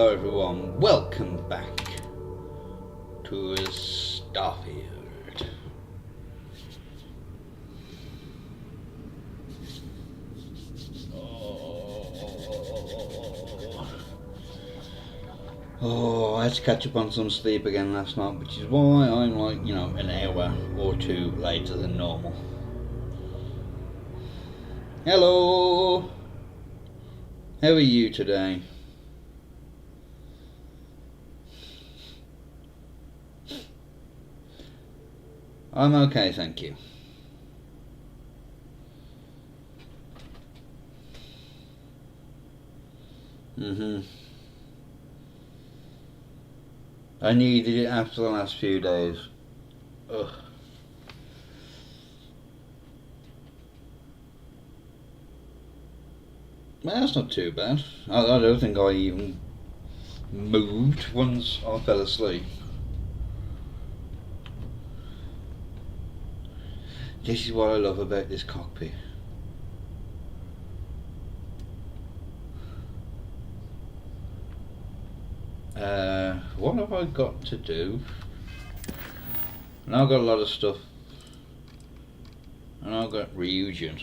Hello everyone, welcome back to Starfield. Oh, I had to catch up on some sleep again last night, which is why I'm like, an hour or two later than normal. Hello! How are you today? I'm okay, thank you. I needed it after the last few days. Ugh. Well, that's not too bad. I don't think I even moved once I fell asleep. This is what I love about this cockpit. What have I got to do? And I've got a lot of stuff. And I've got Ryzen.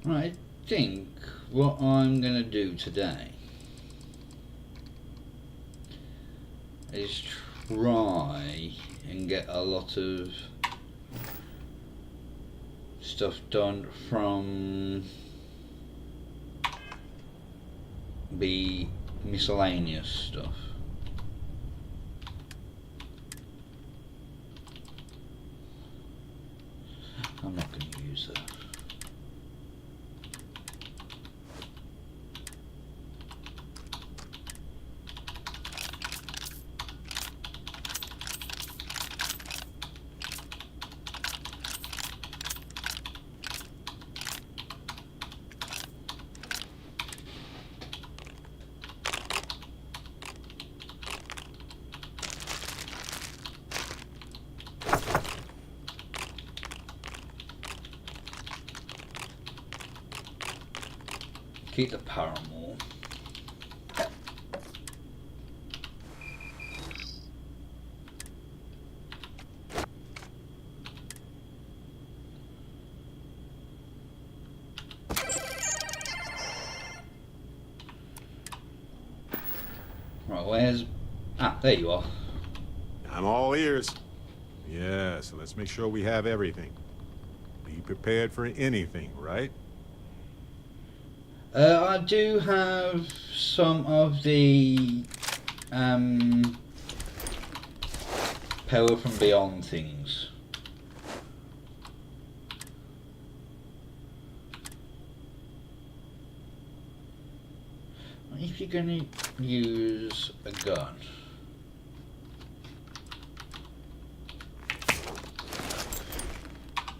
Right, I think what I'm going to do today is try and get a lot of stuff done from the miscellaneous stuff. I'm not going to use that. Keep the Paramore. Right, where's... Ah, there you are. I'm all ears. Yeah, so let's make sure we have everything. Be prepared for anything, right? I do have some of the power from beyond things. If you're going to use a gun,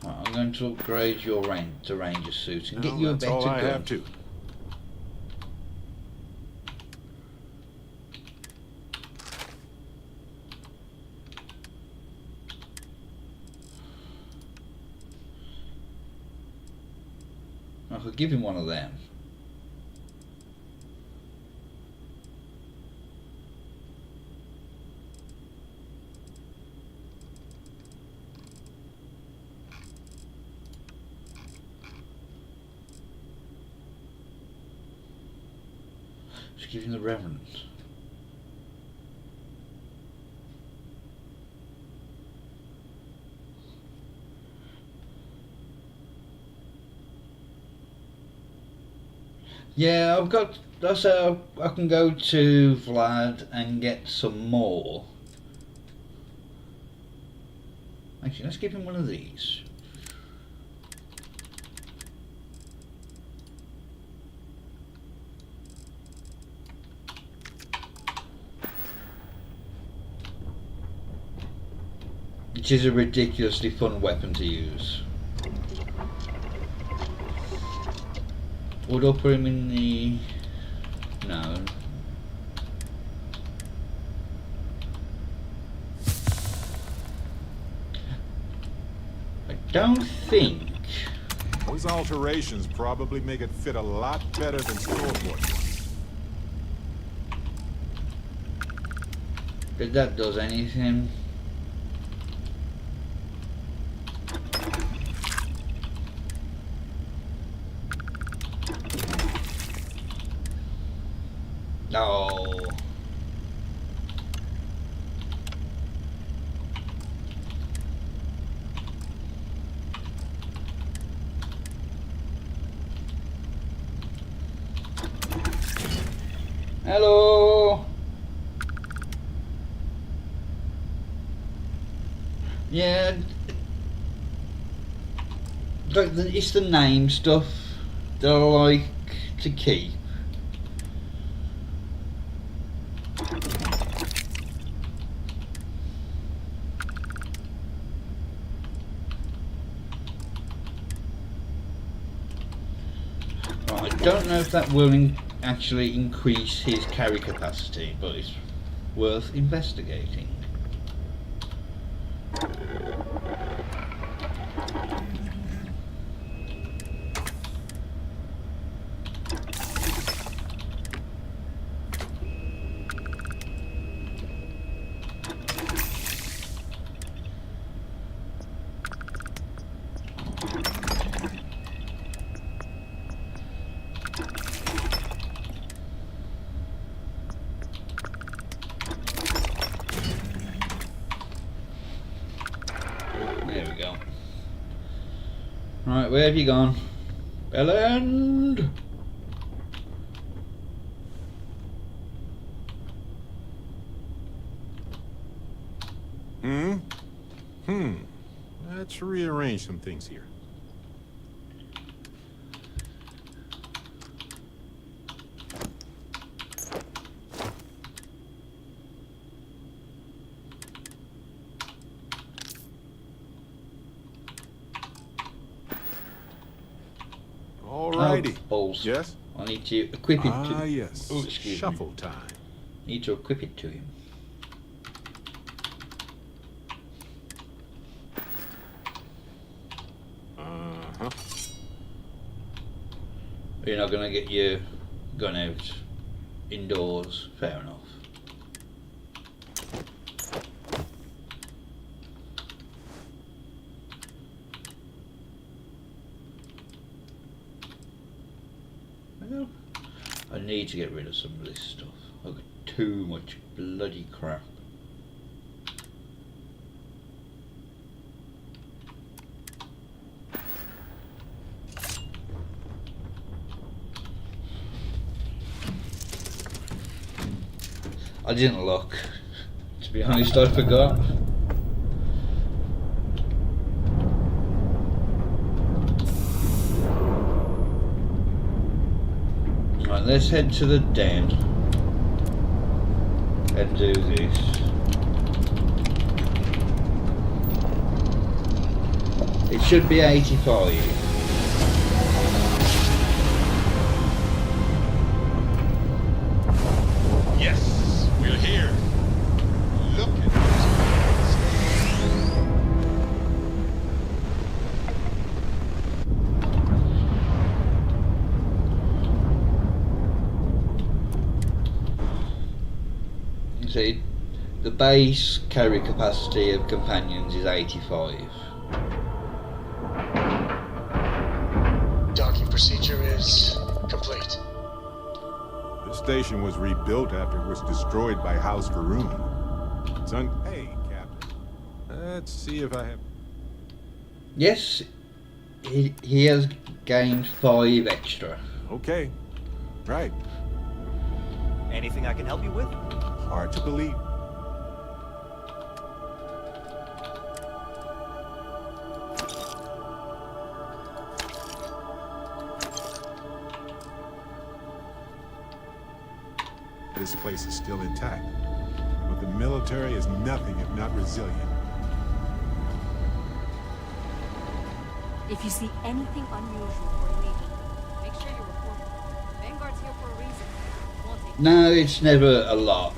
right, I'm going to upgrade your ranger suit and get you a better gun. That's all I have to. I could give him one of them. Just give him the Reverend. Yeah, I've got. That's how I can go to Vlad and get some more. Actually, let's give him one of these. Which is a ridiculously fun weapon to use. Would I put him in the... No. don't think. Those alterations probably make it fit a lot better than store-bought ones. If that does anything. No. Hello. Yeah. It's the name stuff that I like to keep. I don't know if that will actually increase his carry capacity, but it's worth investigating. There we go. Right, where have you gone? Bellend! Let's rearrange some things here. Alrighty. Oh, balls. Yes? I need to equip it to... Ah, yes. Oh, excuse Shuffle me. time. Need to equip it to him. Uh-huh. You're not going to get your gun out indoors. Fair enough. Well, I need to get rid of some of this stuff. I've got too much bloody crap. I didn't look. To be honest, I forgot. Right, let's head to the den and do this. It should be 85. Yes, we're here. Look at See, the base carry capacity of companions is 85. Docking procedure is complete. The station was rebuilt after it was destroyed by House Varun. Hey, Captain. Let's see if I have... Yes, he has gained 5 extra. Okay. Right. Anything I can help you with? Hard to believe. This place is still intact, but the military is nothing if not resilient. If you see anything unusual or illegal, make sure you report it. Vanguard's here for a reason. Won't take No, it's never a lot.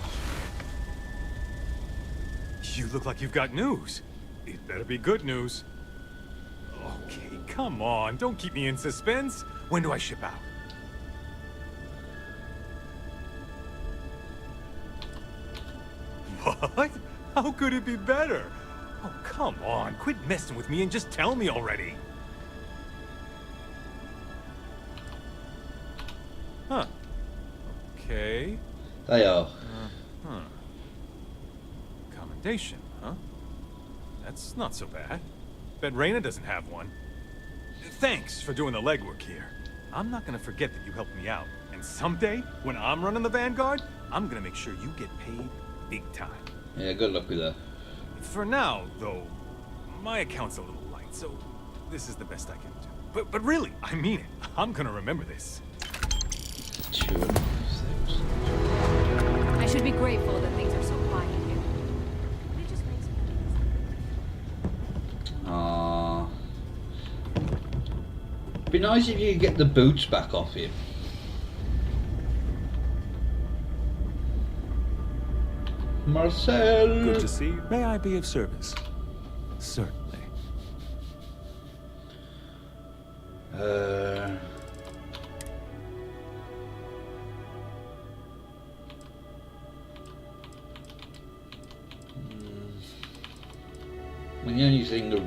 You look like you've got news. It better be good news. come on, don't keep me in suspense. When do I ship out? What? How could it be better? Oh, come on, quit messing with me and just tell me already. Huh. Okay. They are. Huh. Commendation, huh? That's not so bad. Bet Reyna doesn't have one. Thanks for doing the legwork here. I'm not gonna forget that you helped me out. And someday, when I'm running the Vanguard, I'm gonna make sure you get paid big time. Yeah, good luck with that. For now, though, my account's a little light, so this is the best I can do. But really, I mean it. I'm gonna remember this. 2,500. I should be grateful that things are so quiet here. It just makes me Be nice if you could get the boots back off him. Marcel! Good to see you. May I be of service? Certainly. When the only thing that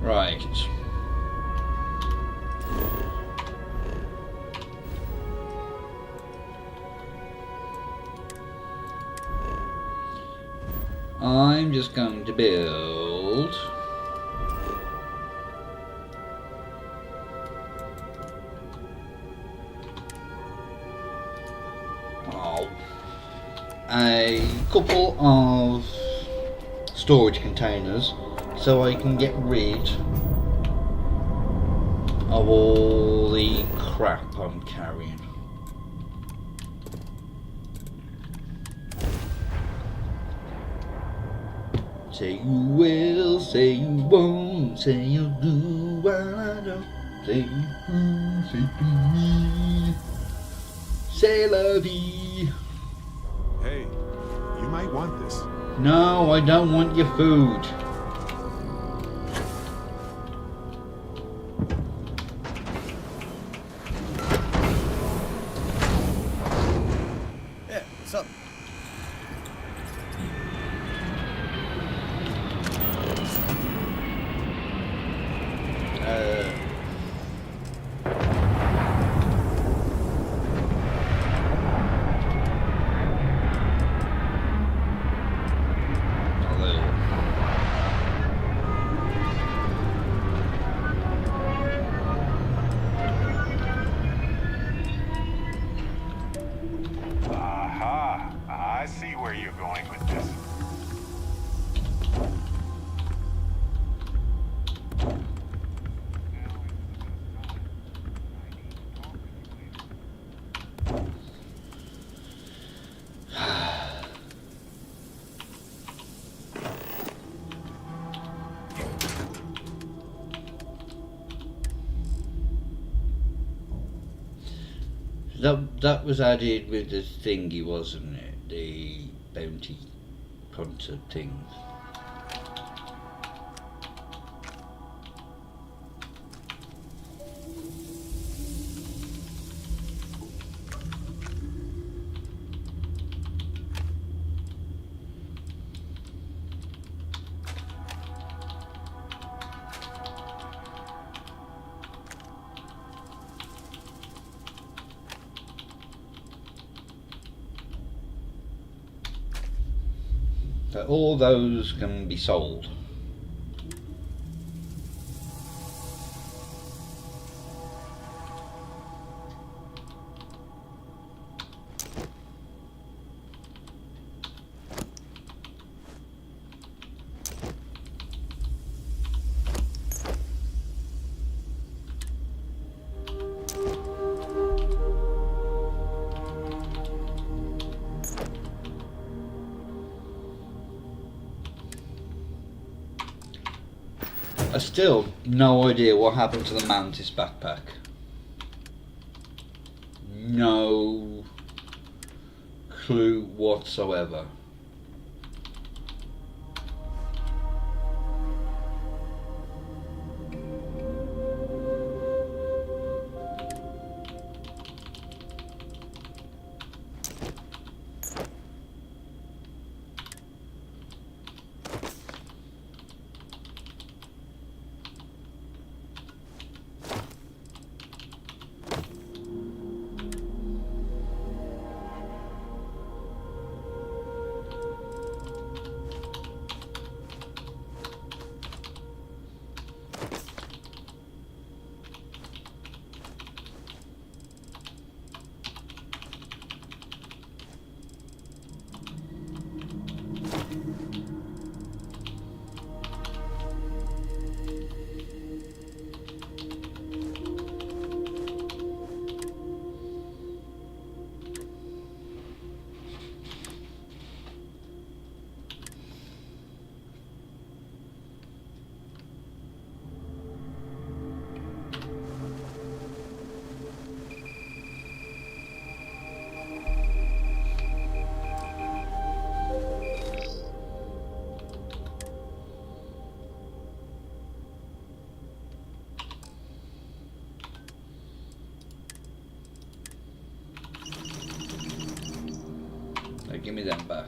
right. I'm just going to build a couple of storage containers so I can get rid of all the crap I'm carrying. Say you will, say you won't, say you'll do what I don't. Say you, say me. Say la vie. Hey, you might want this. No, I don't want your food. Yeah, what's up? Aha! I see where you're going with this. That was added with the thingy, wasn't it? The bounty hunter thing. So all those can be sold. I still no idea what happened to the Mantis backpack. No clue whatsoever. Give me them back.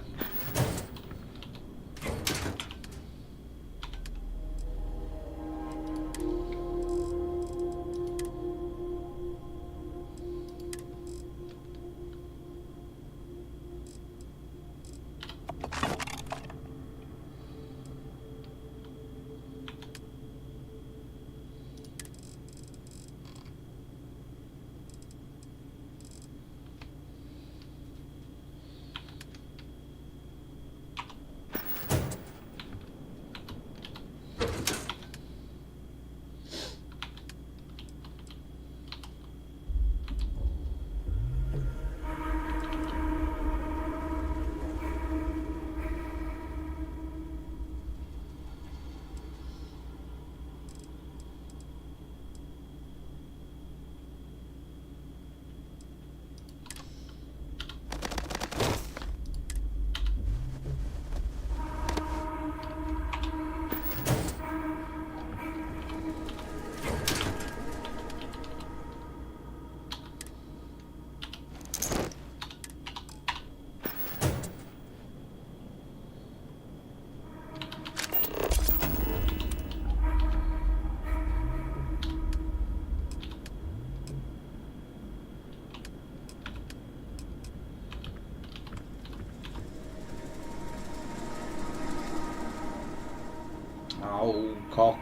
Oh, cock.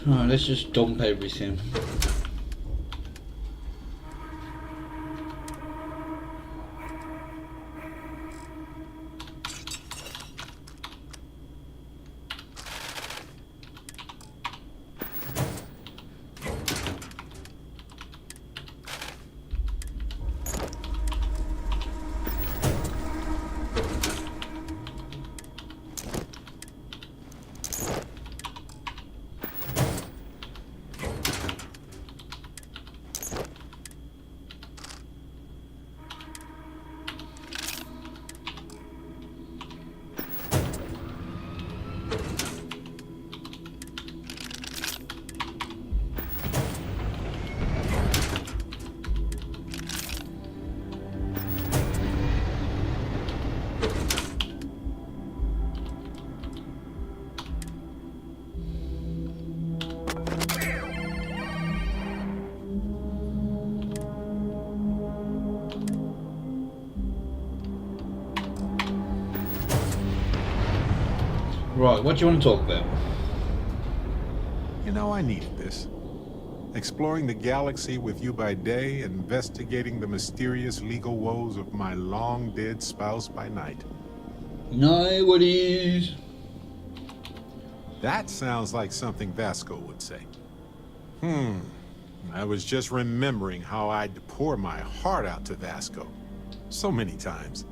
Alright, let's just dump everything. Right, what do you want to talk about? You know, I needed this. Exploring the galaxy with you by day, investigating the mysterious legal woes of my long-dead spouse by night. Know what is? That sounds like something Vasco would say. I was just remembering how I'd pour my heart out to Vasco. So many times.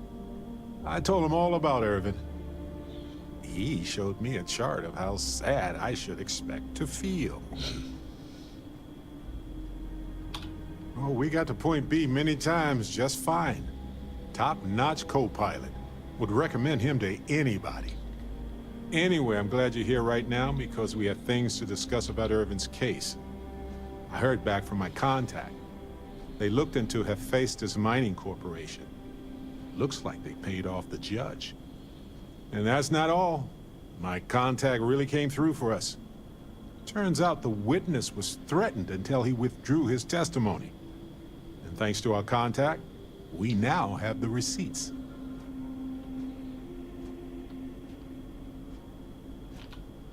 I told him all about Irvin. He showed me a chart of how sad I should expect to feel. Oh, we got to point B many times just fine. Top-notch co-pilot. Would recommend him to anybody. Anyway, I'm glad you're here right now because we have things to discuss about Irvin's case. I heard back from my contact. They looked into Hephaestus Mining Corporation. Looks like they paid off the judge. And that's not all. My contact really came through for us. Turns out the witness was threatened until he withdrew his testimony. And thanks to our contact, we now have the receipts.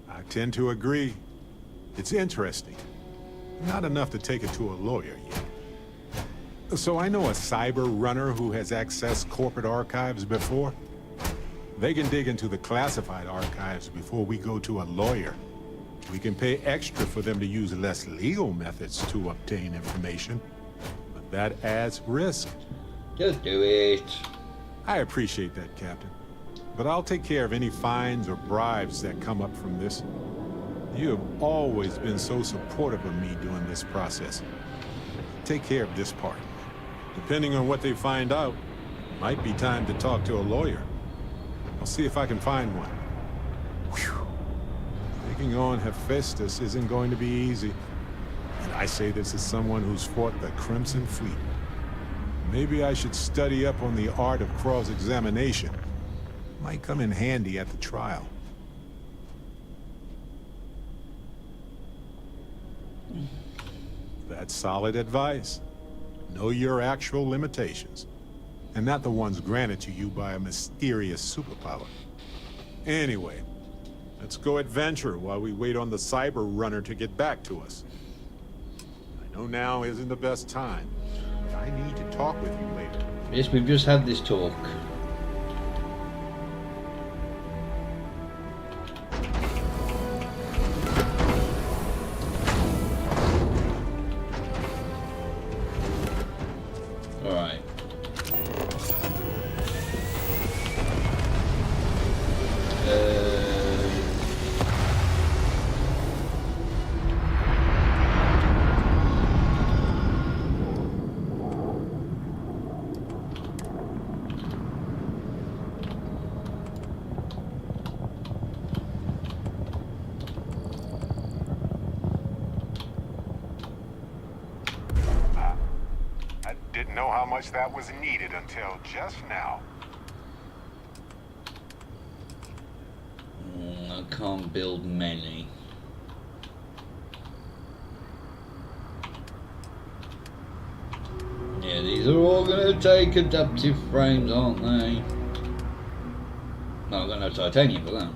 I tend to agree. It's interesting. Not enough to take it to a lawyer yet. So I know a cyber runner who has accessed corporate archives before. They can dig into the classified archives before we go to a lawyer. We can pay extra for them to use less legal methods to obtain information. But that adds risk. Just do it. I appreciate that, Captain. But I'll take care of any fines or bribes that come up from this. You have always been so supportive of me during this process. Take care of this part. Depending on what they find out, might be time to talk to a lawyer. I'll see if I can find one. Whew. Taking on Hephaestus isn't going to be easy. And I say this as someone who's fought the Crimson Fleet. Maybe I should study up on the art of cross-examination. Might come in handy at the trial. That's solid advice. Know your actual limitations, and not the ones granted to you by a mysterious superpower. Anyway, let's go adventure while we wait on the cyber runner to get back to us. I know now isn't the best time, but I need to talk with you later. Yes, we've just had this talk. Alright. I didn't know how much that was needed until just now. I can't build many. Yeah, these are all going to take adaptive frames, aren't they? No, I've got no titanium for that.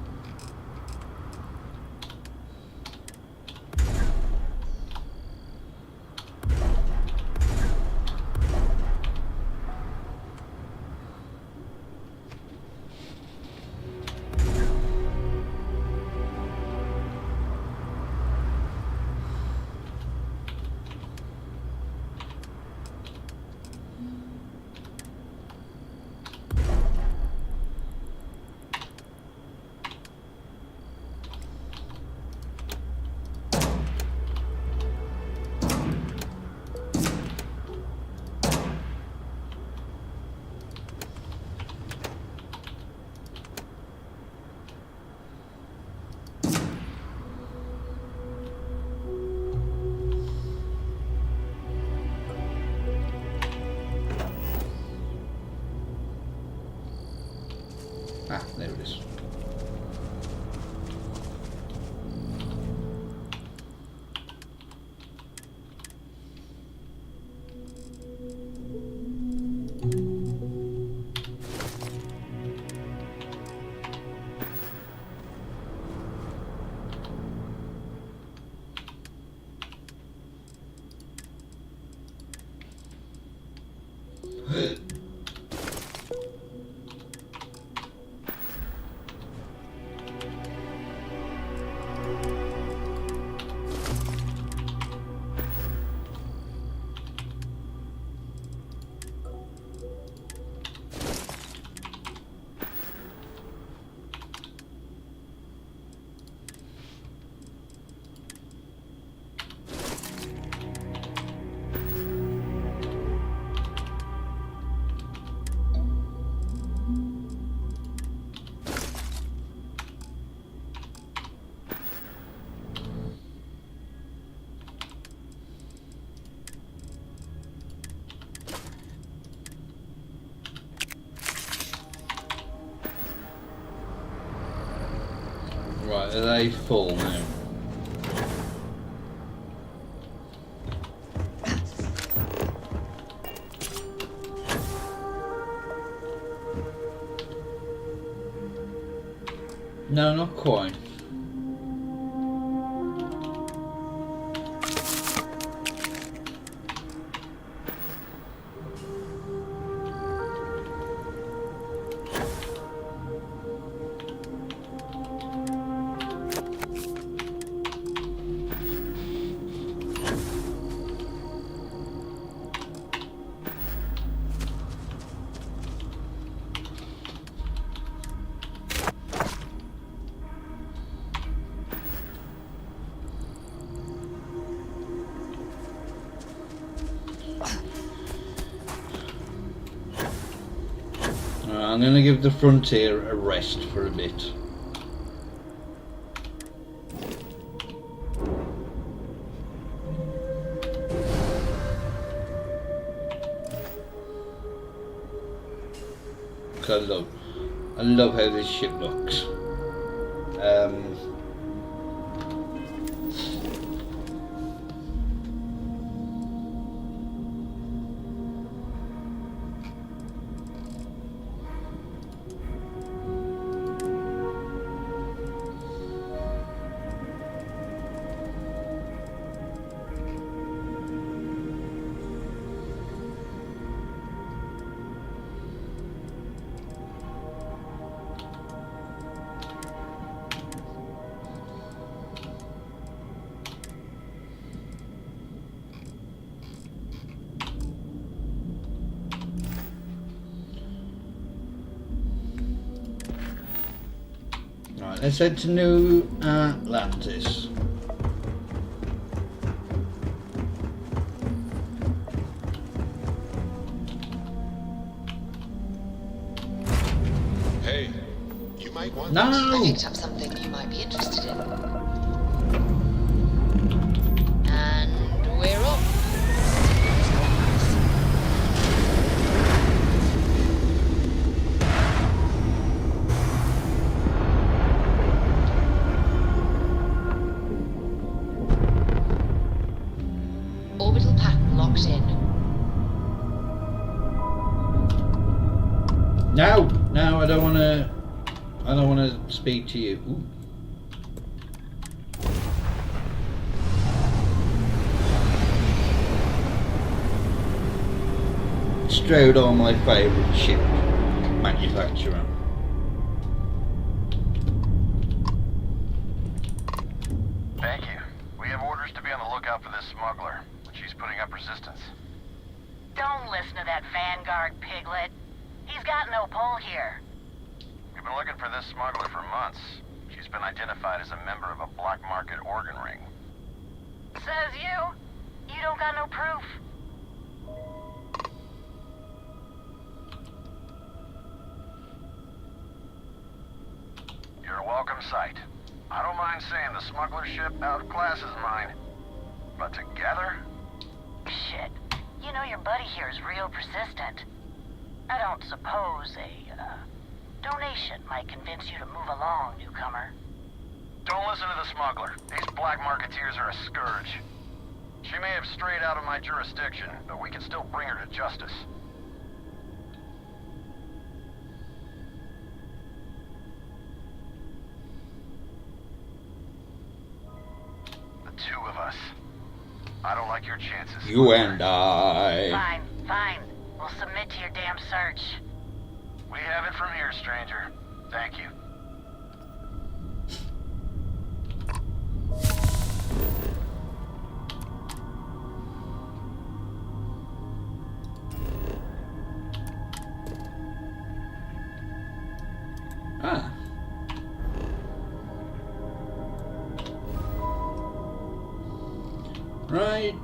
Ah, there it is. Are they full now? No, not quite. I'm going to give the Frontier a rest for a bit. I love how this ship looks. Right, let's head to New Atlantis. Hey, you might want No! I picked up something you might be interested in. And we're off. Orbital pattern locked in. No, I don't want to. I don't want to speak to you. Ooh. Strode on my favourite ship manufacturer. Thank you. We have orders to be on the lookout for this smuggler. She's putting up resistance. Don't listen to that Vanguard piglet. He's got no pull here. We've been looking for this smuggler for months. She's been identified as a member of a black market organ ring. Says you? You don't got no proof. You're a welcome sight. I don't mind saying the smuggler ship outclasses mine. But together? Shit. You know your buddy here is real persistent. I don't suppose a, donation might convince you to move along, newcomer. Don't listen to the smuggler. These black marketeers are a scourge. She may have strayed out of my jurisdiction, but we can still bring her to justice. The two of us. I don't like your chances. You and I. Fine, fine. We'll submit to your damn search. We have it from here, stranger. Thank you. Ah. Right.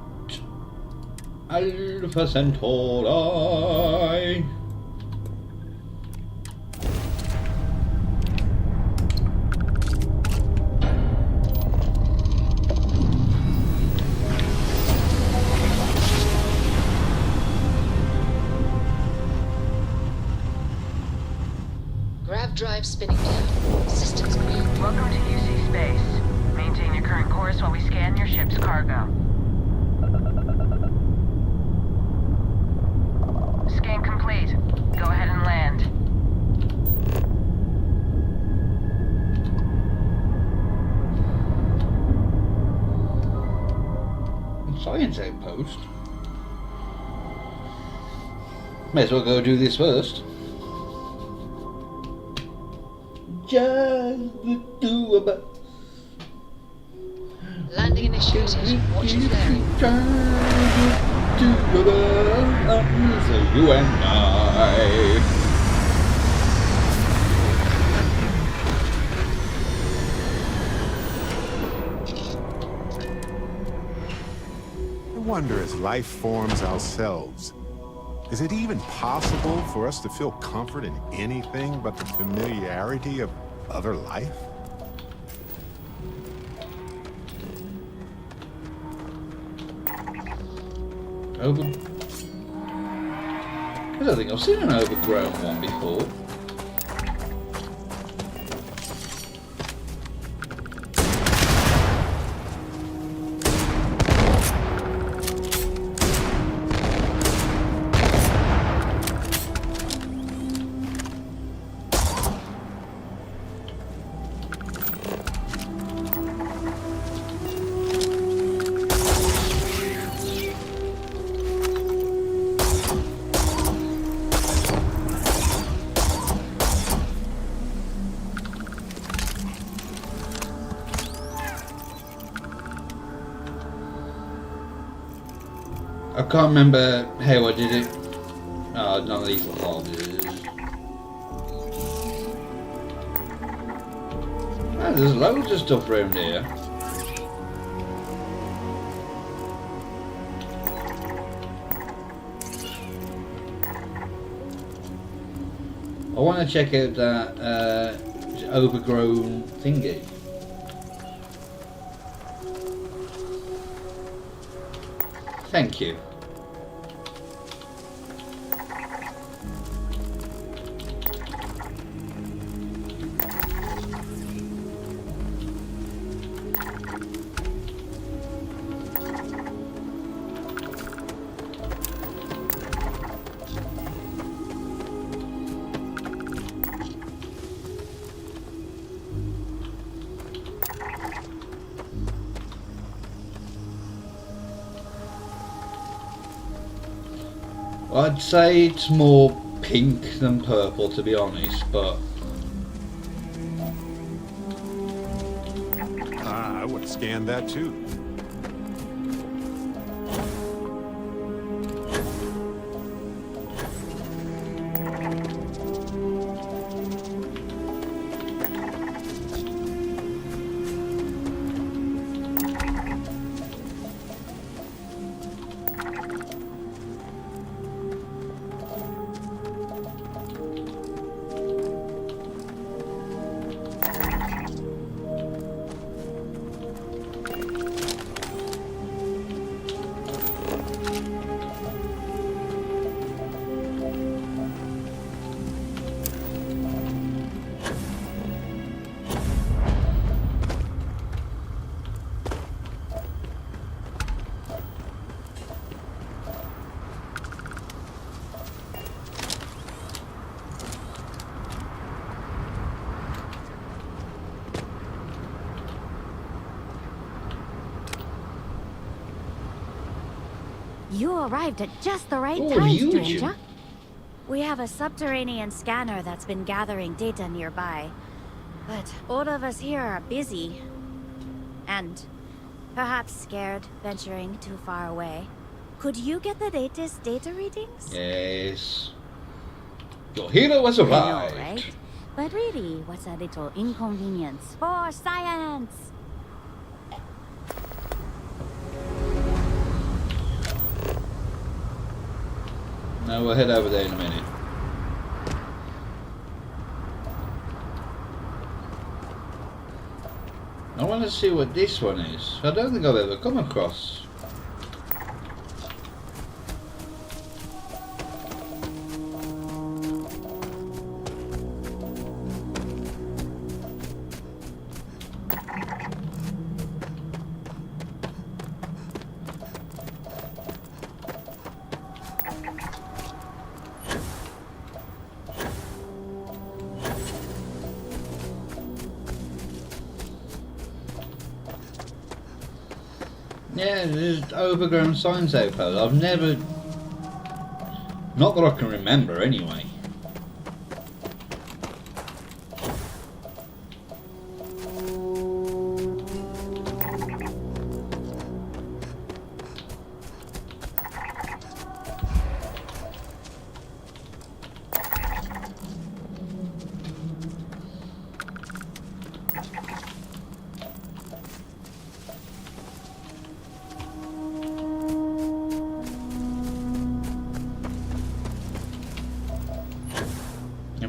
Alpha Centauri. Grav drive spinning down. Systems green. Welcome to UC base. Maintain your current course while we scan your ship's cargo. Scan complete. Go ahead and land. Science outpost. May as well go do this first. Just the two of us. Landing initiated. Watch your flaring. So you and I. I wonder, as life forms ourselves, is it even possible for us to feel comfort in anything but the familiarity of other life? I don't think I've seen an overgrown one before. I can't remember how I did it. Oh, none of these are hardest. Oh, there's loads of stuff around here. I want to check out that overgrown thingy. Thank you. I'd say it's more pink than purple, to be honest, but I would have scanned that too. You arrived at just the right Oh, time, huge. stranger. We have a subterranean scanner that's been gathering data nearby. But all of us here are busy. And perhaps scared venturing too far away. Could you get the latest data readings? yes. Your hero has I know, arrived. right? But really, what's a little inconvenience for science? No, we'll head over there in a minute. I want to see what this one is. I don't think I've ever come across. Yeah, there's overgrown science outpost. I've never... Not that I can remember, anyway.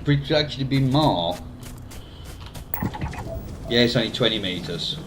For it to actually be more. Yeah, it's only 20 meters.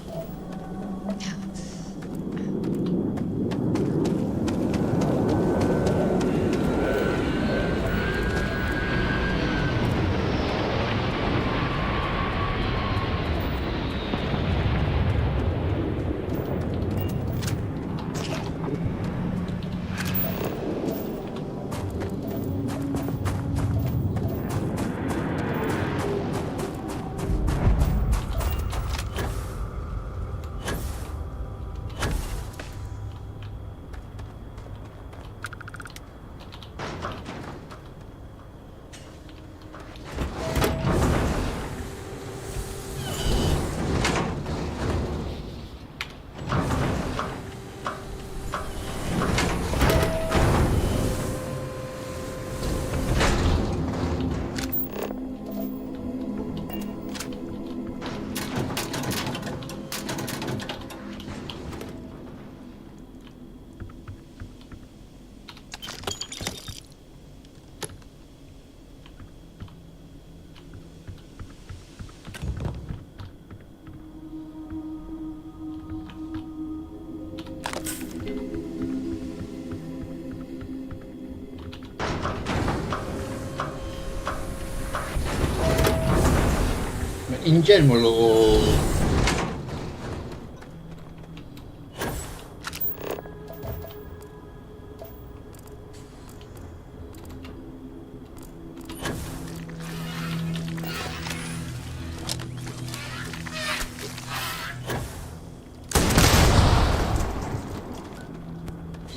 In general, or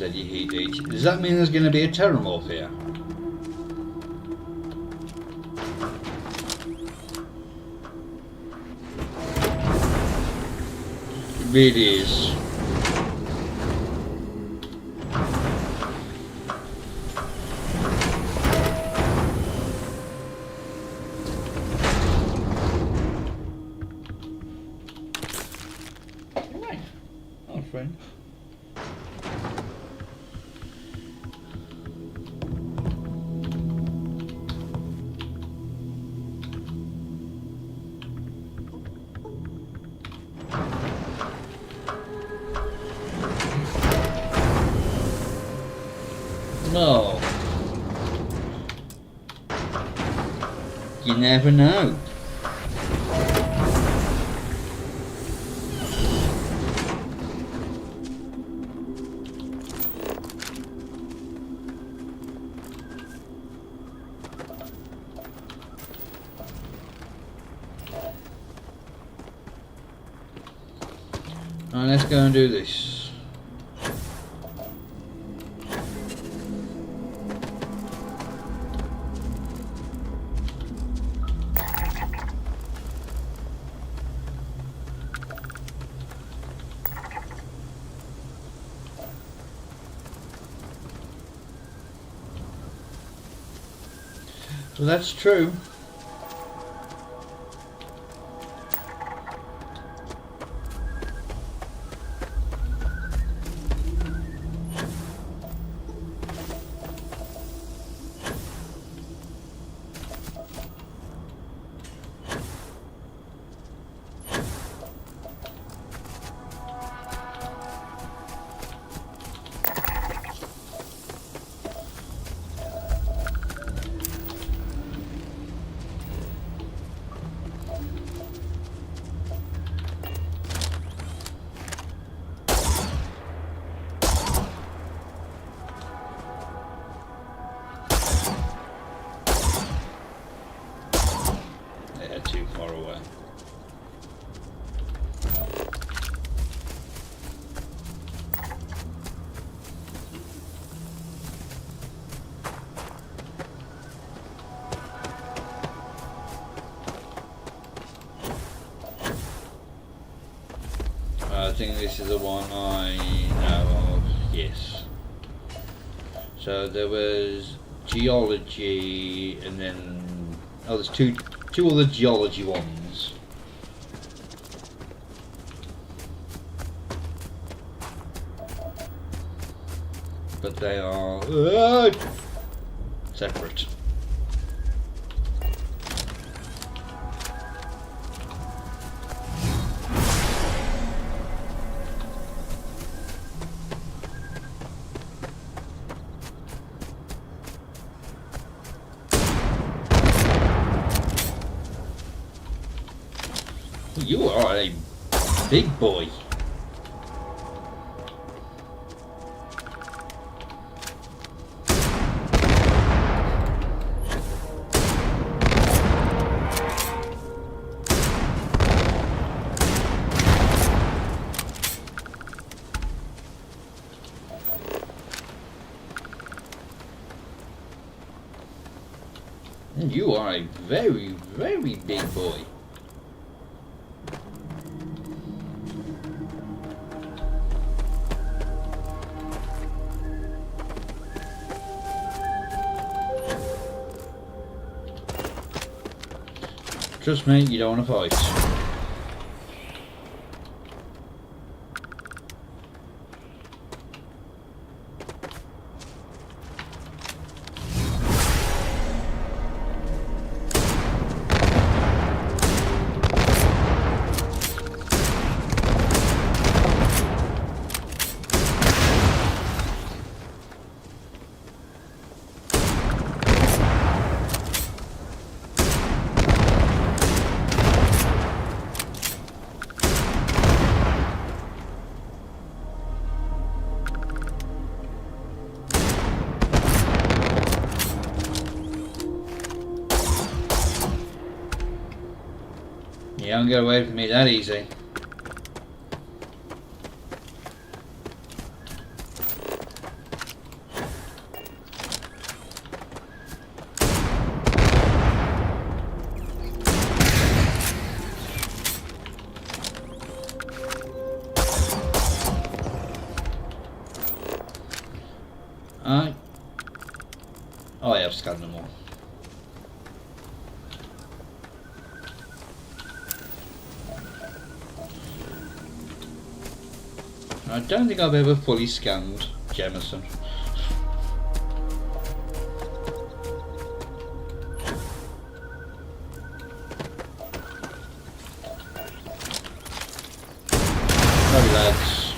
bloody heat leech. Does that mean there's going to be a terramorph here? It really is. Right. Oh, friend. No. You never know. Alright, let's go and do this. So that's true. far away. I think this is the one I know of, yes. So there was geology and then, oh, there's two other geology ones. But they are separate. You are a big boy. You are a very, very big boy. Trust me, you don't want to fight. You don't get away from me that easy. Oh, I have scanned them all. I don't think I've ever fully scanned Jemison. Sorry lads.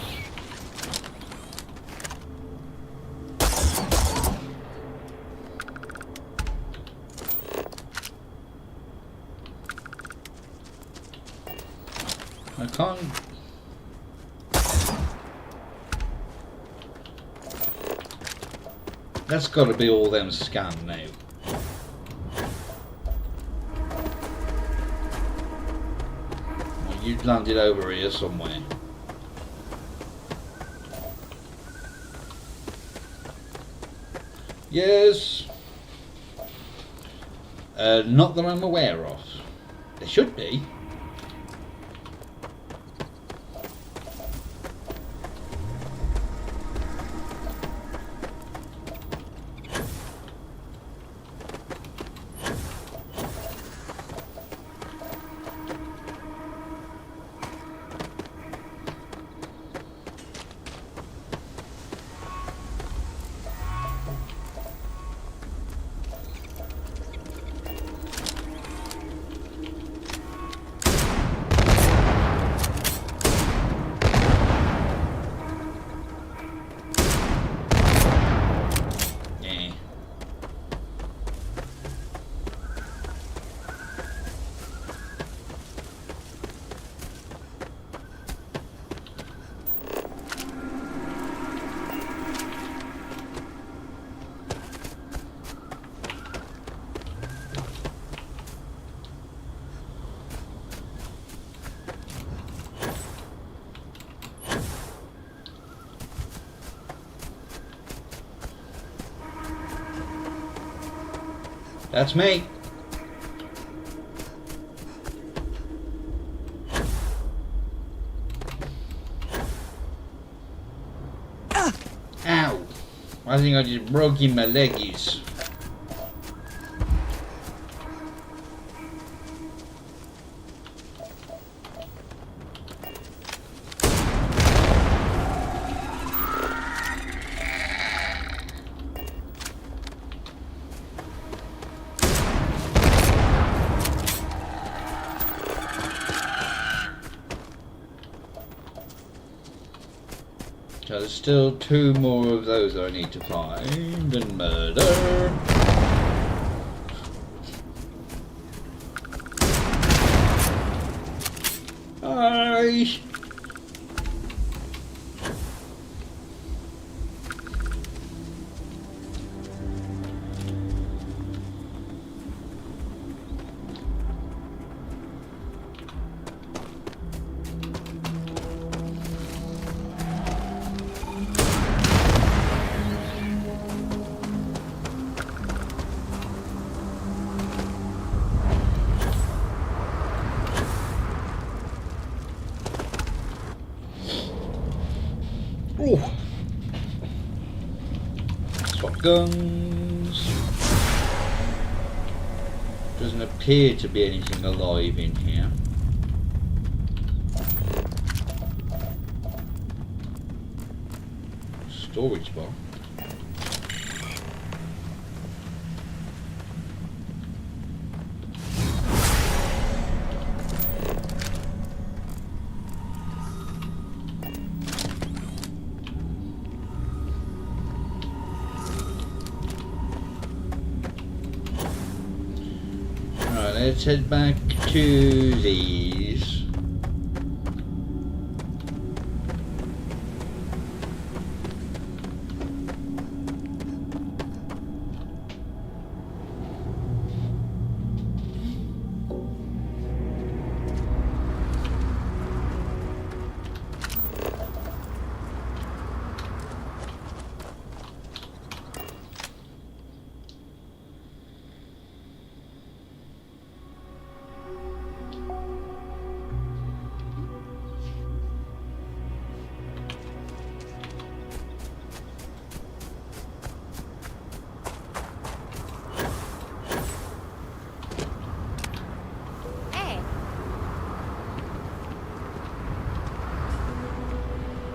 I can't. That's got to be all them scanned now. Well, you've landed over here somewhere. Yes. Not that I'm aware of. There should be. That's me. Ow! I think I just broke in my leggies. So there's still 2 more of those I need to find and murder. Hi. Oh. Swap guns. Doesn't appear to be anything alive in here. Storage box. Let's head back to these.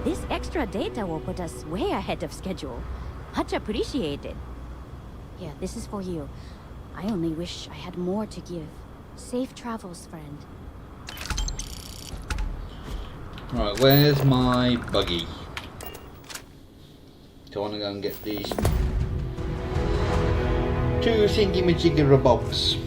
This extra data will put us way ahead of schedule. Much appreciated. Here, this is for you. I only wish I had more to give. Safe travels, friend. Right, where's my buggy? Do I want to go and get these 2 thingy-majigger bobs?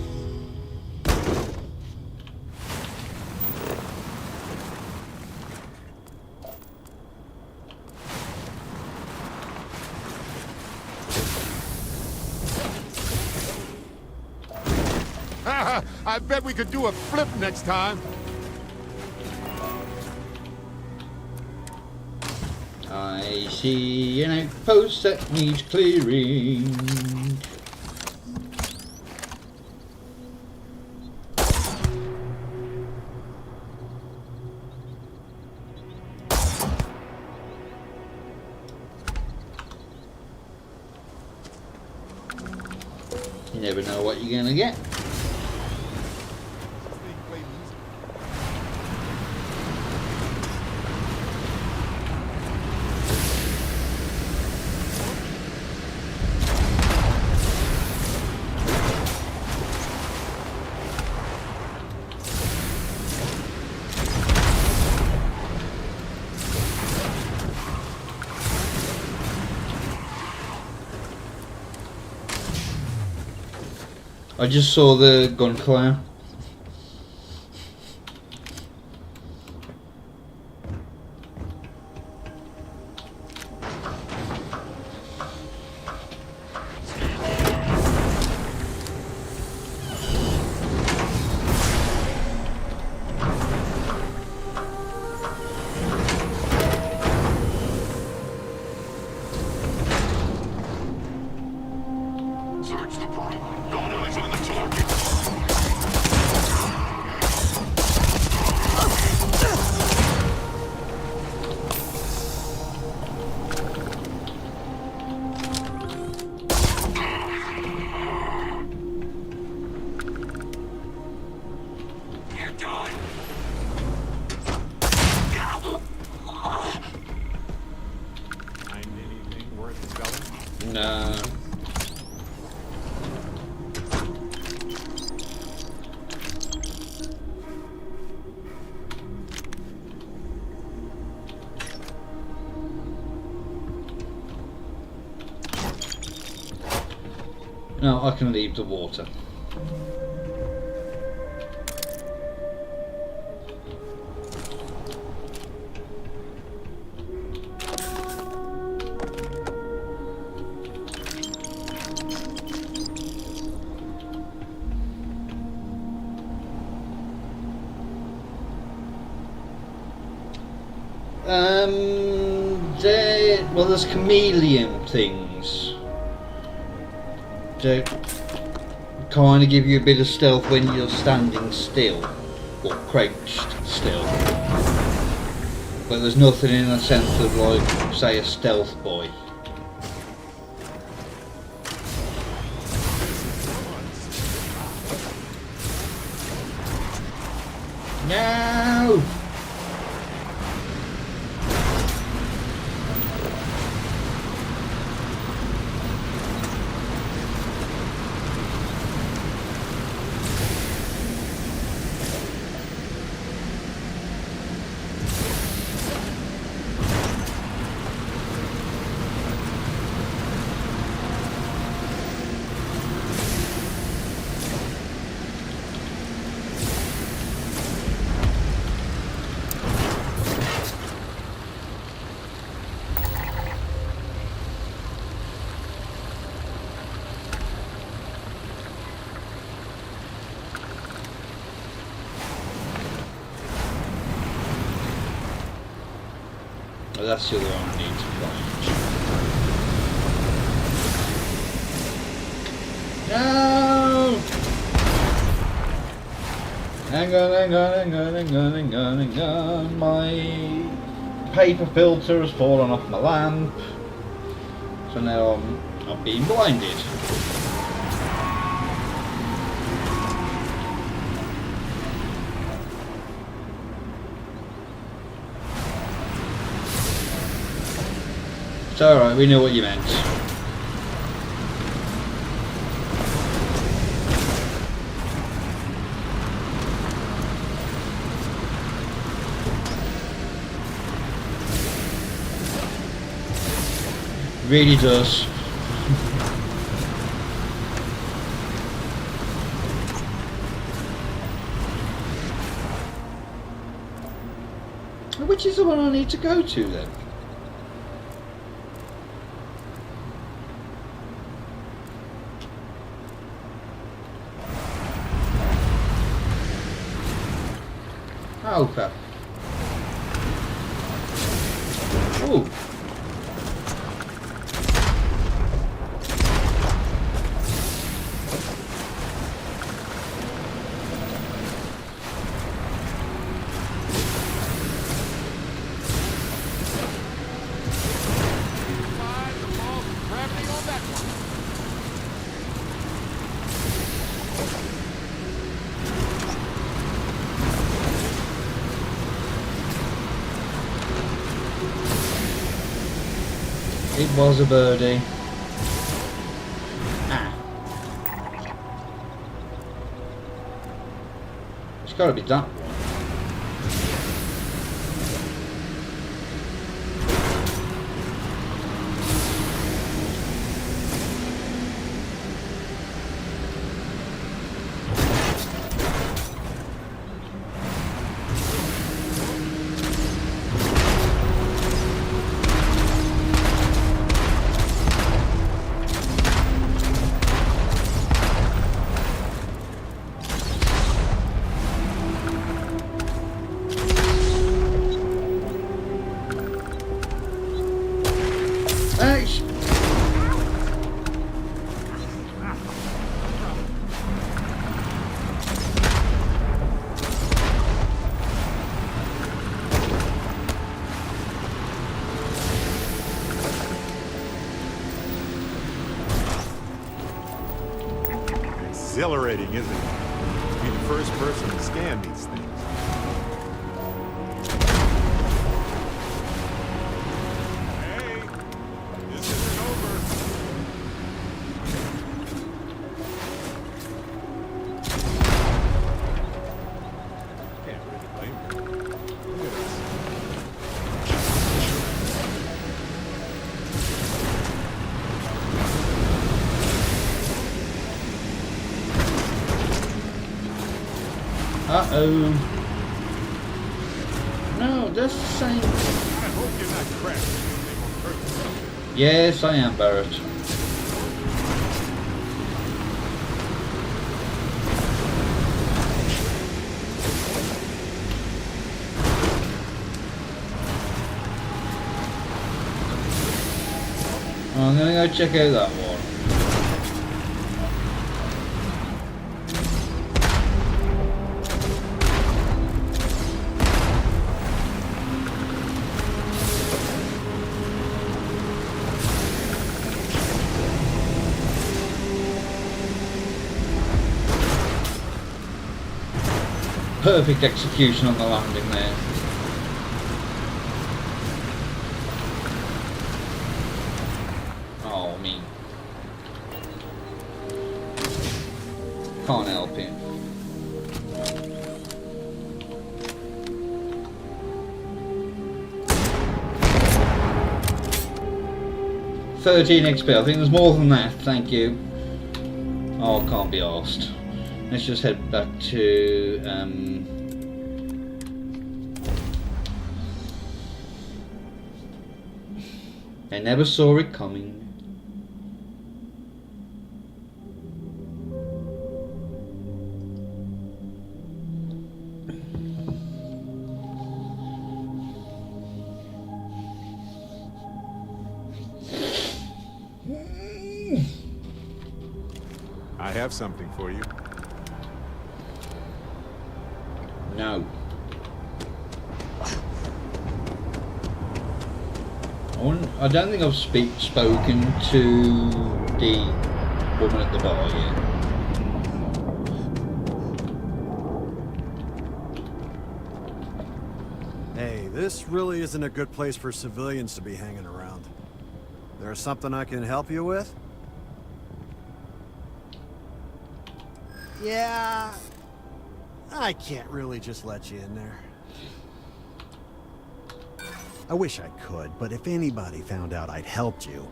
I bet we could do a flip next time. I see an outpost that needs clearing. You never know what you're gonna get. I just saw the gunfire. Search the perimeter. Don't let No, I can leave the water. Well, there's chameleon things that kind of give you a bit of stealth when you're standing still or crouched still, but there's nothing in the sense of, like, say, a stealth boy. No! That's the other one I need to find. No! Hang on. My paper filter has fallen off my lamp. So now I'm being blinded. It's alright, we know what you meant. Really does. Which is the one I need to go to then? Okay. Ooh. It was a birdie. Ah. It's got to be that one. Exhilarating, isn't it? To be the first person to scan these things. Hey, this isn't over. Can't really blame her. Look at us. Uh-oh. No, that's the same. I hope you're not crashing anything on purpose. Yes, I am, Barrett. I'm gonna go check out that one. Perfect execution on the landing there. Oh, me. Can't help him. $13 XP. I think there's more than that. Thank you. Oh, can't be arsed. Let's just head back to I never saw it coming. I have something for you. No. I don't think I've spoken to the woman at the bar yet. Hey, this really isn't a good place for civilians to be hanging around. There's something I can help you with? Yeah, I can't really just let you in there. I wish I could, but if anybody found out I'd helped you...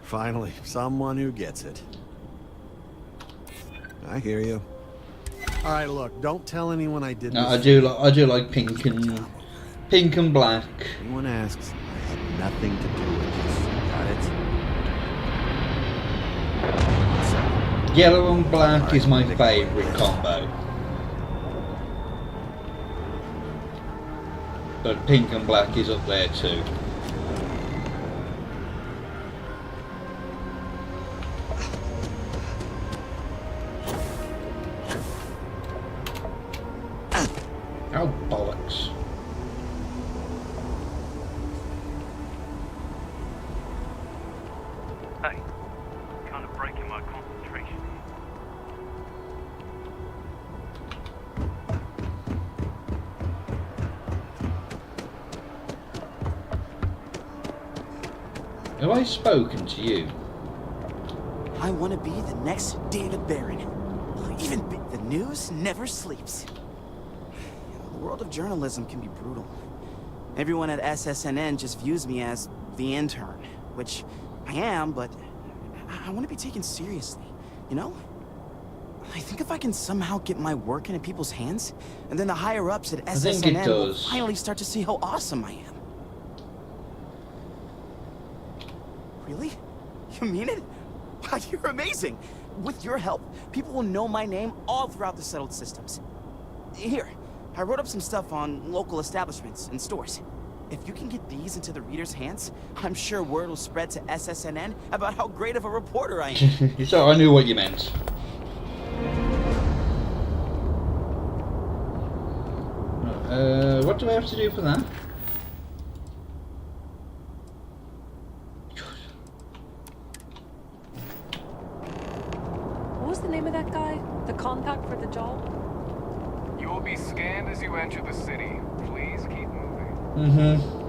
Finally, someone who gets it. I hear you. Alright, look, don't tell anyone I did No, this. I do like pink and black. Anyone asks, I had nothing to do with this. Got it? Yellow and black is my favourite combo. But pink and black is up there too. Oh, bollocks. Hey, kind of breaking my concentration. Have I spoken to you? I want to be the next Data Baron. Even the news never sleeps. The world of journalism can be brutal. Everyone at SSNN just views me as the intern, which I am, but I want to be taken seriously, you know? I think if I can somehow get my work into people's hands, and then the higher-ups at SSNN will finally start to see how awesome I am. Really? You mean it? Wow, you're amazing! With your help, people will know my name all throughout the settled systems. Here, I wrote up some stuff on local establishments and stores. If you can get these into the readers' hands, I'm sure word will spread to SSNN about how great of a reporter I am. So I knew what you meant. What do I have to do for that? What was the name of that guy? The contact for the job? You will be scanned as you enter the city. Please keep moving. Mm-hmm.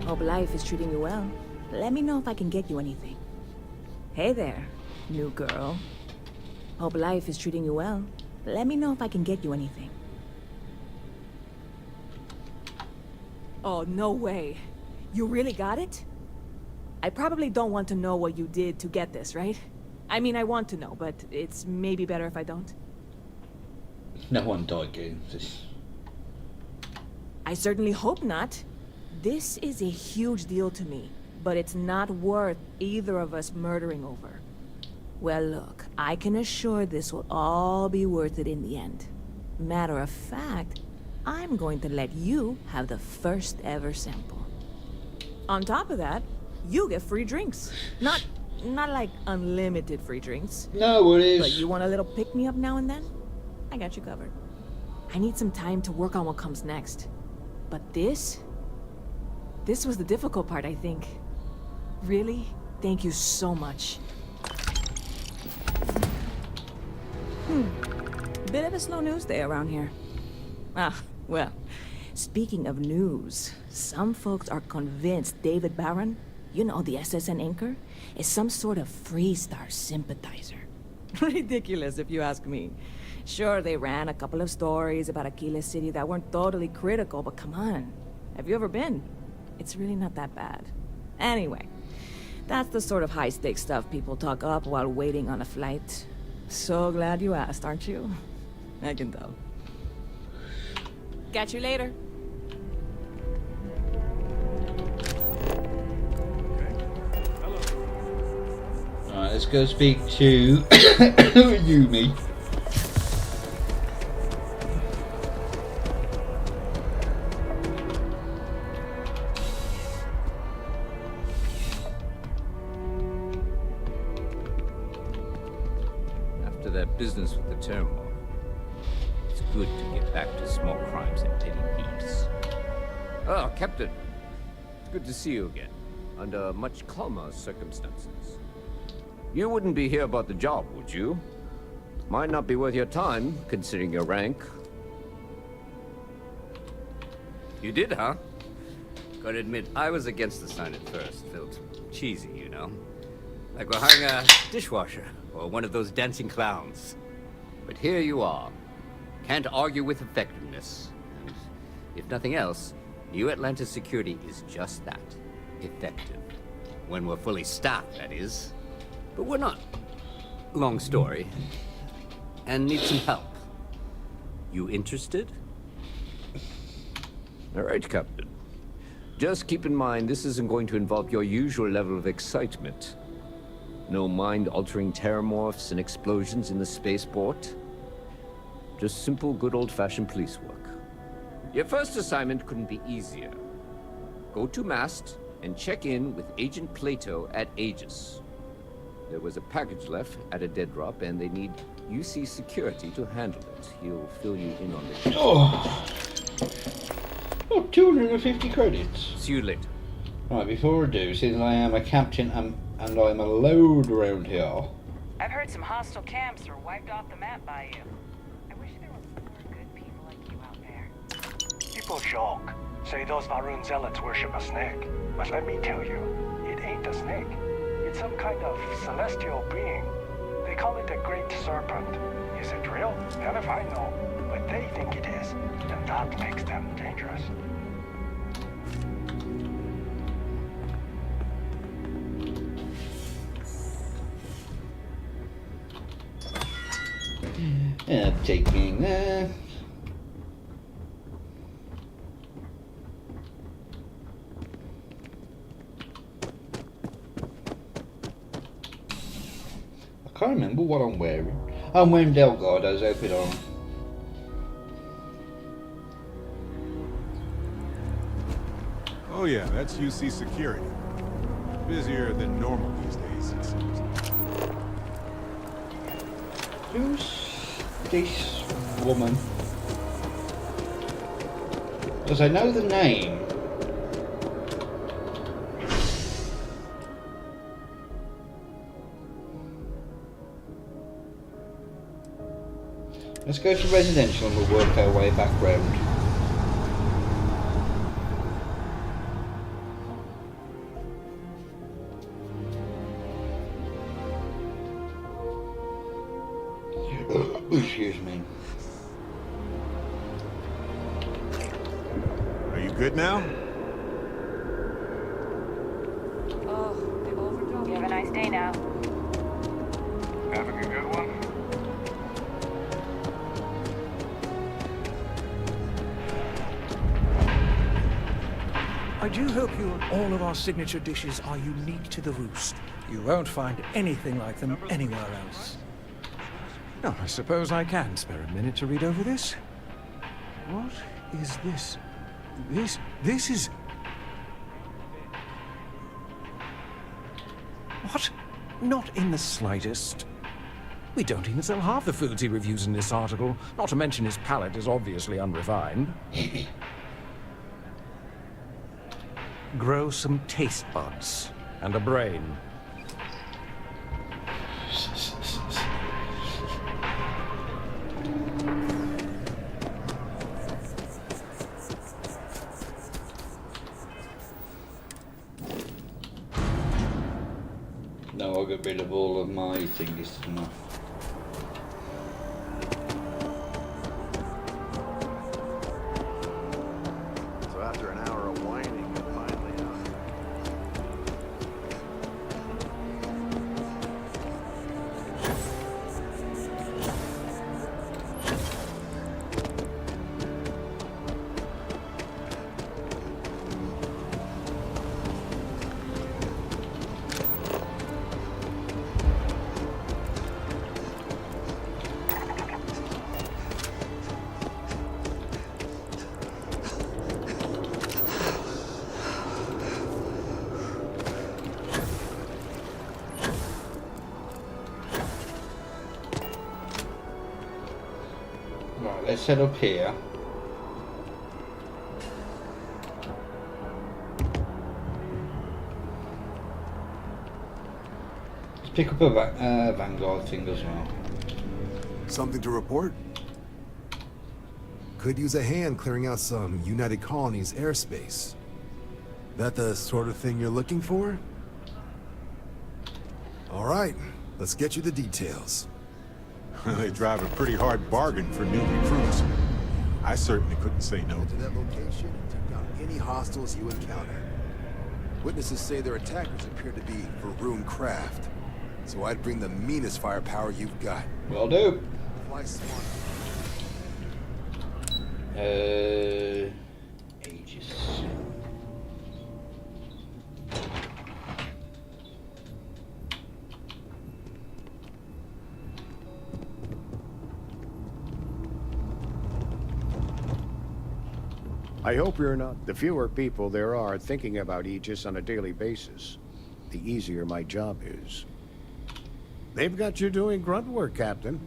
Hope life is treating you well. Let me know if I can get you anything. Hey there, new girl. Hope life is treating you well. Let me know if I can get you anything. Oh, no way. You really got it? I probably don't want to know what you did to get this, right? I mean, I want to know, but it's maybe better if I don't. No one died getting this. I certainly hope not. This is a huge deal to me, but it's not worth either of us murdering over. Well, look, I can assure this will all be worth it in the end. Matter of fact, I'm going to let you have the first ever sample. On top of that, you get free drinks. Not like unlimited free drinks. No, it is. But you want a little pick-me-up now and then? I got you covered. I need some time to work on what comes next. But this was the difficult part, I think. Really? Thank you so much. Bit of a slow news day around here. Ah, well, speaking of news, some folks are convinced David Barron, you know, the SSN anchor, is some sort of Freestar sympathizer. Ridiculous, if you ask me. Sure, they ran a couple of stories about Aquila City that weren't totally critical, but come on. Have you ever been? It's really not that bad. Anyway, that's the sort of high-stakes stuff people talk up while waiting on a flight. So glad you asked, aren't you? I can tell. Catch you later. Alright, let's go speak to Yumi. After that business with the turmoil, it's good to get back to small crimes and petty thieves. Oh, Captain. It's good to see you again, under much calmer circumstances. You wouldn't be here about the job, would you? Might not be worth your time, considering your rank. You did, huh? Gotta admit, I was against the sign at first. Felt cheesy, you know? Like we're hiring a dishwasher, or one of those dancing clowns. But here you are. Can't argue with effectiveness. And if nothing else, New Atlantis security is just that. Effective. When we're fully staffed, that is. But we're not. Long story. And need some help. You interested? All right, Captain. Just keep in mind, this isn't going to involve your usual level of excitement. No mind-altering terramorphs and explosions in the spaceport. Just simple, good old-fashioned police work. Your first assignment couldn't be easier. Go to Mast and check in with Agent Plato at Aegis. There was a package left at a dead drop, and they need UC security to handle it. He'll fill you in on the... Oh, 250 credits. See you later. Right, before I do, since I am a captain and I'm a load around here. I've heard some hostile camps were wiped off the map by you. I wish there were more good people like you out there. People joke, say those Varun zealots worship a snake. But let me tell you, it ain't a snake. It's some kind of celestial being. They call it the Great Serpent. Is it real? Hell if I know. But they think it is, and that makes them dangerous. Yeah, taking that. I can't remember what I'm wearing. I'm wearing Delgado's outfit on. Oh yeah, that's UC security. Busier than normal these days, it seems. Who's this woman? Because I know the name. Let's go to residential and we'll work our way back round. Excuse me. Are you good now? Oh, they've overdone. You have a nice day now. Having a good one? I do hope all of our signature dishes are unique to the Roost. You won't find anything like them anywhere else. Now, I suppose I can spare a minute to read over this. What is this? This is... What? Not in the slightest. We don't even sell half the foods he reviews in this article, not to mention his palate is obviously unrefined. Grow some taste buds and a brain. No, I'll get rid of all of my things tonight. So after an hour of whining, you're finally out. Right, let's head up here. Let's pick up a Vanguard thing as well. Something to report? Could use a hand clearing out some United Colonies airspace. That the sort of thing you're looking for? All right, let's get you the details. They drive a pretty hard bargain for new recruits. I certainly couldn't say no. To that location and took down any hostiles you encounter. Witnesses say their attackers appear to be Varun craft, so I'd bring the meanest firepower you've got. Will do. Fly smart. Aegis. I hope you're not. The fewer people there are thinking about Aegis on a daily basis, the easier my job is. They've got you doing grunt work, Captain.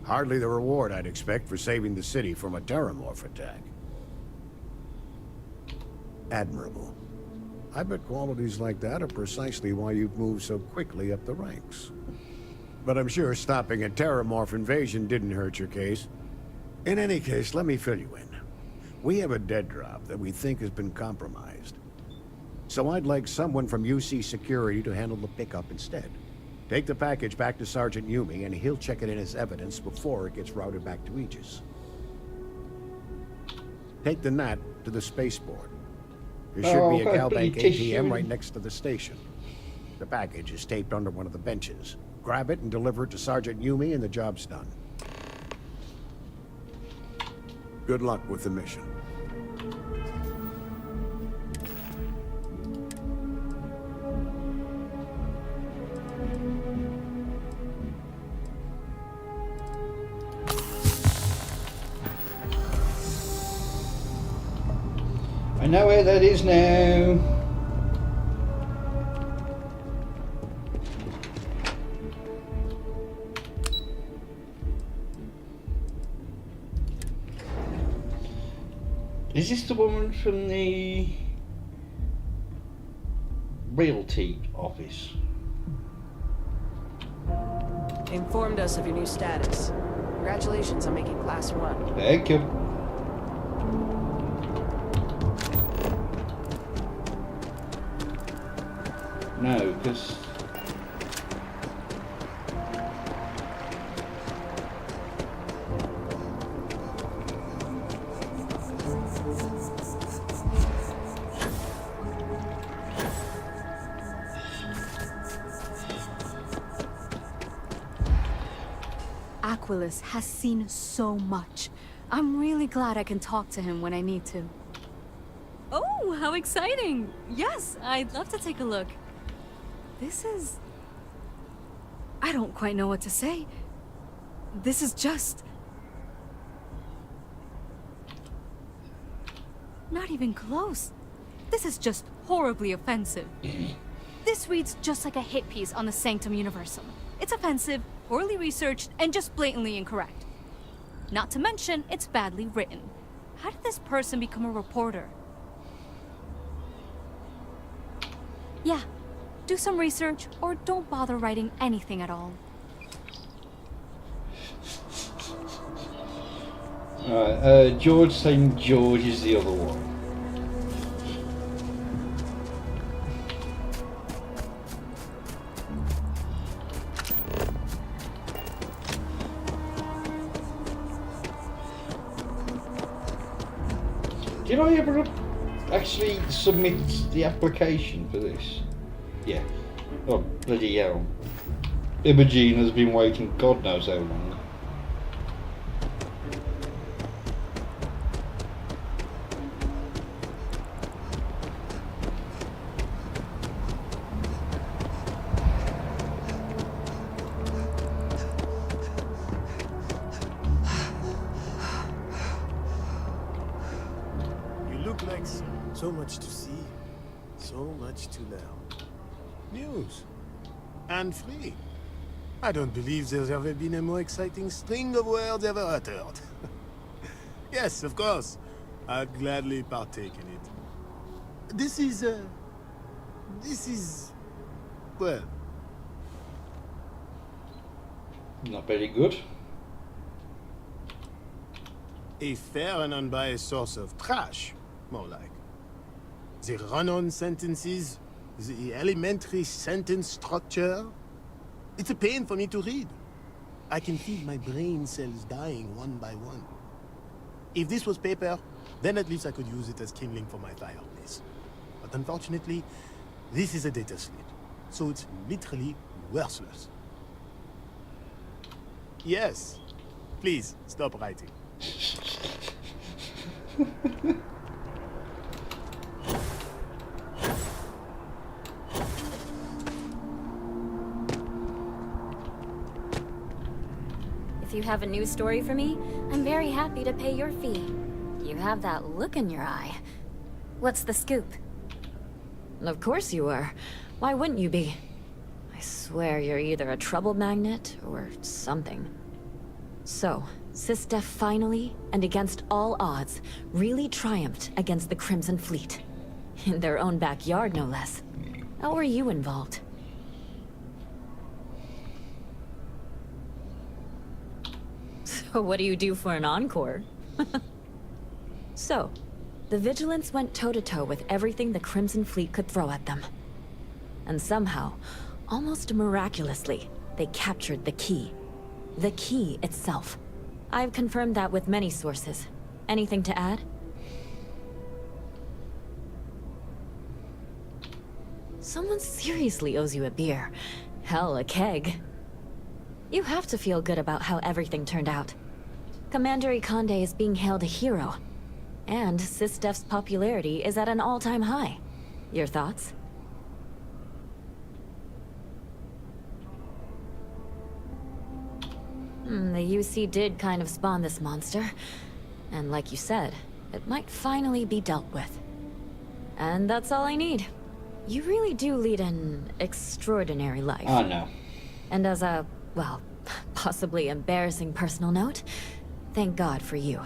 Hardly the reward I'd expect for saving the city from a Terramorph attack. Admirable. I bet qualities like that are precisely why you've moved so quickly up the ranks. But I'm sure stopping a Terramorph invasion didn't hurt your case. In any case, let me fill you in. We have a dead drop that we think has been compromised. So I'd like someone from UC Security to handle the pickup instead. Take the package back to Sergeant Yumi and he'll check it in as evidence before it gets routed back to Aegis. Take the NAT to the spaceport. There should be a Galbank ATM right next to the station. The package is taped under one of the benches. Grab it and deliver it to Sergeant Yumi and the job's done. Good luck with the mission. I know where that is now. Is this the woman from the realty office? Informed us of your new status. Congratulations on making Class 1. Thank you. No, because Aquilus has seen so much. I'm really glad I can talk to him when I need to. Oh, how exciting! Yes, I'd love to take a look. This is... I don't quite know what to say. This is just... not even close. This is just horribly offensive. This reads just like a hit piece on the Sanctum Universum. It's offensive, poorly researched, and just blatantly incorrect. Not to mention, it's badly written. How did this person become a reporter? Yeah, do some research, or don't bother writing anything at all. Alright, George saying George is the other one. Did I ever actually submit the application for this? Yeah. Oh, bloody hell. Imogen has been waiting God knows how long. So much to see, so much to learn. News. And free. I don't believe there's ever been a more exciting string of words ever uttered. Yes, of course. I'd gladly partake in it. This is, well... not very good. A fair and unbiased source of trash, more like. The run-on sentences, the elementary sentence structure. It's a pain for me to read. I can feel my brain cells dying one by one. If this was paper, then at least I could use it as kindling for my fireplace. But unfortunately, this is a data slate, so it's literally worthless. Yes, please stop writing. If you have a news story for me, I'm very happy to pay your fee. You have that look in your eye. What's the scoop? Of course you are. Why wouldn't you be? I swear you're either a trouble magnet or something. So, Sistef finally, and against all odds, really triumphed against the Crimson Fleet. In their own backyard, no less. How were you involved? So what do you do for an encore? So, the Vigilants went toe-to-toe with everything the Crimson Fleet could throw at them. And somehow, almost miraculously, they captured the key. The key itself. I've confirmed that with many sources. Anything to add? Someone seriously owes you a beer. Hell, a keg. You have to feel good about how everything turned out. Commander Ikande is being hailed a hero. And Sistef's popularity is at an all-time high. Your thoughts? The UC did kind of spawn this monster. And like you said, it might finally be dealt with. And that's all I need. You really do lead an extraordinary life. Oh no. And as a, well, possibly embarrassing personal note, thank God for you.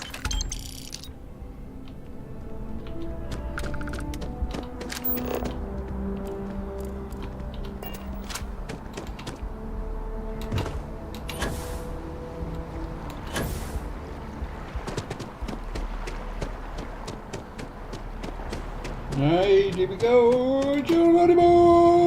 Alright, here we go, Geronimo!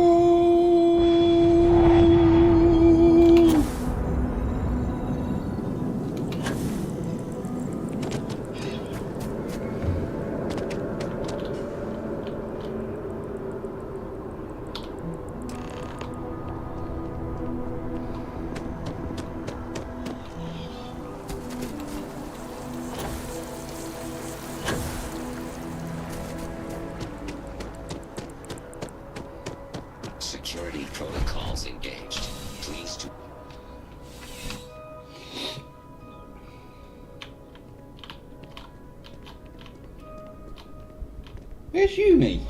Where's Yumi?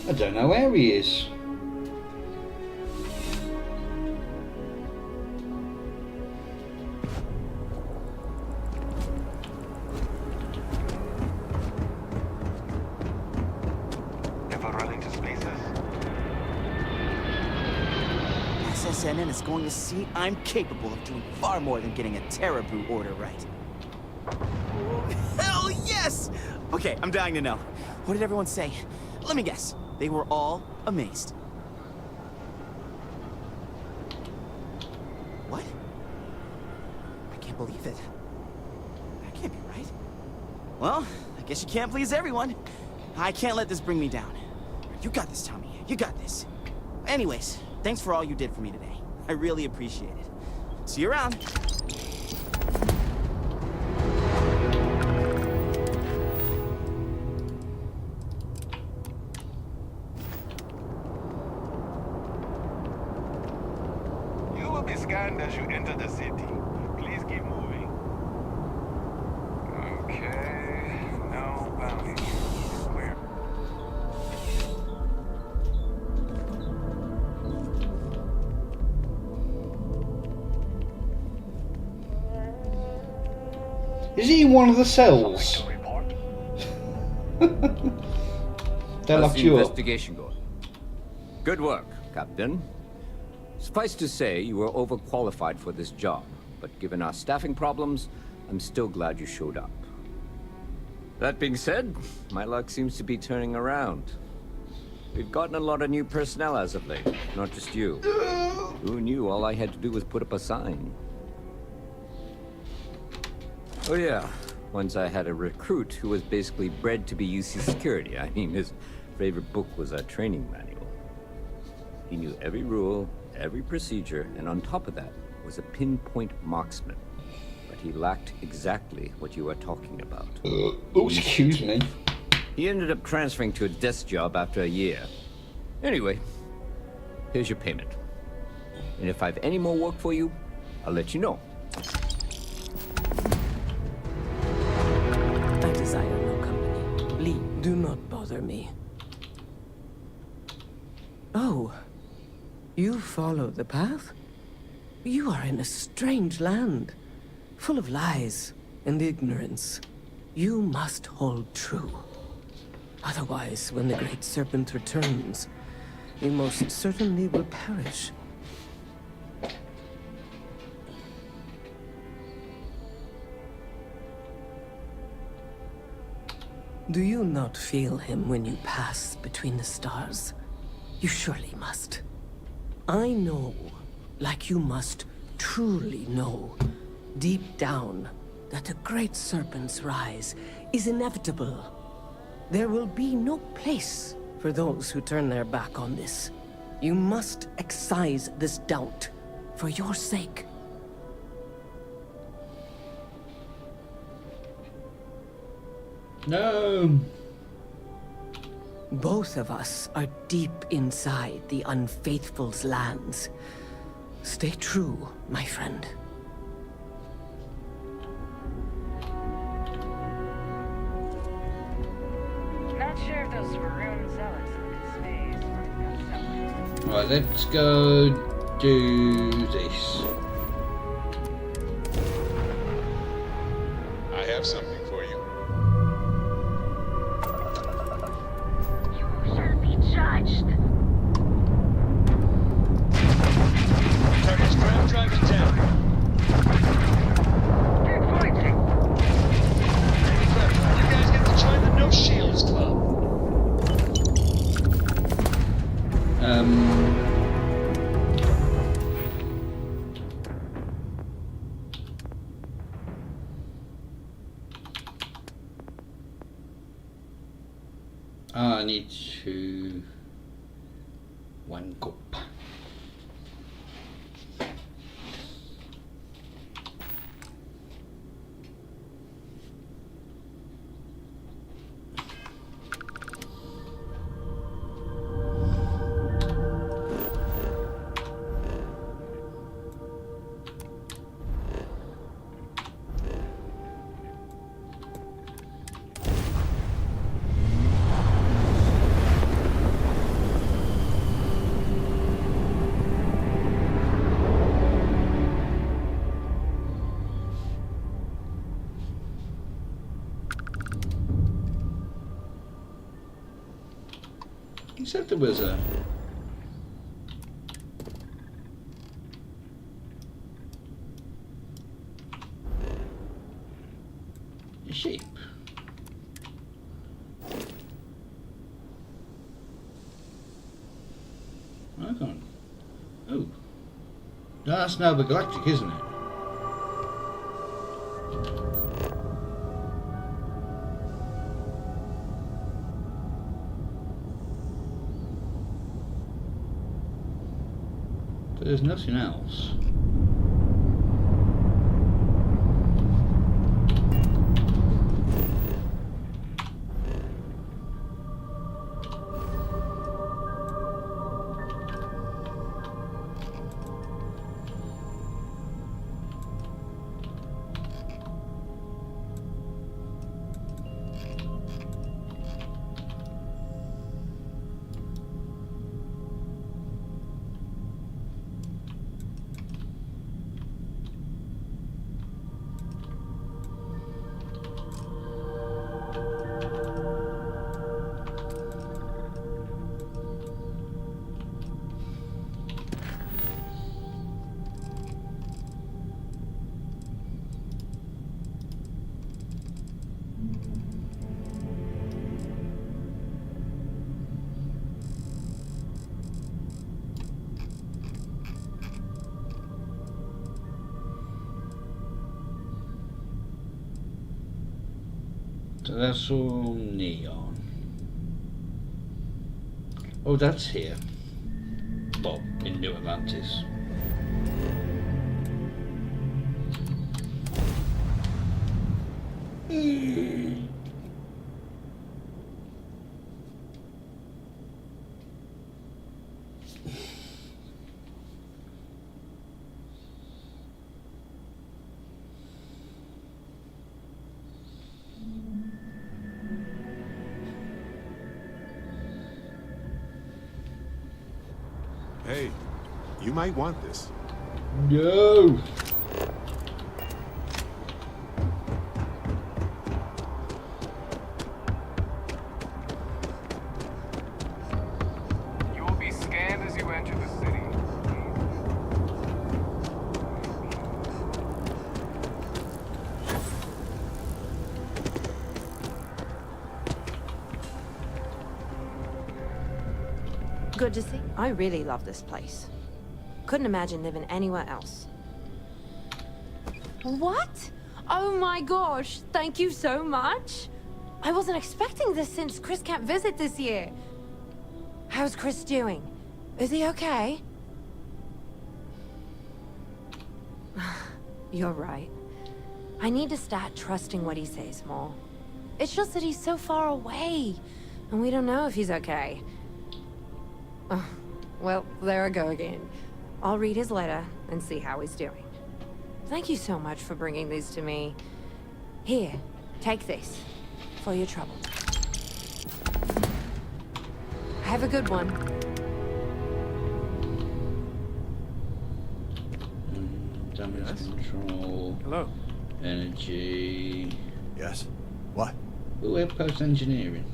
I don't know where he is. Ever run into spaces? SSNN is going to see I'm capable of doing far more than getting a Terra Brew order right. Hell yes! Okay, I'm dying to know. What did everyone say? Let me guess. They were all amazed. What? I can't believe it. That can't be right. Well, I guess you can't please everyone. I can't let this bring me down. You got this, Tommy. You got this. Anyways, thanks for all you did for me today. I really appreciate it. See you around. You will be scanned as you enter the city. Please keep moving. Okay, no bounty. Clear. Is he in one of the cells? They How's locked the you up. investigation going? Good work, Captain. Suffice to say, you were overqualified for this job, but given our staffing problems, I'm still glad you showed up. That being said, my luck seems to be turning around. We've gotten a lot of new personnel as of late, not just you. Who knew all I had to do was put up a sign? Oh yeah, once I had a recruit who was basically bred to be UC security. I mean, his favorite book was our training manual. He knew every rule, every procedure, and on top of that, was a pinpoint marksman. But he lacked exactly what you are talking about. Oh, excuse me. He ended up transferring to a desk job after a year. Anyway, here's your payment. And if I have any more work for you, I'll let you know. I desire no company. Lee, do not bother me. Oh, you follow the path? You are in a strange land, full of lies and ignorance. You must hold true. Otherwise, when the Great Serpent returns, you most certainly will perish. Do you not feel him when you pass between the stars? You surely must. I know, like you must truly know, deep down, that the Great Serpent's rise is inevitable. There will be no place for those who turn their back on this. You must excise this doubt, for your sake. No. Both of us are deep inside the Unfaithful's lands. Stay true, my friend. Not sure if those Varun zealots look at space. Right, let's go do this. I have something for you. You shall be judged. Target's ground driving down. Keep fighting. You guys get to join the No Shields Club. I need to one cup. He said there was a sheep. I can't. Oh. That's Nova Galactic, isn't it? There's nothing else. So that's all neon. Oh, that's here. Well, in New Atlantis. Hey, you might want this. No. You will be scanned as you enter the city. Good to see. I really love this place. Couldn't imagine living anywhere else. What? Oh my gosh, thank you so much. I wasn't expecting this since Chris can't visit this year. How's Chris doing? Is he okay? You're right. I need to start trusting what he says more. It's just that he's so far away, and we don't know if he's okay. Oh, well, there I go again. I'll read his letter and see how he's doing. Thank you so much for bringing these to me. Here, take this for your trouble. Have a good one. Damage control. Hello. Energy. Yes. What? Oh, outpost engineering.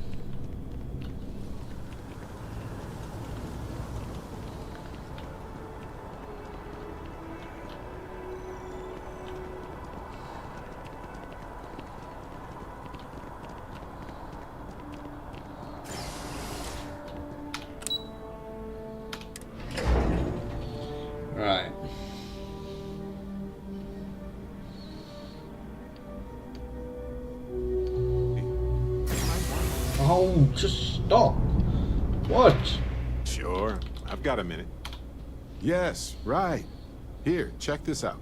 Right. Oh, just stop. What? Sure. I've got a minute. Yes, right. Here, check this out.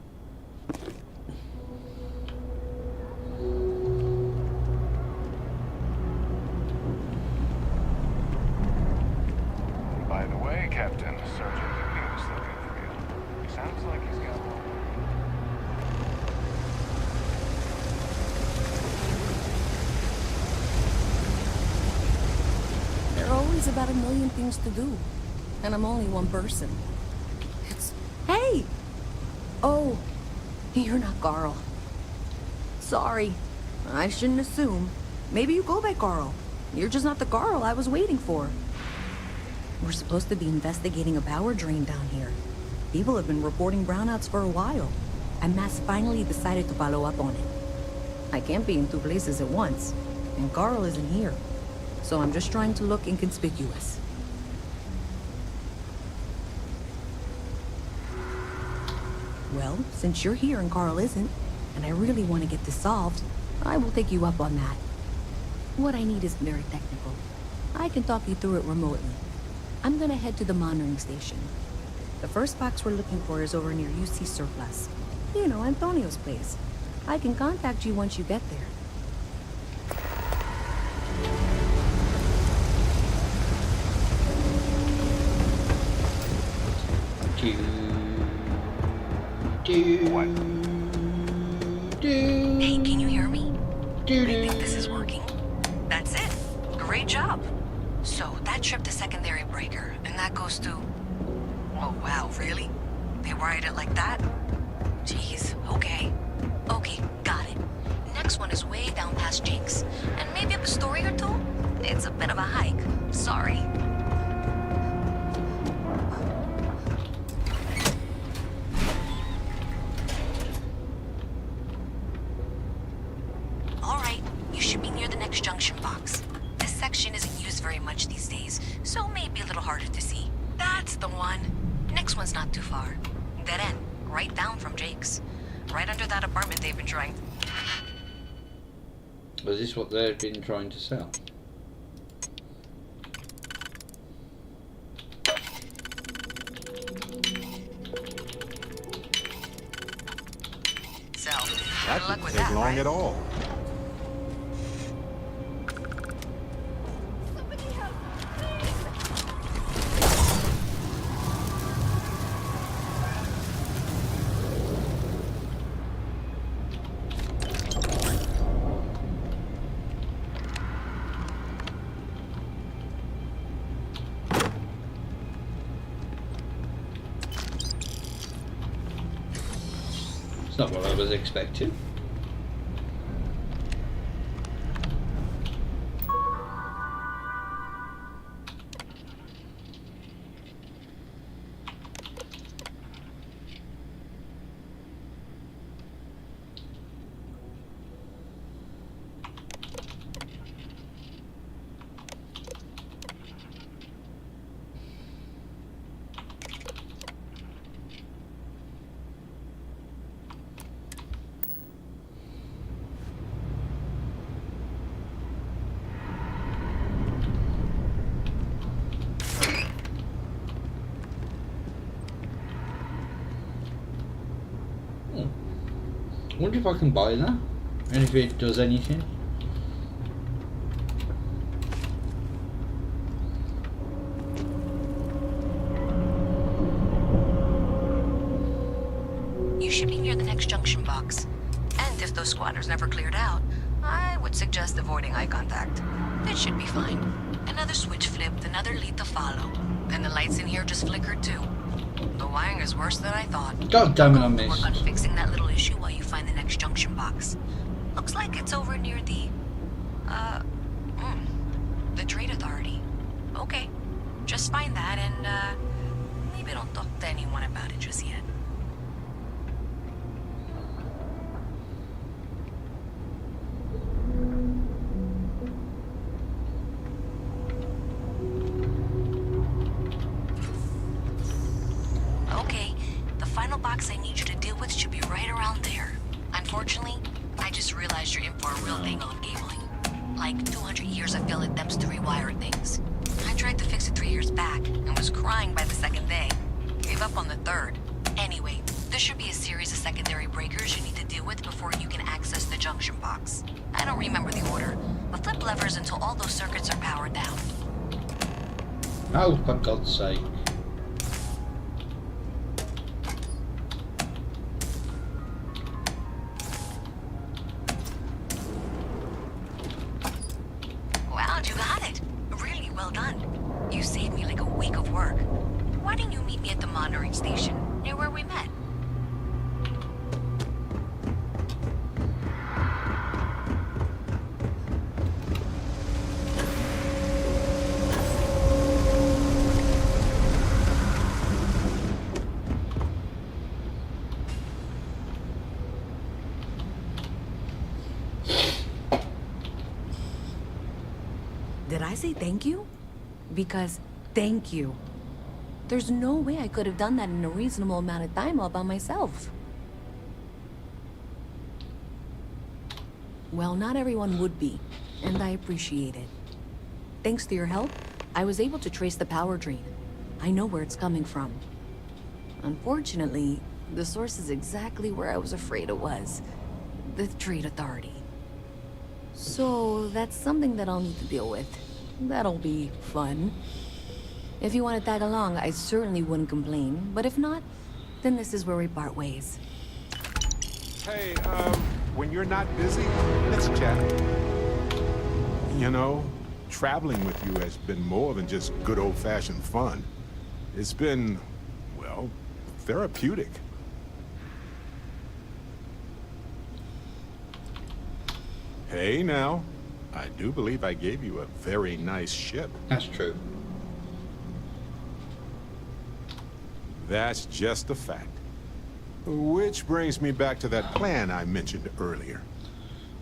By the way, Captain, Sergeant Newton's looking for you. Sounds like he's got one. There are always about a million things to do, and I'm only one person. Hey! Oh, you're not Carl. Sorry, I shouldn't assume. Maybe you go by Carl. You're just not the Carl I was waiting for. We're supposed to be investigating a power drain down here. People have been reporting brownouts for a while, and Mass finally decided to follow up on it. I can't be in two places at once, and Carl isn't here, so I'm just trying to look inconspicuous. Well, since you're here and Carl isn't, and I really want to get this solved, I will take you up on that. What I need is very technical. I can talk you through it remotely. I'm gonna head to the monitoring station. The first box we're looking for is over near UC Surplus. You know, Antonio's place. I can contact you once you get there. Hey, can you hear me? I think this is working. That's it. Great job. So, that trip to secondary breaker, and that goes to... Oh, wow, really? They wired it like that? Jeez, okay. Okay, got it. Next one is way down past Jake's. And maybe up a story or two? It's a bit of a hike. Sorry. Alright, you should be near the next junction box. This section isn't used very much these days, so maybe a little harder to see. That's the one. Next one's not too far. Dead end, right down from Jake's. Right under that apartment they've been trying. Was this what they've been trying to sell? So, That good luck didn't with take that, long right? at all. It's not what I was expecting. I wonder if I can buy that, and if it does anything. You should be near the next junction box. And if those squatters never cleared out, I would suggest avoiding eye contact. It should be fine. Another switch flipped, another lead to follow. And the lights in here just flickered too. The wiring is worse than I thought. God damn it, I missed. Work on fixing that little issue while you find the next junction box. Looks like it's over near the trade authority. Okay, just find that and maybe don't talk to anyone about it just yet. Okay, the final box I need you to deal with should be right around there. Unfortunately, I just realized you're in for a real tangle of cabling. Like 200 years of field attempts to rewire things. I tried to fix it 3 years back and was crying by the second day. Gave up on the third. Anyway, there should be a series of secondary breakers you need to deal with before you can access the junction box. I don't remember the order, but flip levers until all those circuits are powered down. Oh, for God's sake. Wow, you got it. Really well done. You saved me like a week of work. Why didn't you meet me at the monitoring station, near where we met? say thank you? Because thank you. There's no way I could have done that in a reasonable amount of time all by myself. Well, not everyone would be, and I appreciate it. Thanks to your help, I was able to trace the power drain. I know where it's coming from. Unfortunately, the source is exactly where I was afraid it was. The Trade Authority. So, that's something that I'll need to deal with. That'll be fun. If you want to tag along, I certainly wouldn't complain. But if not, then this is where we part ways. Hey, when you're not busy, let's chat. You know, traveling with you has been more than just good old-fashioned fun. It's been, well, therapeutic. Hey, now. I do believe I gave you a very nice ship. That's true. That's just a fact. Which brings me back to that plan I mentioned earlier.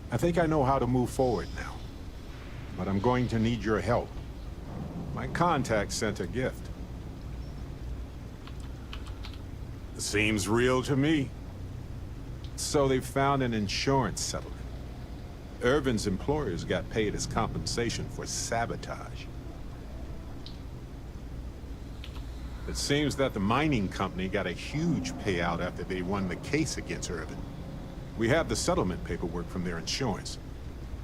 I think I know how to move forward now. But I'm going to need your help. My contact sent a gift. Seems real to me. So they found an insurance settlement. Irvin's employers got paid as compensation for sabotage. It seems that the mining company got a huge payout after they won the case against Irvin. We have the settlement paperwork from their insurance.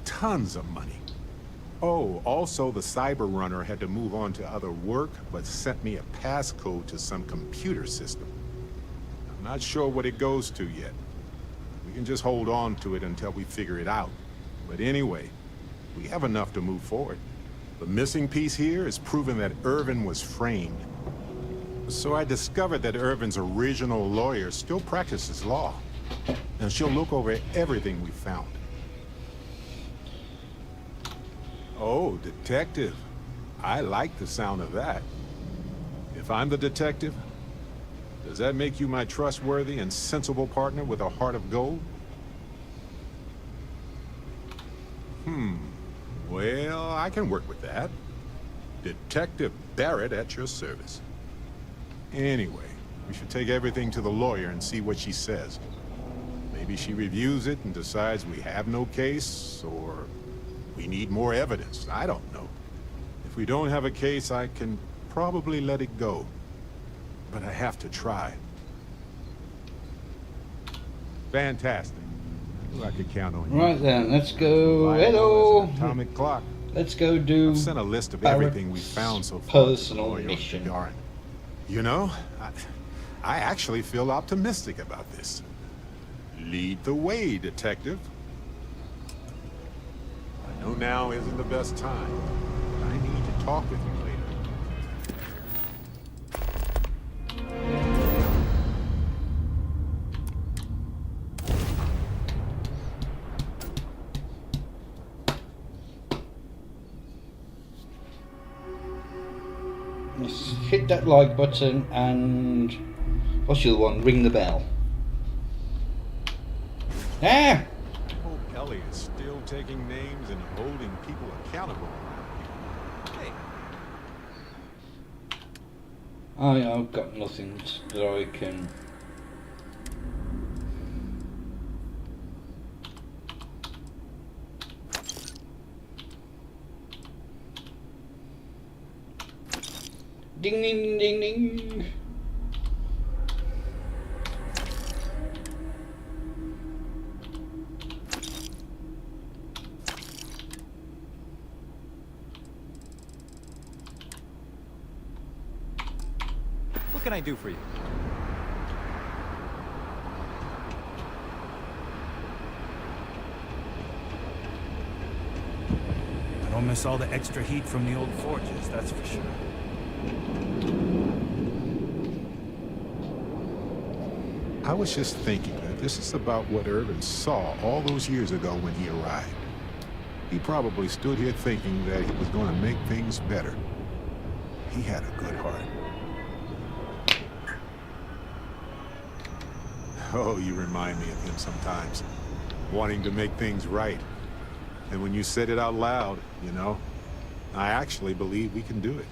Tons of money. Oh, also the cyber runner had to move on to other work, but sent me a passcode to some computer system. I'm not sure what it goes to yet. We can just hold on to it until we figure it out. But anyway, we have enough to move forward. The missing piece here is proving that Irvin was framed. So I discovered that Irvin's original lawyer still practices law. And she'll look over everything we found. Oh, detective. I like the sound of that. If I'm the detective, does that make you my trustworthy and sensible partner with a heart of gold? Well, I can work with that. Detective Barrett at your service. Anyway, we should take everything to the lawyer and see what she says. Maybe she reviews it and decides we have no case, or we need more evidence. I don't know. If we don't have a case, I can probably let it go. But I have to try. Fantastic. I could count on you. Right then, let's go. Hello. Atomic clock. Let's go do. I've sent a list of everything we found so far. Personal mission. You know, I actually feel optimistic about this. Lead the way, detective. I know now isn't the best time, but I need to talk with you later. Let's hit that like button and what's the other one? Ring the bell. Ah! Hope Ellie is still taking names and holding people accountable around here. Hey. I've got nothing that I can. Ding ding ding ding. What can I do for you? I don't miss all the extra heat from the old forges, that's for sure. I was just thinking that this is about what Irvin saw all those years ago when he arrived. He probably stood here thinking that he was going to make things better. He had a good heart. Oh, you remind me of him sometimes, wanting to make things right. And when you said it out loud, you know, I actually believe we can do it.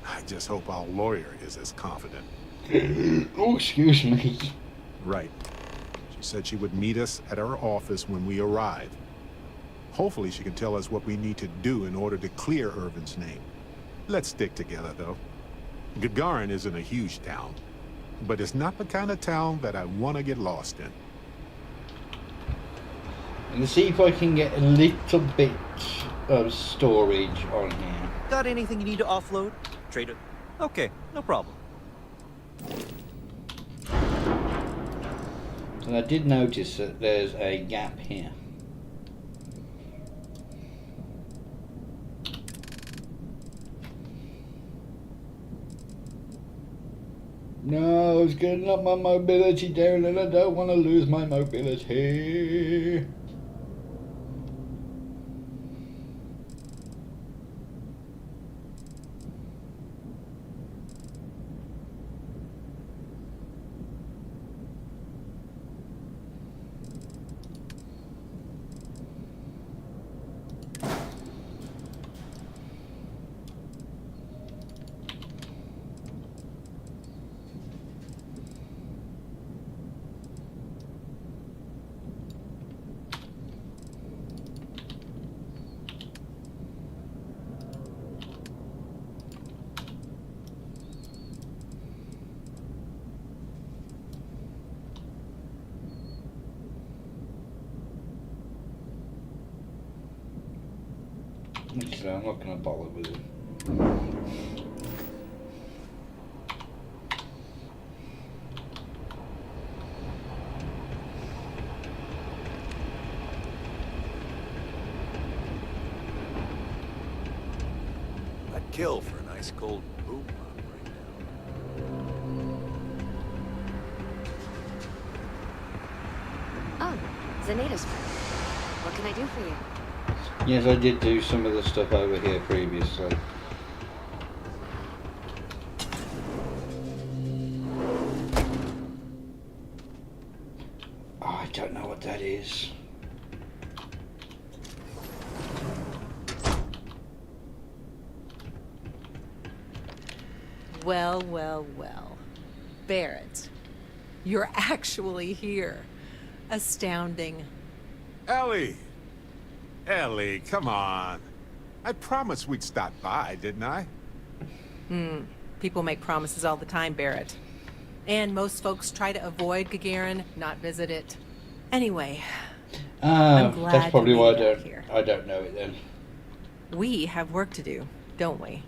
I just hope our lawyer is as confident. Oh, excuse me. Right. She said she would meet us at our office when we arrive. Hopefully she can tell us what we need to do in order to clear Irvin's name. Let's stick together, though. Gagarin isn't a huge town, but it's not the kind of town that I want to get lost in. Let's see if I can get a little bit of storage on here. Got anything you need to offload? Trade it. Okay, no problem. And I did notice that there's a gap here. No, it's getting up my mobility down and I don't want to lose my mobility. So I'm not going to bother with it. I'd kill for a nice cold boom pop right now. Oh, Zaneta's friend. What can I do for you? Yes, I did do some of the stuff over here previously. Oh, I don't know what that is. Well, well, well. Barrett, you're actually here. Astounding. Ellie! Ellie, come on. I promised we'd stop by, didn't I? People make promises all the time, Barrett. And most folks try to avoid Gagarin, not visit it. Anyway, I'm glad that's probably why here. I don't know it then. We have work to do, don't we?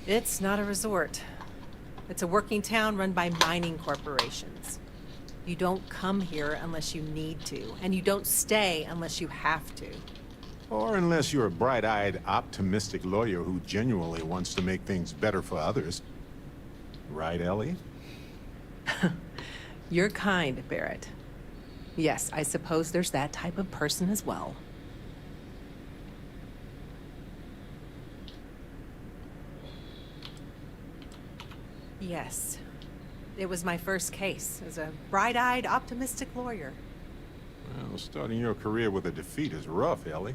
It's not a resort. It's a working town run by mining corporations. You don't come here unless you need to, and you don't stay unless you have to. Or unless you're a bright-eyed, optimistic lawyer who genuinely wants to make things better for others. Right, Ellie? You're kind, Barrett. Yes, I suppose there's that type of person as well. Yes. It was my first case as a bright-eyed, optimistic lawyer. Well, starting your career with a defeat is rough, Ellie.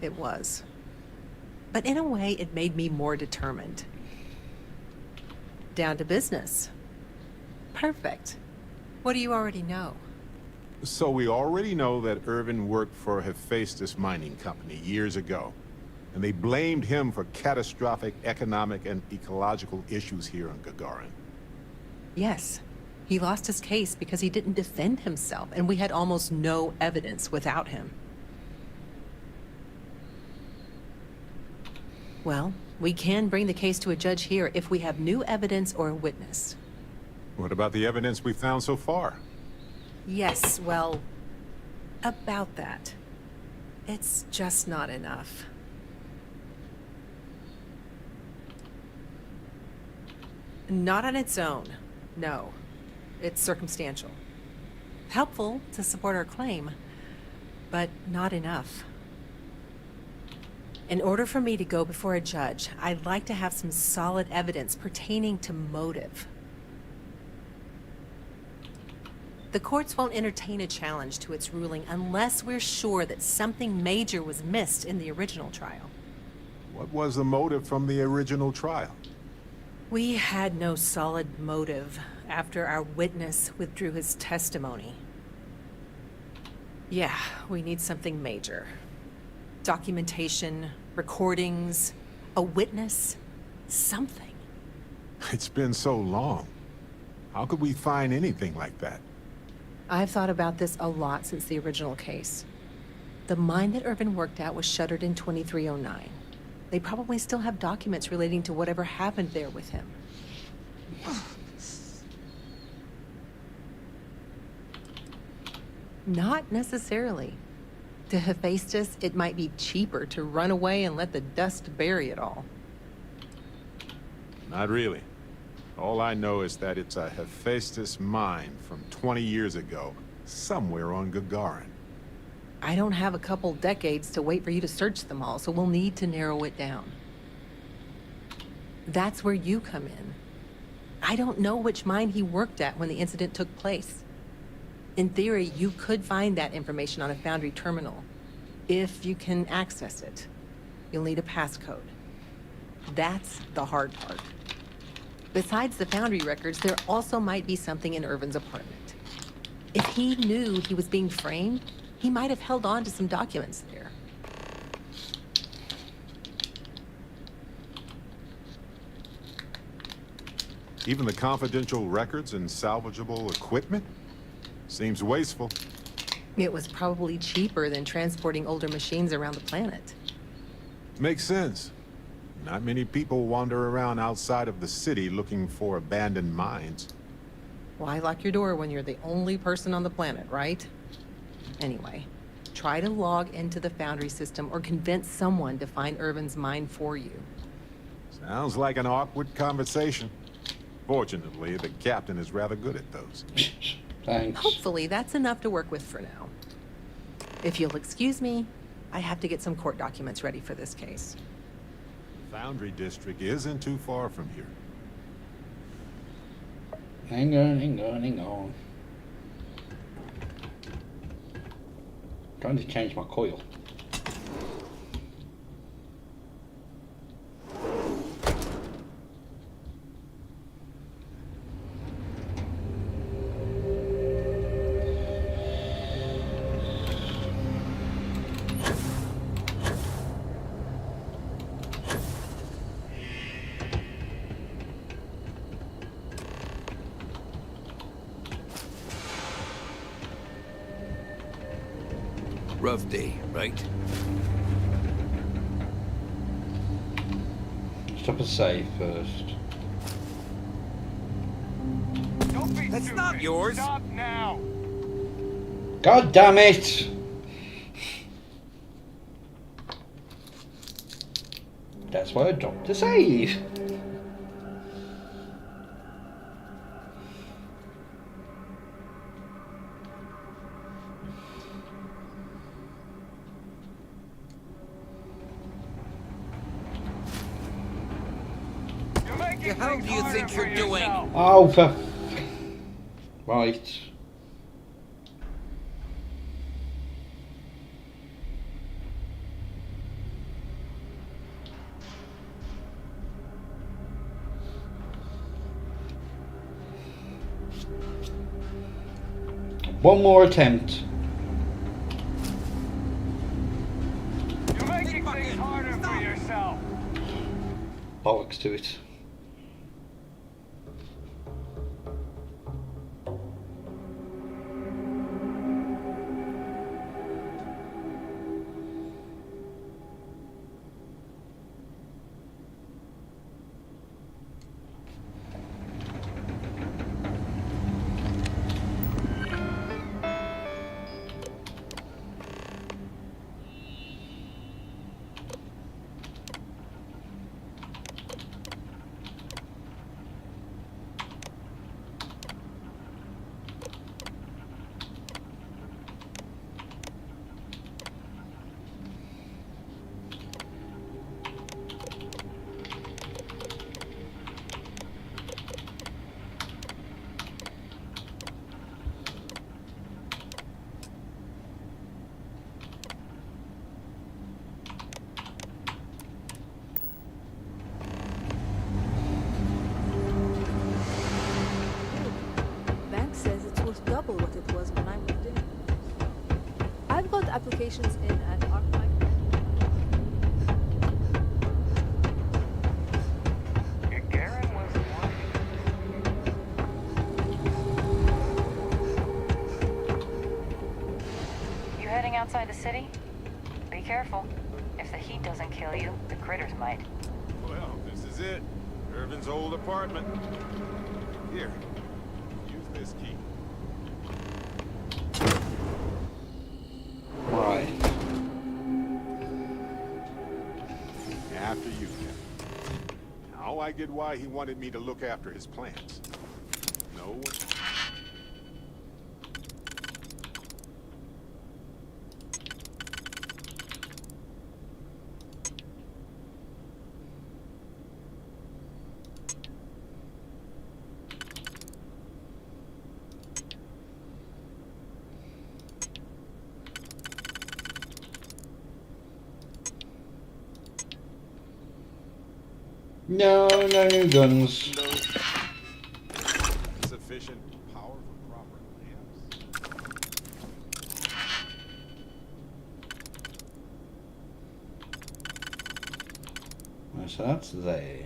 It was. But in a way, it made me more determined. Down to business. Perfect. What do you already know? So we already know that Irvin worked for Hephaestus Mining Company years ago, and they blamed him for catastrophic economic and ecological issues here on Gagarin. Yes. He lost his case because he didn't defend himself, and we had almost no evidence without him. Well, we can bring the case to a judge here if we have new evidence or a witness. What about the evidence we've found so far? Yes, well, about that. It's just not enough. Not on its own, no. It's circumstantial. Helpful to support our claim, but not enough. In order for me to go before a judge, I'd like to have some solid evidence pertaining to motive. The courts won't entertain a challenge to its ruling unless we're sure that something major was missed in the original trial. What was the motive from the original trial? We had no solid motive after our witness withdrew his testimony. Yeah, we need something major. Documentation, recordings, a witness, something. It's been so long. How could we find anything like that? I've thought about this a lot since the original case. The mine that Irvin worked at was shuttered in 2309. They probably still have documents relating to whatever happened there with him. Not necessarily. To Hephaestus, it might be cheaper to run away and let the dust bury it all. Not really. All I know is that it's a Hephaestus mine from 20 years ago, somewhere on Gagarin. I don't have a couple decades to wait for you to search them all, so we'll need to narrow it down. That's where you come in. I don't know which mine he worked at when the incident took place. In theory, you could find that information on a Foundry terminal, if you can access it. You'll need a passcode. That's the hard part. Besides the Foundry records, there also might be something in Irvin's apartment. If he knew he was being framed, he might have held on to some documents there. Even the confidential records and salvageable equipment? Seems wasteful. It was probably cheaper than transporting older machines around the planet. Makes sense. Not many people wander around outside of the city looking for abandoned mines. Why lock your door when you're the only person on the planet, right? Anyway, try to log into the Foundry system or convince someone to find Irvin's mine for you. Sounds like an awkward conversation. Fortunately, the captain is rather good at those. Thanks. Hopefully, that's enough to work with for now. If you'll excuse me, I have to get some court documents ready for this case. The Foundry district isn't too far from here. Hang on. Trying to change my coil. Rough day, right? Stop and save first. That's not yours. Stop now. God damn it! That's why I dropped the save. The hell do you think you're doing? Oh, for... Right. One more attempt. You're making things harder for yourself. Bollocks to it. locations in Antarctica. Garen was one. You heading outside the city? Be careful. If the heat doesn't kill you, the critters might. Well, this is it. Irvin's old apartment. Here, use this key. Right. After you, Captain. Now I get why he wanted me to look after his plants. No one... No new guns. Sufficient power for proper lamps. Right, so that's there.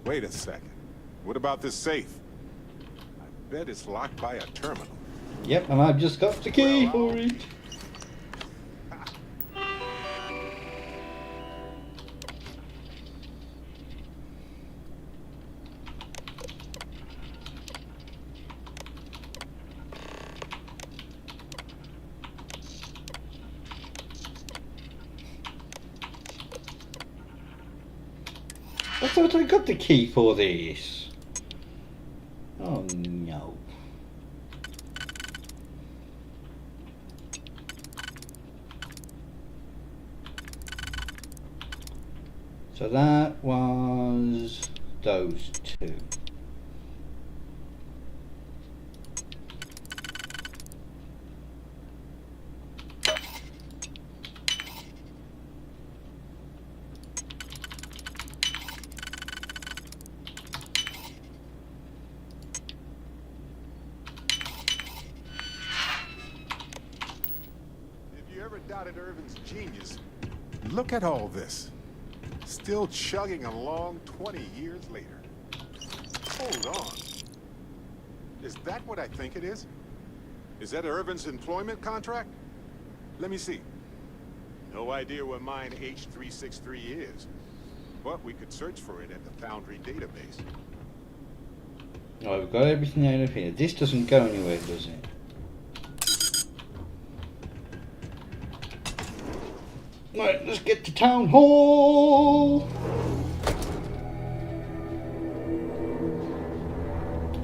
Wait a second. What about this safe? I bet it's locked by a terminal. Yep, and I've just got the key for it. I thought I got the key for this. Oh no. So that was those two. Doubted Irvin's genius. Look at all this. Still chugging along 20 years later. Hold on. Is that what I think it is? Is that Irvin's employment contract? Let me see. No idea what mine H363 is, but we could search for it at the Foundry database. Oh, we've got everything out of here. This doesn't go anywhere, does it? Right, let's get to Town Hall!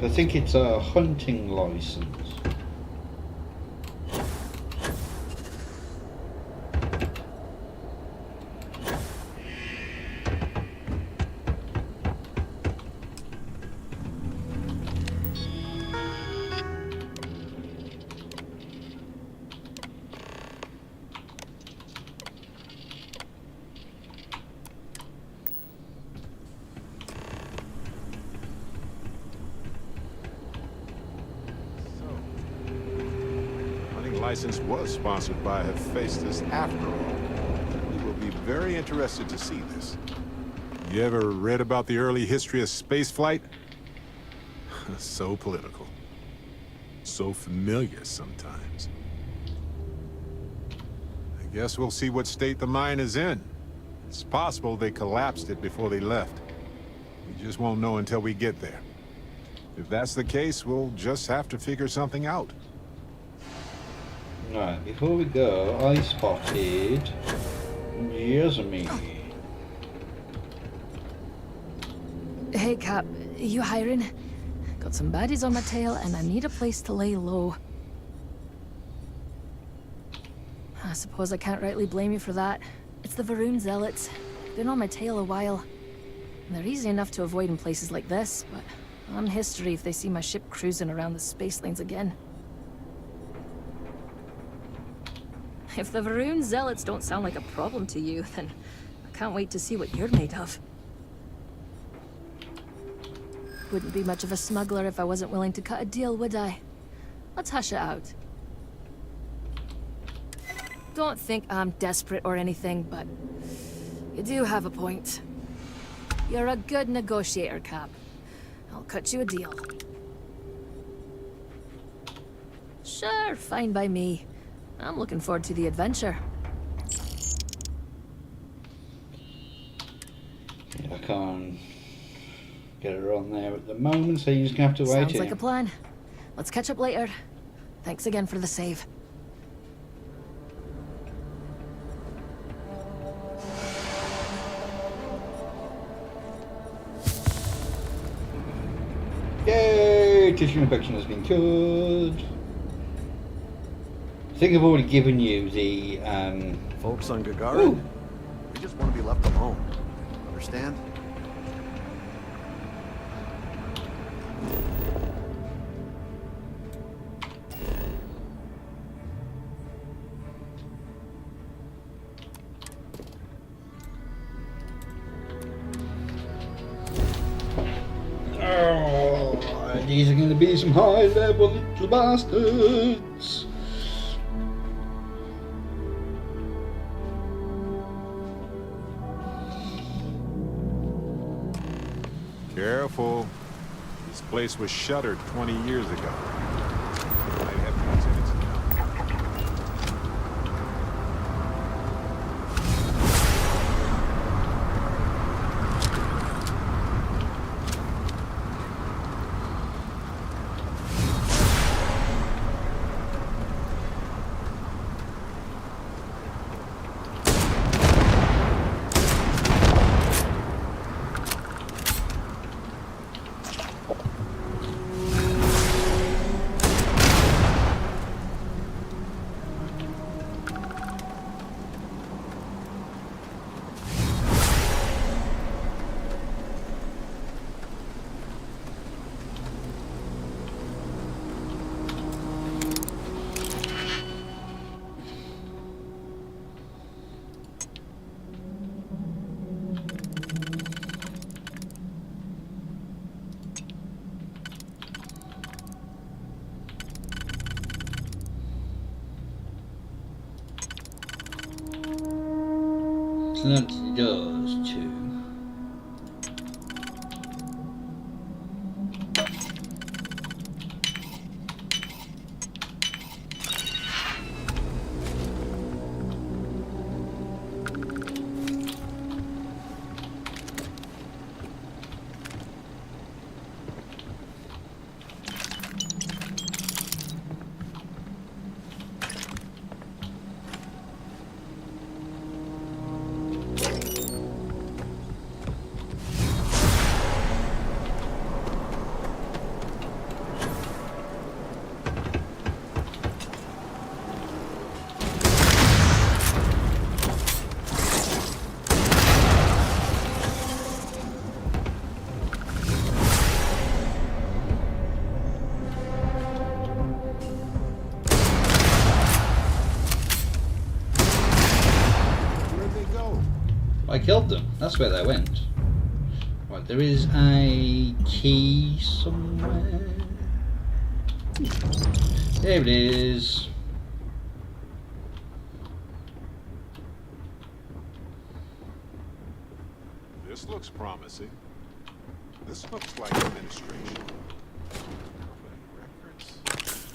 I think it's a hunting license. License was sponsored by Hephaestus after all. We will be very interested to see this. You ever read about the early history of spaceflight? So political. So familiar sometimes. I guess we'll see what state the mine is in. It's possible they collapsed it before they left. We just won't know until we get there. If that's the case, we'll just have to figure something out. Right, before we go, I spotted Yes, me. Hey, Cap. You hiring? Got some baddies on my tail, and I need a place to lay low. I suppose I can't rightly blame you for that. It's the Varun Zealots. Been on my tail a while. And they're easy enough to avoid in places like this, but I'm history if they see my ship cruising around the space lanes again. If the Varun Zealots don't sound like a problem to you, then I can't wait to see what you're made of. Wouldn't be much of a smuggler if I wasn't willing to cut a deal, would I? Let's hush it out. Don't think I'm desperate or anything, but you do have a point. You're a good negotiator, Cap. I'll cut you a deal. Sure, fine by me. I'm looking forward to the adventure. I can't get her on there at the moment, so you're just gonna have to wait. Sounds like a plan. Let's catch up later. Thanks again for the save. Yay! Tissue infection has been cured. I think I've already given you the folks on Gagarin. We just want to be left alone. Understand? Oh, these are going to be some high-level little bastards. Careful. This place was shuttered 20 years ago. Might have these in its So that's yours too. I killed them. That's where they went. Right, there is a key somewhere. There it is. This looks promising. This looks like administration. Records.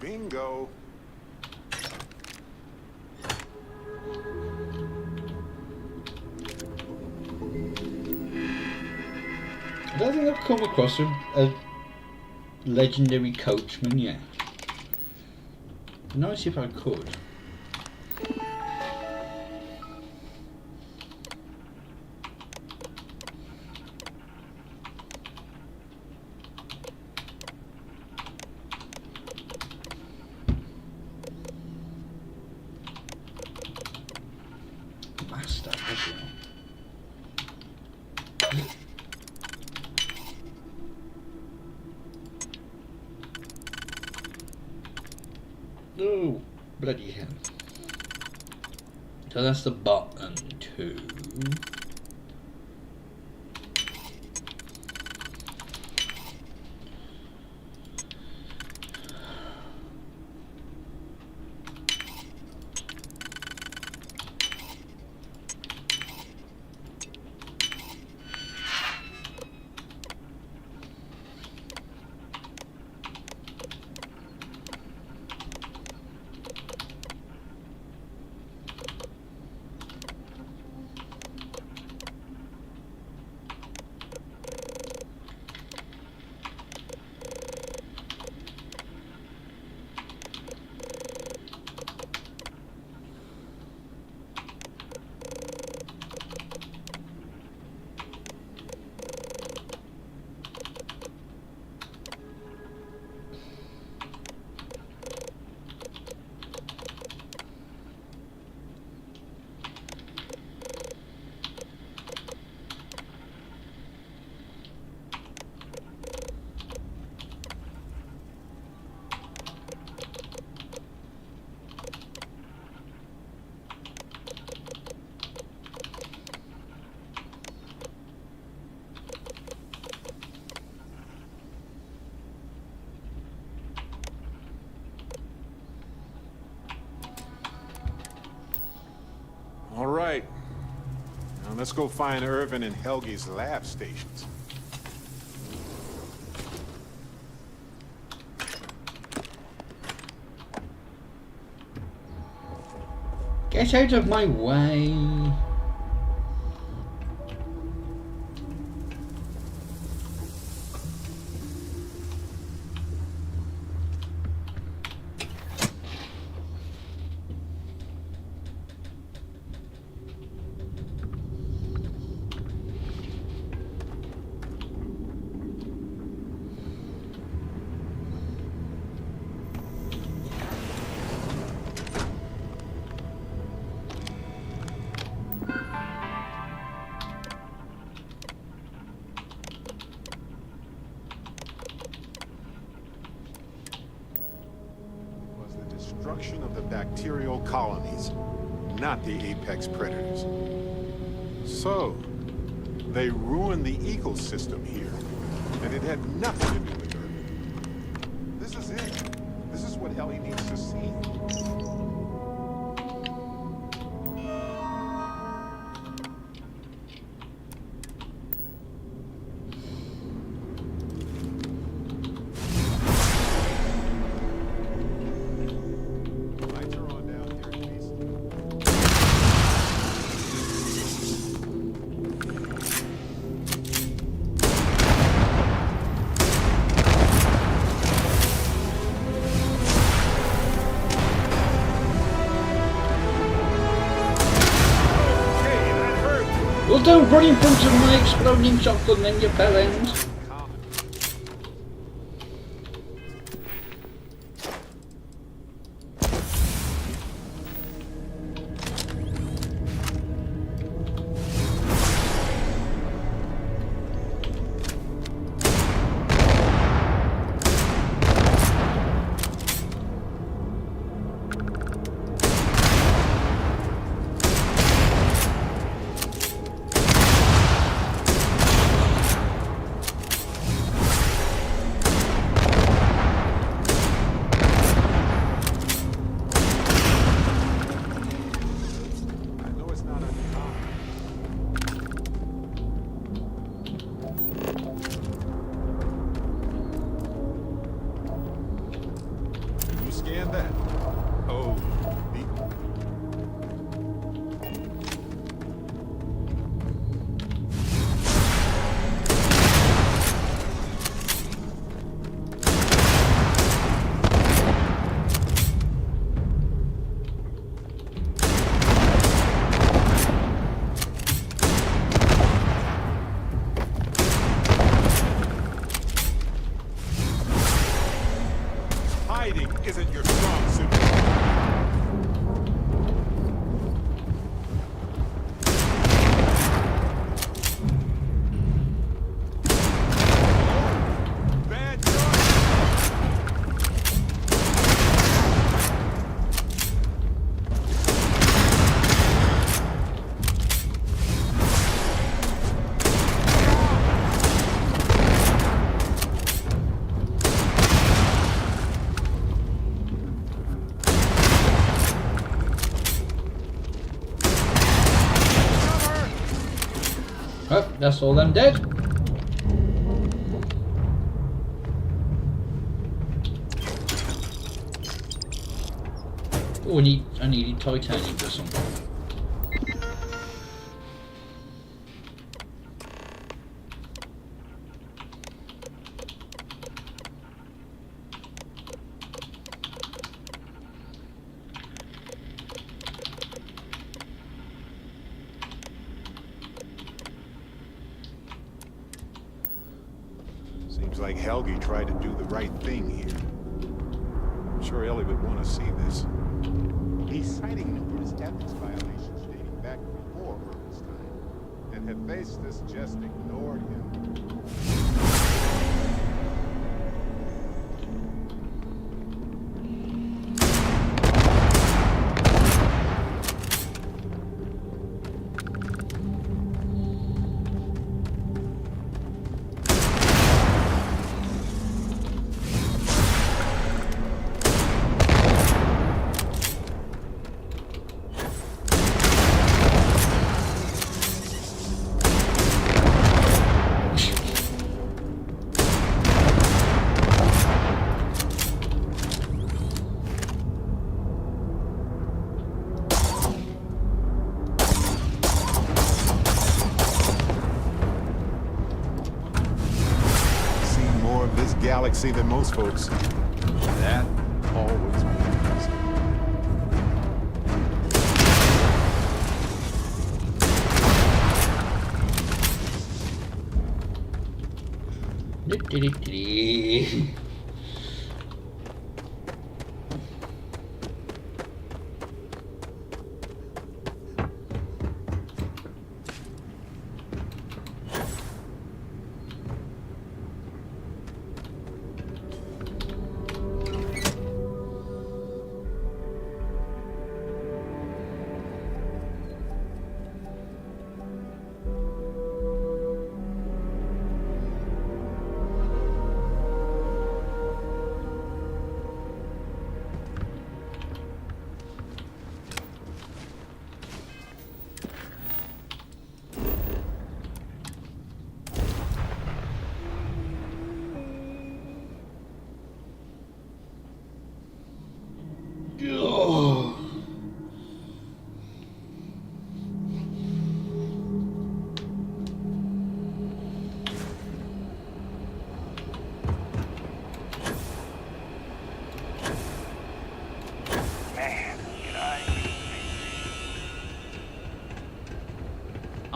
Bingo. I don't think I've come across a legendary coachman yet. Nice if I could. Oh, bloody hell. So that's the button 2. All right. Now let's go find Irvin and Helge's lab stations. Get out of my way. Destruction of the bacterial colonies, not the apex predators. So, they ruined the ecosystem here, and it had nothing to do with Irvin. This is it. This is what Ellie needs to see. Well, don't run in front of my exploding shotgun then, you bellends. Isn't your strong suit. Bad choice. That's all them dead. Oh, I needed titanium for something. Seems like Helgi tried to do the right thing here. I'm sure Ellie would want to see this. He's citing numerous ethics violations dating back before Irvin's time, and Hephaestus just ignored him. Galaxy than most folks. That always means.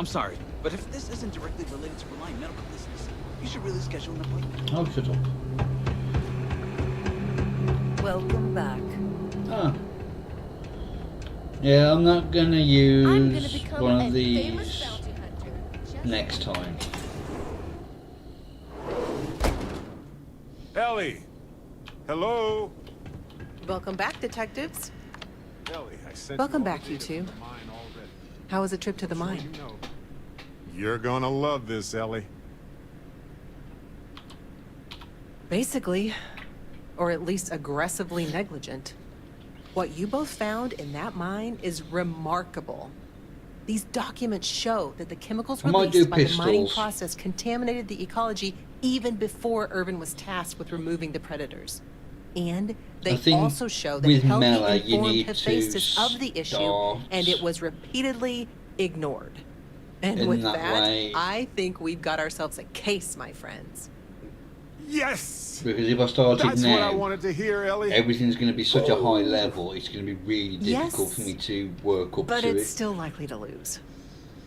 I'm sorry, but if this isn't directly related to Reliant Medical business, you should really schedule an appointment. Oh, shut up. Welcome back. Ah. Yeah, I'm not gonna use one of these next time. Ellie! Hello? Welcome back, detectives. Ellie, I sent Welcome you all back, the you data two. from the mine already. How was the trip to the I'm sure mine? you know. You're gonna love this, Ellie. Basically, or at least aggressively negligent. What you both found in that mine is remarkable. These documents show that the chemicals released by the mining process contaminated the ecology even before Irvin was tasked with removing the predators. And they also show that Helgi informed Hephaestus of the issue, and it was repeatedly ignored. And with that, I think we've got ourselves a case, my friends. Yes! Because if I started That's now, what I wanted to hear, Ellie. everything's going to be such a high level, it's going to be really difficult for me to work up But to it's it. still likely to lose.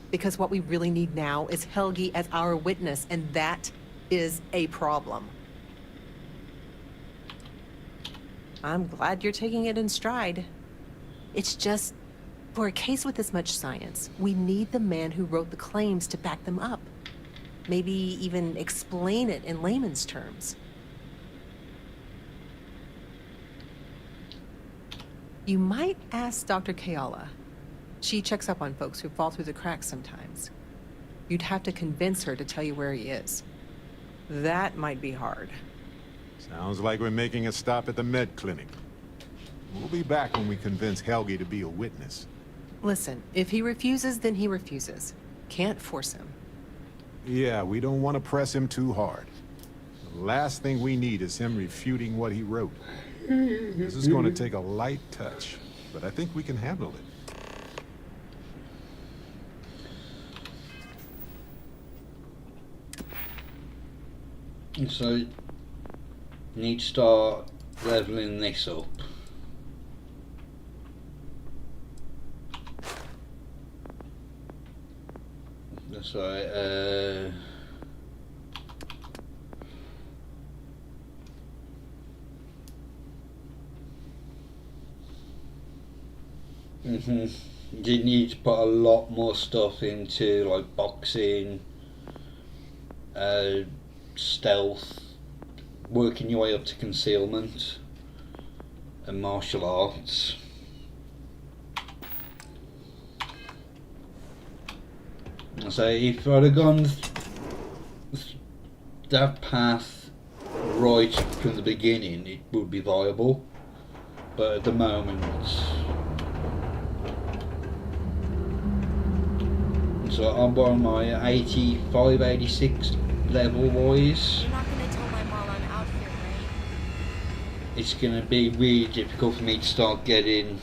Because what we really need now is Helgi as our witness, and that is a problem. I'm glad you're taking it in stride. It's just, for a case with this much science, we need the man who wrote the claims to back them up. Maybe even explain it in layman's terms. You might ask Dr. Kayala. She checks up on folks who fall through the cracks sometimes. You'd have to convince her to tell you where he is. That might be hard. Sounds like we're making a stop at the med clinic. We'll be back when we convince Helgi to be a witness. Listen, if he refuses, then he refuses. Can't force him. Yeah, we don't want to press him too hard. The last thing we need is him refuting what he wrote. This is going to take a light touch, but I think we can handle it. So, need to start leveling this up. That's right. You need to put a lot more stuff into like boxing, stealth, working your way up to concealment, and martial arts. So if I'd have gone that path right from the beginning, it would be viable. But at the moment, so I'm on my 85, 86 level wise. You're not gonna tell my mom I'm out here, right? It's gonna be really difficult for me to start getting.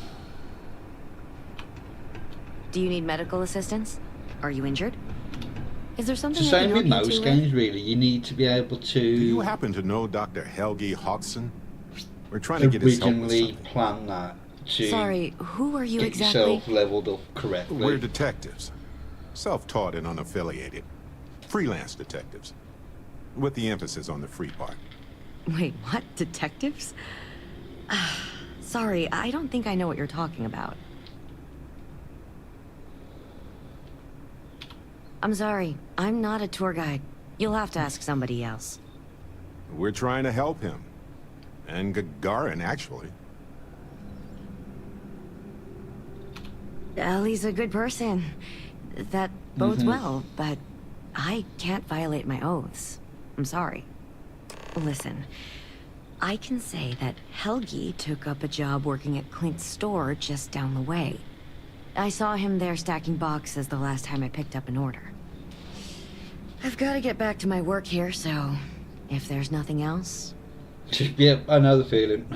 Do you need medical assistance? Are you injured? Is there something It's the I can same with help you most two games, with? really. You need to be able to. Do you happen to know Dr. Helgi Hodgson? We're trying to get his help with originally something. plan that to Sorry, who are you get exactly? yourself leveled up correctly. We're detectives. Self-taught and unaffiliated. Freelance detectives. With the emphasis on the free part. Wait, what? Detectives? Sorry, I don't think I know what you're talking about. I'm sorry, I'm not a tour guide. You'll have to ask somebody else. We're trying to help him. And Gagarin, actually. Ellie's a good person. That bodes well, but I can't violate my oaths. I'm sorry. Listen, I can say that Helgi took up a job working at Clint's store just down the way. I saw him there stacking boxes the last time I picked up an order. I've got to get back to my work here, so if there's nothing else... Yep, I know the feeling.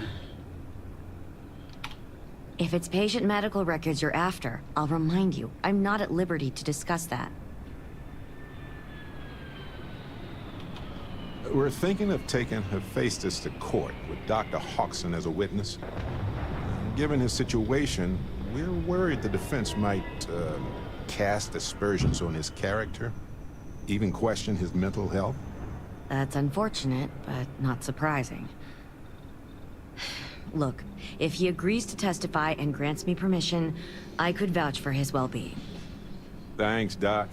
If it's patient medical records you're after, I'll remind you, I'm not at liberty to discuss that. We're thinking of taking Hephaestus to court with Dr. Hodgson as a witness. Given his situation, we're worried the defense might cast aspersions on his character, even question his mental health. That's unfortunate, but not surprising. Look, if he agrees to testify and grants me permission, I could vouch for his well-being. Thanks, Doc.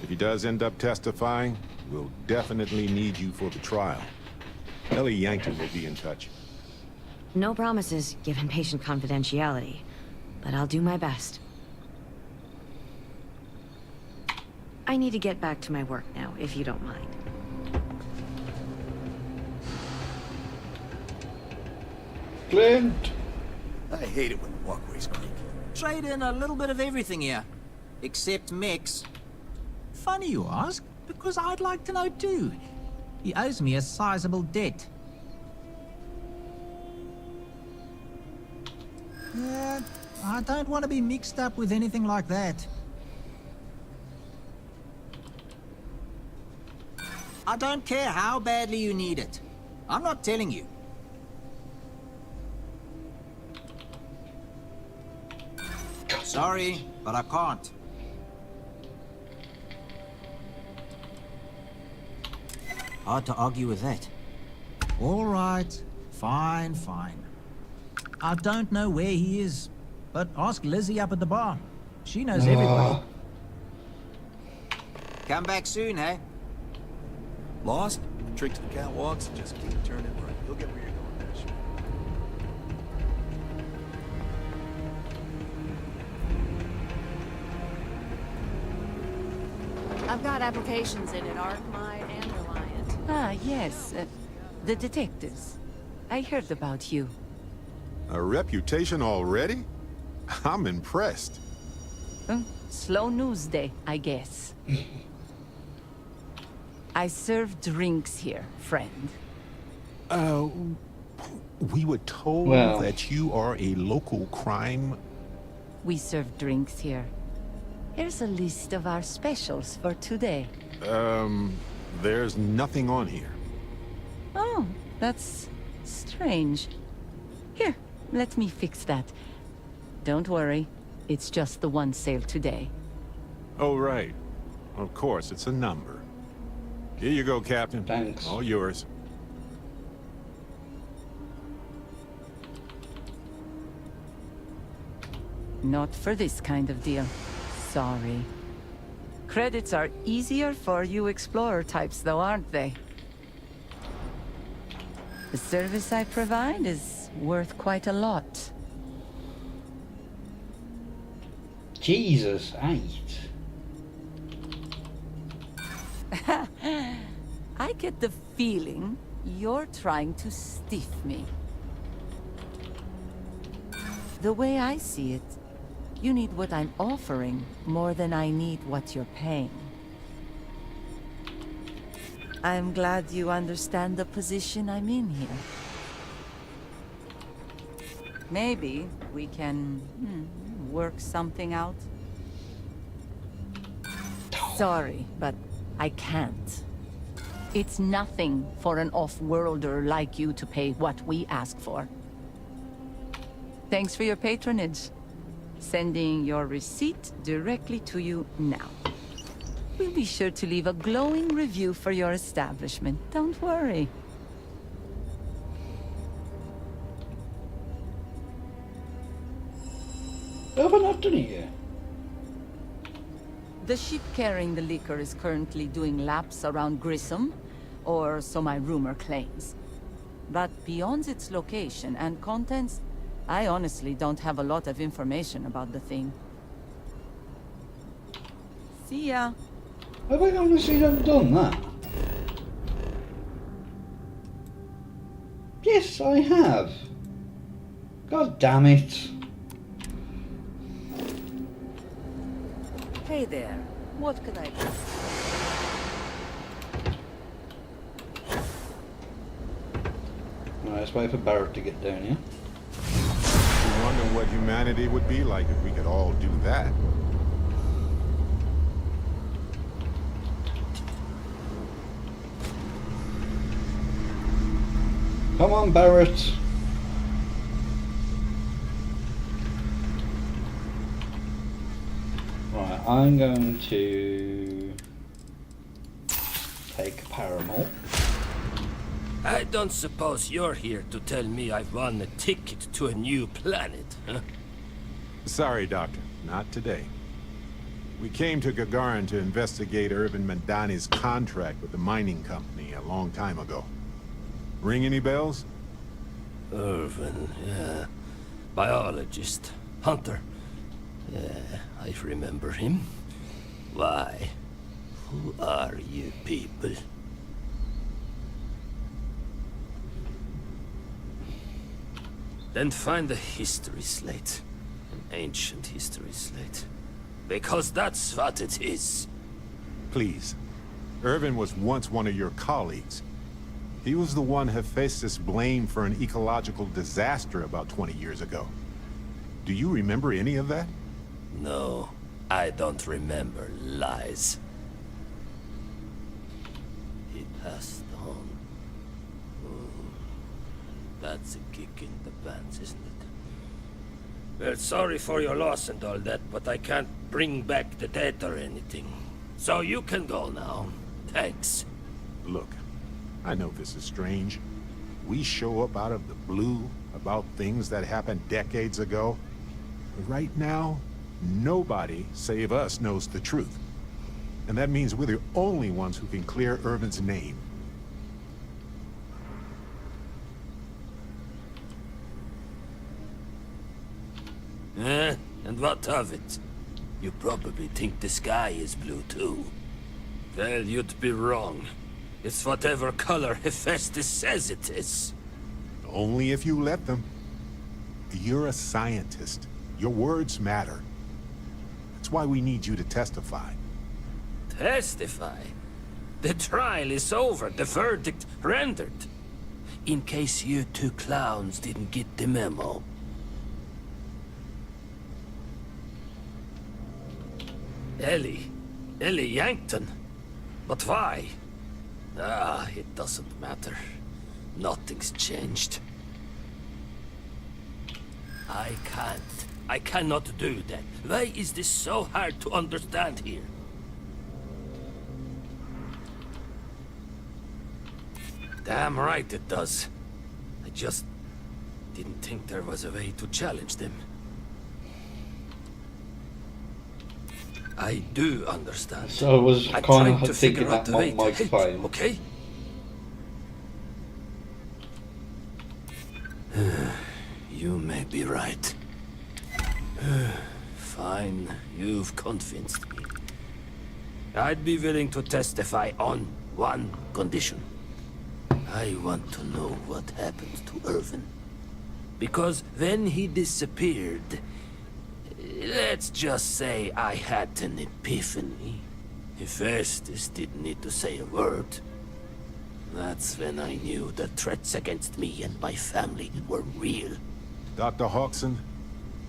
If he does end up testifying, we'll definitely need you for the trial. Ellie Yankton will be in touch. No promises, given patient confidentiality, but I'll do my best. I need to get back to my work now, if you don't mind. Clint! I hate it when the walkways creak. Trade in a little bit of everything here. Except Mix. Funny you ask, because I'd like to know too. He owes me a sizable debt. Yeah, I don't want to be mixed up with anything like that. I don't care how badly you need it. I'm not telling you. Sorry, but I can't. Hard to argue with that. All right, fine, fine. I don't know where he is, but ask Lizzie up at the bar. She knows everybody. Come back soon, eh? Lost? A trick to the catwalks and just keep turning right. You'll get where you're going, Dash. I've got applications in at Arkmite and Reliant. Ah, yes. The detectives. I heard about you. A reputation already? I'm impressed. Slow news day, I guess. I serve drinks here, friend. We were told that you are a local crime. We serve drinks here. Here's a list of our specials for today. There's nothing on here. Oh, that's strange. Here, let me fix that. Don't worry, it's just the one sale today. Oh, right. Of course, it's a number. Here you go, Captain. Thanks. All yours. Not for this kind of deal. Sorry. Credits are easier for you explorer types, though, aren't they? The service I provide is worth quite a lot. Jesus, 8. I get the feeling you're trying to stiff me. The way I see it, you need what I'm offering more than I need what you're paying. I'm glad you understand the position I'm in here. Maybe we can work something out. Sorry, but I can't. It's nothing for an off-worlder like you to pay what we ask for. Thanks for your patronage. Sending your receipt directly to you now. We'll be sure to leave a glowing review for your establishment. Don't worry. Have I not done it yet? The ship carrying the liquor is currently doing laps around Grissom, or so my rumor claims. But beyond its location and contents, I honestly don't have a lot of information about the thing. See ya. Have I honestly not done that? Yes, I have. God damn it. Hey there. What can I do? Right, let's wait for Barrett to get down here. You wonder what humanity would be like if we could all do that. Come on, Barrett. Right, I'm going to take Paramore. I don't suppose you're here to tell me I've won a ticket to a new planet, huh? Sorry, Doctor. Not today. We came to Gagarin to investigate Irvin Mandani's contract with the mining company a long time ago. Ring any bells? Irvin, yeah. Biologist. Hunter. Yeah, I remember him. Why? Who are you people? Then find the history slate. An ancient history slate. Because that's what it is. Please. Irvin was once one of your colleagues. He was the one Hephaestus blamed for an ecological disaster about 20 years ago. Do you remember any of that? No, I don't remember lies. He passed on. That's a kick in the pants, isn't it? Well, sorry for your loss and all that, but I can't bring back the dead or anything. So you can go now. Thanks. Look, I know this is strange. We show up out of the blue about things that happened decades ago. But right now, nobody save us knows the truth. And that means we're the only ones who can clear Irvin's name. And what of it? You probably think the sky is blue too. Well, you'd be wrong. It's whatever color Hephaestus says it is. Only if you let them. You're a scientist. Your words matter. That's why we need you to testify. Testify? The trial is over, the verdict rendered. In case you two clowns didn't get the memo. Ellie Yankton? But why? Ah, it doesn't matter. Nothing's changed. I cannot do that. Why is this so hard to understand here? Damn right it does. I just didn't think there was a way to challenge them. I do understand. So I was kind of thinking that might fail. Okay? You may be right. Fine, you've convinced me. I'd be willing to testify on one condition. I want to know what happened to Irvin. Because when he disappeared, let's just say I had an epiphany. Hephaestus didn't need to say a word. That's when I knew the threats against me and my family were real. Dr. Hodgson,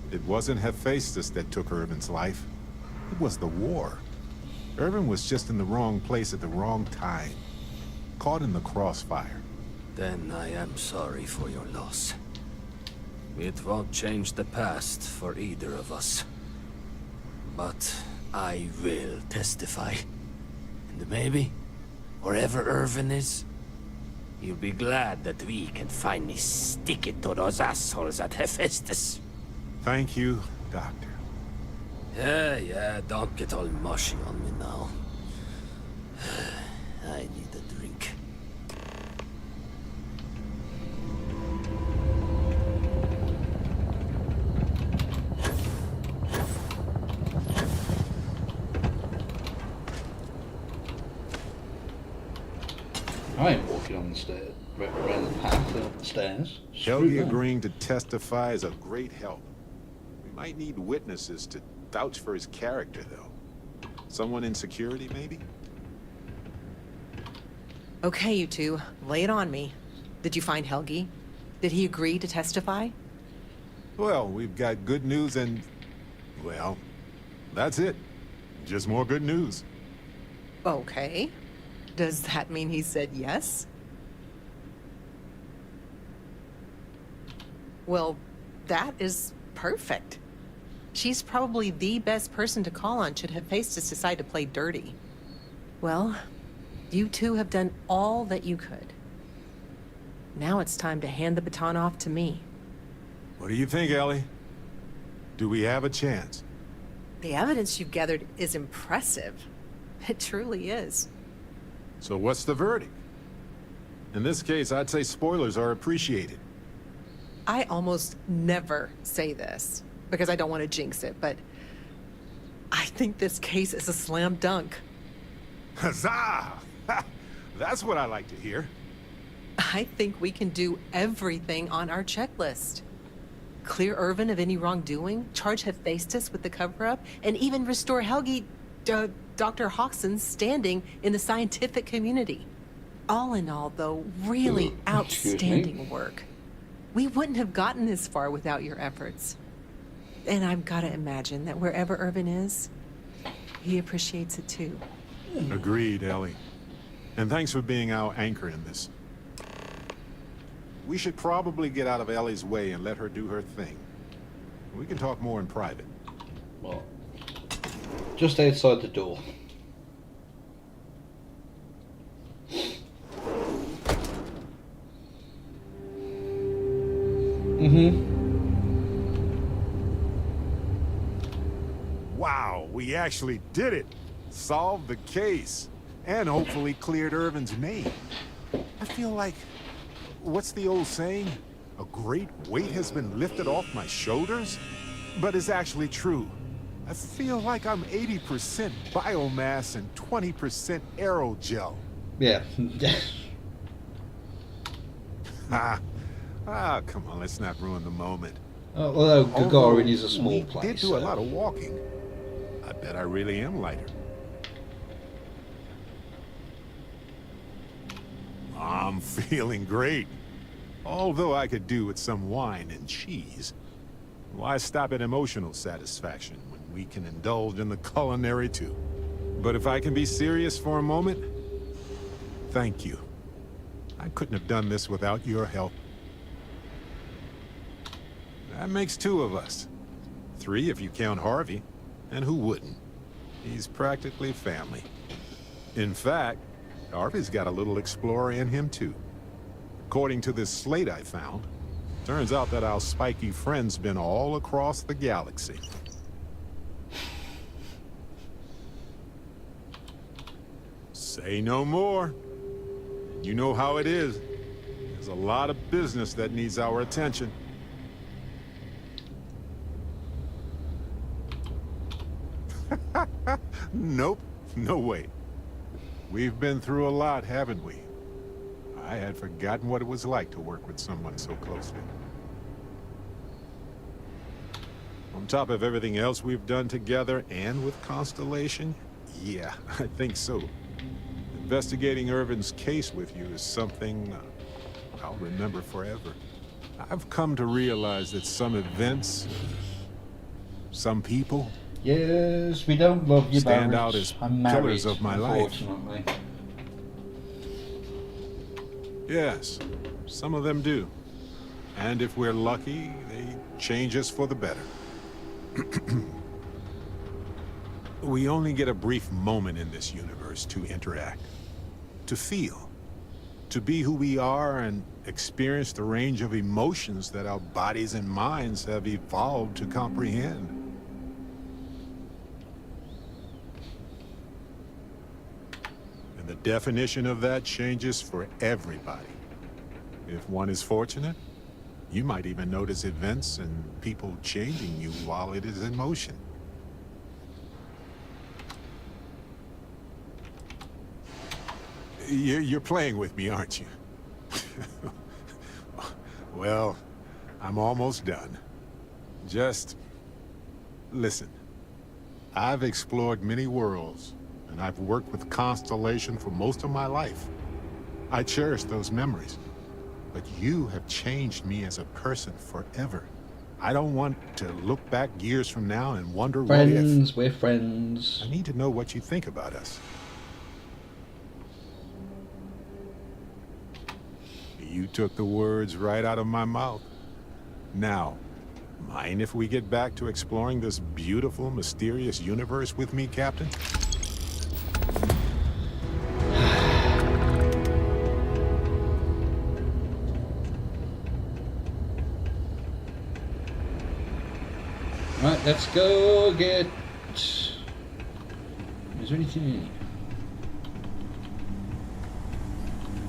it wasn't Hephaestus that took Irvin's life. It was the war. Irvin was just in the wrong place at the wrong time. Caught in the crossfire. Then I am sorry for your loss. It won't change the past for either of us. But I will testify. And maybe, wherever Irvin is, you'll be glad that we can finally stick it to those assholes at Hephaestus. Thank you, Doctor. Yeah, don't get all mushy on me now. I need a drink. I ain't walking on the stairs, around the path up the stairs. Helgi agreeing to testify is a great help. We might need witnesses to vouch for his character, though. Someone in security, maybe? Okay, you two, lay it on me. Did you find Helgi? Did he agree to testify? Well, we've got good news and... well, that's it. Just more good news. Okay. Does that mean he said yes? Well, that is perfect. She's probably the best person to call on should Hephaestus decide to play dirty. Well, you two have done all that you could. Now it's time to hand the baton off to me. What do you think, Ellie? Do we have a chance? The evidence you've gathered is impressive. It truly is. So what's the verdict? In this case, I'd say spoilers are appreciated. I almost never say this, because I don't want to jinx it, but I think this case is a slam dunk. Huzzah! That's what I like to hear. I think we can do everything on our checklist. Clear Irvin of any wrongdoing, charge Hephaestus with the cover-up, and even restore Helgi, Dr. Hodgson's standing in the scientific community. All in all, though, really outstanding work. We wouldn't have gotten this far without your efforts. And I've got to imagine that wherever Irvin is, he appreciates it too. Agreed, Ellie. And thanks for being our anchor in this. We should probably get out of Ellie's way and let her do her thing. We can talk more in private. Well, just outside the door. Wow, we actually did it. Solved the case. And hopefully cleared Irvin's name. I feel like... what's the old saying? A great weight has been lifted off my shoulders? But it's actually true. I feel like I'm 80% biomass and 20% aerogel. Yeah. Come on, let's not ruin the moment. Although Gagarin is a small place. We did do a lot of walking. I bet I really am lighter. I'm feeling great. Although I could do with some wine and cheese. Why stop at emotional satisfaction when we can indulge in the culinary too? But if I can be serious for a moment, thank you. I couldn't have done this without your help. That makes 2 of us. 3 if you count Harvey. And who wouldn't? He's practically family. In fact, Harvey's got a little explorer in him too. According to this slate I found, turns out that our spiky friend's been all across the galaxy. Say no more. You know how it is. There's a lot of business that needs our attention. Nope, no way. We've been through a lot, haven't we? I had forgotten what it was like to work with someone so closely. On top of everything else we've done together and with Constellation, yeah, I think so. Investigating Irvin's case with you is something I'll remember forever. I've come to realize that some events, some people, yes, we don't love you, stand out as I'm married, pillars of my life. Unfortunately. Yes, some of them do. And if we're lucky, they change us for the better. We only get a brief moment in this universe to interact, to feel, to be who we are and experience the range of emotions that our bodies and minds have evolved to comprehend. And the definition of that changes for everybody. If one is fortunate, you might even notice events and people changing you while it is in motion. You're playing with me, aren't you? Well, I'm almost done. Just listen. I've explored many worlds, and I've worked with Constellation for most of my life. I cherish those memories. But you have changed me as a person forever. I don't want to look back years from now and wonder what if. Friends, we're friends. I need to know what you think about us. You took the words right out of my mouth. Now, mind if we get back to exploring this beautiful, mysterious universe with me, Captain? Right, let's go get... Is there anything?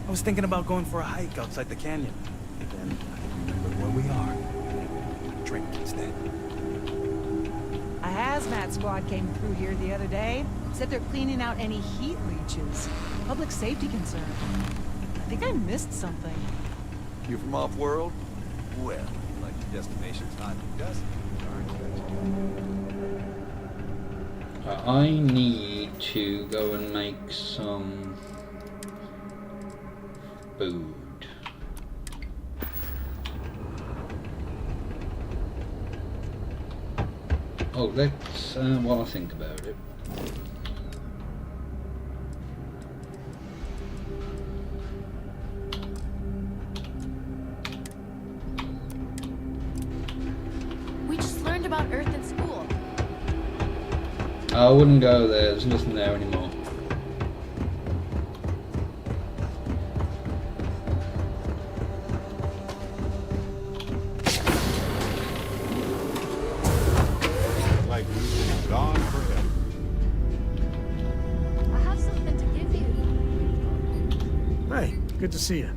I was thinking about going for a hike outside the canyon. Then I remembered where we are. Drink instead. A hazmat squad came through here the other day. Said they're cleaning out any heat leeches. Public safety concern. I think I missed something. You from off-world? Well, like your destination's hot and dusty. I need to go and make some food. Oh, let's, while I think about it. We just learned about Earth in school. I wouldn't go there, there's nothing there anymore. Like we've been gone forever. I have something to give you. Hey, good to see you.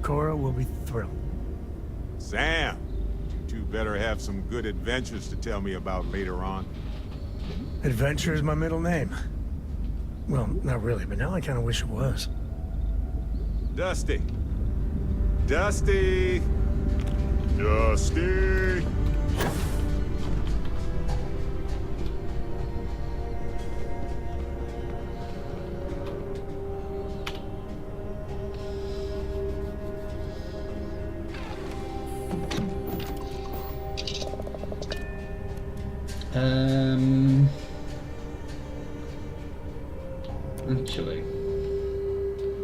Cora will be thrilled. Sam, you two better have some good adventures to tell me about later on. Adventure is my middle name. Well, not really, but now I kind of wish it was. Dusty. Dusty. Dusty. Actually,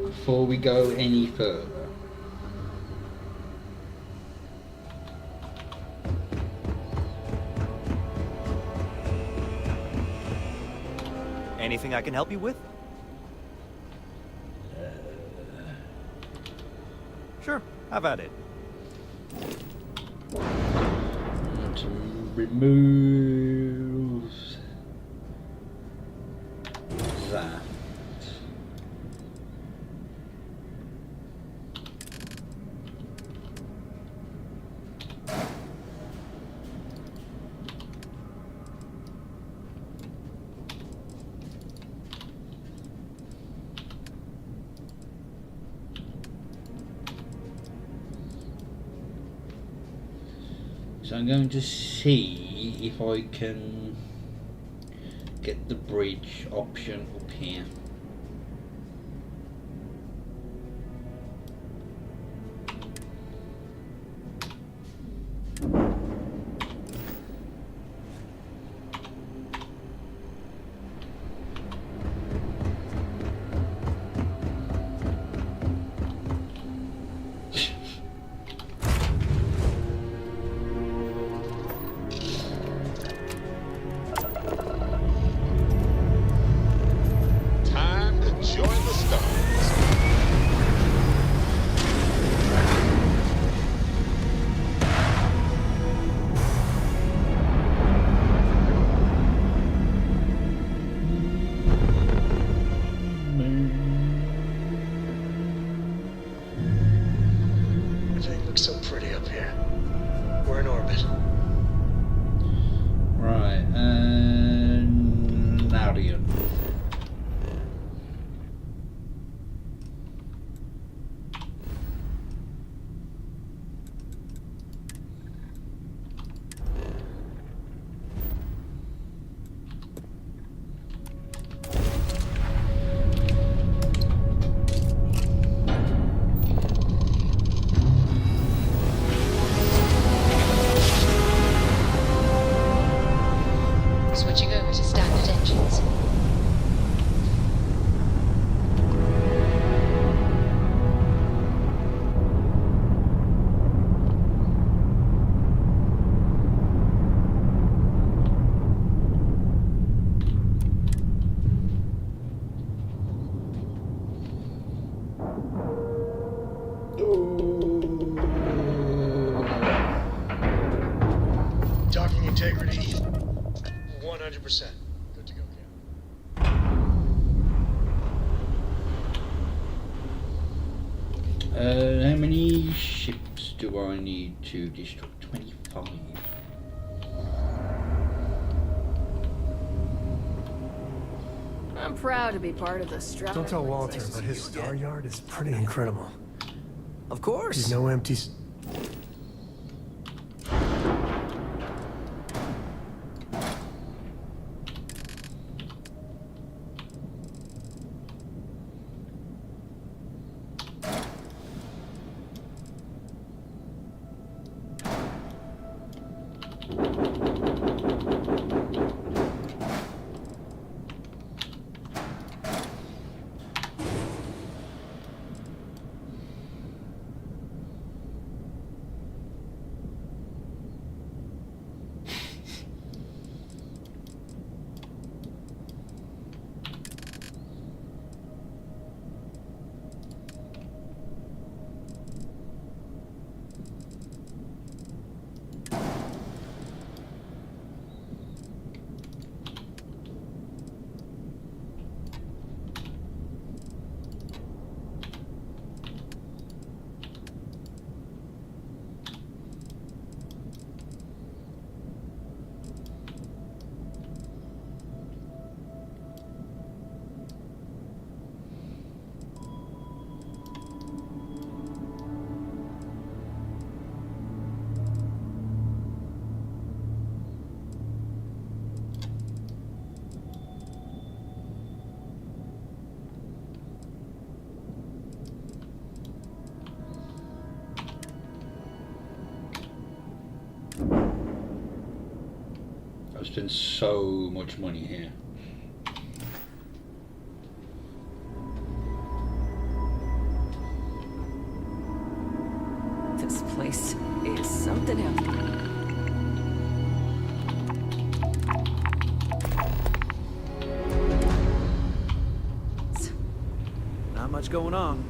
before we go any further, anything I can help you with? Sure, have at it. to remove that. So I'm going to see if I can get the bridge option up here. Switching over to standard engines. Docking integrity, 100%. Good to go, Cap. How many ships do I need to destroy? 25. I'm proud to be part of the Strata. Don't tell Walter, but his star yard is pretty incredible. Of course. No empty... I've spent so much money here. This place is something else. Not much going on.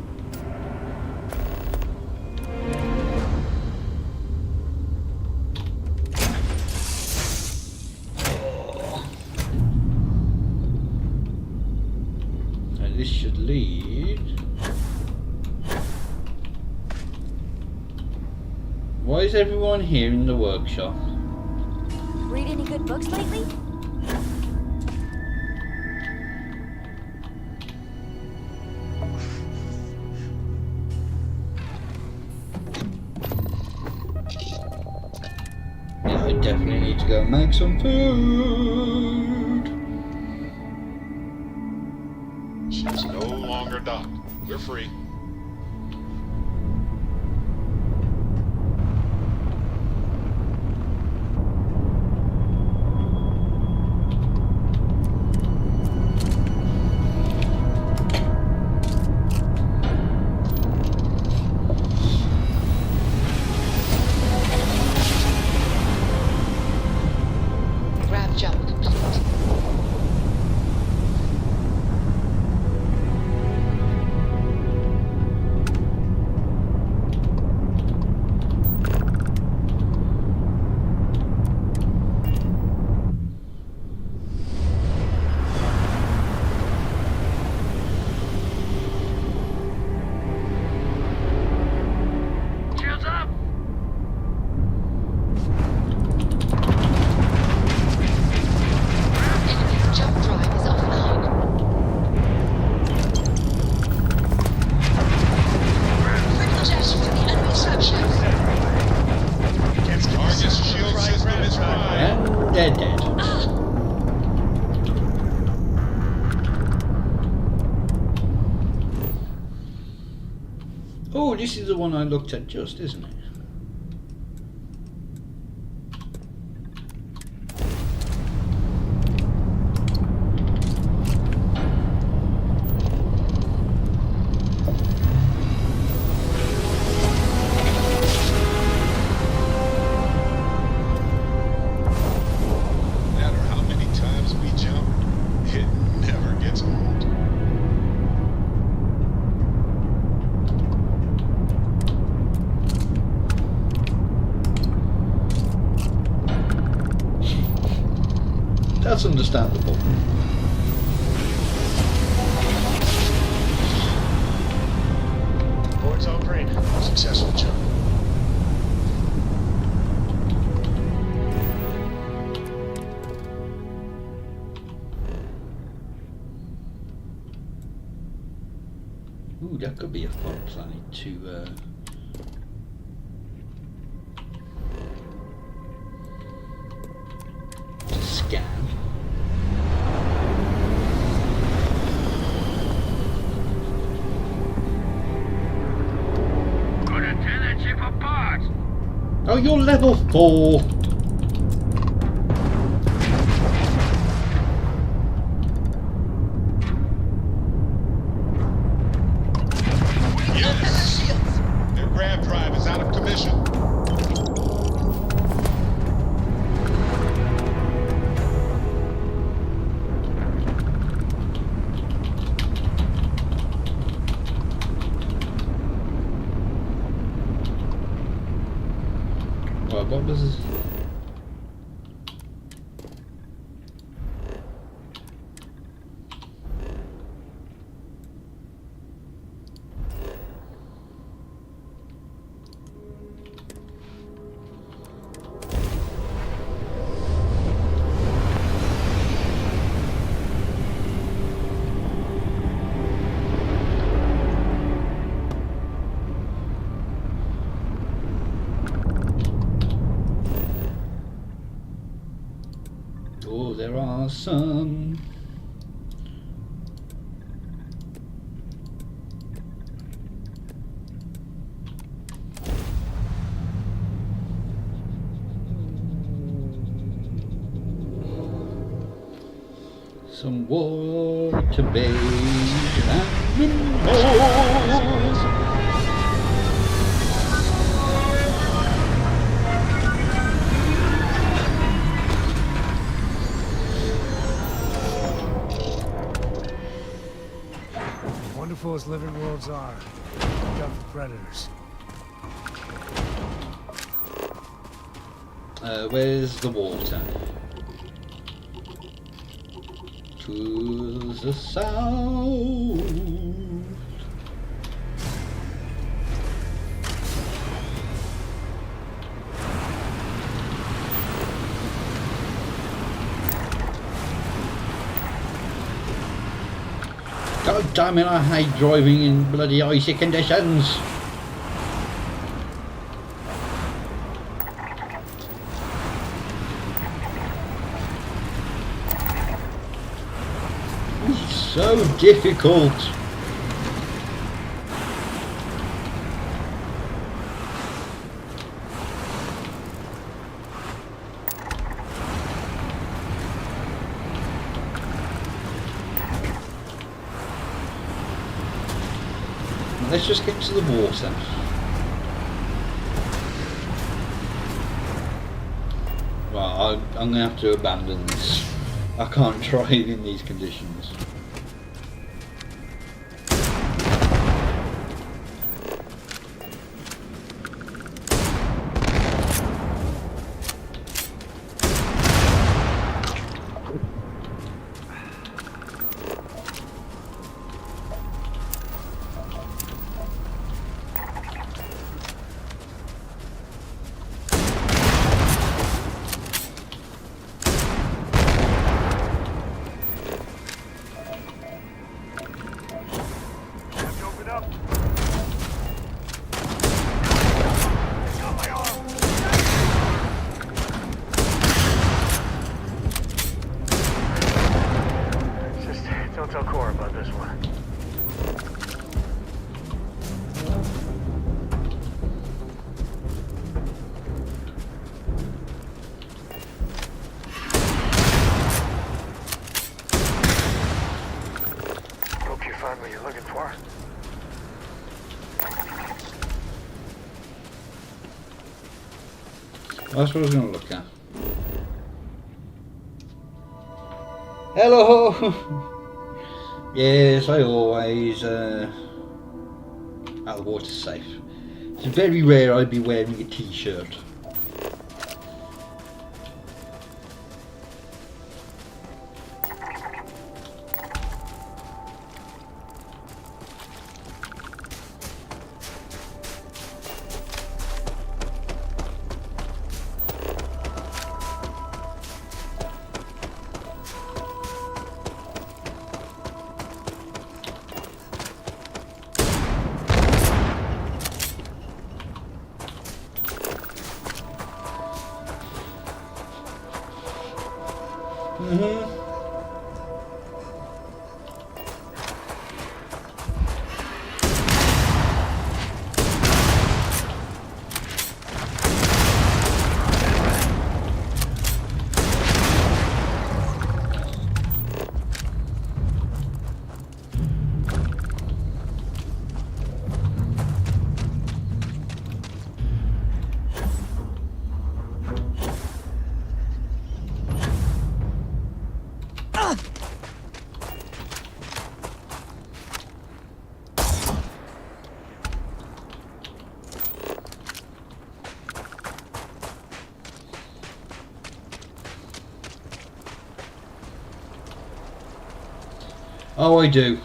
This should lead. Why is everyone here in the workshop? Read any good books lately? Yeah, I definitely need to go make some food. Ship's no longer docked. We're free. Grab jump complete. Shields up! Enemy jump drive is offline. Privilege from the enemy subship. Target's shield system is fried. And they're dead. Oh, this is the one I looked at just, isn't it? No matter how many times we jump, it never gets old. That's understandable. Board's all green. Successful jump. Ooh, that could be a fun planet to scan. Couldn't tear that ship apart! Oh, you're level 4. Yes! Their grab drive is out of commission. Well, what was this? Oh, there are some. Some water, babe, and indoors. Wonderful as living worlds are, look out for predators. Where's the water? To the south. God damn it, I hate driving in bloody icy conditions. It's so difficult. Let's just get to the water. Well, I'm going to have to abandon this. I can't drive in these conditions. Don't tell Cora about this one. Hope you find what you're looking for. That's what I was going to look at. Hello! Yes, I always, the water's safe. It's very rare I'd be wearing a t-shirt. Oh, I do.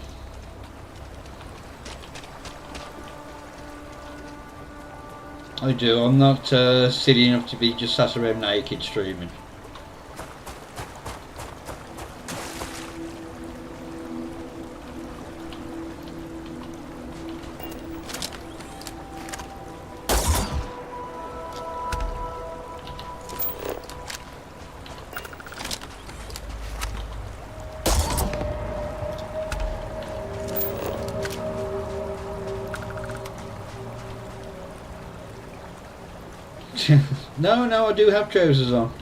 I do. I'm not silly enough to be just sat around naked streaming. No, I do have trousers on.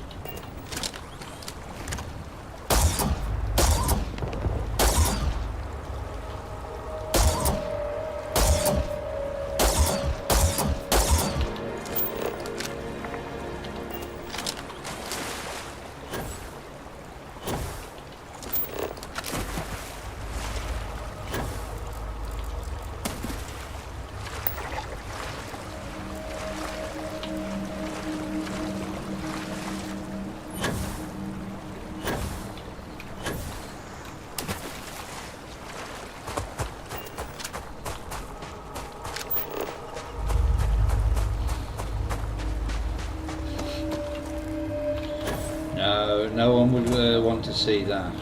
No, no one would want to see that.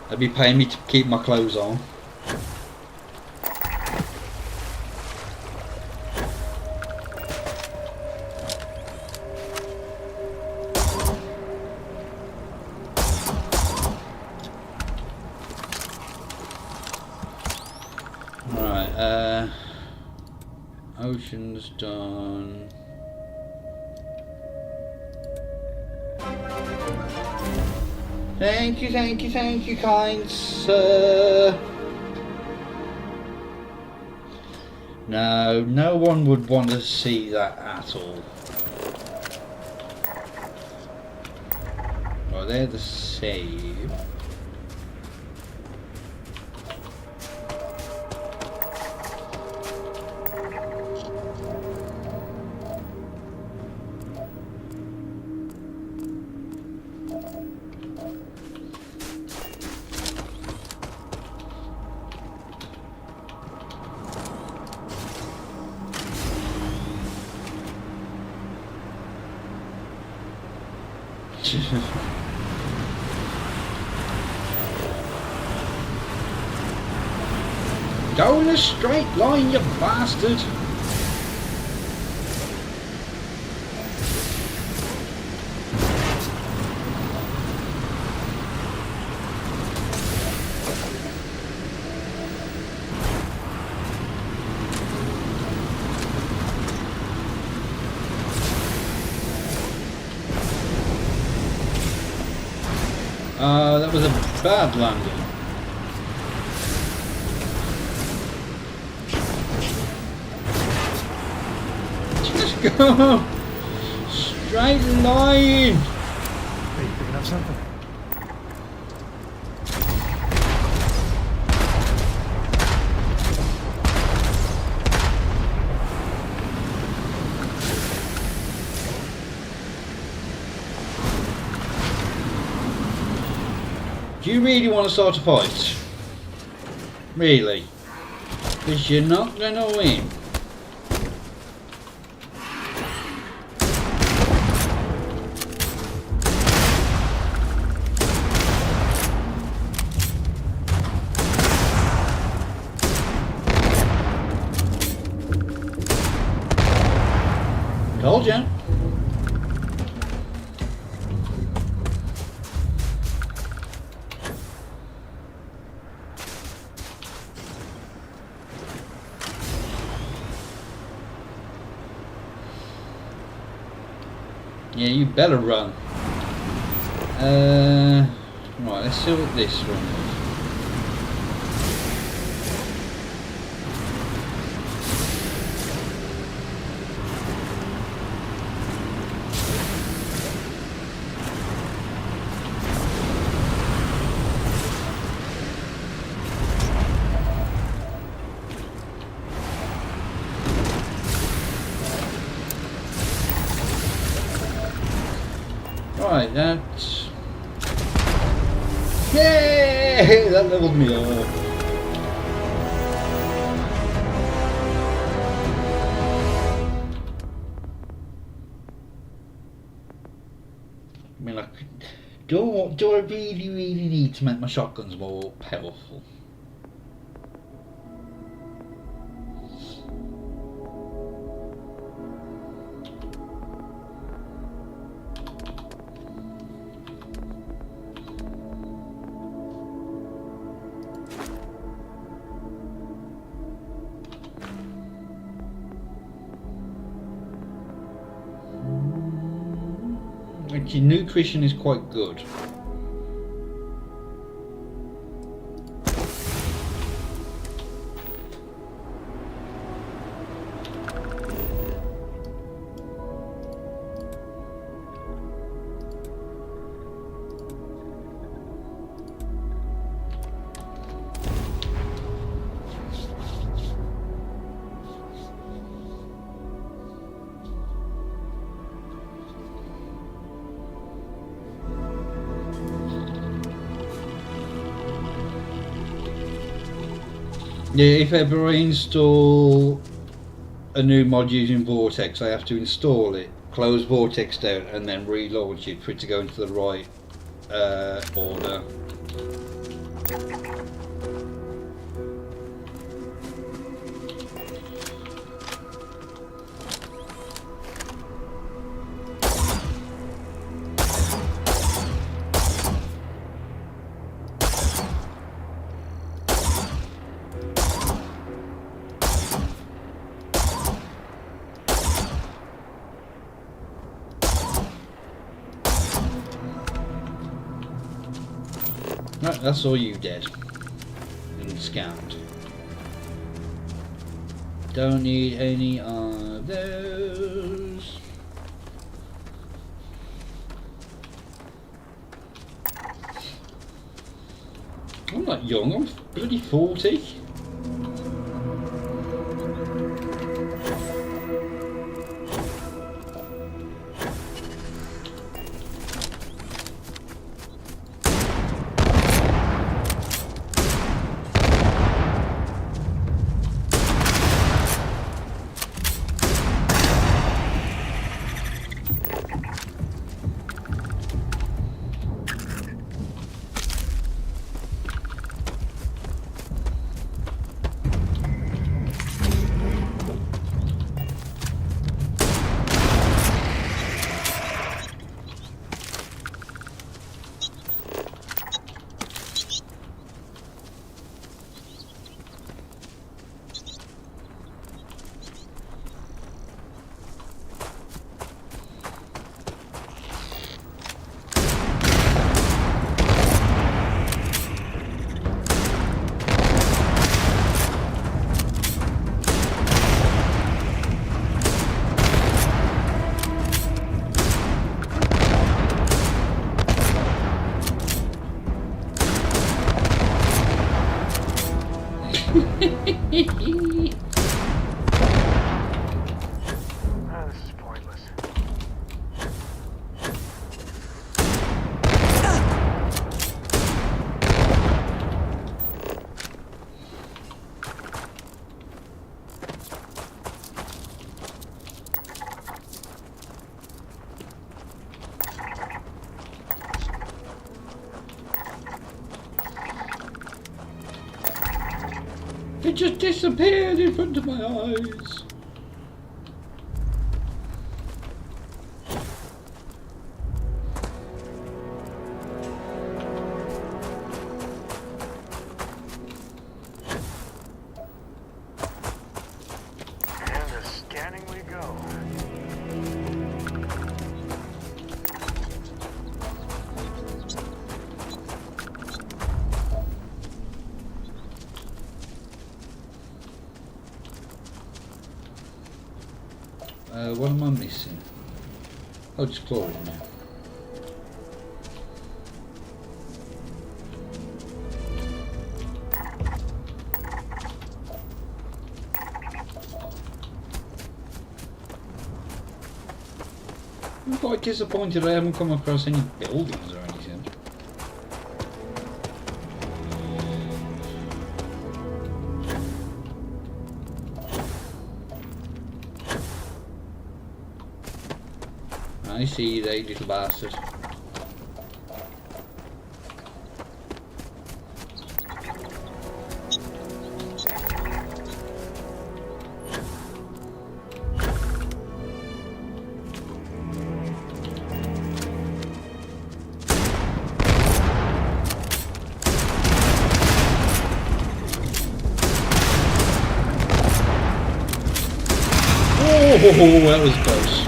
They'd be paying me to keep my clothes on. Right, ocean's done. Thank you, kind sir. No, no one would want to see that at all. Right, there's the save. Go in a straight line, you bastard! That was a bad landing. Just go! Straight line! Are you picking up something? Do you really want to start a fight? Really? Because you're not going to win. Told you. Yeah, you better run. Right, let's see what this one is. Right, that's... Yay! That leveled me up. I mean, like, do I really need to make my shotguns more powerful? Actually, nutrition is quite good. Yeah, if ever I install a new mod using Vortex, I have to install it, close Vortex down, and then relaunch it for it to go into the right order. Right, that's all you did. And scanned. Don't need any of those. I'm not young, I'm bloody 40. It just disappeared in front of my eyes. And scanning we go. What am I missing? I'll just explore it now. I'm quite disappointed I haven't come across any buildings or anything. I see you there, you little bastard. Oh, that was close.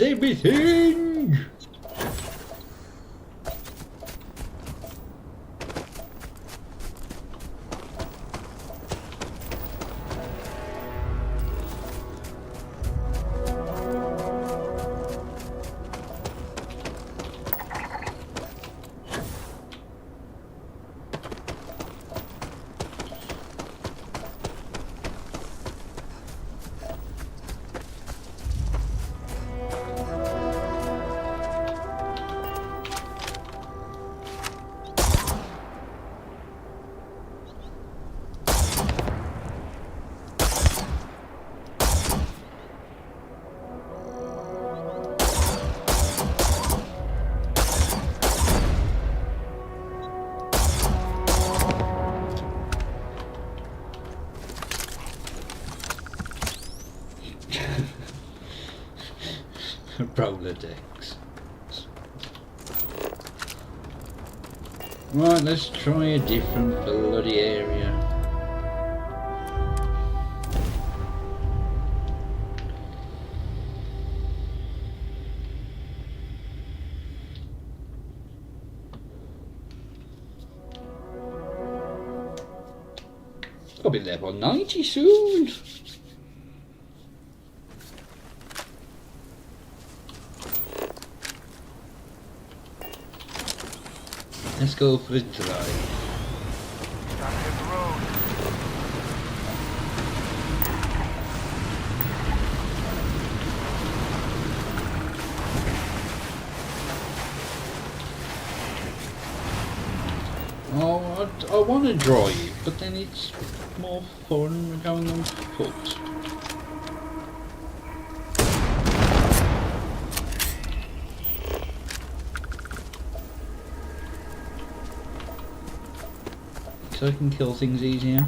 everything! Roller decks. Right, let's try a different bloody area. I'll be level 90 soon. Let's go for a drive. Time to hit the road. Oh, I want to drive, but then it's more fun going on foot. So I can kill things easier.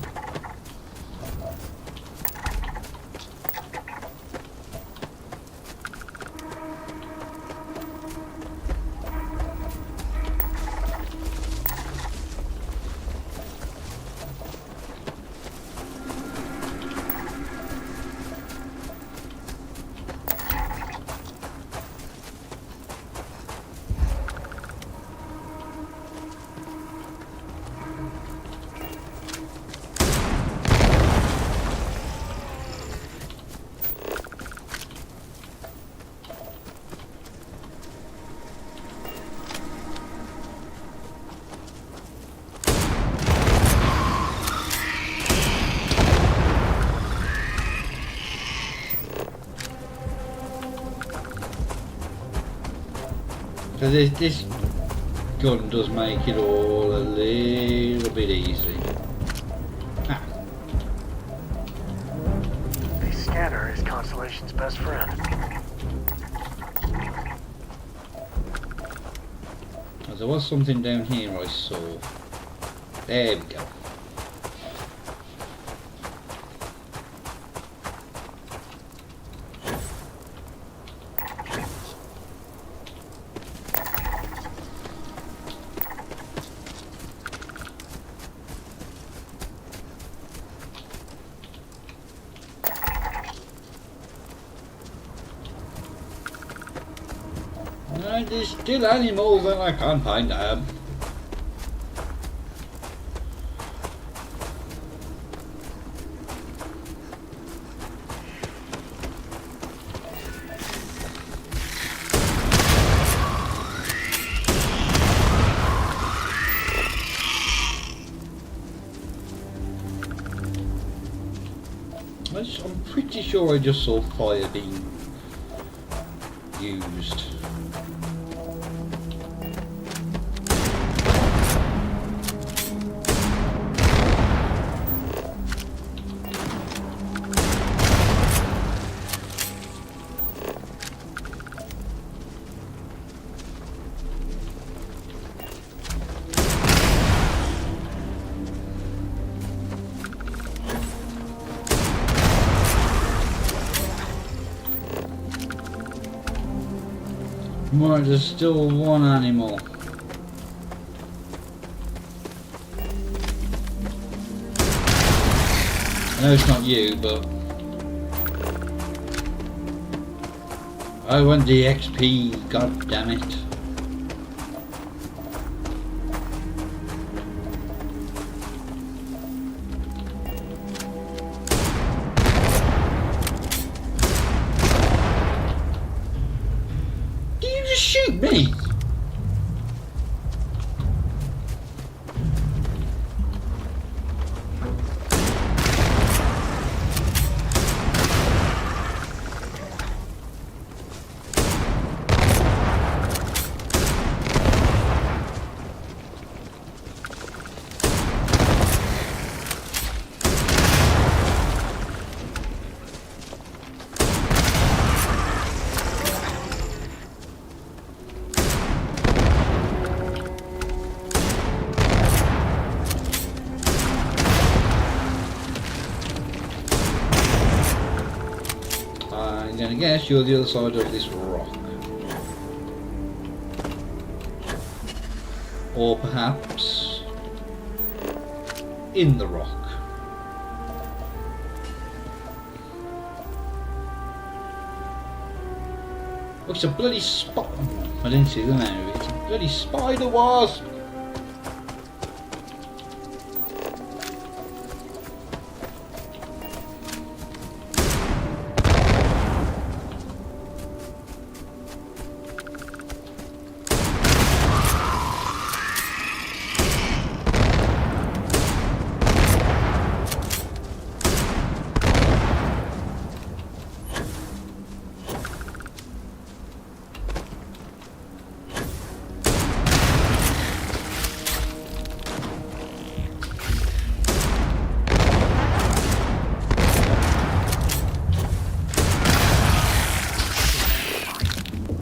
So this gun does make it all a little bit easy. Ah. The scanner is Constellation's best friend. Oh, there was something down here I saw. There we go. There's still animals and I can't find them. I'm pretty sure I just saw fire being used. Right, there's still one animal. I know it's not you, but I want the XP, god damn it. Did you just shoot me? I'm gonna guess you're the other side of this rock. Or perhaps in the rock. Oh, it's a bloody spot. I didn't see the name of it. It's a bloody spider wasp.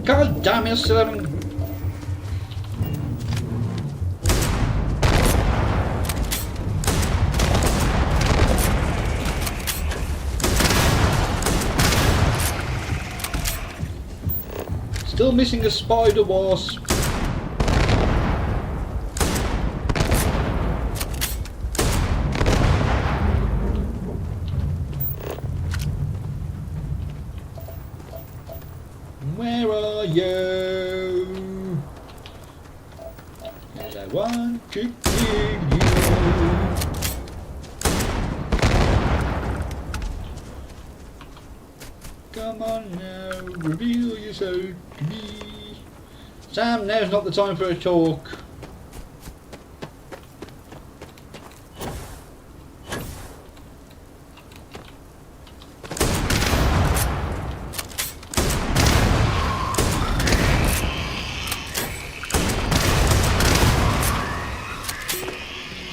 God damn it, still haven't. Still missing a spider wasp. Where are you? Cause I want to kill you. Come on now, reveal yourself to me. Sam, now's not the time for a talk.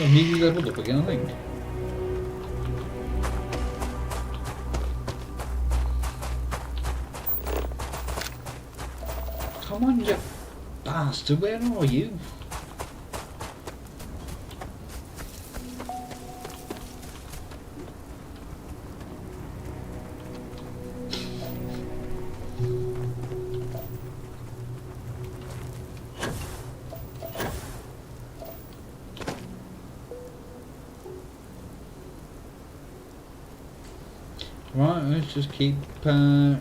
I'm nearly leveled up again, I think. Come on, you bastard, where are you? Right, let's just keep ah!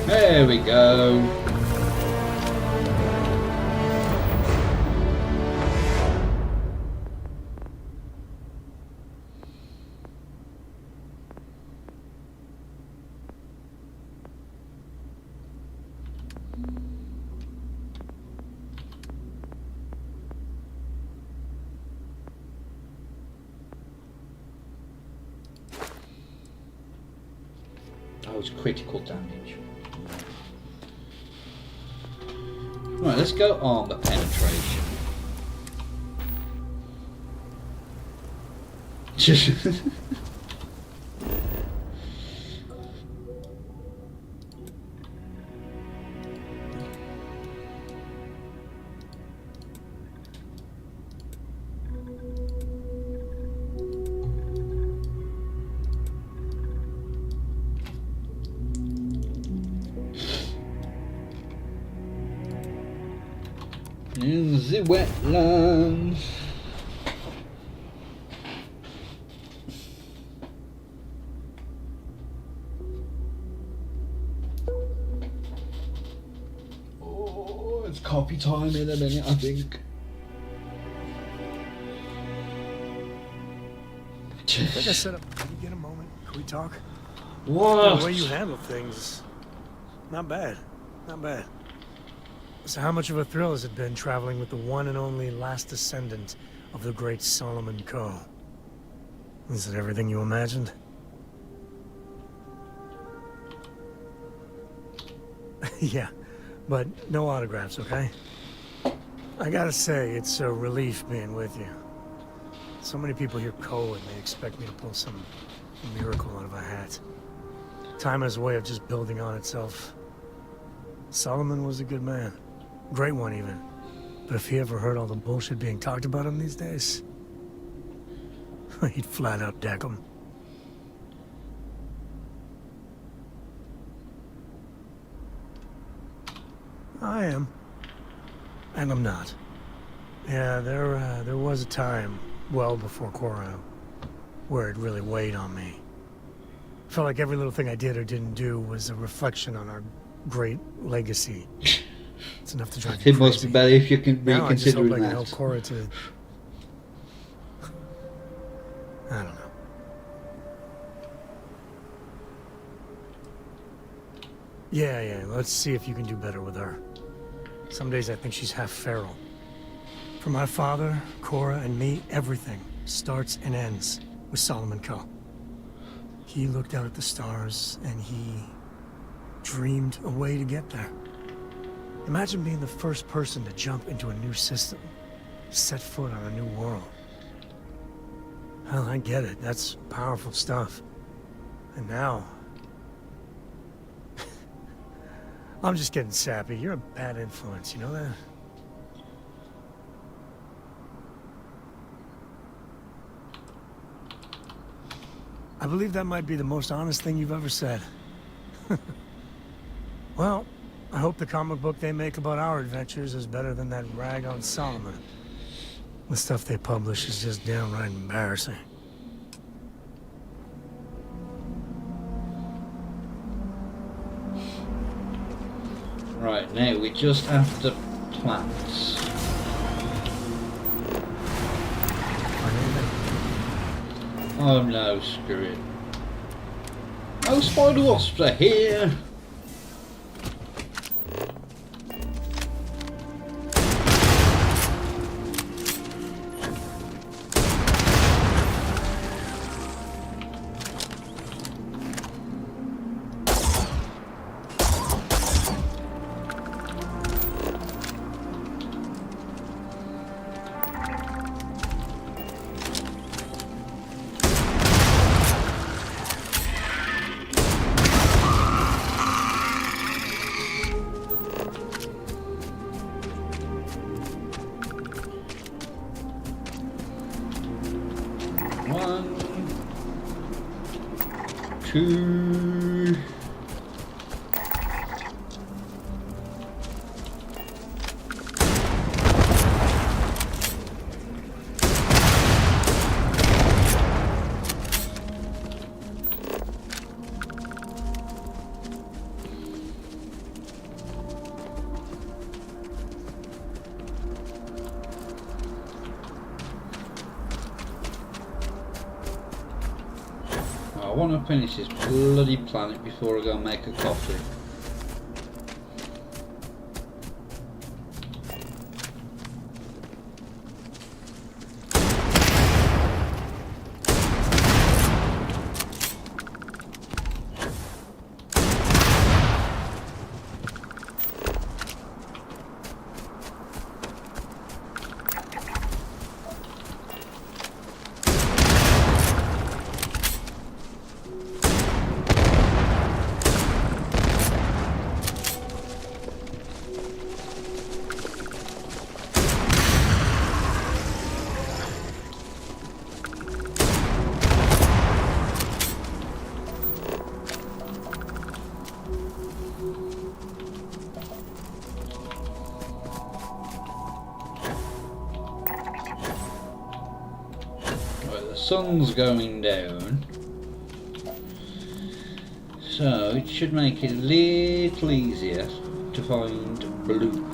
There we go. That was critical damage. Right, let's go armor penetration. In the wetlands. Oh, it's coffee time in a minute, I think. I think I set up. Can you get a moment? Can we talk? What? The way you handle things, not bad. Not bad. So how much of a thrill has it been traveling with the one and only last descendant of the great Solomon Coe? Is it everything you imagined? Yeah, but no autographs, okay? I gotta say, it's a relief being with you. So many people hear Coe and they expect me to pull some miracle out of a hat. Time has a way of just building on itself. Solomon was a good man. Great one, even. But if he ever heard all the bullshit being talked about him these days, he'd flat out deck him. I am. And I'm not. Yeah, there was a time, well before Cora, where it really weighed on me. Felt like every little thing I did or didn't do was a reflection on our great legacy. It's enough to drive you It must be crazy. better if you can Now I just hope reconsider I can that. help Cora to... I don't know. Yeah, let's see if you can do better with her. Some days I think she's half feral. For my father, Cora, and me, everything starts and ends with Solomon Coe. He looked out at the stars, and he dreamed a way to get there. Imagine being the first person to jump into a new system, set foot on a new world. Hell, I get it. That's powerful stuff. And now... I'm just getting sappy. You're a bad influence, you know that? I believe that might be the most honest thing you've ever said. Well, I hope the comic book they make about our adventures is better than that rag on Solomon. The stuff they publish is just downright embarrassing. Right, now we just have to plants. Oh no, screw it. Oh, spider wasps are here! Two. I want to finish this bloody planet before I go and make a coffee. sun's going down, so it should make it a little easier to find blue.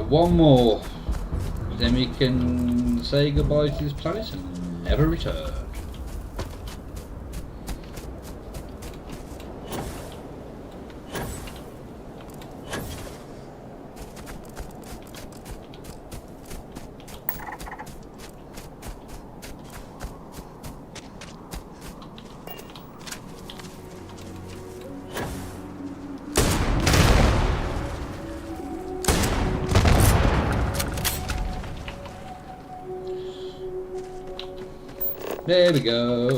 One more, then we can say goodbye to this planet and never return. There we go.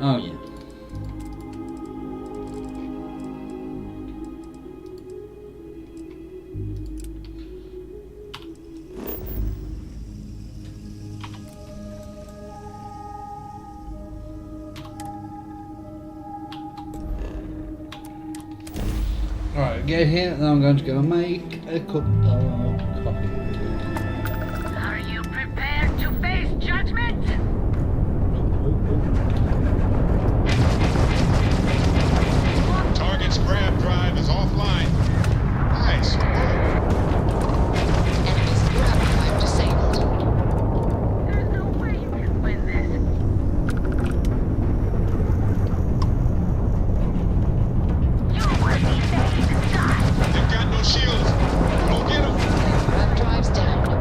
Oh yeah. Alright, get here and I'm going to go make a cup of coffee. Are you prepared to face judgment? Target's grab drive is offline. Nice work. Enemy's grab drive disabled. There's no way you can win this. You will be made to die. They've got no shields. Go get them. Grab drive's down.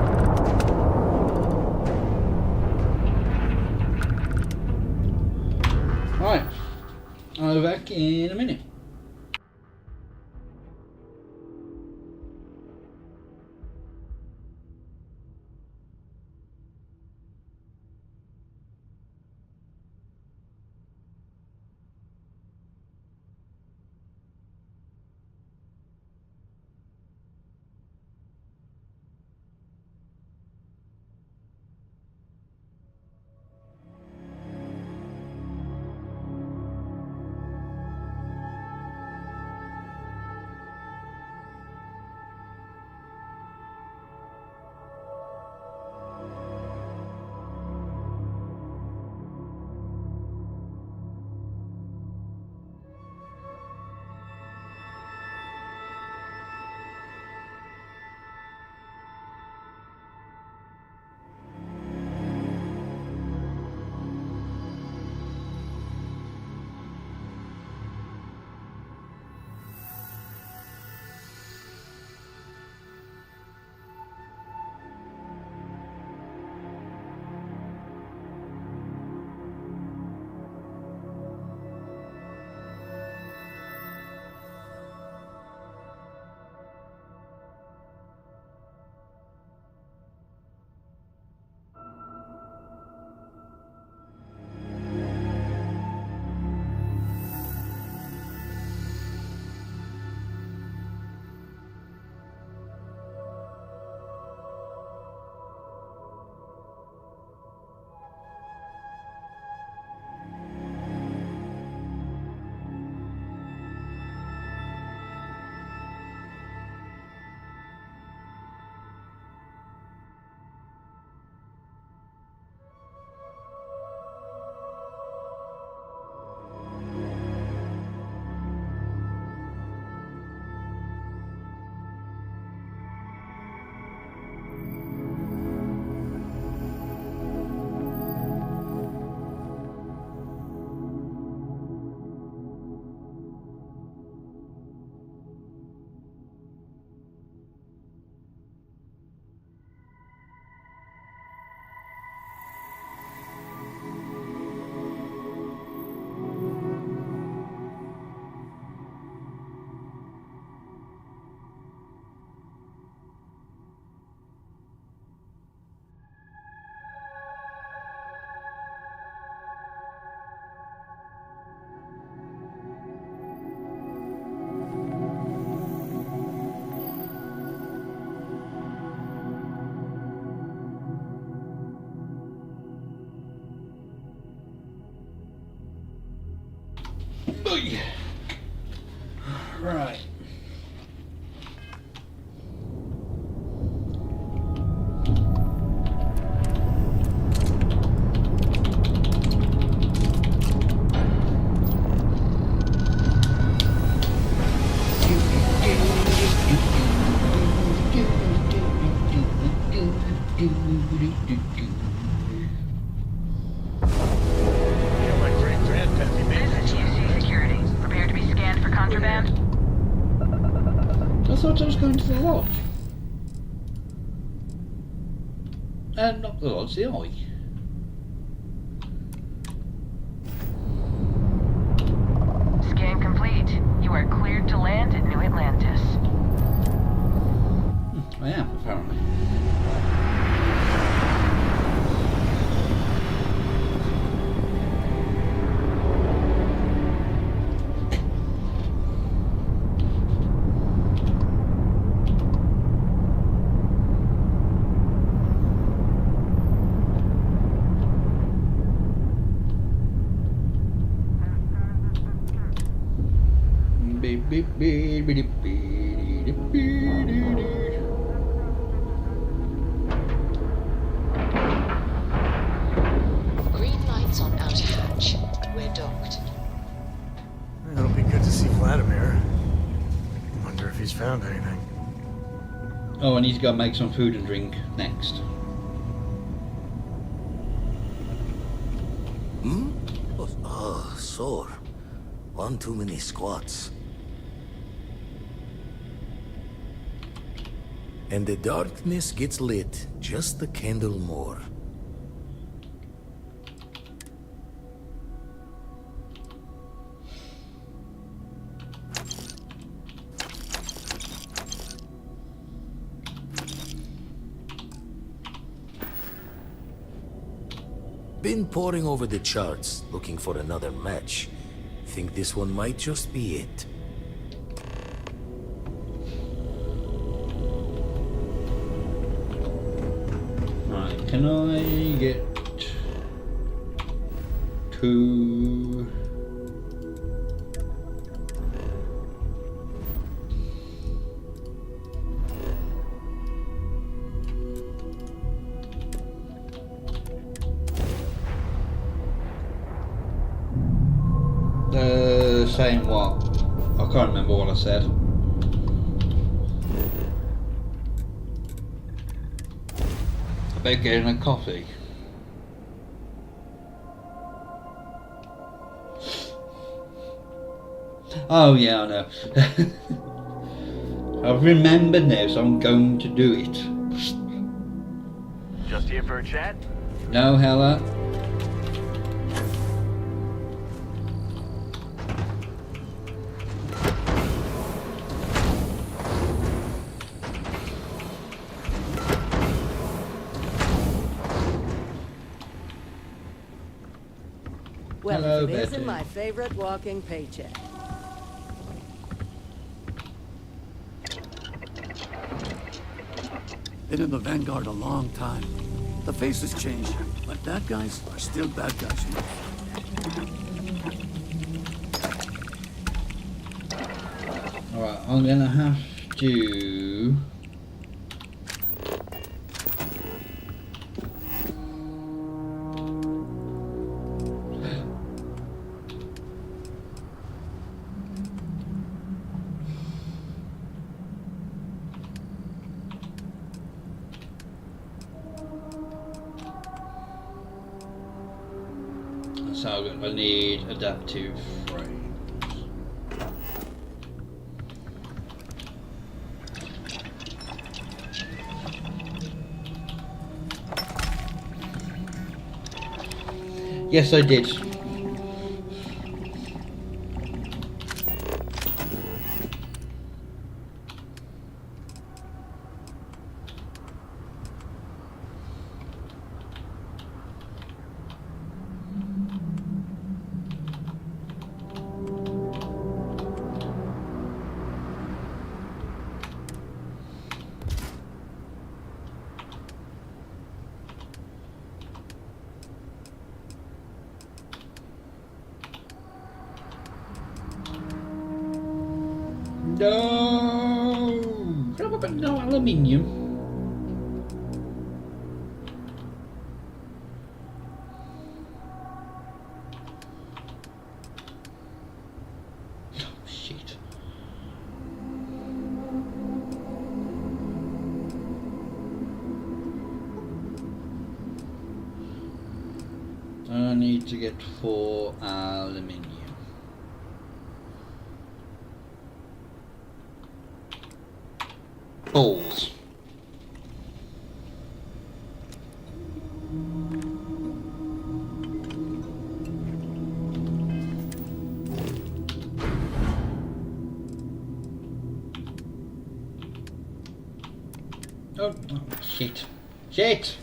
Oy. Right. Security. Prepare to be scanned for contraband. I thought I was going to the lodge. And not the lodge, the eye. Scan complete. You are cleared to land at New Atlantis. I am, apparently. Green lights on outer hatch. We're docked. It'll be good to see Vladimir. Wonder if he's found anything. Oh, I need to go make some food and drink next. Hmm? Oh, sore. One too many squats. And the darkness gets lit just a candle more. Been poring over the charts, looking for another match. Think this one might just be it. Right, can I get to... saying what? I can't remember what I said. About getting a coffee. Oh yeah, I know. I've remembered now, so I'm going to do it. Just here for a chat? No, Hella. Well, Hello, if it isn't Betty. my favorite walking paycheck. Been in the Vanguard a long time. The faces changed, but bad guys are still bad guys, you know. Alright, I'm gonna have to... So I need adaptive frames. Yes, I did. No! Kenapa kan no aluminium? Oh, shit. I need to get 4 aluminium. Balls. Oh, shit. Shit!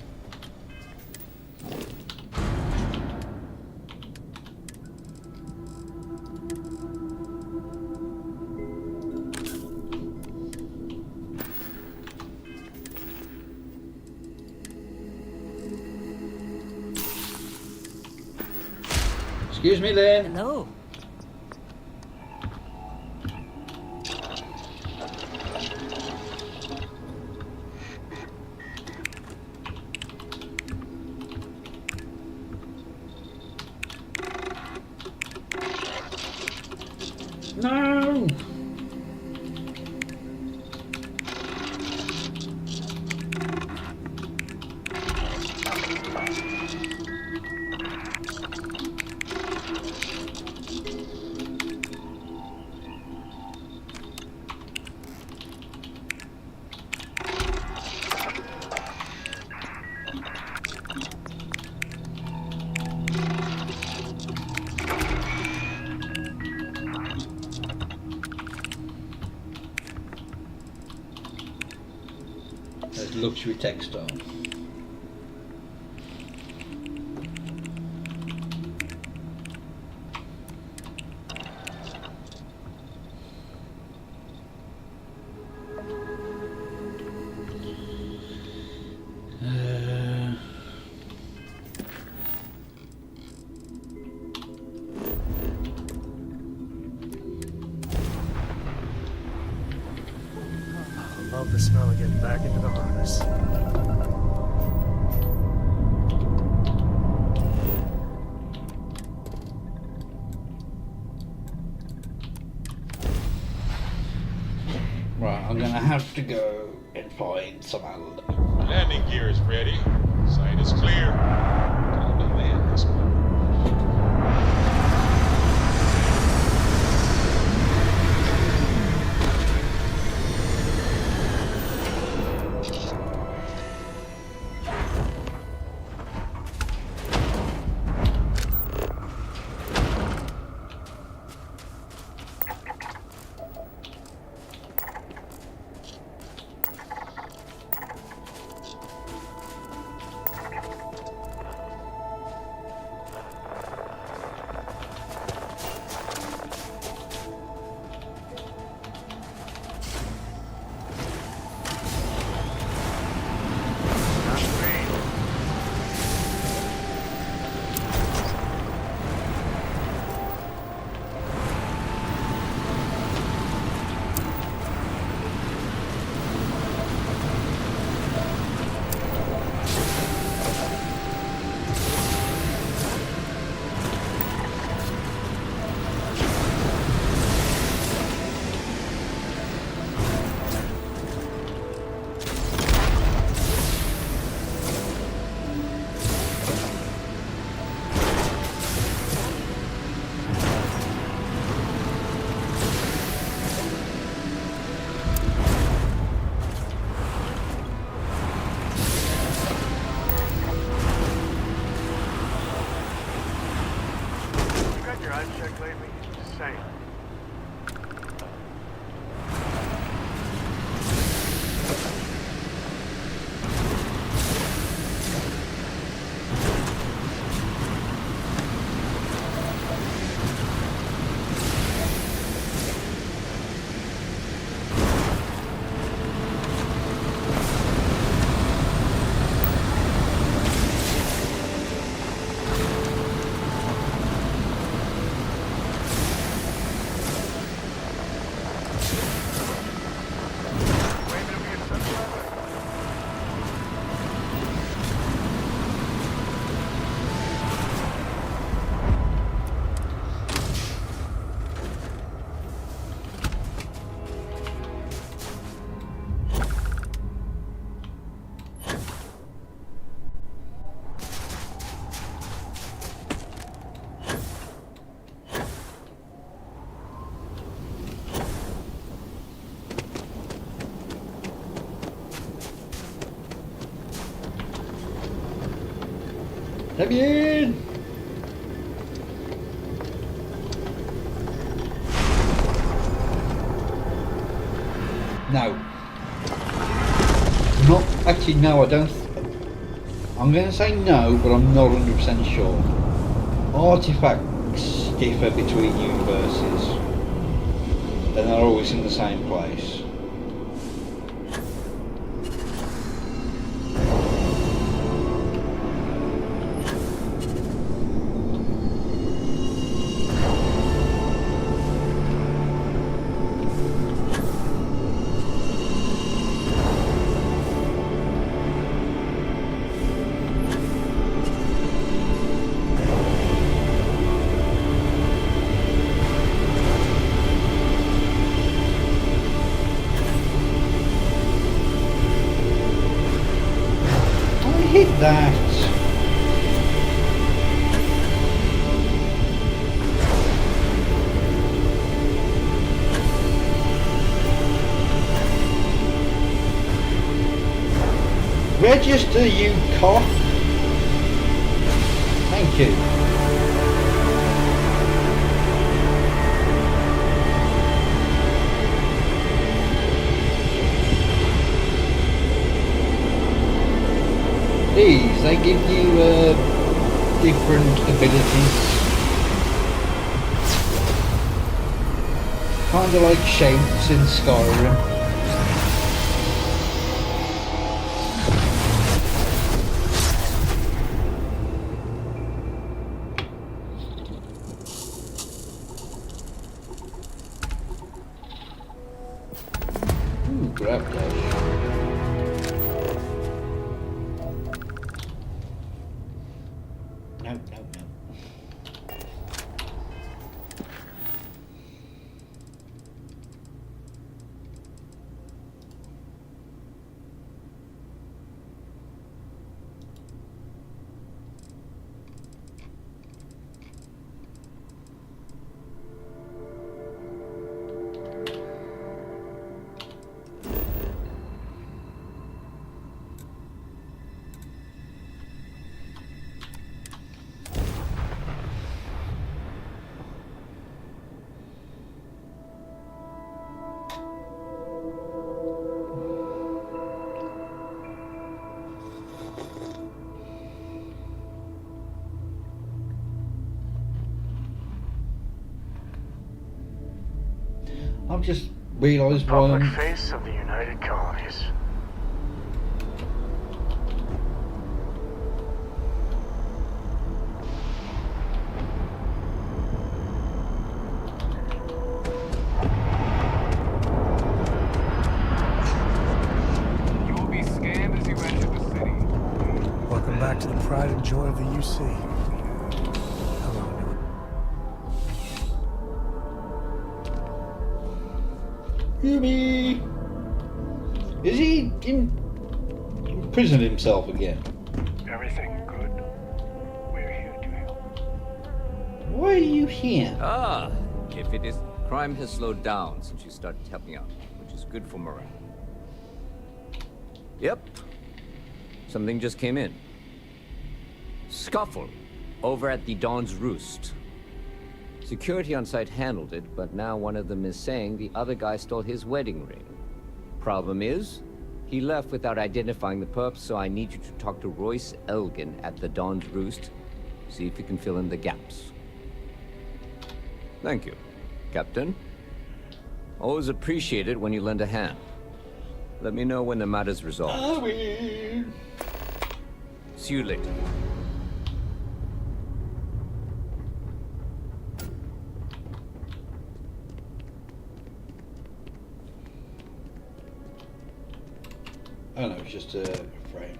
Excuse me, Lynn. Hello. No! There's luxury textile. I love the smell of getting back into the harness. Right, I'm gonna have to go and find some aluminium. Landing gear is ready. Site is clear. Time to land this one. Let me in! No. Not actually. No, I don't. I'm going to say no, but I'm not 100% sure. Artifacts differ between universes, and they're always in the same place. Hit that. Register, you cock. Thank you. These, they give you different abilities. Kind of like shapes in Skyrim. Ooh, grab that. No. I've just realised why Public I'm... face of the United Colonies. You will be scanned as you enter the city. Welcome back to the pride and joy of the UC. Yumi! Is he imprisoned himself again? Everything good? We're here to help. Why are you here? Ah, if it is... Crime has slowed down since you started helping out, which is good for morale. Yep. Something just came in. Scuffle over at the Dawn's Roost. Security on site handled it, but now one of them is saying the other guy stole his wedding ring. Problem is, he left without identifying the perp, so I need you to talk to Royce Elgin at the Dawn's Roost. See if you can fill in the gaps. Thank you, Captain. Always appreciate it when you lend a hand. Let me know when the matter's resolved. See you later. Oh no, it's just a frame.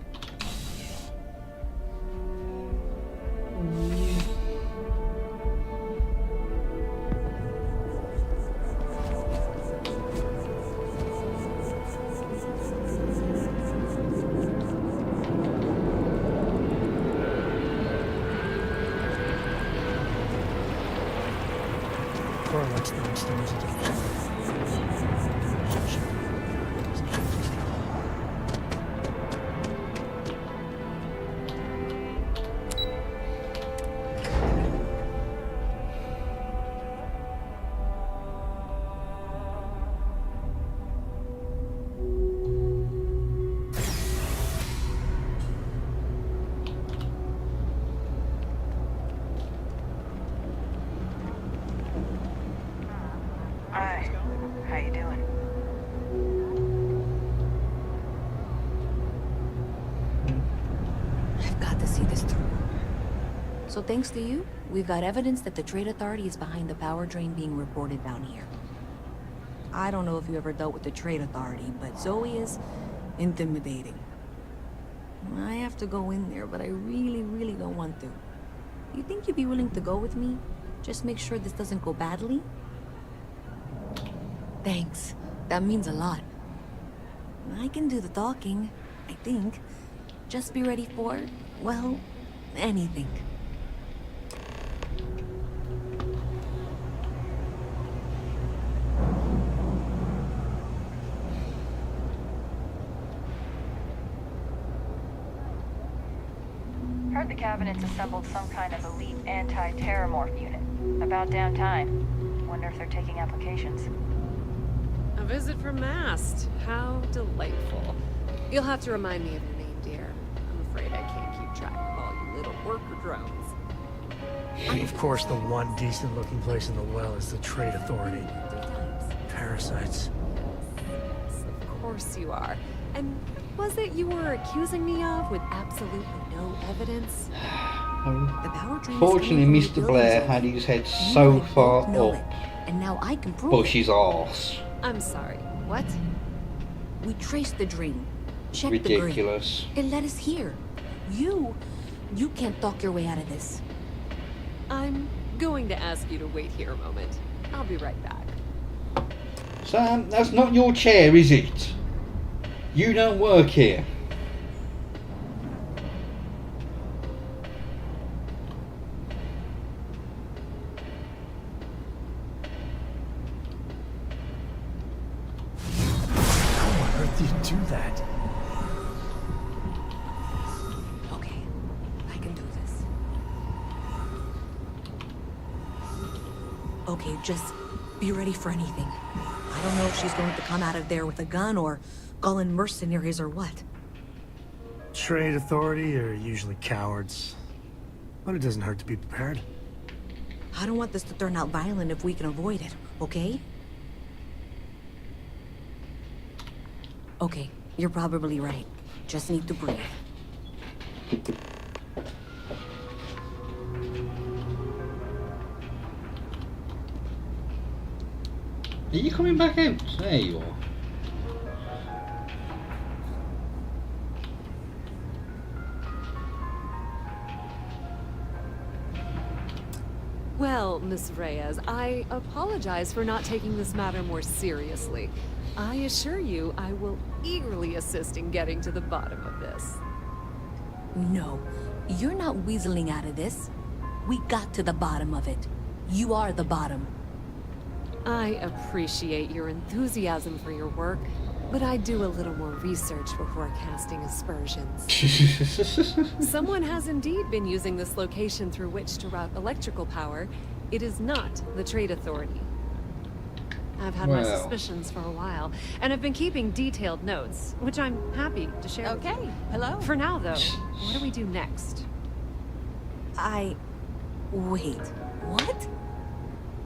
Cora likes the stones of to see this through. So thanks to you, we've got evidence that the Trade Authority is behind the power drain being reported down here. I don't know if you ever dealt with the Trade Authority, but Zoe is intimidating. I have to go in there, but I really, really don't want to. You think you'd be willing to go with me? Just make sure this doesn't go badly? Thanks. That means a lot. I can do the talking, I think. Just be ready for, well, anything. Heard the Cabinet's assembled some kind of elite anti-terramorph unit. About damn time. Wonder if they're taking applications. A visit from Mast. How delightful. You'll have to remind me of your name, dear. I'm afraid I can't keep track of all you little worker drones. Of course, the one decent-looking place in the well is the Trade Authority. Parasites. Yes, of course you are. And was it you were accusing me of with absolutely no evidence? Fortunately, Mr. Blair had his head so far up And now I can prove Bush's arse. I'm sorry, what? We traced the drain. Checked Ridiculous. the grid. It led us here. You can't talk your way out of this. I'm going to ask you to wait here a moment. I'll be right back. Sam, that's not your chair, is it? You don't work here. How on earth do you do that? Okay, I can do this. Okay, just be ready for anything. I don't know if she's going to come out of there with a gun or call in mercenaries or what. Trade Authority are usually cowards. But it doesn't hurt to be prepared. I don't want this to turn out violent if we can avoid it, okay? Okay, you're probably right. Just need to breathe. Are you coming back out? There you are. Well, Miss Reyes, I apologize for not taking this matter more seriously. I assure you I will eagerly assist in getting to the bottom of this. No, you're not weaseling out of this. We got to the bottom of it. You are the bottom. I appreciate your enthusiasm for your work, but I do a little more research before casting aspersions. Someone has indeed been using this location through which to route electrical power. It is not the Trade Authority. I've had my suspicions for a while, and have been keeping detailed notes, which I'm happy to share with you. Hello. For now, though, what do we do next? Wait, what?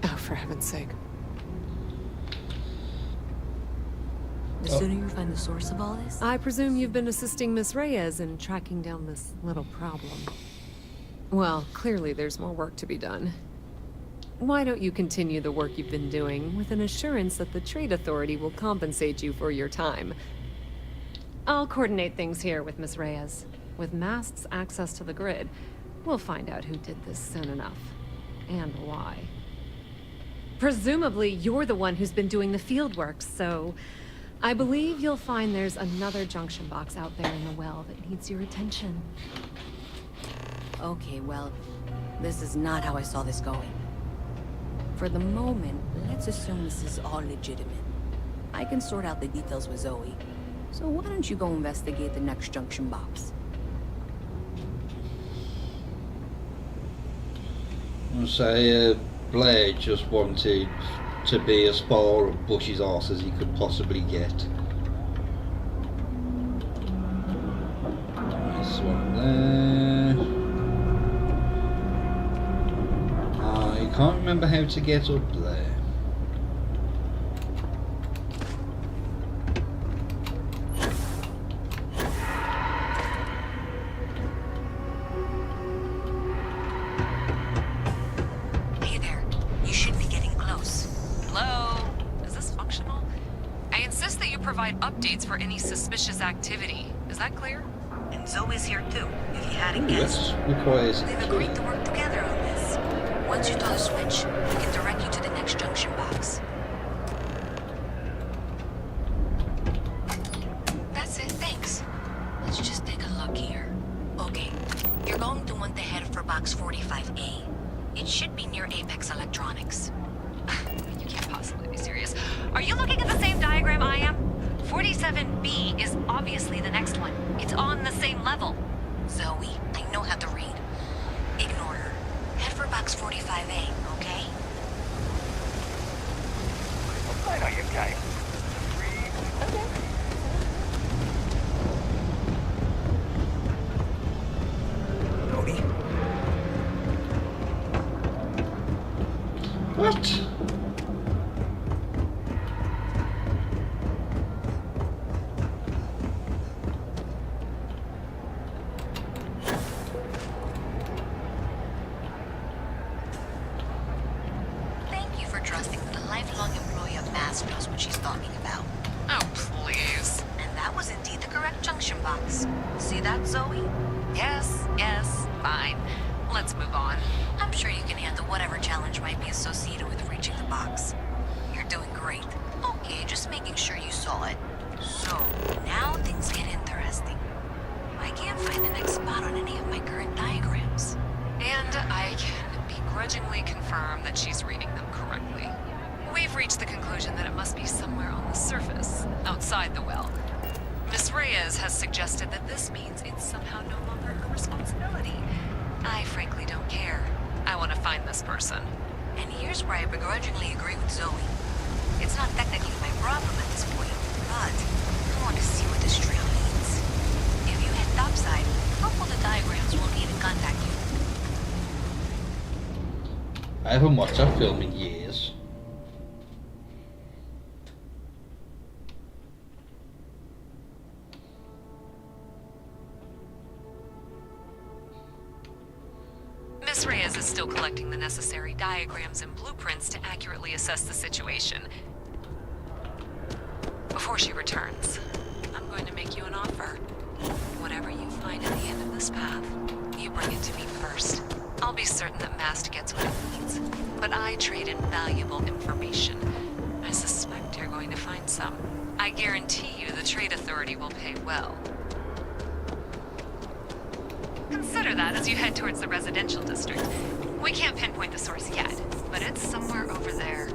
Oh, for heaven's sake. The sooner you find the source of all this... I presume you've been assisting Miss Reyes in tracking down this little problem. Well, clearly there's more work to be done. Why don't you continue the work you've been doing with an assurance that the Trade Authority will compensate you for your time? I'll coordinate things here with Miss Reyes. With Mast's access to the grid, we'll find out who did this soon enough. And why. Presumably, you're the one who's been doing the field work, so... I believe you'll find there's another junction box out there in the well that needs your attention. Okay, well, this is not how I saw this going. For the moment, let's assume this is all legitimate. I can sort out the details with Zoe. So why don't you go investigate the next junction box? I'll say Blair just wanted to be as far up Bush's arse as he could possibly get. Nice one there. I can't remember how to get up there. reads for any suspicious activity. Is that clear? And Zoe's here too, if you hadn't This guessed. requires They've agreed to work together on this. Once you throw the switch, we can direct you to the next junction box. That's it, thanks. Let's just take a look here. Okay, you're going to want to head for box 45A. It should be near Apex Electronics. You can't possibly be serious. Are you looking at the same diagram I am? 47B is obviously the next one. It's on the same level. Zoe, I know how to read. Ignore her. Head for box 45A, okay? I know you guys. Cody? What? Thank you for trusting that a lifelong employee of Mass knows what she's talking about. Oh, please. And that was indeed the correct junction box. See that, Zoe? Yes, fine. Let's move on. I'm sure you can handle whatever challenge might be associated with reaching the box. You're doing great. Okay, just making sure you saw it. So, now things get interesting. I can't find the next spot on any of my current diagrams. And I can begrudgingly confirm that she's reading them correctly. We've reached the conclusion that it must be somewhere on the surface, outside the well. Miss Reyes has suggested that this means it's somehow no longer her responsibility. I frankly don't care. I want to find this person. And here's where I begrudgingly agree with Zoe. It's not technically my problem at this point, but I want to see what this trail leads. If you head topside, hopefully the diagrams won't even contact you. I haven't watched that film in years. Miss Reyes is still collecting the necessary diagrams and blueprints to accurately assess the situation. Before she returns, I'm going to make you an offer. Whatever you find at the end of this path, you bring it to me first. I'll be certain that Mast gets what it needs, but I trade in valuable information. I suspect you're going to find some. I guarantee you the Trade Authority will pay well. Consider that as you head towards the residential district. We can't pinpoint the source yet, but it's somewhere over there.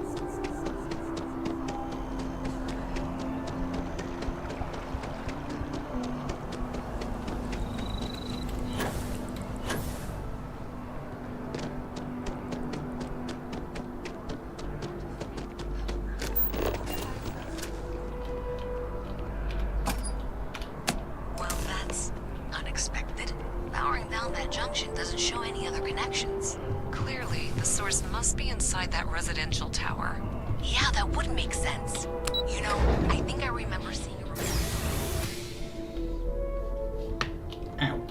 Well, that's unexpected. Powering down that junction doesn't show any other connections. Clearly, the source must be inside that residential tower. Yeah, that would make sense. You know, I think I remember seeing a report. Ow.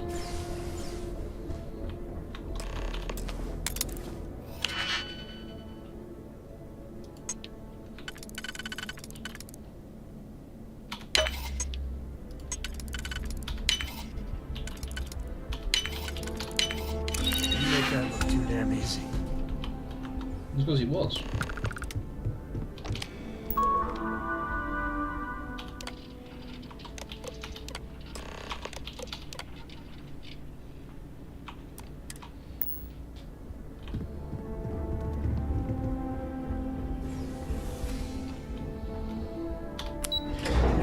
You make that look too damn easy. Because he was.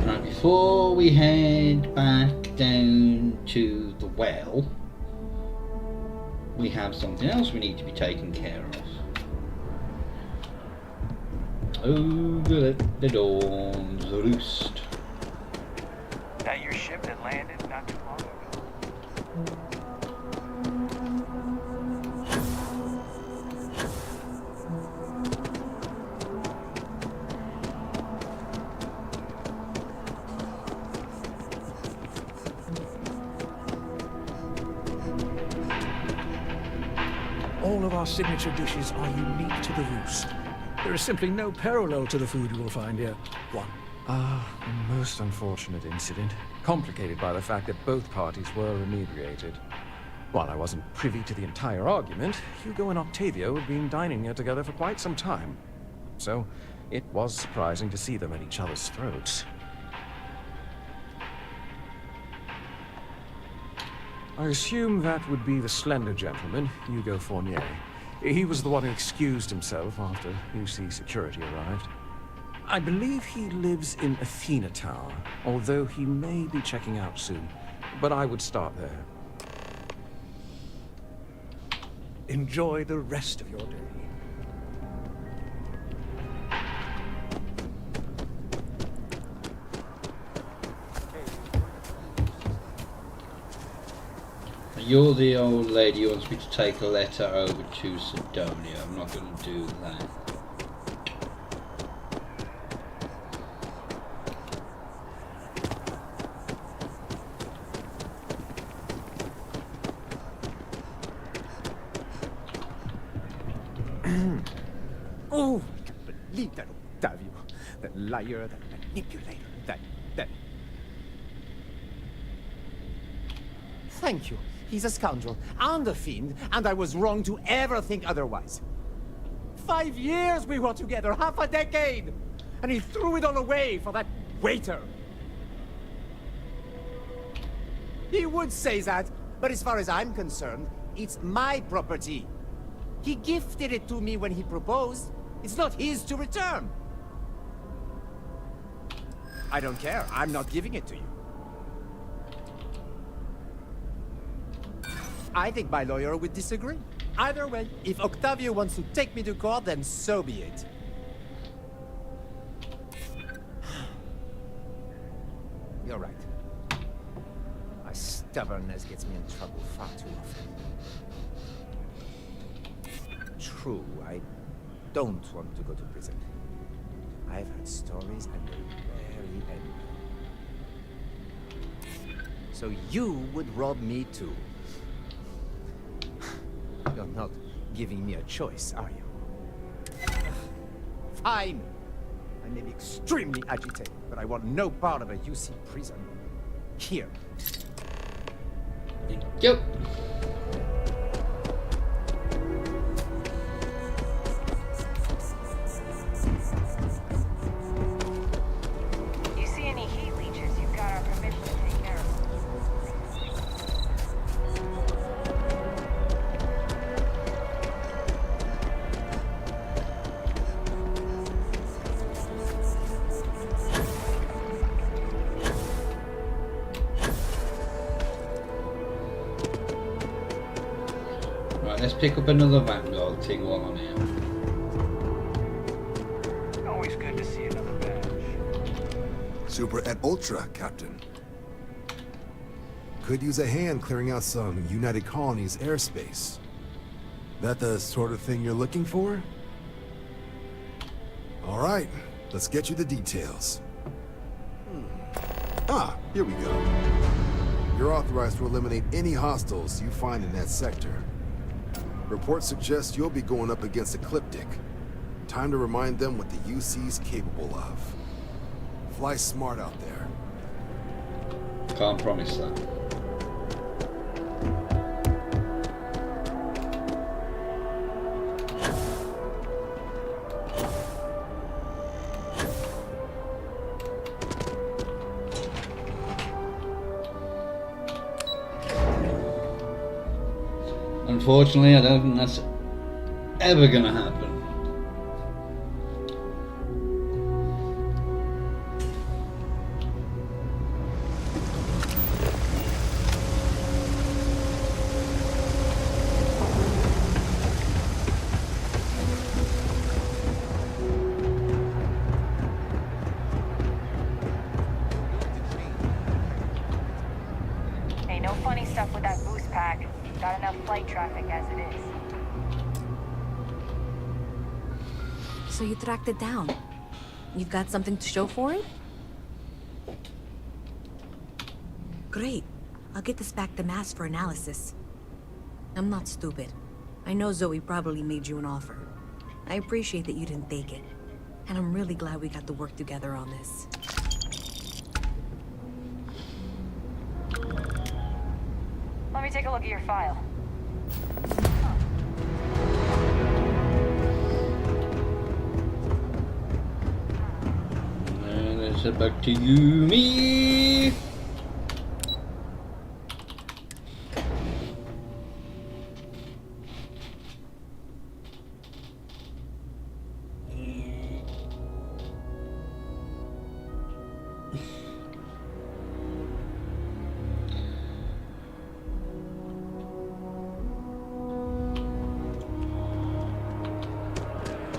Right, before we head back down to the well, we have something else we need to be taken care of. Over at the Dawn's Roost. That your ship that landed not too long ago. All of our signature dishes are unique to the Roost. There is simply no parallel to the food you will find here. One. A most unfortunate incident, complicated by the fact that both parties were inebriated. While I wasn't privy to the entire argument, Hugo and Octavio had been dining here together for quite some time. So, it was surprising to see them at each other's throats. I assume that would be the slender gentleman, Hugo Fournier. He was the one who excused himself after UC security arrived. I believe he lives in Athena Tower, although he may be checking out soon. But I would start there. Enjoy the rest of your day. You're the old lady who wants me to take a letter over to Sidonia. I'm not going to do that. Oh, I can't believe that Octavio. That liar, that manipulator, that... Thank you. He's a scoundrel and a fiend, and I was wrong to ever think otherwise. 5 years we were together, half a decade! And he threw it all away for that waiter. He would say that, but as far as I'm concerned, it's my property. He gifted it to me when he proposed. It's not his to return. I don't care. I'm not giving it to you. I think my lawyer would disagree. Either way, if Octavio wants to take me to court, then so be it. You're right. My stubbornness gets me in trouble far too often. True, I don't want to go to prison. I've heard stories and they rarely end. So you would rob me too. You're not giving me a choice, are you? Fine. I may be extremely agitated, but I want no part of a UC prison. Here. Yep. You see any heat leeches, you've got our permission to take care of them. Let's pick up another Vanguard thing while I'm here. Always good to see another badge. Super and Ultra, Captain. Could use a hand clearing out some United Colonies airspace. That the sort of thing you're looking for? All right, let's get you the details. Ah, here we go. You're authorized to eliminate any hostiles you find in that sector. Reports suggest you'll be going up against Ecliptic. Time to remind them what the UC's capable of. Fly smart out there. Can't promise that. Unfortunately, I don't think that's ever going to happen. Hey, no funny stuff with that boost pack. Got enough flight traffic as it is. So you tracked it down. You've got something to show for it? Great. I'll get this back to Mass for analysis. I'm not stupid. I know Zoe probably made you an offer. I appreciate that you didn't take it. And I'm really glad we got to work together on this. Let me take a look at your file. And let's head back to Yumi.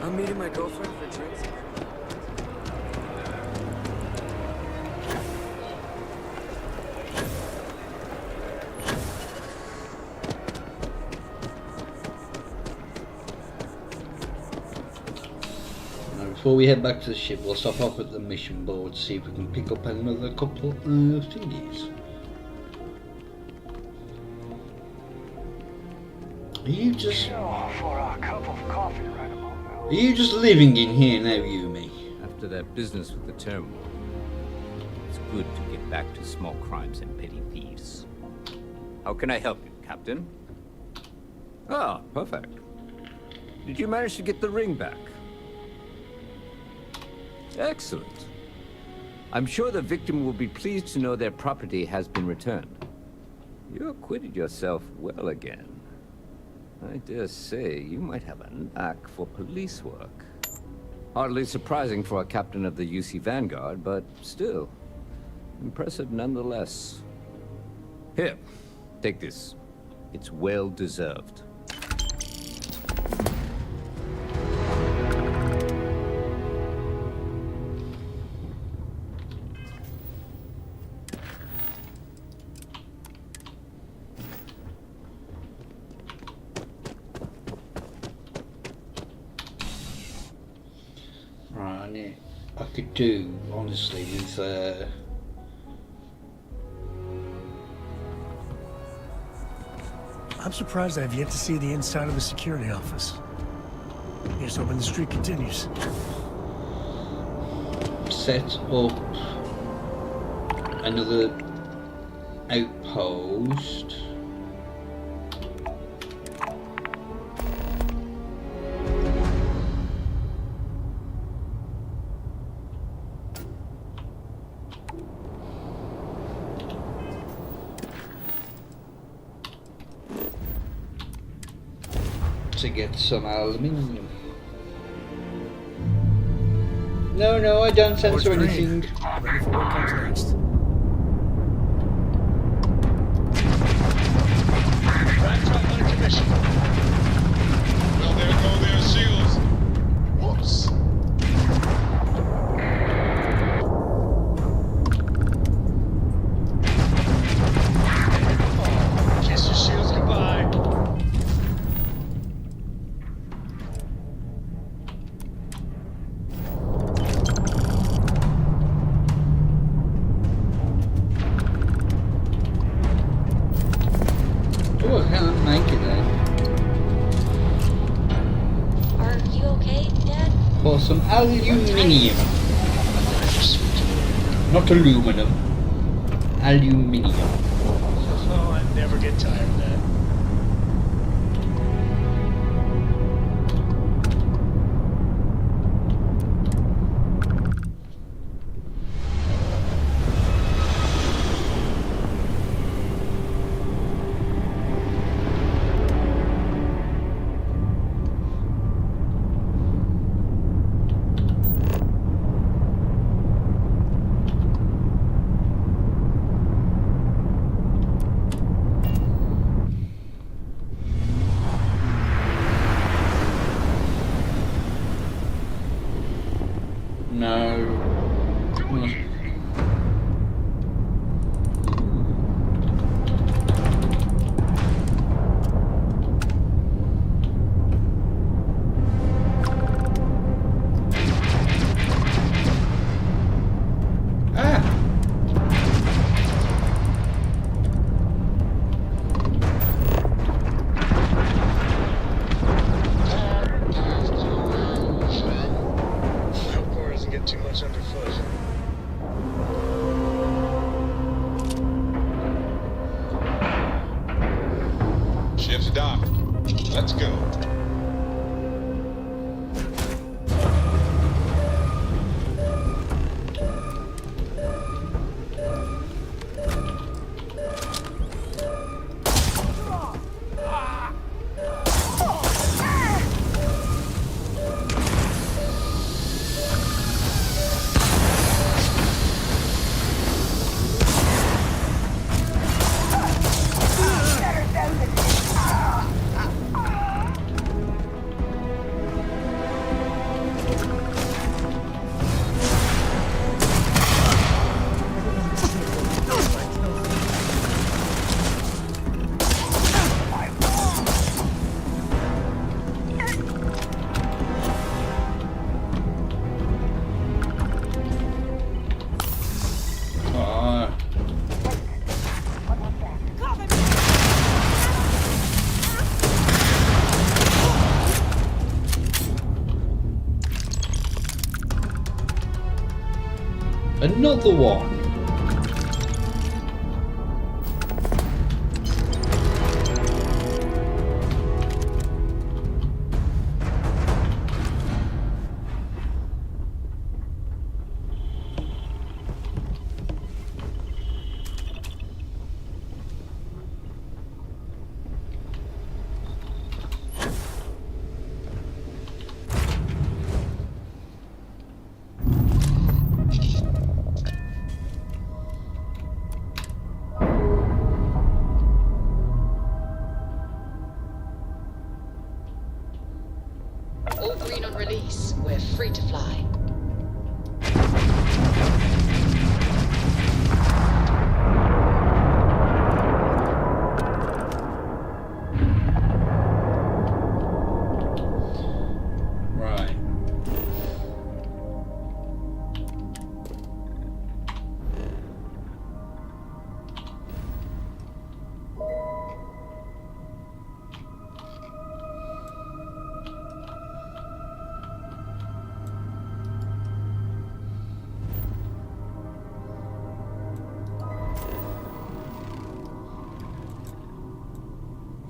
I'm meeting my girlfriend for drinks. Now, before we head back to the ship, we'll stop off at the mission board, see if we can pick up another couple of thingies. Are you just... For a cup of coffee right about now. Are you just living in here now, Yumi? After that business with the terminal, it's good to get back to small crimes and petty thieves. How can I help you, Captain? Ah, perfect. Did you manage to get the ring back? Excellent. I'm sure the victim will be pleased to know their property has been returned. You acquitted yourself well again. I dare say you might have a knack for police work. Hardly surprising for a captain of the UC Vanguard, but still, impressive nonetheless. Here, take this. It's well deserved. Right, I could do, honestly, with I'm surprised I've yet to see the inside of the security office. Here's hoping the streak continues. set up another outpost. To get some aluminium. No, I don't censor anything. Ready for what comes next. Backtrack on commission. Well, there go their shields. Whoops. Oh, kiss your shields goodbye. Oh, I can't make it there. Are you okay, Dad? For some aluminium. Not aluminum. Aluminium. Oh, I never get tired of that. Ship's docked. Let's go. Another one. All green on release. We're free to fly. Right.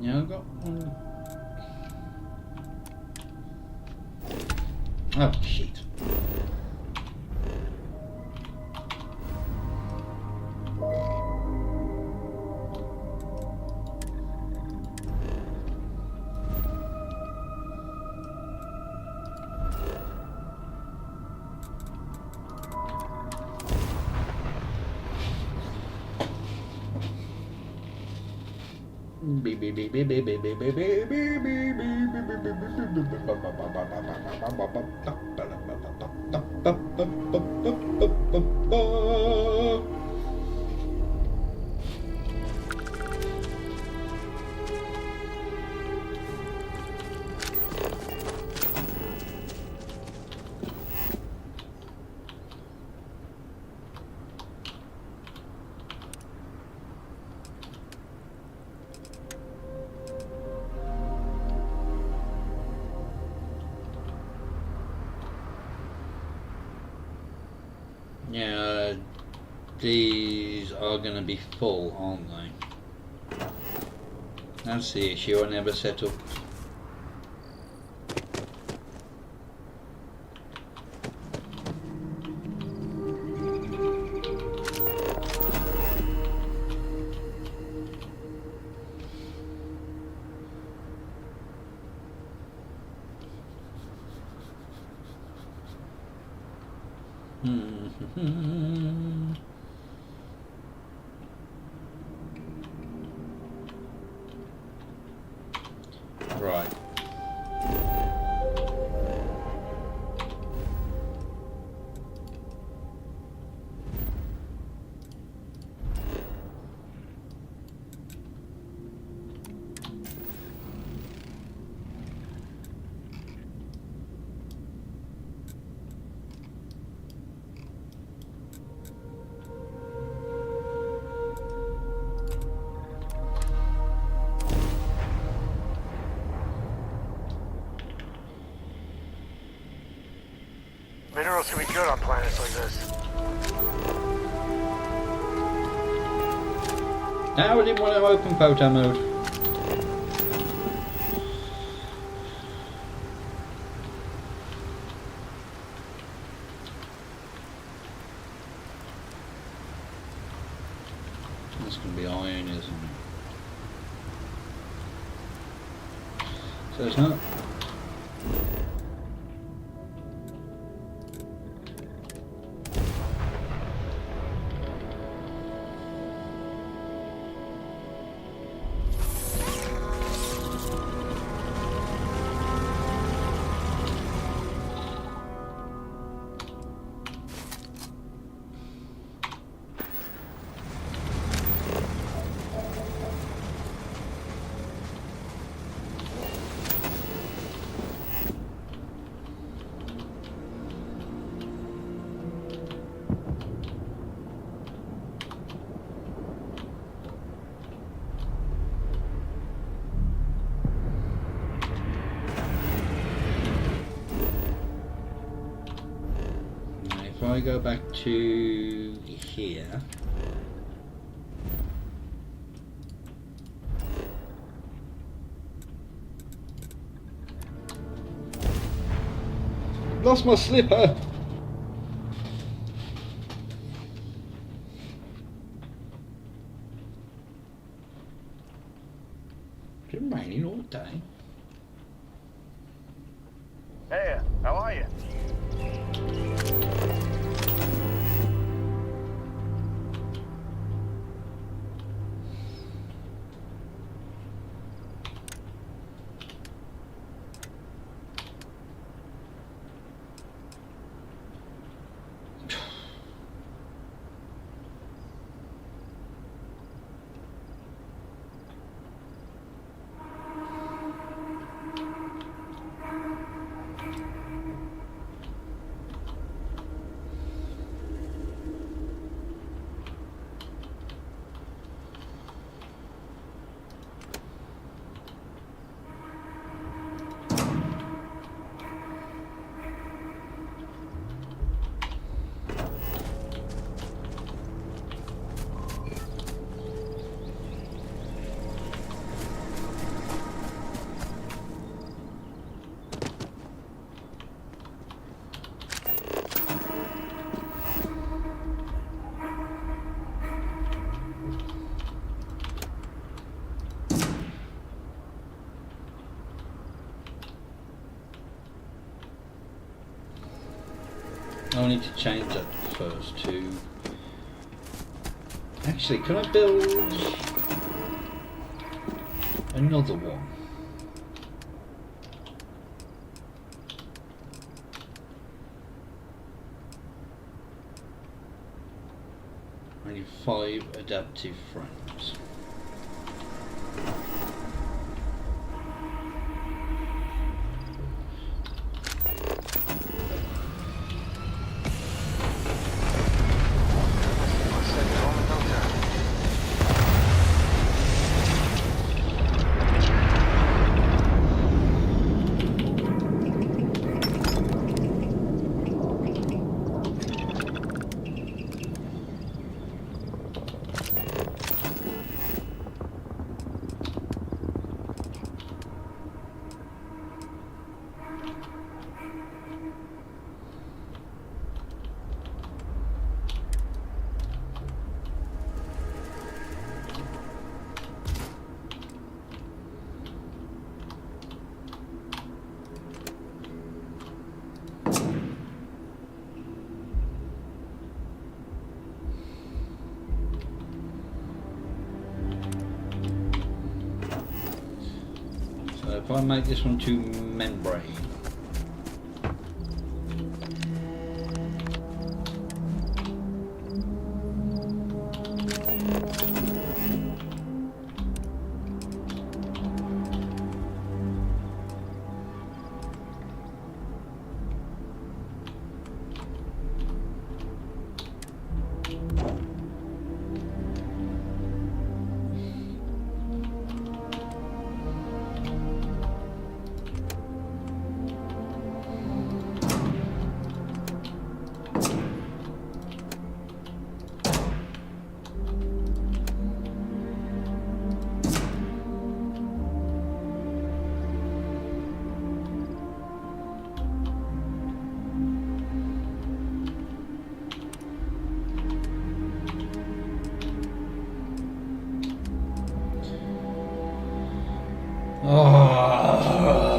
Yeah, I've got one. Oh, shit. Yeah, these are going to be full, aren't they? That's the issue, I never set up. Right. Minerals can be good on planets like this. Now I didn't want to open photo mode. So it's not. If I go back to here, lost my slipper. It's been raining all day. Hey, how are you? I need to change that first to... Actually, can I build another one? I need 5 adaptive frames. If I make this one to membrane, oh.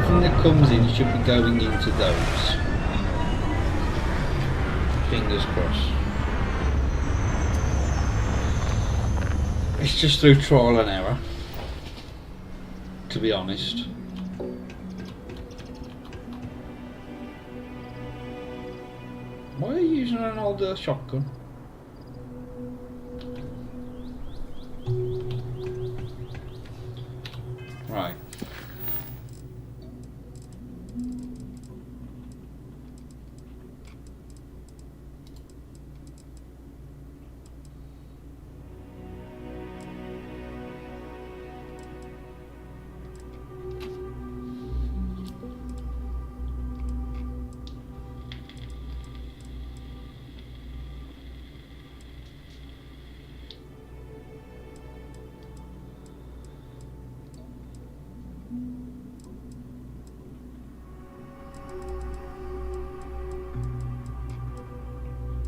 everything that comes in should be going into those. Fingers crossed. It's just through trial and error, to be honest. Why are you using an older shotgun? Right.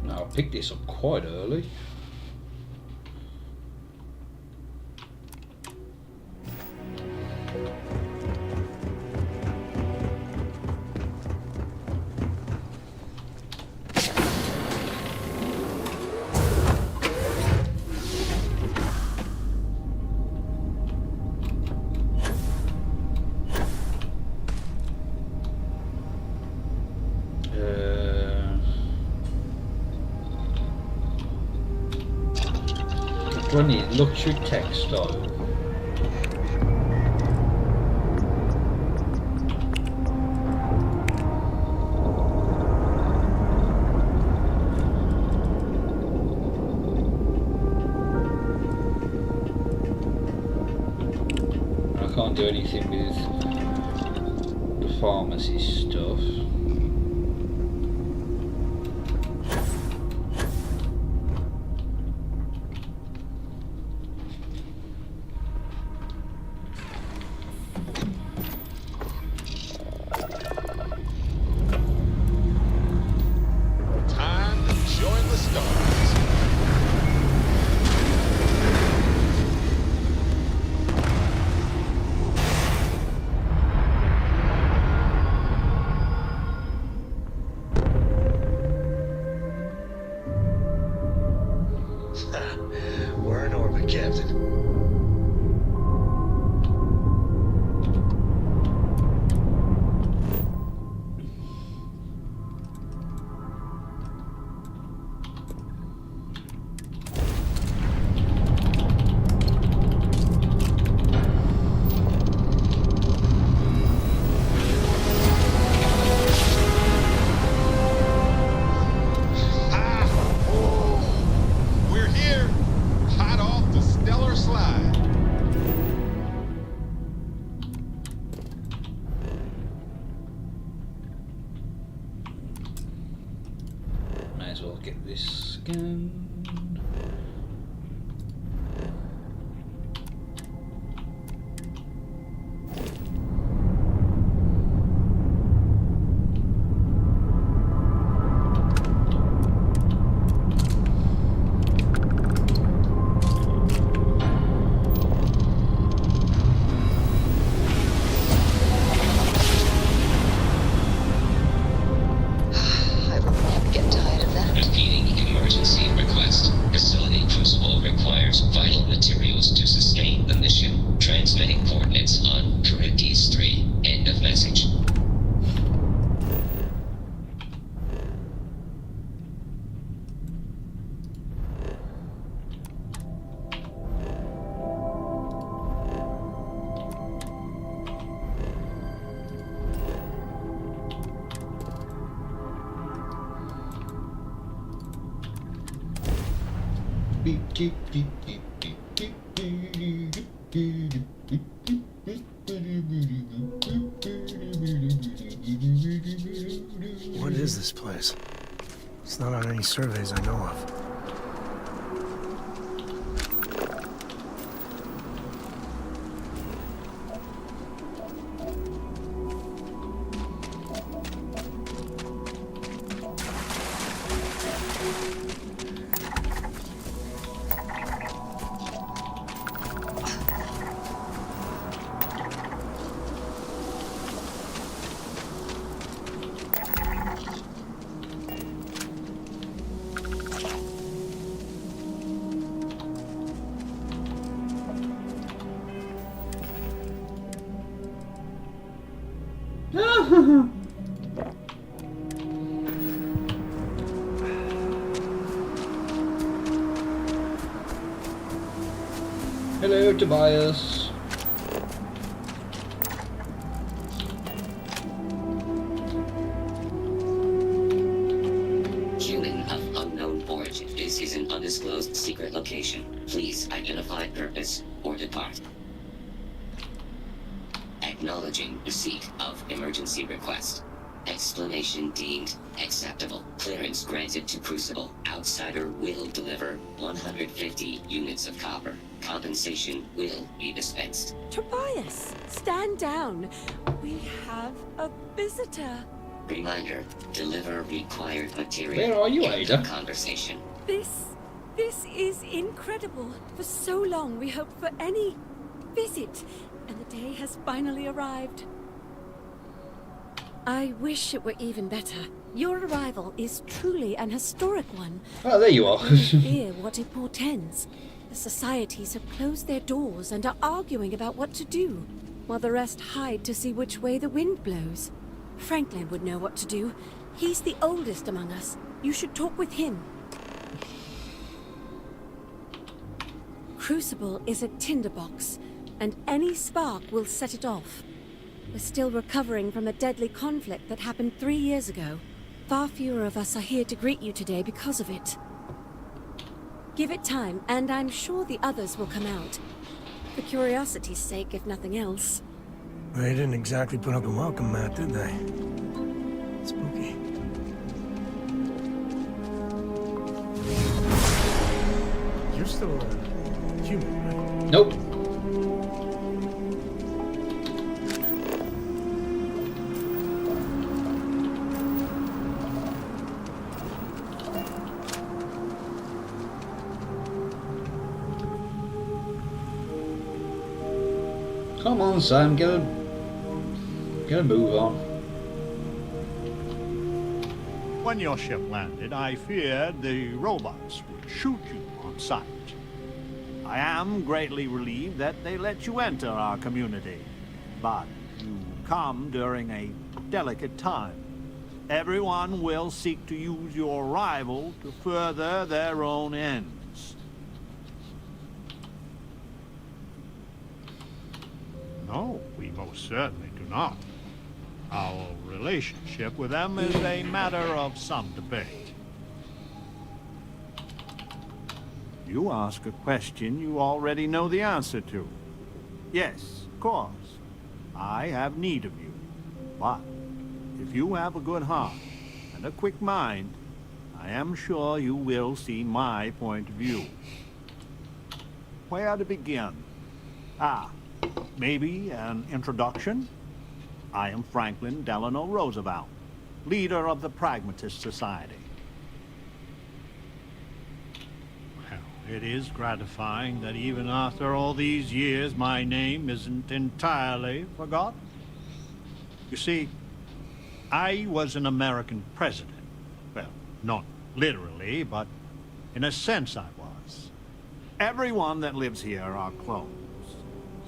Now, I picked this up quite early. Do I need luxury textile? I can't do anything with the pharmacy stuff. We're in orbit, Captain. Might as well get this scanned. What is this place? It's not on any surveys I know of. Hello, Tobias. Human of unknown origin. This is an undisclosed secret location. Please identify purpose or depart. Acknowledging receipt of emergency request. Explanation deemed acceptable. Clearance granted to Crucible. Outsider will deliver 150 units of copper. Compensation will be dispensed. Tobias, stand down. We have a visitor. Reminder, deliver required material. Where are you, End Ada? Conversation. This is incredible. For so long we hoped for any visit, and the day has finally arrived. I wish it were even better. Your arrival is truly an historic one. Oh, there you are. I fear what it portends. The societies have closed their doors and are arguing about what to do, while the rest hide to see which way the wind blows. Franklin would know what to do. He's the oldest among us. You should talk with him. Crucible is a tinderbox, and any spark will set it off. We're still recovering from a deadly conflict that happened 3 years ago. Far fewer of us are here to greet you today because of it. Give it time, and I'm sure the others will come out. For curiosity's sake, if nothing else. They didn't exactly put up a welcome mat, did they? Spooky. You're still human, right? Nope. Come on, Sam, get a move on. When your ship landed, I feared the robots would shoot you on sight. I am greatly relieved that they let you enter our community, but you come during a delicate time. Everyone will seek to use your arrival to further their own ends. No, we most certainly do not. Our relationship with them is a matter of some debate. You ask a question you already know the answer to. Yes, of course. I have need of you. But if you have a good heart and a quick mind, I am sure you will see my point of view. Where to begin? Maybe an introduction? I am Franklin Delano Roosevelt, leader of the Pragmatist Society. Well, it is gratifying that even after all these years, my name isn't entirely forgotten. You see, I was an American president. Well, not literally, but in a sense I was. Everyone that lives here are clones.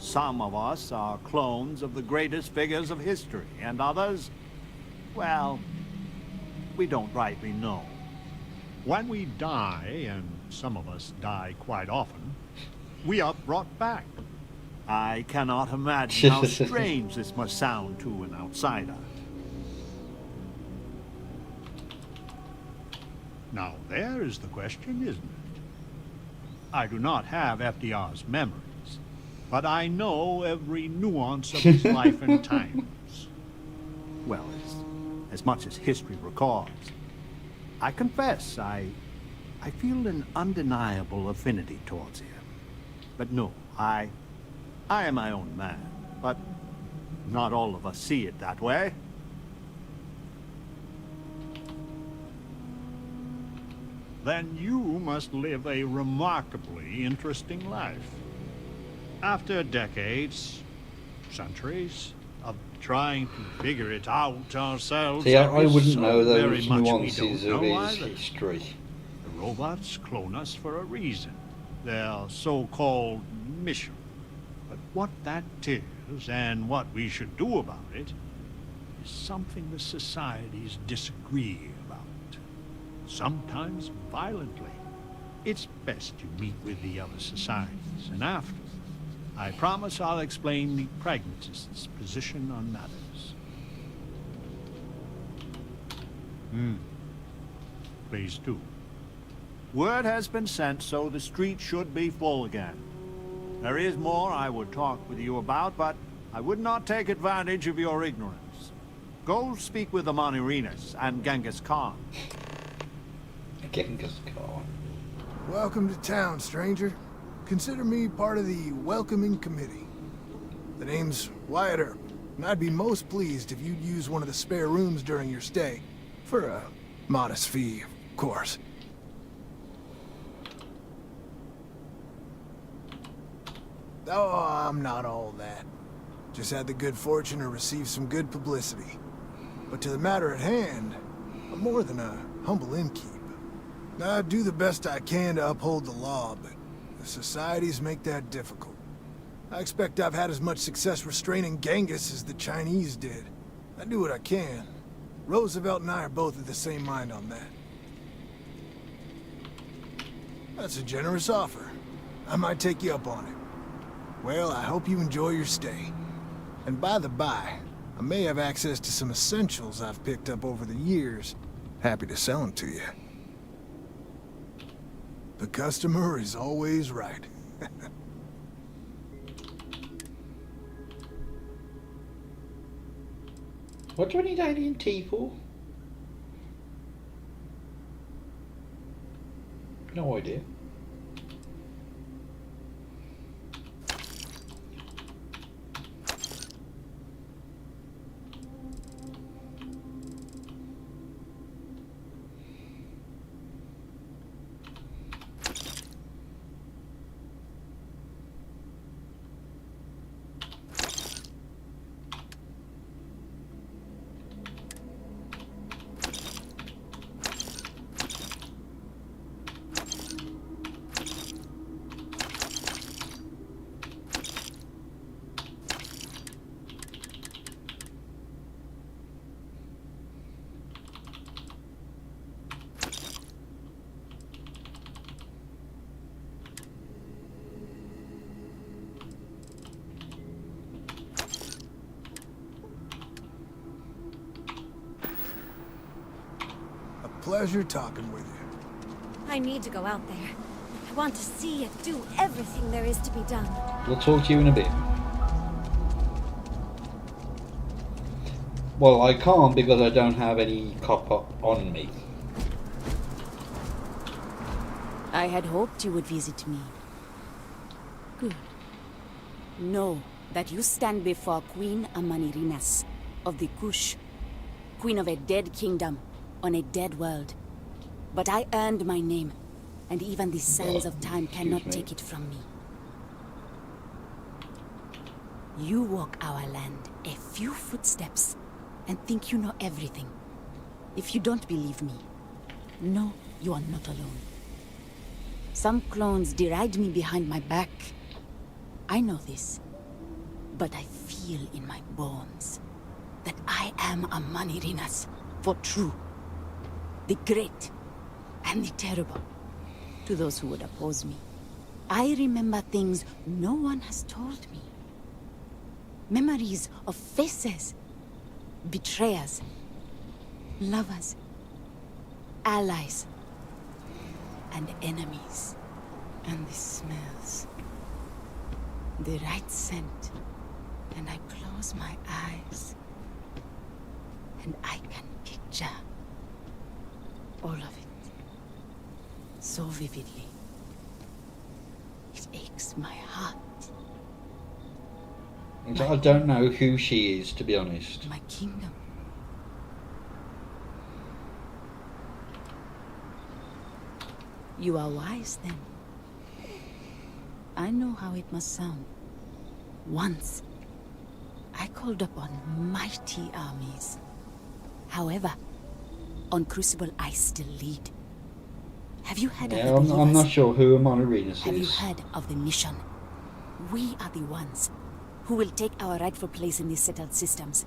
Some of us are clones of the greatest figures of history, and others, well, we don't rightly know. When we die, and some of us die quite often, we are brought back. I cannot imagine how strange this must sound to an outsider. Now, there is the question, isn't it? I do not have FDR's memories, but I know every nuance of his life and times. Well, as much as history records. I confess, I feel an undeniable affinity towards him. But no, I am my own man, but not all of us see it that way. Then you must live a remarkably interesting life. After decades, centuries, of trying to figure it out ourselves... See, I wouldn't know very those much nuances we of don't know his either. history. The robots clone us for a reason. Their so-called mission. But what that is, and what we should do about it, is something the societies disagree about, sometimes violently. It's best you meet with the other societies, and after, I promise I'll explain the pragmatist's position on matters. Please do. Word has been sent, so the street should be full again. There is more I would talk with you about, but I would not take advantage of your ignorance. Go speak with the Monirinas and Genghis Khan. Genghis Khan. Welcome to town, stranger. Consider me part of the welcoming committee. The name's Wyatt Earp, and I'd be most pleased if you'd use one of the spare rooms during your stay. For a modest fee, of course. Oh, I'm not all that. Just had the good fortune to receive some good publicity. But to the matter at hand, I'm more than a humble innkeep. I do the best I can to uphold the law, but the societies make that difficult. I expect I've had as much success restraining Genghis as the Chinese did. I do what I can. Roosevelt and I are both of the same mind on that. That's a generous offer. I might take you up on it. Well, I hope you enjoy your stay. And by the by, I may have access to some essentials I've picked up over the years. Happy to sell them to you. The customer is always right. What do I need alien tea for? No idea. Pleasure talking with you. I need to go out there. I want to see it, do everything there is to be done. We'll talk to you in a bit. Well, I can't because I don't have any copper on me. I had hoped you would visit me. Good. Know that you stand before Queen Amanirinas of the Kush, queen of a dead kingdom on a dead world. But I earned my name, and even the sands of time cannot take it from me. You walk our land a few footsteps and think you know everything. If you don't believe me, know you are not alone. Some clones deride me behind my back. I know this, but I feel in my bones that I am a Manirinas for true. The great and the terrible, to those who would oppose me. I remember things no one has told me. Memories of faces, betrayers, lovers, allies, and enemies. And the smells. The right scent. And I close my eyes. And I can picture all of it, so vividly. It aches my heart. I don't know who she is, to be honest. My kingdom. You are wise, then. I know how it must sound. Once, I called upon mighty armies. However, on Crucible, I still lead. Have you heard of the believers? I'm not sure who Amanirinas is. Have you heard of the mission? We are the ones who will take our rightful place in these settled systems.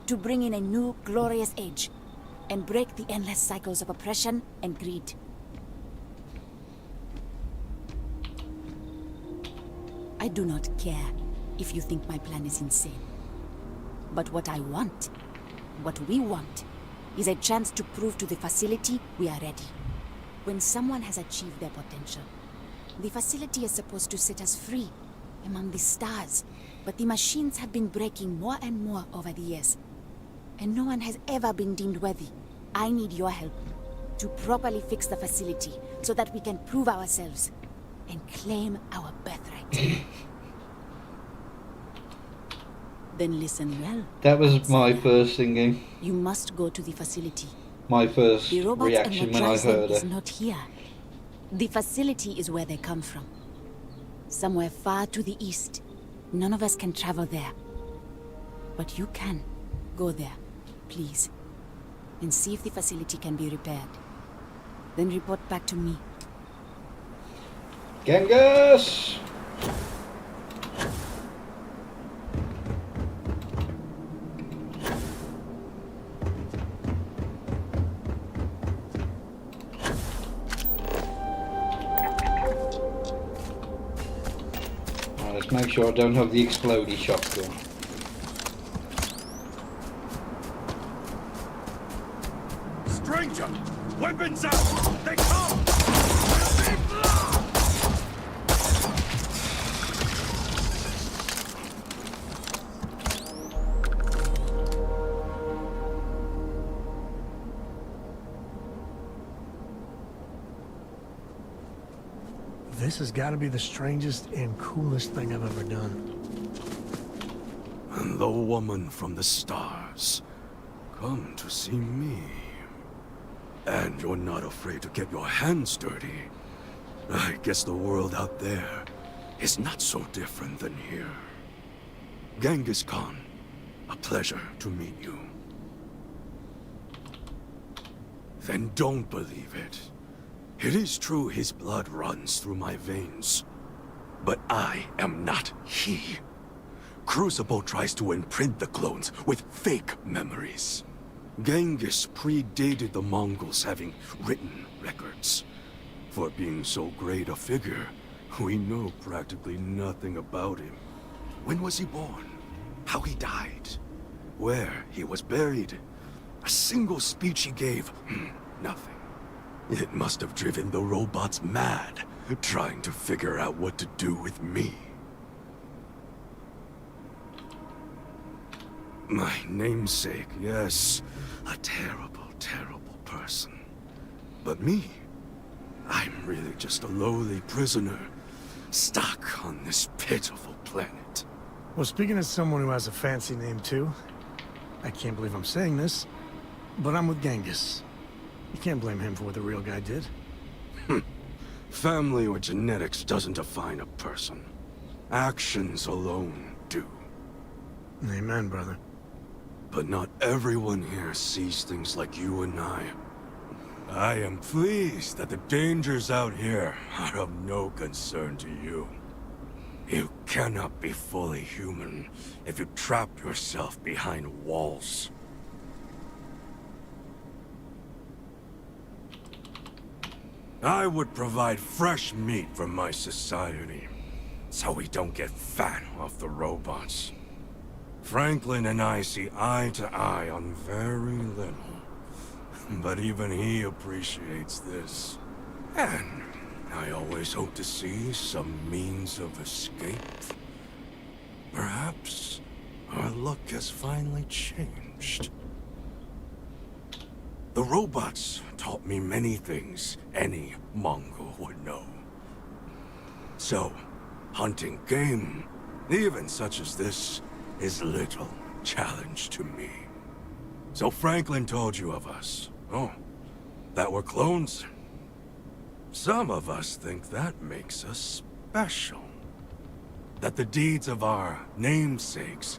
to bring in a new, glorious age and break the endless cycles of oppression and greed. I do not care if you think my plan is insane. But what I want, what we want, is a chance to prove to the facility we are ready. When someone has achieved their potential, the facility is supposed to set us free among the stars. But the machines have been breaking more and more over the years, and no one has ever been deemed worthy. I need your help to properly fix the facility so that we can prove ourselves and claim our birthright. Then listen well. That was my first thinking. You must go to the facility. My first The robots reaction and what when I drives them heard is it. not here. The facility is where they come from. Somewhere far to the east. None of us can travel there. But you can. Go there, please. And see if the facility can be repaired. Then report back to me. Genghis! Let's make sure I don't have the explodey shotgun. Stranger! Weapons out! They come! This has got to be the strangest and coolest thing I've ever done. And the woman from the stars, come to see me. And you're not afraid to get your hands dirty. I guess the world out there is not so different than here. Genghis Khan, a pleasure to meet you. Then don't believe it. It is true his blood runs through my veins. But I am not he. Crucible tries to imprint the clones with fake memories. Genghis predated the Mongols having written records. For being so great a figure, we know practically nothing about him. When was he born? How he died? Where he was buried? A single speech he gave? Nothing. It must have driven the robots mad, trying to figure out what to do with me. My namesake, yes. A terrible, terrible person. But me? I'm really just a lowly prisoner, stuck on this pitiful planet. Well, speaking as someone who has a fancy name too, I can't believe I'm saying this, but I'm with Genghis. You can't blame him for what the real guy did. Family or genetics doesn't define a person. Actions alone do. Amen, brother. But not everyone here sees things like you and I am pleased that the dangers out here are of no concern to you. You cannot be fully human if you trap yourself behind walls. I would provide fresh meat for my society, so we don't get fat off the robots. Franklin and I see eye to eye on very little, but even he appreciates this. And I always hope to see some means of escape. Perhaps our luck has finally changed. The robots taught me many things any Mongol would know. So, hunting game, even such as this, is little challenge to me. So Franklin told you of us. Oh, that we're clones? Some of us think that makes us special. That the deeds of our namesakes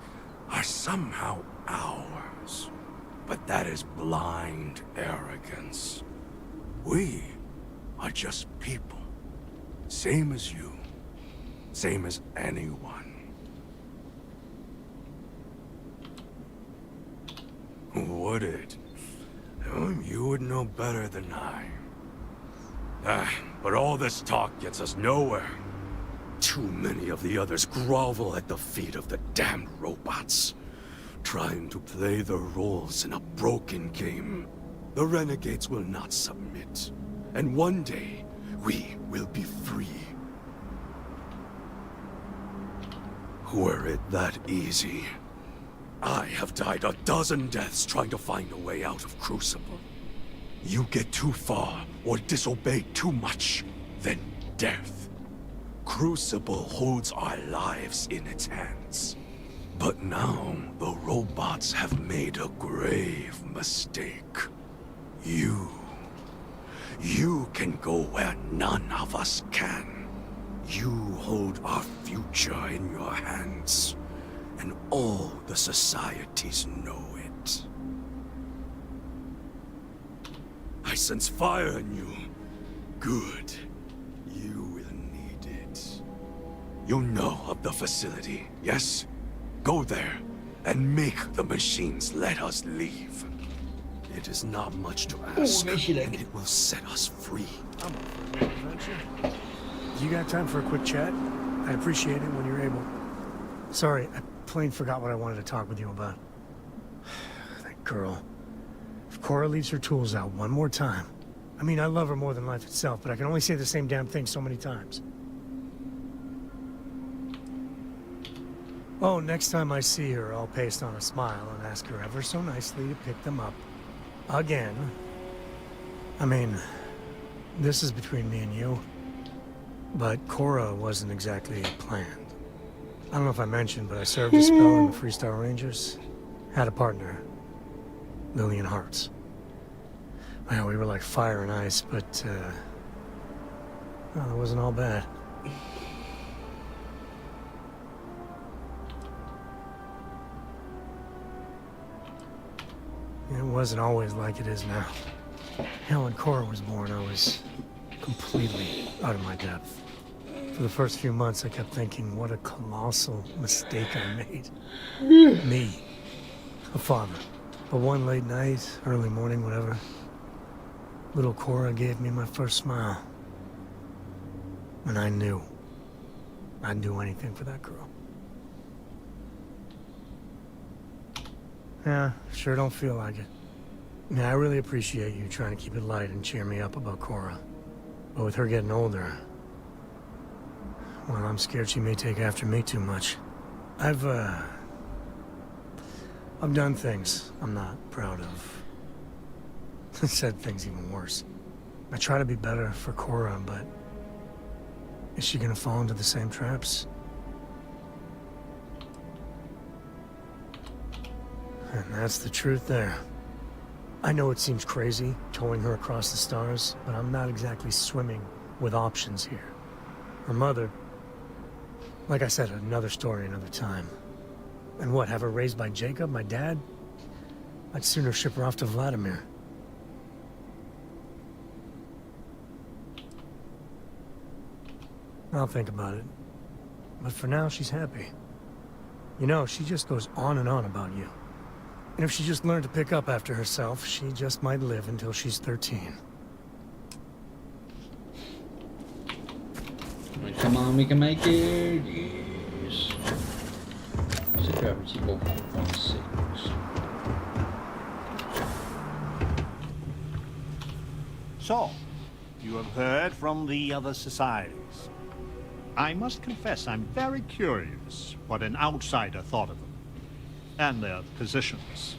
are somehow ours. But that is blind arrogance. We are just people. Same as you. Same as anyone. would it? You would know better than I. But all this talk gets us nowhere. Too many of the others grovel at the feet of the damned robots, trying to play their roles in a broken game. The renegades will not submit, and one day, we will be free. Were it that easy, I have died a dozen deaths trying to find a way out of Crucible. You get too far or disobey too much, then death. Crucible holds our lives in its hands. But now, the robots have made a grave mistake. You can go where none of us can. You hold our future in your hands, and all the societies know it. I sense fire in you. Good. You will need it. You know of the facility, yes? Go there, and make the machines let us leave. It is not much to ask, and it will set us free. I'm up for an adventure. You got time for a quick chat? I'd appreciate it when you're able. Sorry, I plain forgot what I wanted to talk with you about. That girl. If Cora leaves her tools out one more time... I mean, I love her more than life itself, but I can only say the same damn thing so many times. Oh, next time I see her, I'll paste on a smile and ask her ever so nicely to pick them up. Again. I mean, this is between me and you. But Cora wasn't exactly planned. I don't know if I mentioned, but I served a spell in the Freestar Rangers. Had a partner. Lillian Hartz. Well, we were like fire and ice, but, well, it wasn't all bad. It wasn't always like it is now. Hell, when Cora was born, I was completely out of my depth. For the first few months, I kept thinking, what a colossal mistake I made. Me. A father. But one late night, early morning, whatever, little Cora gave me my first smile. And I knew I'd do anything for that girl. Yeah, sure don't feel like it. Yeah, I really appreciate you trying to keep it light and cheer me up about Cora. But with her getting older, well, I'm scared she may take after me too much. I've done things I'm not proud of. Said things even worse. I try to be better for Cora, but is she gonna fall into the same traps? And that's the truth there. I know it seems crazy, towing her across the stars, but I'm not exactly swimming with options here. Her mother... Like I said, another story, another time. And what, have her raised by Jacob, my dad? I'd sooner ship her off to Vladimir. I'll think about it. But for now, she's happy. You know, she just goes on and on about you. And if she just learned to pick up after herself, she just might live until she's 13. Come on, we can make it. Yes. Security ball 1.6. So, you have heard from the other societies. I must confess I'm very curious what an outsider thought of them, and their positions.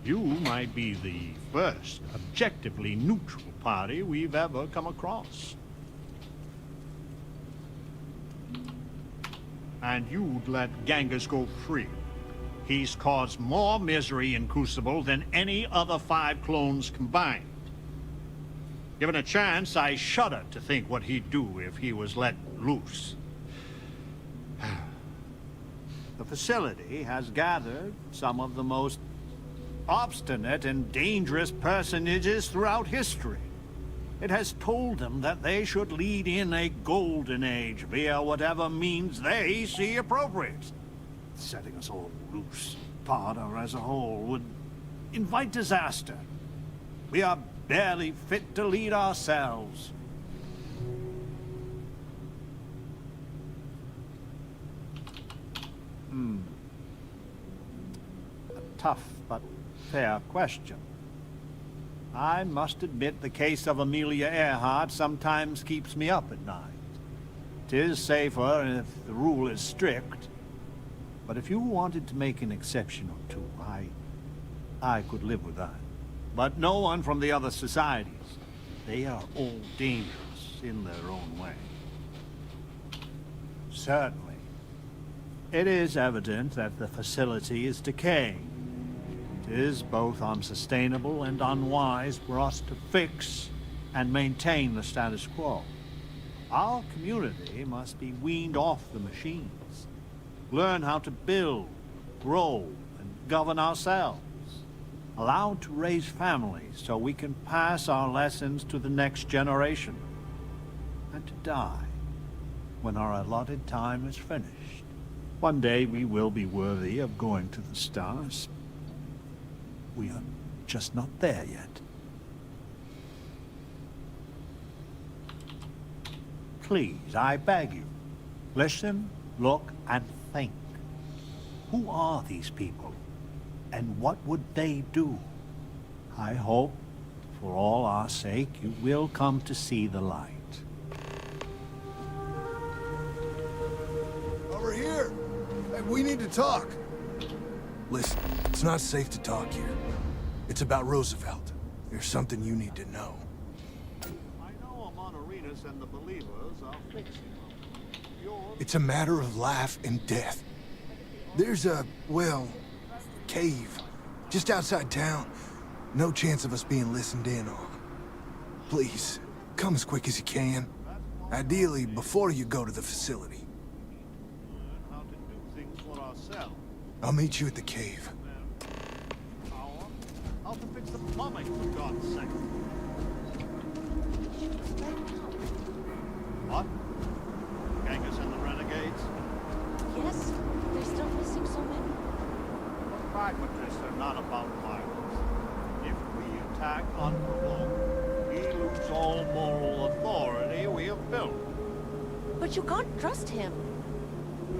You might be the first objectively neutral party we've ever come across. And you'd let Genghis go free. He's caused more misery in Crucible than any other 5 clones combined. Given a chance, I shudder to think what he'd do if he was let loose. The facility has gathered some of the most obstinate and dangerous personages throughout history. It has told them that they should lead in a golden age via whatever means they see appropriate. Setting us all loose, Potter as a whole, would invite disaster. We are barely fit to lead ourselves. A tough but fair question. I must admit the case of Amelia Earhart sometimes keeps me up at night. 'Tis safer if the rule is strict. But if you wanted to make an exception or two, I could live with that. But no one from the other societies. They are all dangerous in their own way. Certainly. It is evident that the facility is decaying. It is both unsustainable and unwise for us to fix and maintain the status quo. Our community must be weaned off the machines. Learn how to build, grow, and govern ourselves. Allowed to raise families so we can pass our lessons to the next generation. And to die when our allotted time is finished. One day we will be worthy of going to the stars. We are just not there yet. Please, I beg you, listen, look, and think. Who are these people? And what would they do? I hope, for all our sake, you will come to see the light. Over here! Hey, we need to talk. Listen, it's not safe to talk here. It's about Roosevelt. There's something you need to know. I know Amonarinas and the believers are fixing them. It's a matter of life and death. There's a, well, cave just outside town. No chance of us being listened in on. Please, come as quick as you can. Ideally, before you go to the facility. How to do things for ourselves. I'll meet you at the cave. How to fix the plumbing, for God's sake. What? Genghis and the renegades? Yes? They're still missing so many? Pragmatists are not about violence. If we attack unprovoked, we lose all moral authority we have built. But you can't trust him.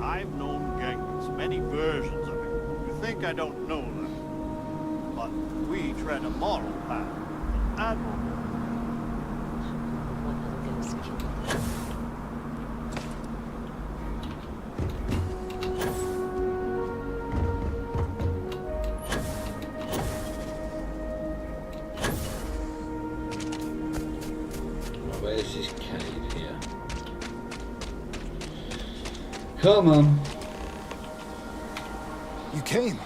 I've known Genghis, many versions of him. You think I don't know them? But we tread a moral path. Admirable. Where's this cave here? Come on. You came.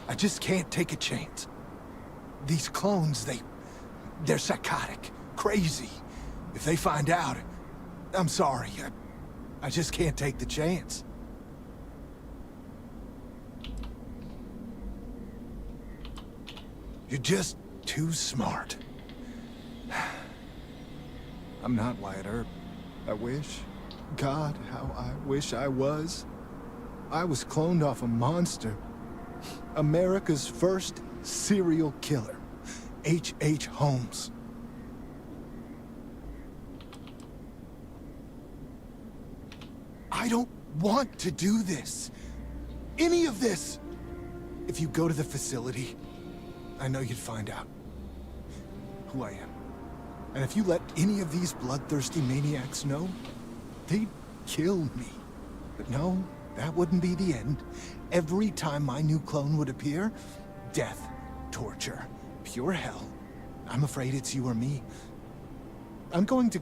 I just can't take a chance. These clones, they're psychotic, crazy. If they find out, I'm sorry. I just can't take the chance. You're just too smart. I'm not Wyatt Earp. I wish. God, how I wish I was. I was cloned off a monster. America's first serial killer, H.H. Holmes. I don't want to do this. Any of this. If you go to the facility, I know you'd find out who I am. And if you let any of these bloodthirsty maniacs know, they'd kill me. But no, that wouldn't be the end. Every time my new clone would appear, death, torture, pure hell. I'm afraid it's you or me. I'm going to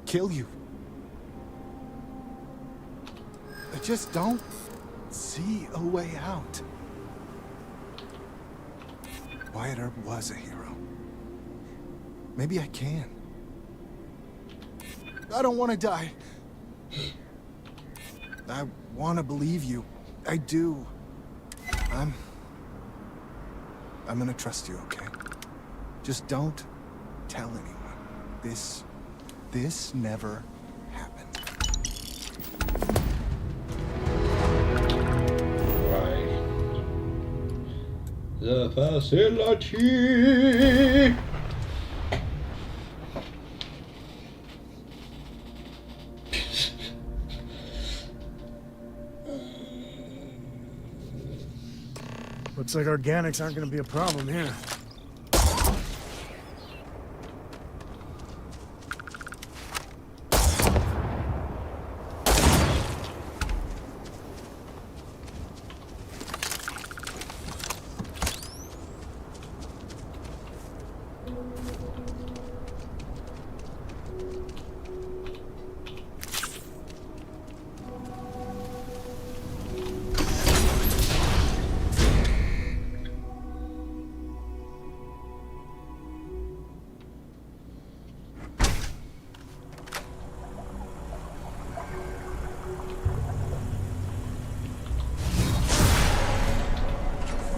kill you. I just don't see a way out. Wyatt Earp was a hero. Maybe I can. I don't want to die. I want to believe you. I do. I'm gonna trust you, okay? Just don't tell anyone. This never happened. Right. The facility. Looks like organics aren't going to be a problem here.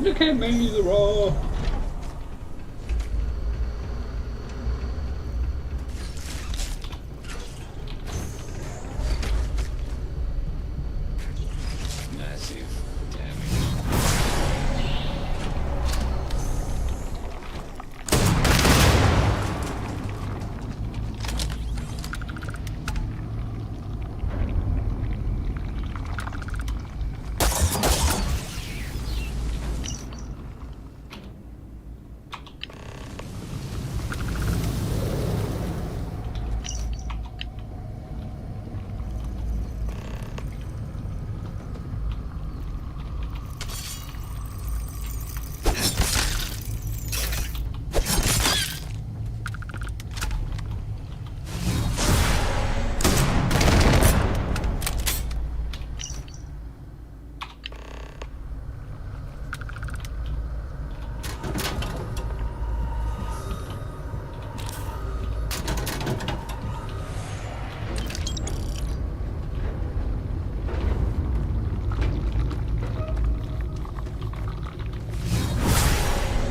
Look how many there are. Massive damage.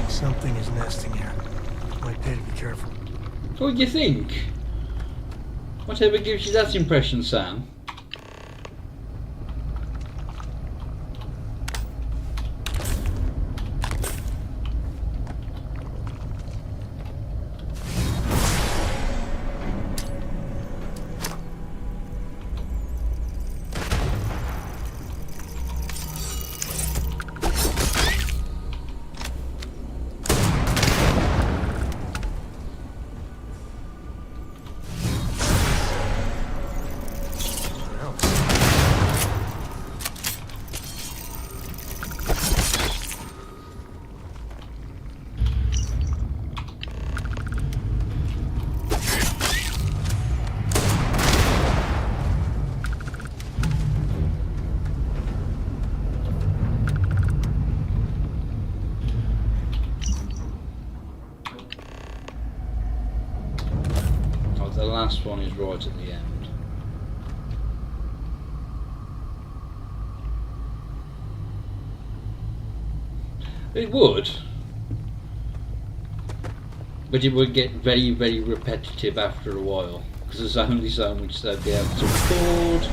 Something is nesting here. Might pay to be careful. What do you think? Whatever gives you that impression, Sam? The last one is right at the end. It would, but it would get very, very repetitive after a while because there's only so much they'd be able to record.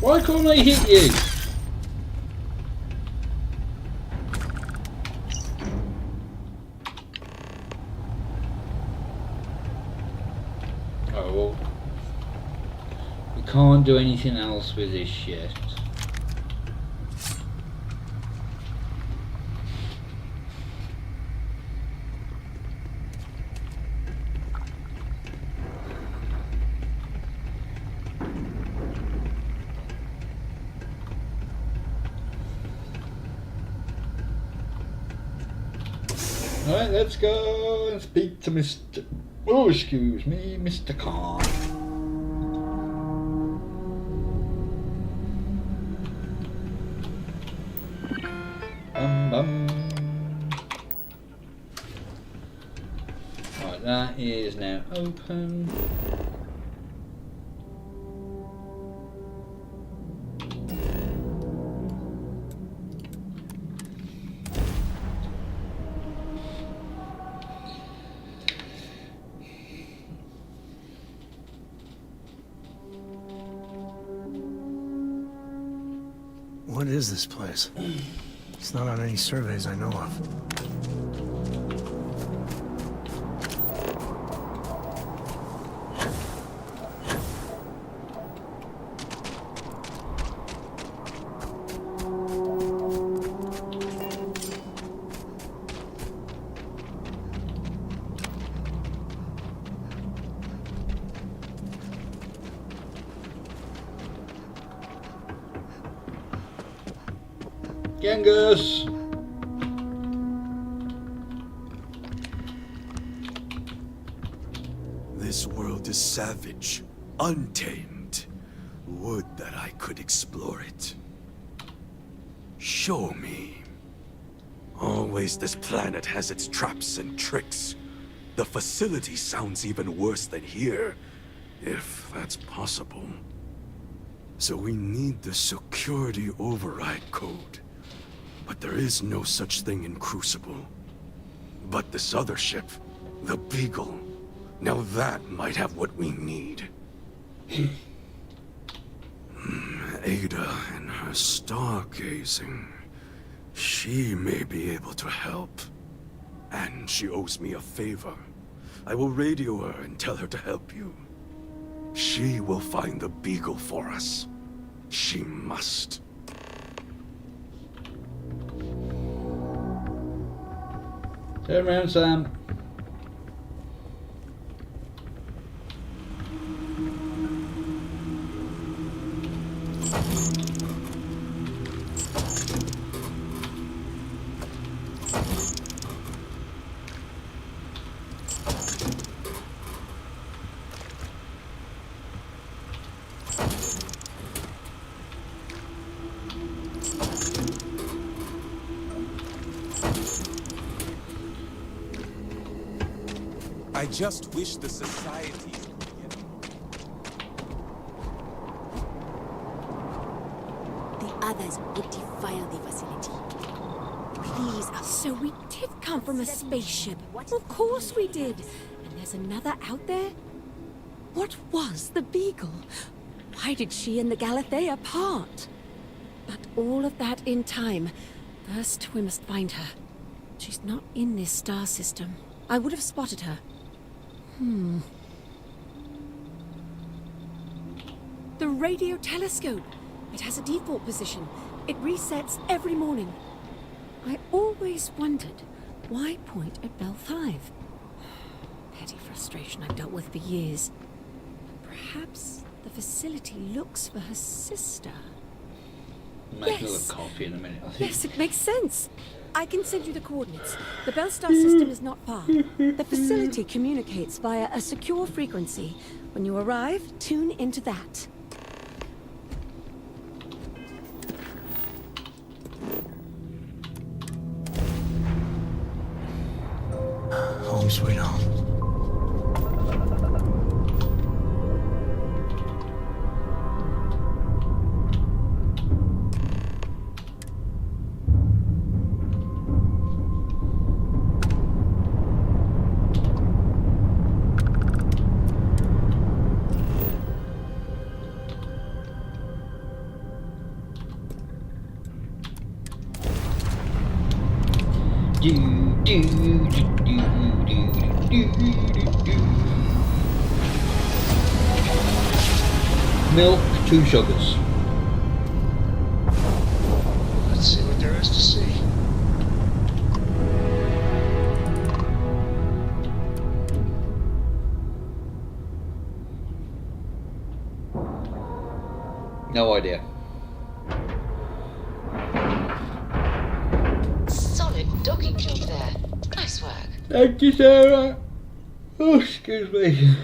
Why can't I hit you? Oh well, we can't do anything else with this yet. Alright, let's go and speak to Mr. Oh, excuse me, Mr. Khan. Right, that is now open. What is this place? It's not on any surveys I know of. Genghis! This world is savage, untamed. Would that I could explore it. Show me. Always this planet has its traps and tricks. The facility sounds even worse than here, if that's possible. So we need the security override code. But there is no such thing in Crucible. But this other ship, the Beagle, now that might have what we need. Ada and her stargazing. She may be able to help. And she owes me a favor. I will radio her and tell her to help you. She will find the Beagle for us. She must. Turn around, Sam. I just wish the society... The others would defile the facility. Please, So we did come from a spaceship. Of course we did. And there's another out there? What was the Beagle? Why did she and the Galathea part? But all of that in time. First, we must find her. She's not in this star system. I would have spotted her. The radio telescope. It has a default position. It resets every morning. I always wondered, why point at Bell 5? Petty frustration I've dealt with for years. Perhaps the facility looks for her sister. Make a little coffee in a minute, I think. Yes, it makes sense. I can send you the coordinates. The Bell Star system is not far. The facility communicates via a secure frequency. When you arrive, tune into that. Home sweet home. Milk, 2 sugars. Let's see what there is to see. No idea. Solid docking job there. Nice work. Thank you, Sarah. Oh, excuse me.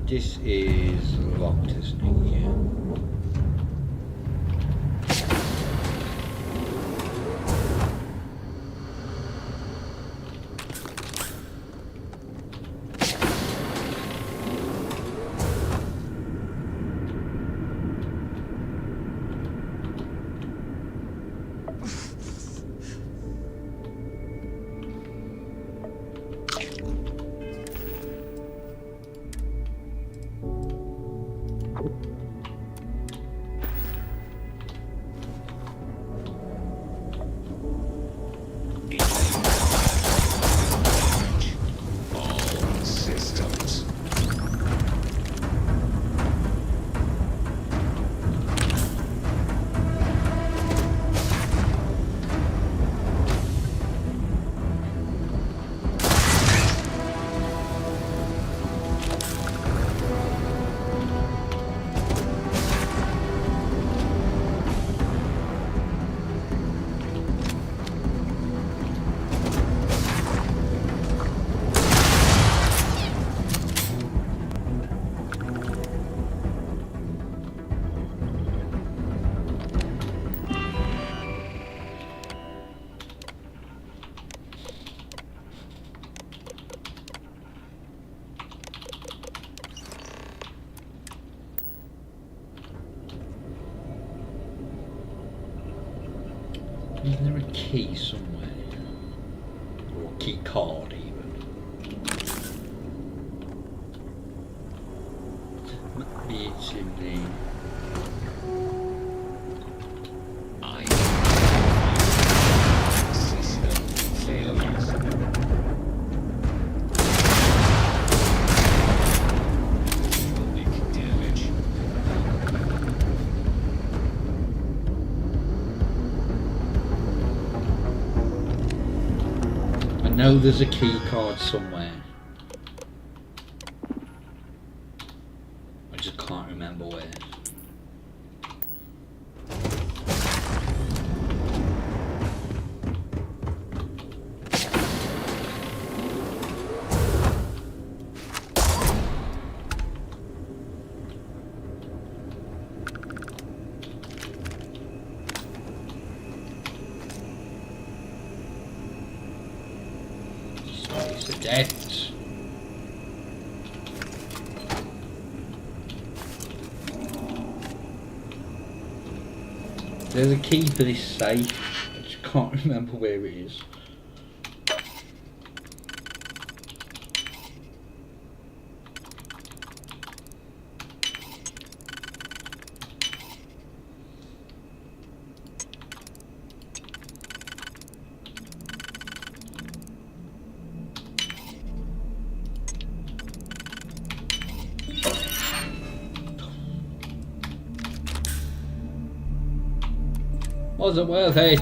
This is locked, isn't it? Yeah. Isn't there a key somewhere? Or a key card even? Maybe it's in the... System failures. Big damage. I know there's a key card somewhere. I just can't remember where. It's a death. There's a key for this safe. I just can't remember where it is. Wasn't worth it.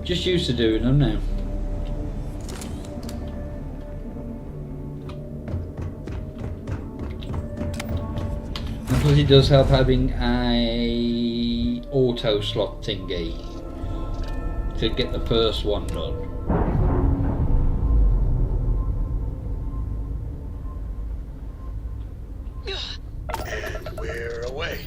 Just used to doing them now. Because it does help having a auto slot thingy to get the first one done. And we're away.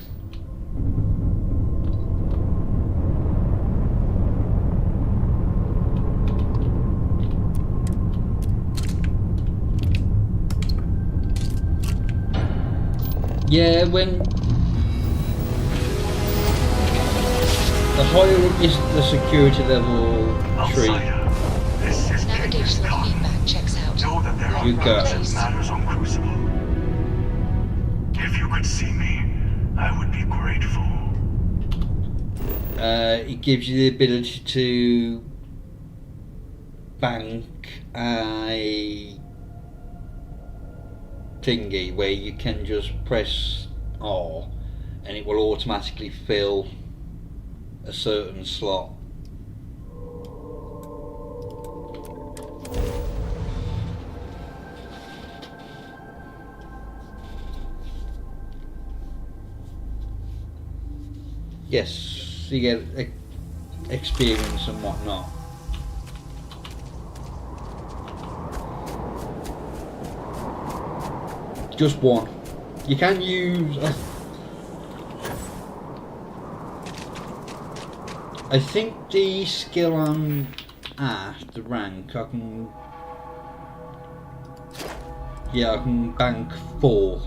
Yeah, when the higher up is the security level tree. Navigational feedback checks out. Know that there are You go. urgent matters on Crucible. If you could see me, I would be grateful. It gives you the ability to bank a thingy where you can just press R and it will automatically fill a certain slot. Yes, you get experience and whatnot. Just one. You can use. I think the skill I'm at, the rank, I can. Yeah, I can bank 4.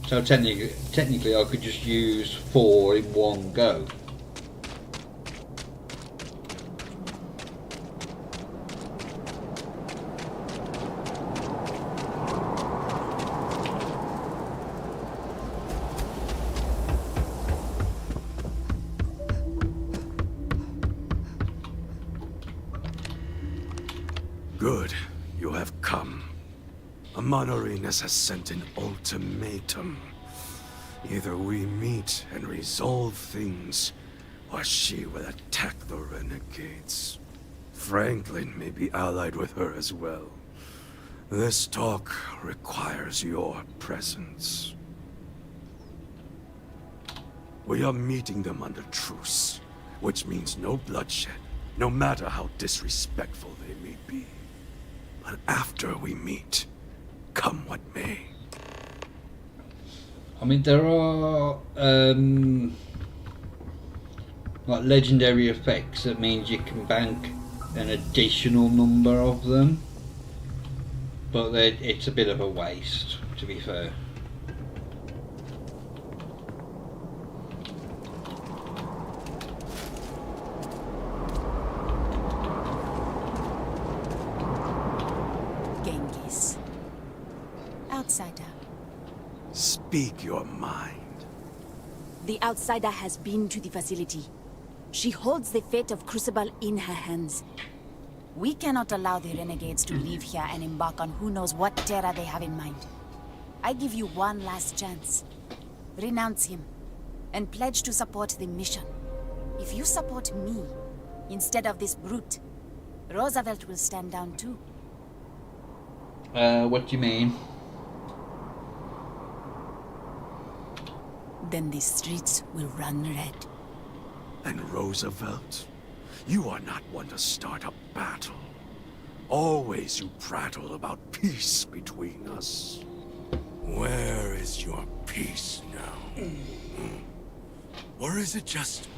So technically I could just use 4 in one go. Good, you have come. Amanorinas has sent an ultimatum. Either we meet and resolve things, or she will attack the renegades. Franklin may be allied with her as well. This talk requires your presence. We are meeting them under truce, which means no bloodshed, no matter how disrespectful they may be. But after we meet, come what may. I mean, there are like legendary effects that means you can bank an additional number of them, but it's a bit of a waste, to be fair. Genghis. Outsider. Speak your mind. The outsider has been to the facility. She holds the fate of Crucible in her hands. We cannot allow the renegades to leave here and embark on who knows what terror they have in mind. I give you one last chance. Renounce him, and pledge to support the mission. If you support me, instead of this brute, Roosevelt will stand down too. What do you mean? Then the streets will run red. And Roosevelt? You are not one to start a battle. Always you prattle about peace between us. Where is your peace now? Or is it just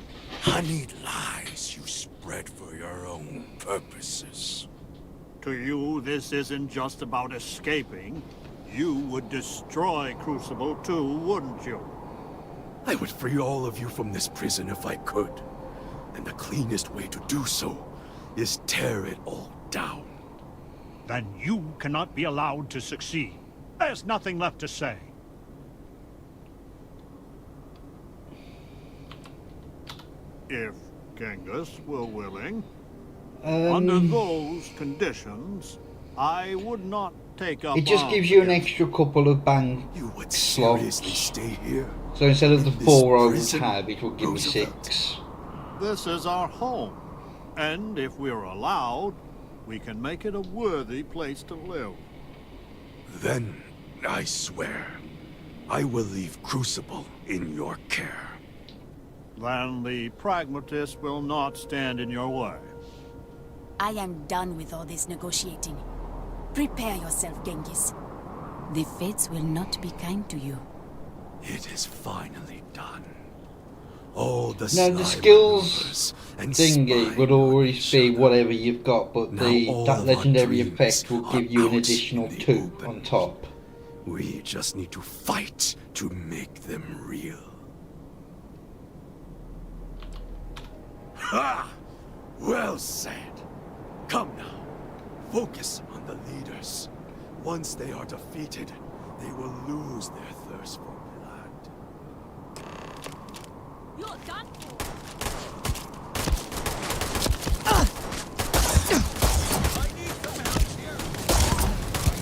honeyed lies you spread for your own purposes? To you, this isn't just about escaping. You would destroy Crucible too, wouldn't you? I would free all of you from this prison if I could. And the cleanest way to do so is tear it all down. Then you cannot be allowed to succeed. There's nothing left to say. If Genghis were willing, under those conditions, I would not take up. It just gives you an extra couple of bank slots. Stay here. So instead of the 4 I would have, it will give me 6. This is our home, and if we're allowed, we can make it a worthy place to live. Then, I swear, I will leave Crucible in your care. Then the pragmatist will not stand in your way. I am done with all this negotiating. Prepare yourself, Genghis. The fates will not be kind to you. It is finally done. All the skills thingy would always be whatever you've got, but that legendary effect will give you an additional 2 on top. We just need to fight to make them real. Ha! Well said. Come now. Focus on the leaders. Once they are defeated, they will lose their thirst for blood. You're done for.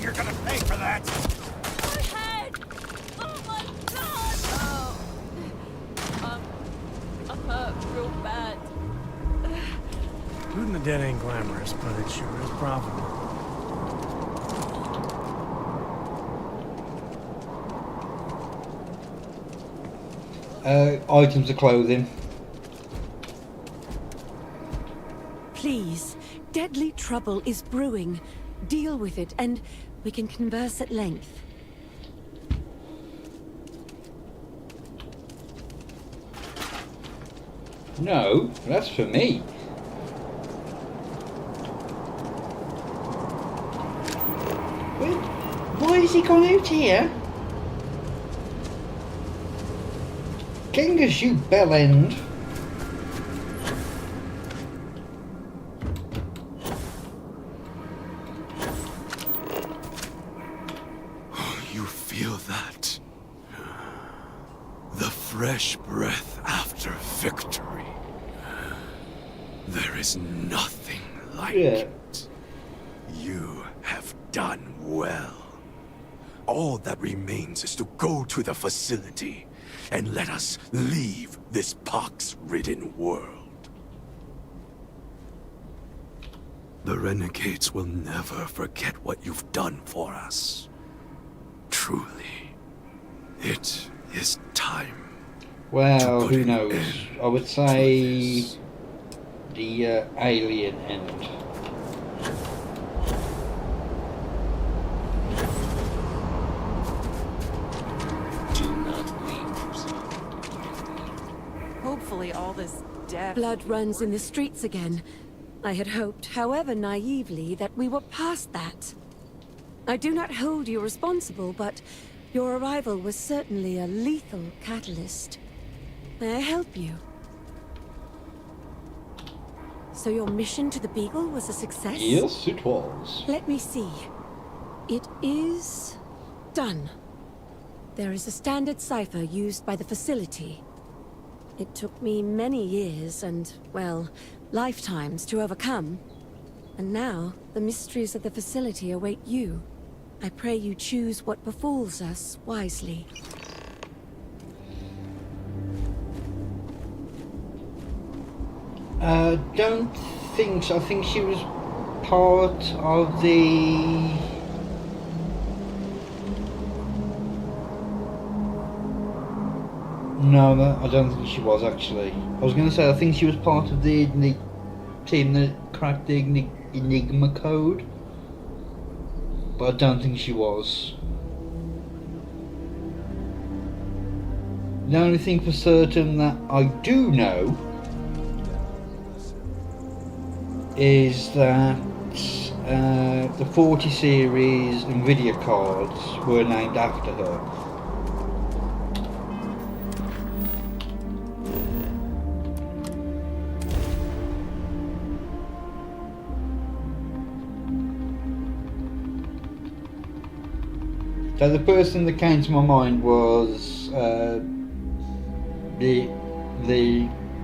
You're gonna pay for that! My head! Oh my god! I'm hurt real bad. Shooting the dead ain't glamorous, but it sure is profitable. Items of clothing. Please, deadly trouble is brewing. Deal with it, and we can converse at length. No, that's for me. Why has he gone out here? Genghis, you bellend. You feel that? The fresh breath after victory. There is nothing like it. You have done well. All that remains is to go to the facility and let us leave this pox-ridden world. The renegades will never forget what you've done for us. Truly, it is time. Well, who knows? I would say the alien end. Hopefully all this death... Blood runs in the streets again. I had hoped, however naively, that we were past that. I do not hold you responsible, but your arrival was certainly a lethal catalyst. May I help you? So your mission to the Beagle was a success? Yes, it was. Let me see. It is... done. There is a standard cipher used by the facility. It took me many years and, well, lifetimes to overcome. And now, the mysteries of the facility await you. I pray you choose what befalls us wisely. Don't think so. I think she was part of the... No, I don't think she was actually. I was going to say I think she was part of the team that cracked the Enigma code, but I don't think she was. The only thing for certain that I do know is that the 40 series Nvidia cards were named after her. So the person that came to my mind was the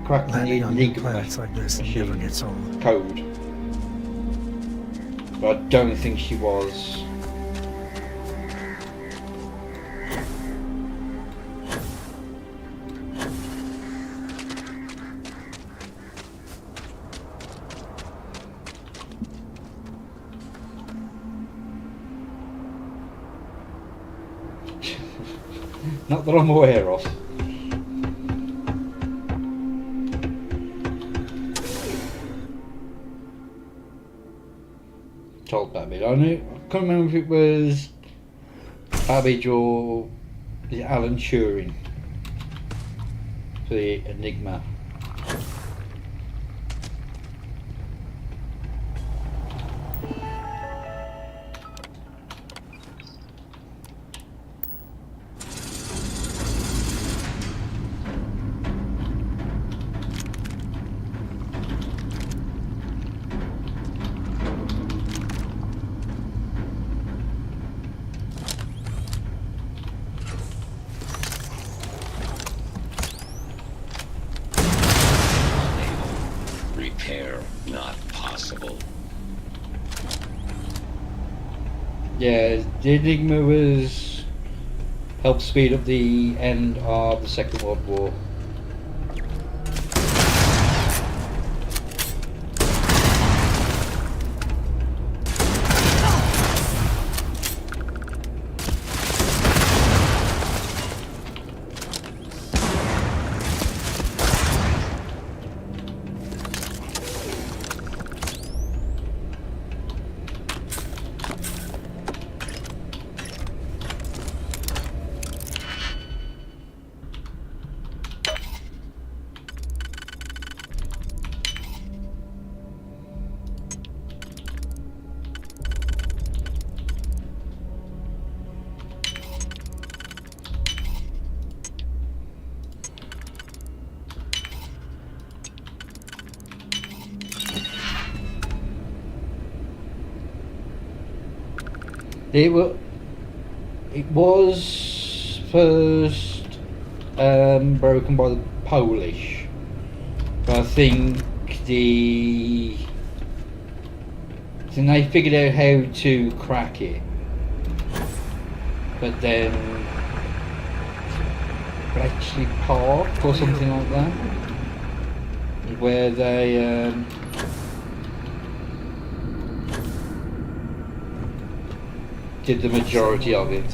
cracking the Enigma like this never gets old. Code. But I don't think she was. Not that I'm aware of. Told Babbage. I can't remember if it was Babbage or Alan Turing for the Enigma. crucible. Yeah, the Enigma was helped speed up the end of the Second World War. It was first broken by the Polish, but I think they figured out how to crack it, but then Bletchley Park or something like that, where they did the majority of it.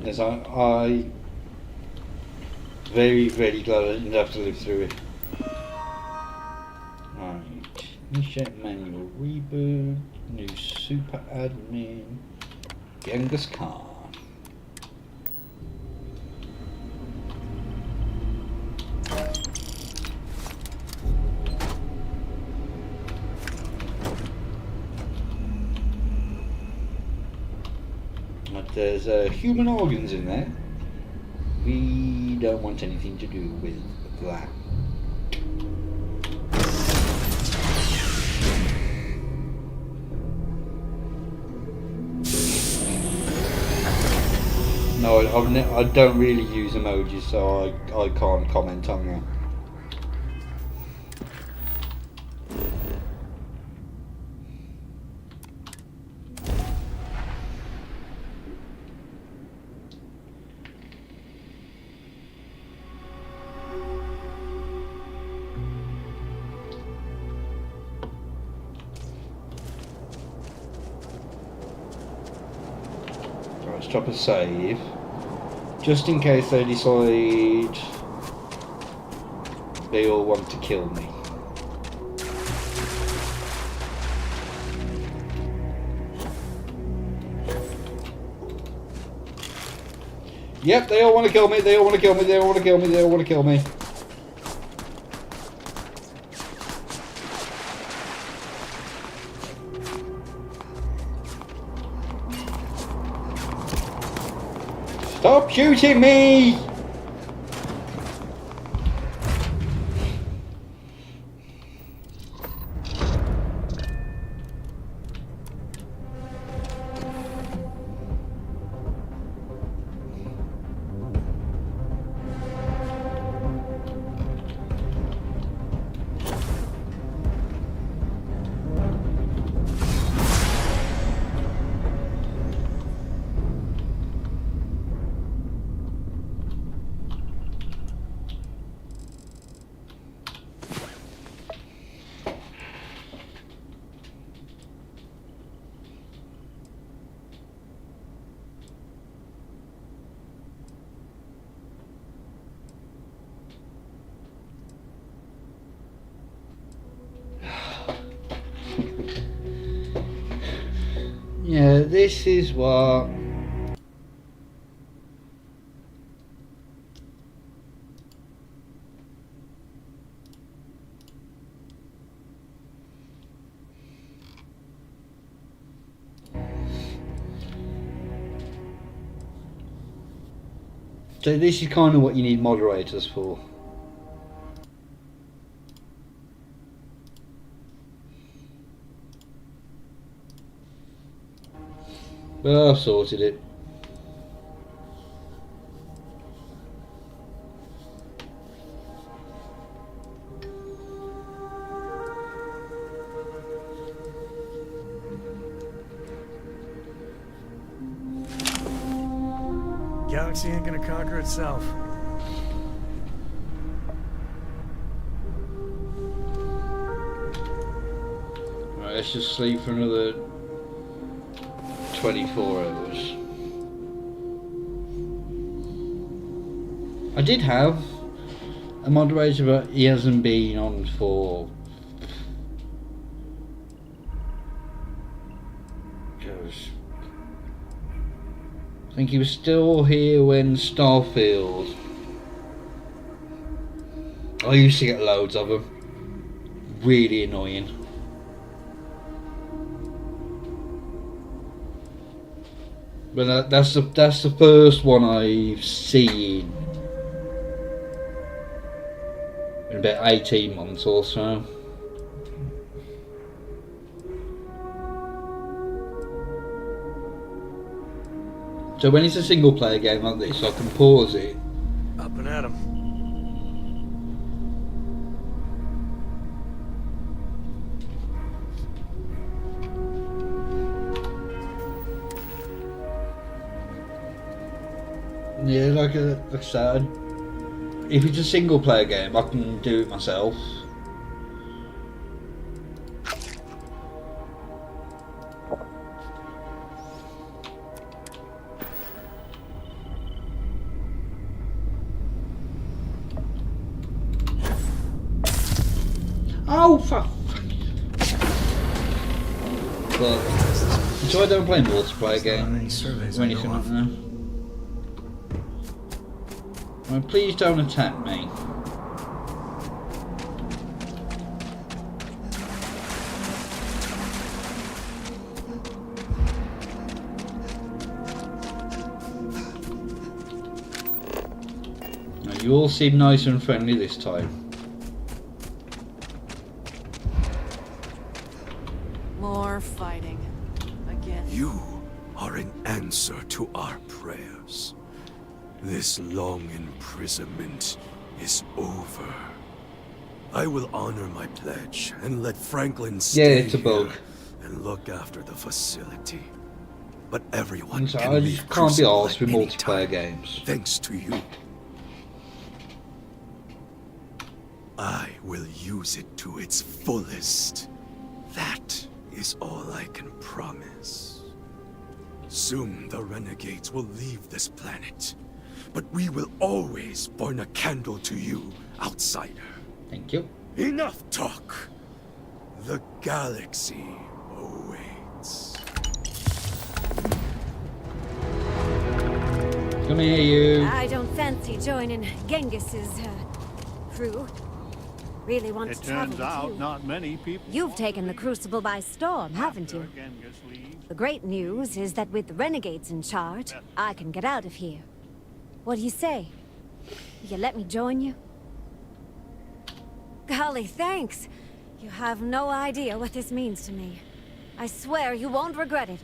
Yes, I very, very glad I didn't have to live through it. Right, initiate manual reboot, new super admin, Genghis Khan. But there's human organs in there. We don't want anything to do with that. No, I don't really use emojis, so I can't comment on that. drop a save. Just in case they decide they all want to kill me. Yep, they all want to kill me, they all want to kill me, they all want to kill me, they all want to kill me. Stop shooting me! Yeah, this is what... So this is kind of what you need moderators for. Well, I've sorted it. Galaxy ain't gonna conquer itself. Right, let's just sleep for another 24 hours. I did have a moderator, but he hasn't been on for... Gosh. I think he was still here when Starfield. I used to get loads of them. Really annoying. But that's the first one I've seen in about 18 months or so. So when it's a single player game like this, I can pause it. Up and at 'em. Yeah, like I said, if it's a single player game, I can do it myself. Oh fuck! But so I don't play multiplayer games or anything like that. Well, please don't attack me. Now, you all seem nice and friendly this time. More fighting. Again. You are an answer to our prayers. This long imprisonment is over. I will honor my pledge and let Franklin stay it's a bug. here and look after the facility. But everyone So can I leave just can't be Crucible asked with at any multiplayer time, games. thanks to you. I will use it to its fullest. That is all I can promise. Soon the renegades will leave this planet. But we will always burn a candle to you, outsider. Thank you. Enough talk. The galaxy awaits. Come here, you. I don't fancy joining Genghis's crew. Really want It to travel turns with out you. not many people. You've taken the Crucible by storm, haven't you? The great news is that with the renegades in charge, I can get out of here. What do you say? Will you let me join you? Golly, thanks. You have no idea what this means to me. I swear you won't regret it.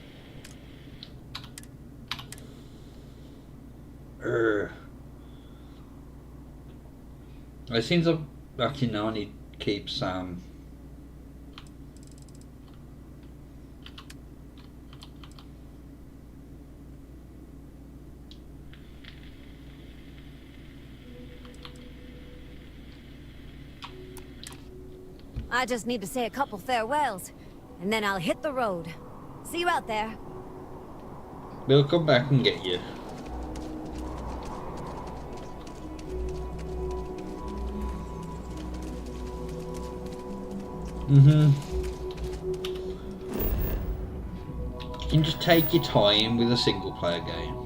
It seems like actually now I need to keep Sam. I just need to say a couple farewells, and then I'll hit the road. See you out there. We'll come back and get you. You can just take your time with a single player game.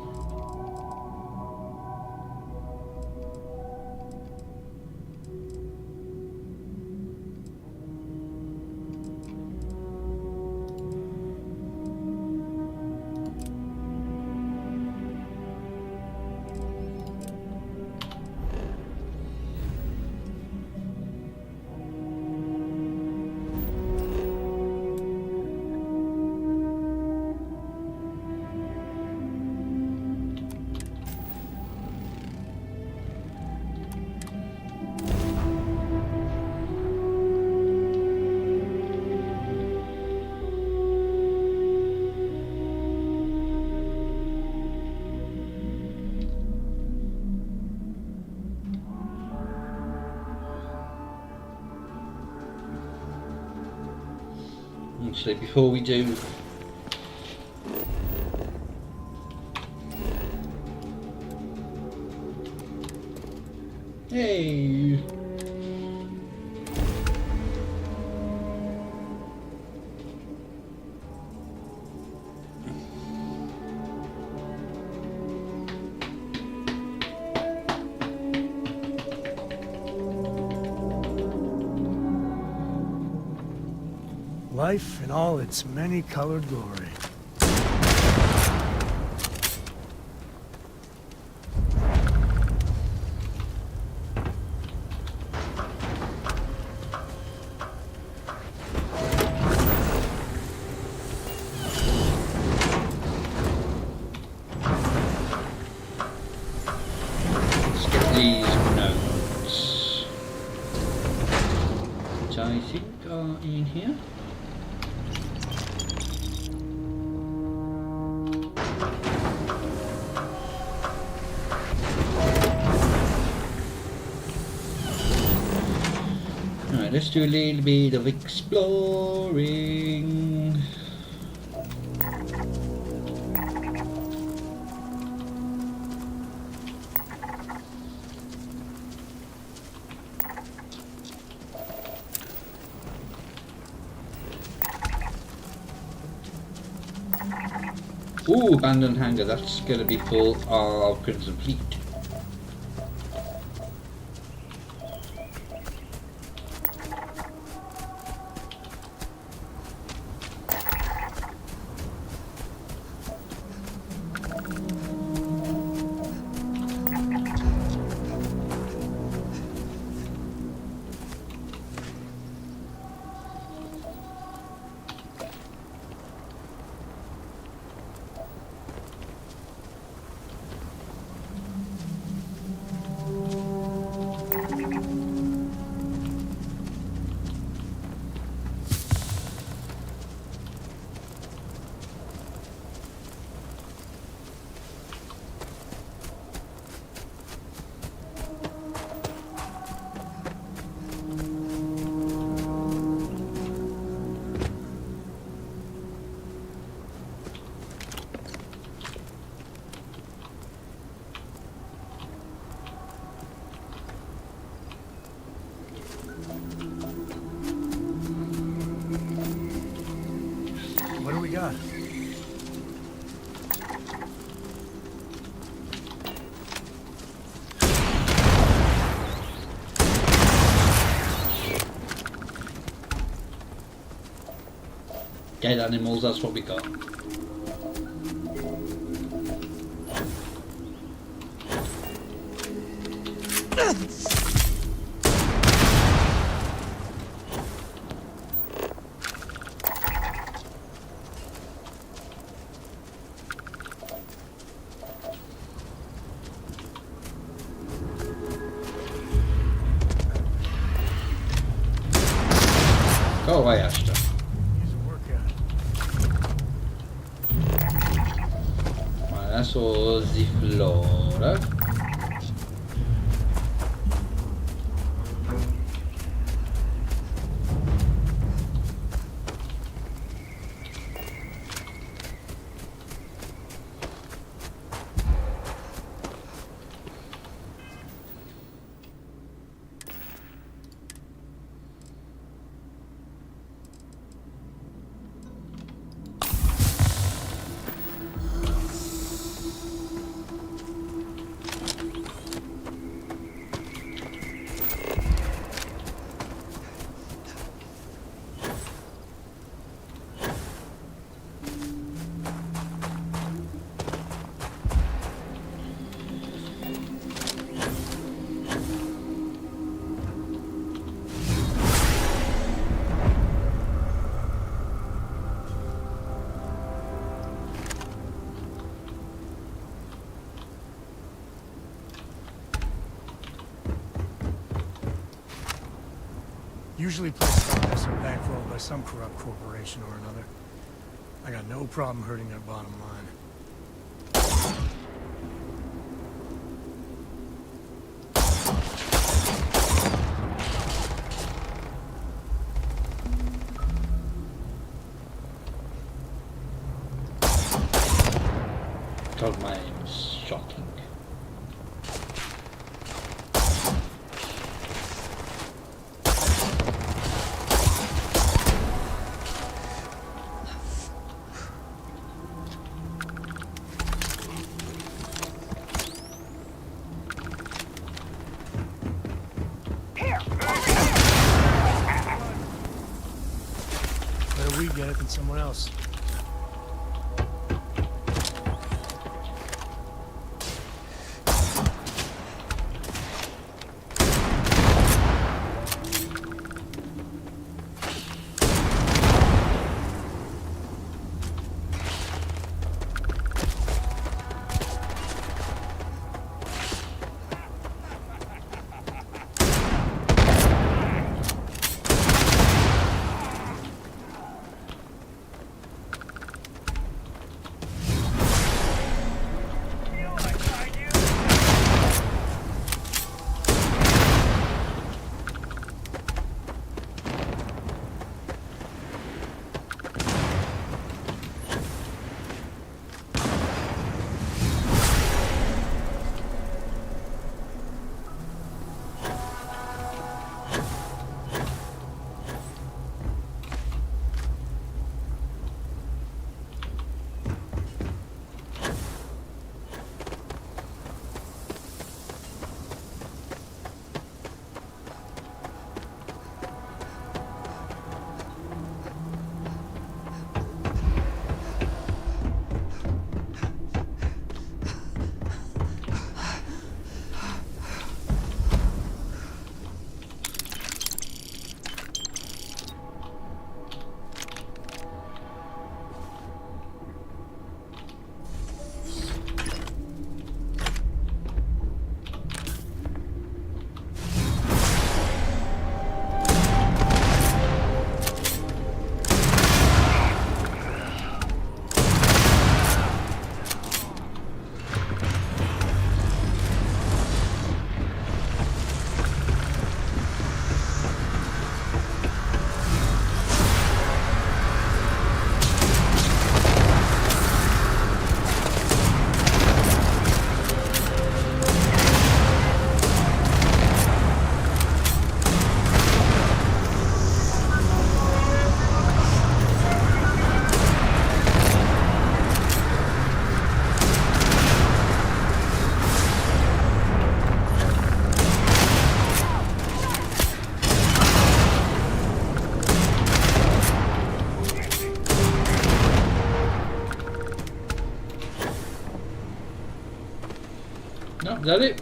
Actually, before we do, hey, Life in all its many-colored glory. let's get these notes, which I think are in here. Alright, let's do a little bit of exploring. Ooh, abandoned hangar, that's gonna be full of Crimson Fleet. got? Dead animals, that's what we got. Go away, Ashton. Adesso di flora. Usually places like this are bankrolled by some corrupt corporation or another. I got no problem hurting their bottom line. God, my aim is shocking. Better we get it than someone else. that it?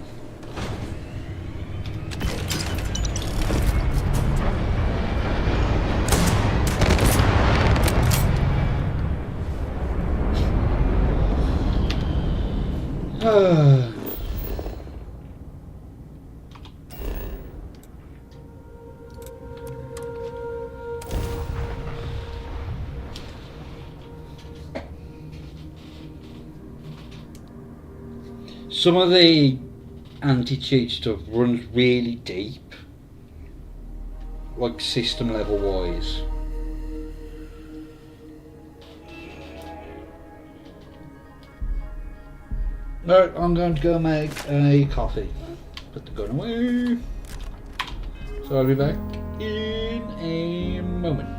Some of the anti-cheat stuff runs really deep, like system level wise. Right, I'm going to go make a coffee. Put the gun away. So I'll be back in a moment.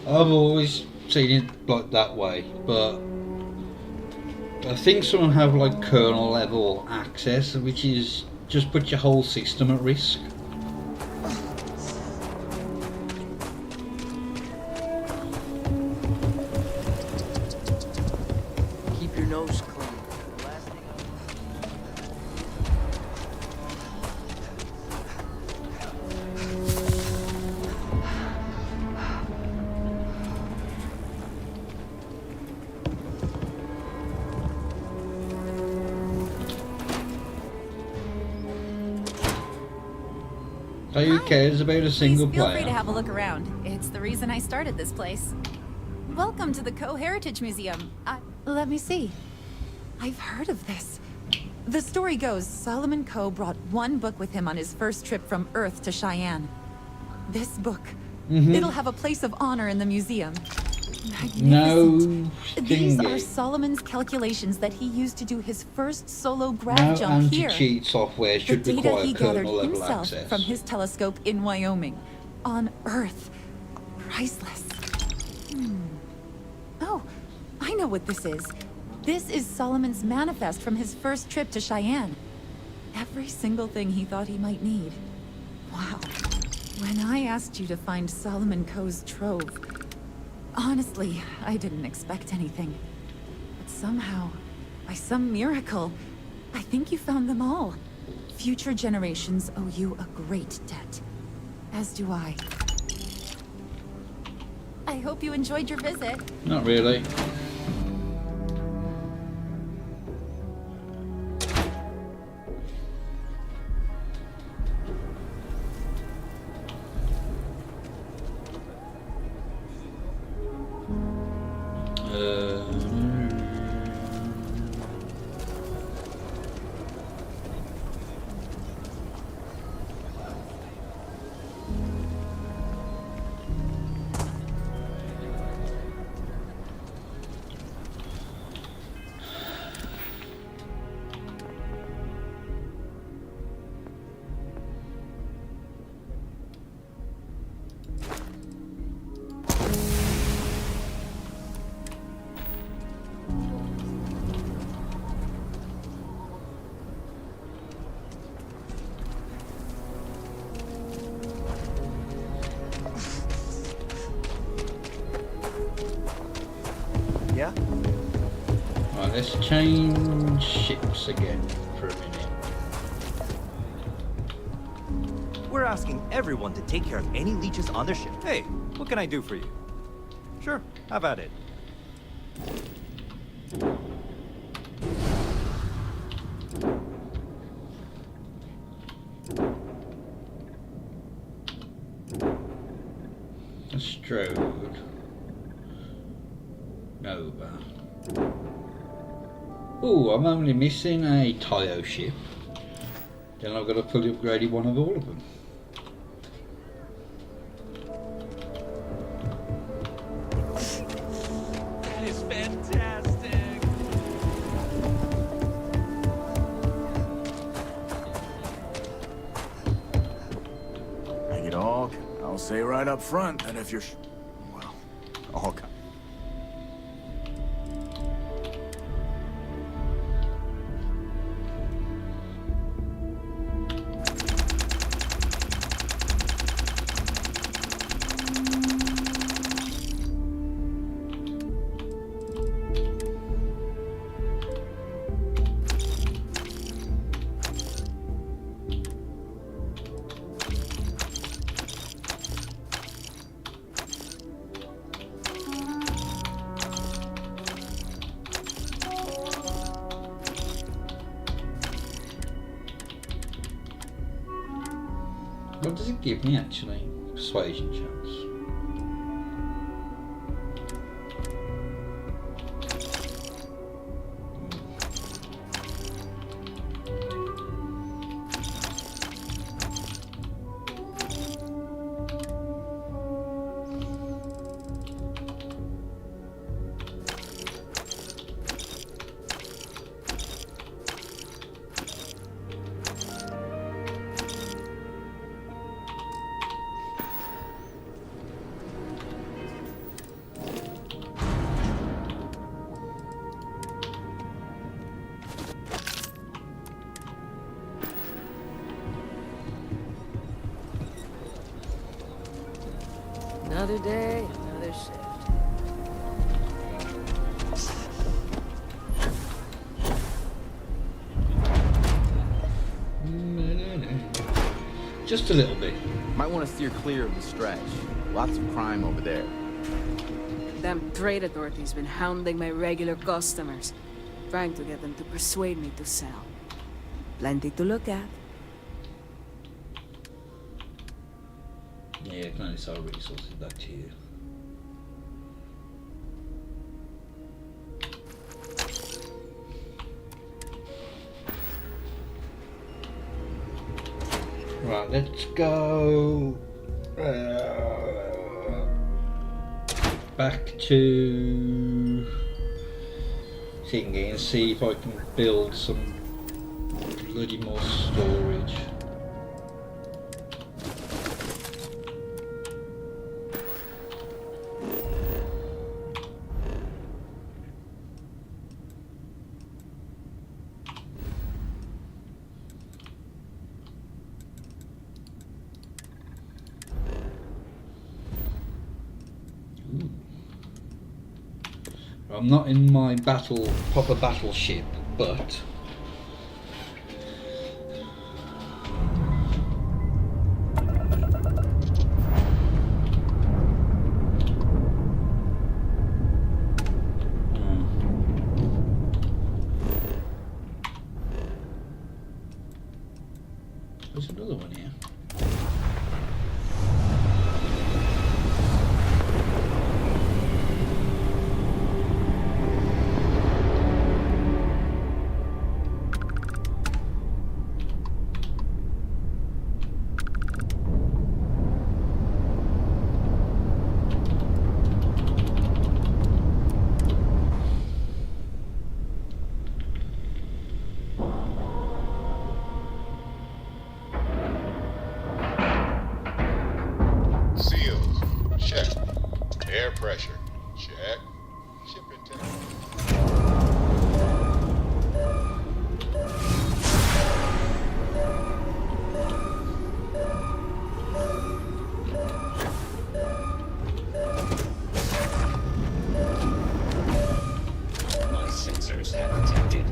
I've always seen it like that way, but I think some have like kernel level access, which is just put your whole system at risk. Keep your nose clean. Who cares about a single Please feel free to player? have a look around. It's the reason I started this place. Welcome to the Co-Heritage Museum. Let me see. I've heard of this. The story goes, Solomon Coe brought one book with him on his first trip from Earth to Cheyenne. This book. It'll have a place of honor in the museum. No. These Thingy. are Solomon's calculations that he used to do his first solo grav No jump here. anti-cheat software The should data require he gathered kernel level himself access. from his telescope in Wyoming. On Earth. Priceless. Oh, I know what this is. This is Solomon's manifest from his first trip to Cheyenne. Every single thing he thought he might need. Wow. When I asked you to find Solomon Coe's trove, honestly, I didn't expect anything. But somehow, by some miracle, I think you found them all. Future generations owe you a great debt. As do I. I hope you enjoyed your visit. Not really. Yeah? Right, let's change ships again for a minute. We're asking everyone to take care of any leeches on their ship. Hey, what can I do for you? Sure, have at it. Strode. Nova. Oh, I'm only missing a Tayo ship. Then I've got to fully upgrade one of all of them. That is fantastic! Hey, dog, I'll say right up front that if you're... well, all kind. What does it give me actually? Persuasion chance. Another day, another shift. Just a little bit. Might want to steer clear of the stretch. Lots of crime over there. Damn trade authority's been hounding my regular customers, trying to get them to persuade me to sell. Plenty to look at. Yeah, I can only sell resources back to you. Right, let's go back to thingy and see if I can build some bloody more storage. I'm not in my proper battleship, but there's another one here. Seals, check. Air pressure, check. Shipping temperature. My sensors have detected.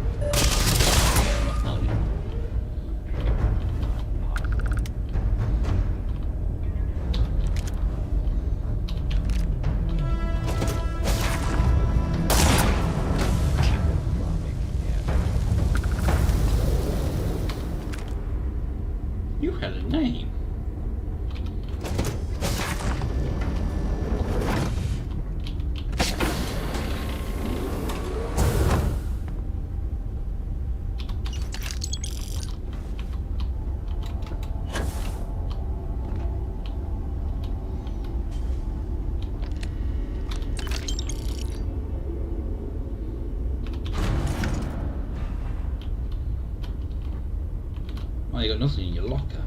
You had a name. Oh, you got nothing in your locker.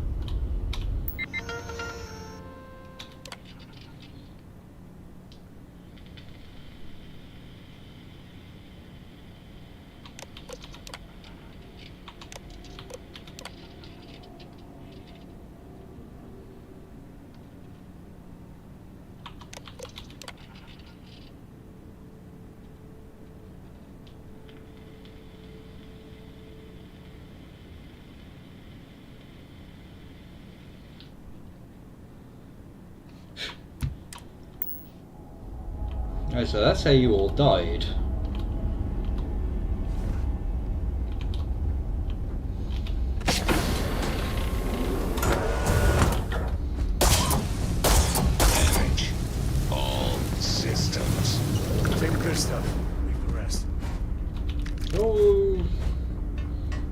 Right, so that's how you all died. Damage. All systems. Take the good stuff. Leave the rest. Oh,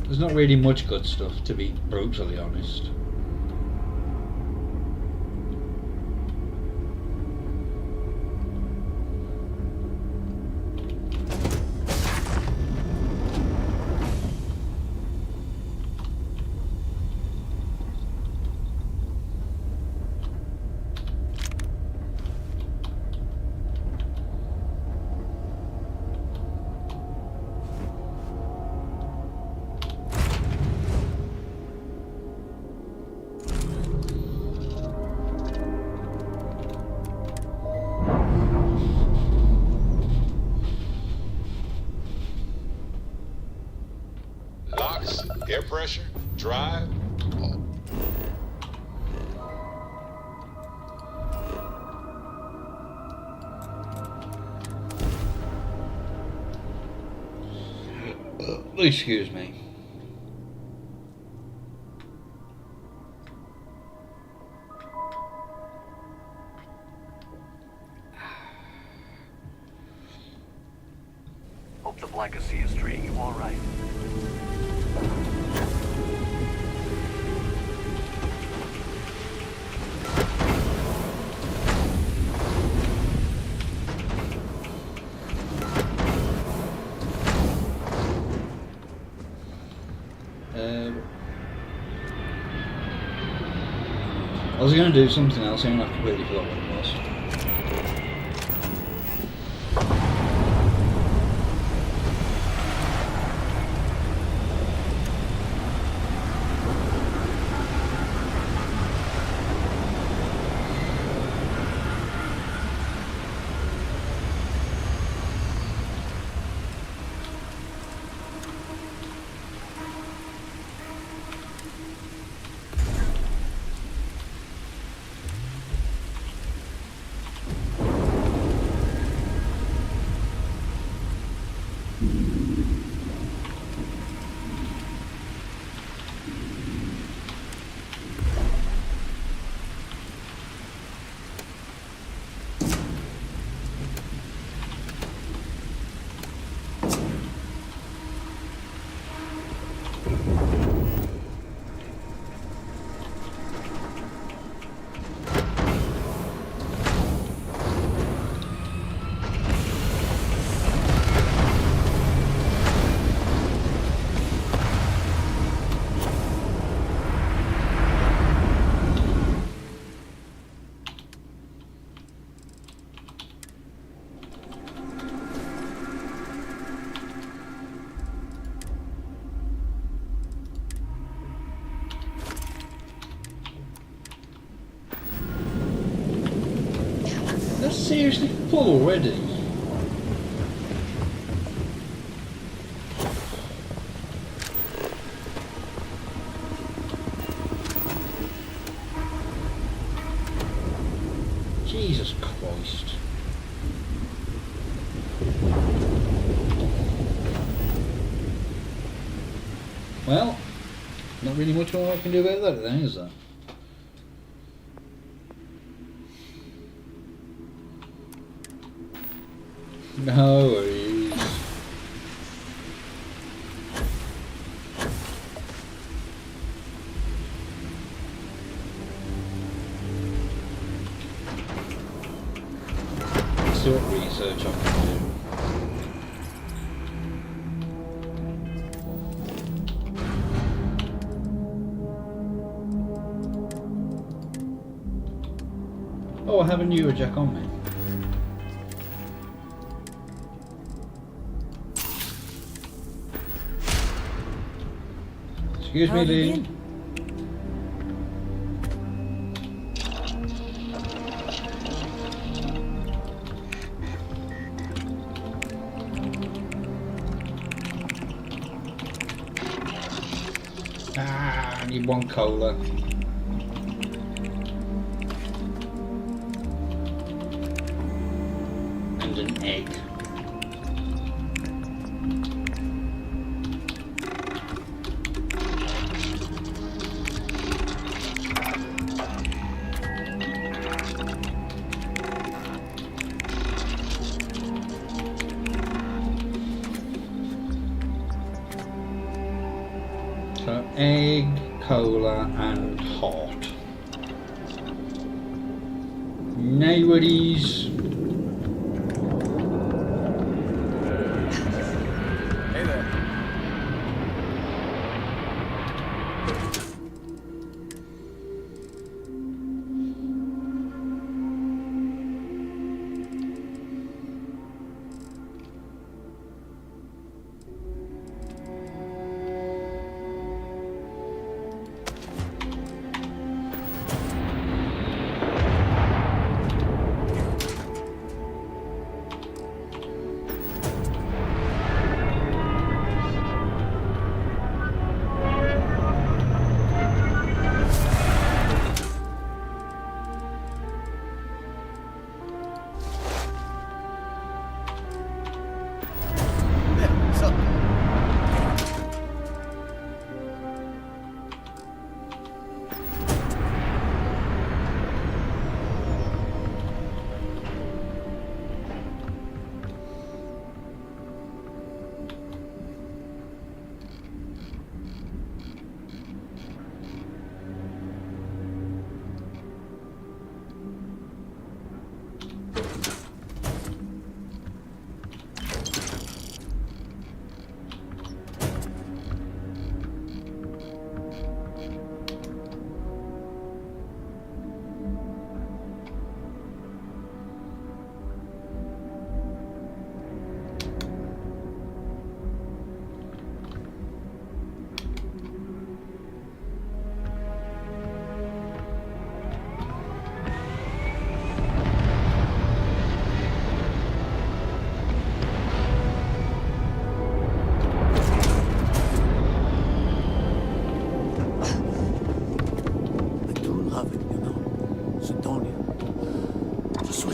there's not really much good stuff, to be brutally honest. pressure, drive. Excuse me. Hope the Black Sea is treating you all right. I was going to do something else and I completely forgot what it was. That's seriously full already. Jesus Christ. Well, not really much more I can do about that then, is there? No worries. Let's see what research I can do. Oh, I have a newer jack on me. Excuse me, Lee. I need one cola. And an egg. So egg, cola and hot. No worries. Hey there.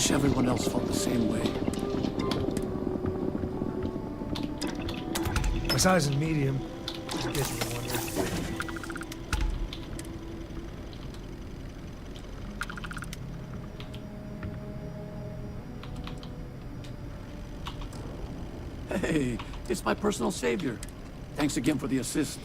wish everyone else felt the same way. My size is medium, just in case you were wondering. Hey, it's my personal savior. Thanks again for the assist.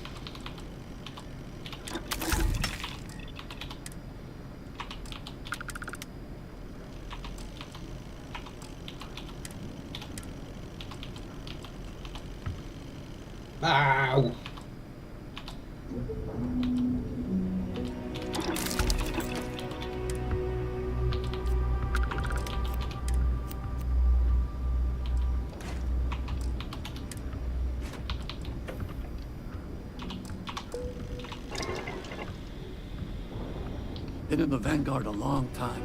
Ow! Been in the Vanguard a long time.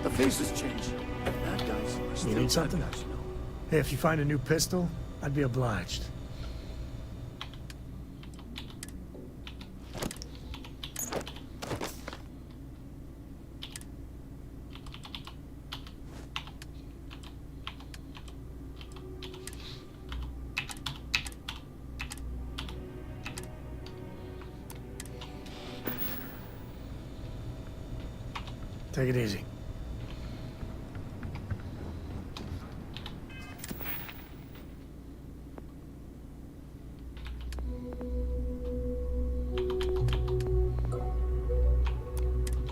The faces change. Bad guys are still You need something? bad guys, you know. Hey, if you find a new pistol, I'd be obliged. Take it easy.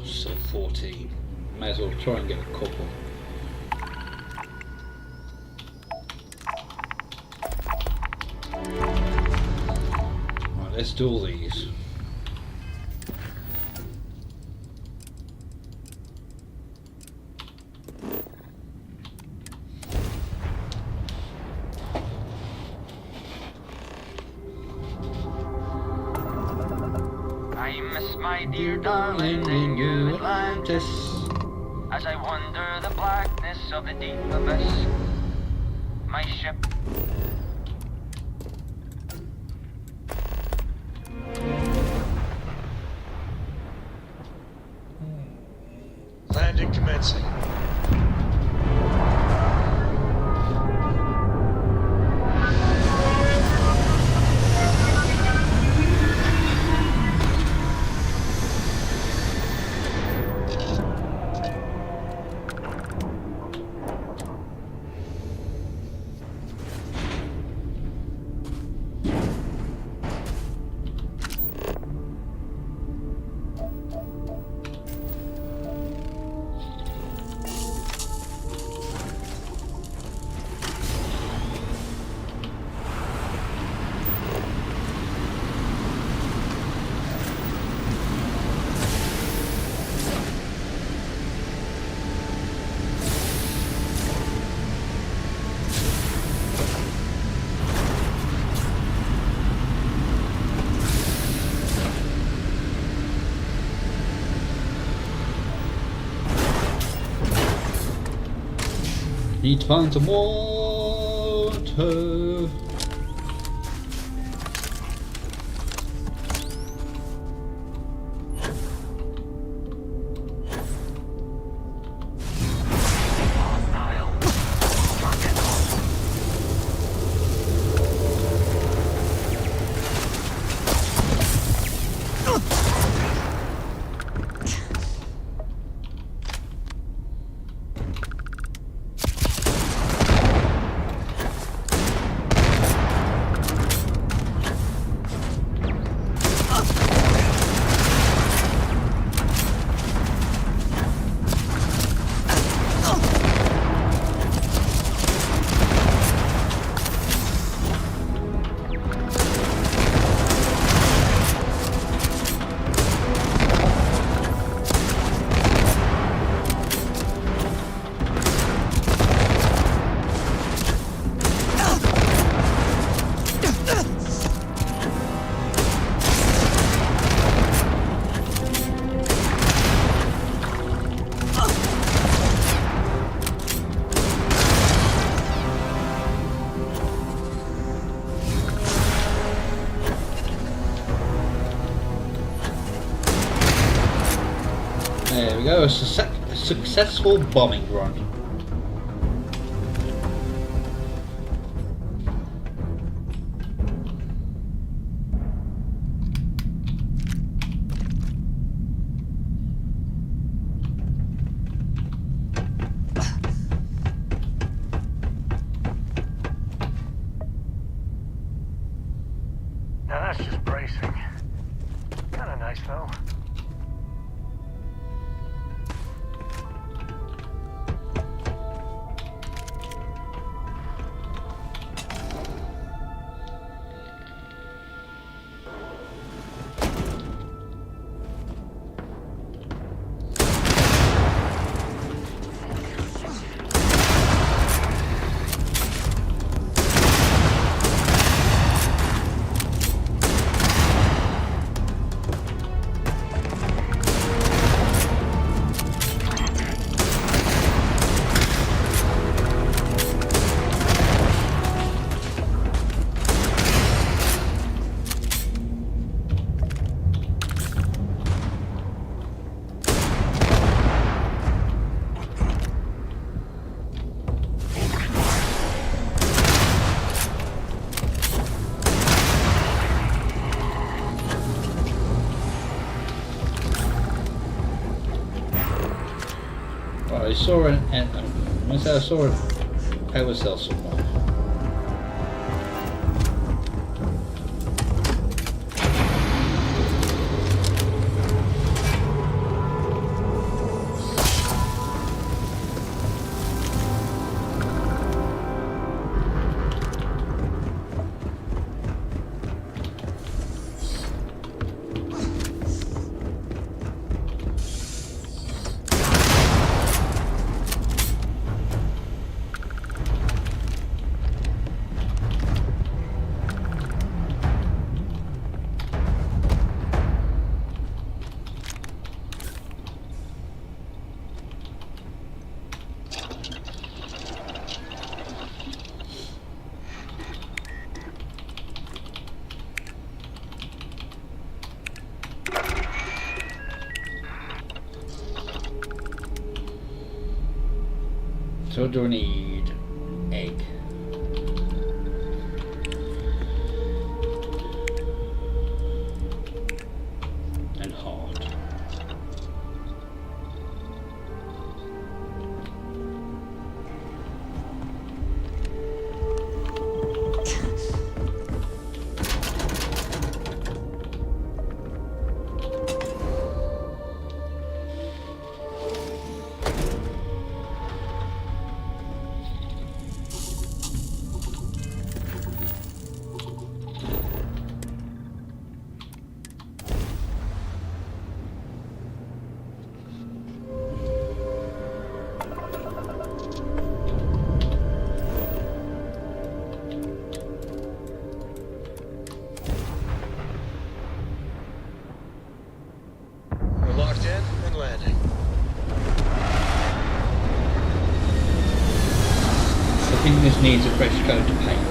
So 14. May as well try and get a couple. Right, let's do all these. I miss my dear darling in New Atlantis, as I wander the blackness of the deep abyss. My ship Landing commencing. Need to find some water. There we go, a successful bombing run. I saw I saw a power cell somewhere. So do I need egg? And heart. We're locked in and landing. I think this needs a fresh coat of paint.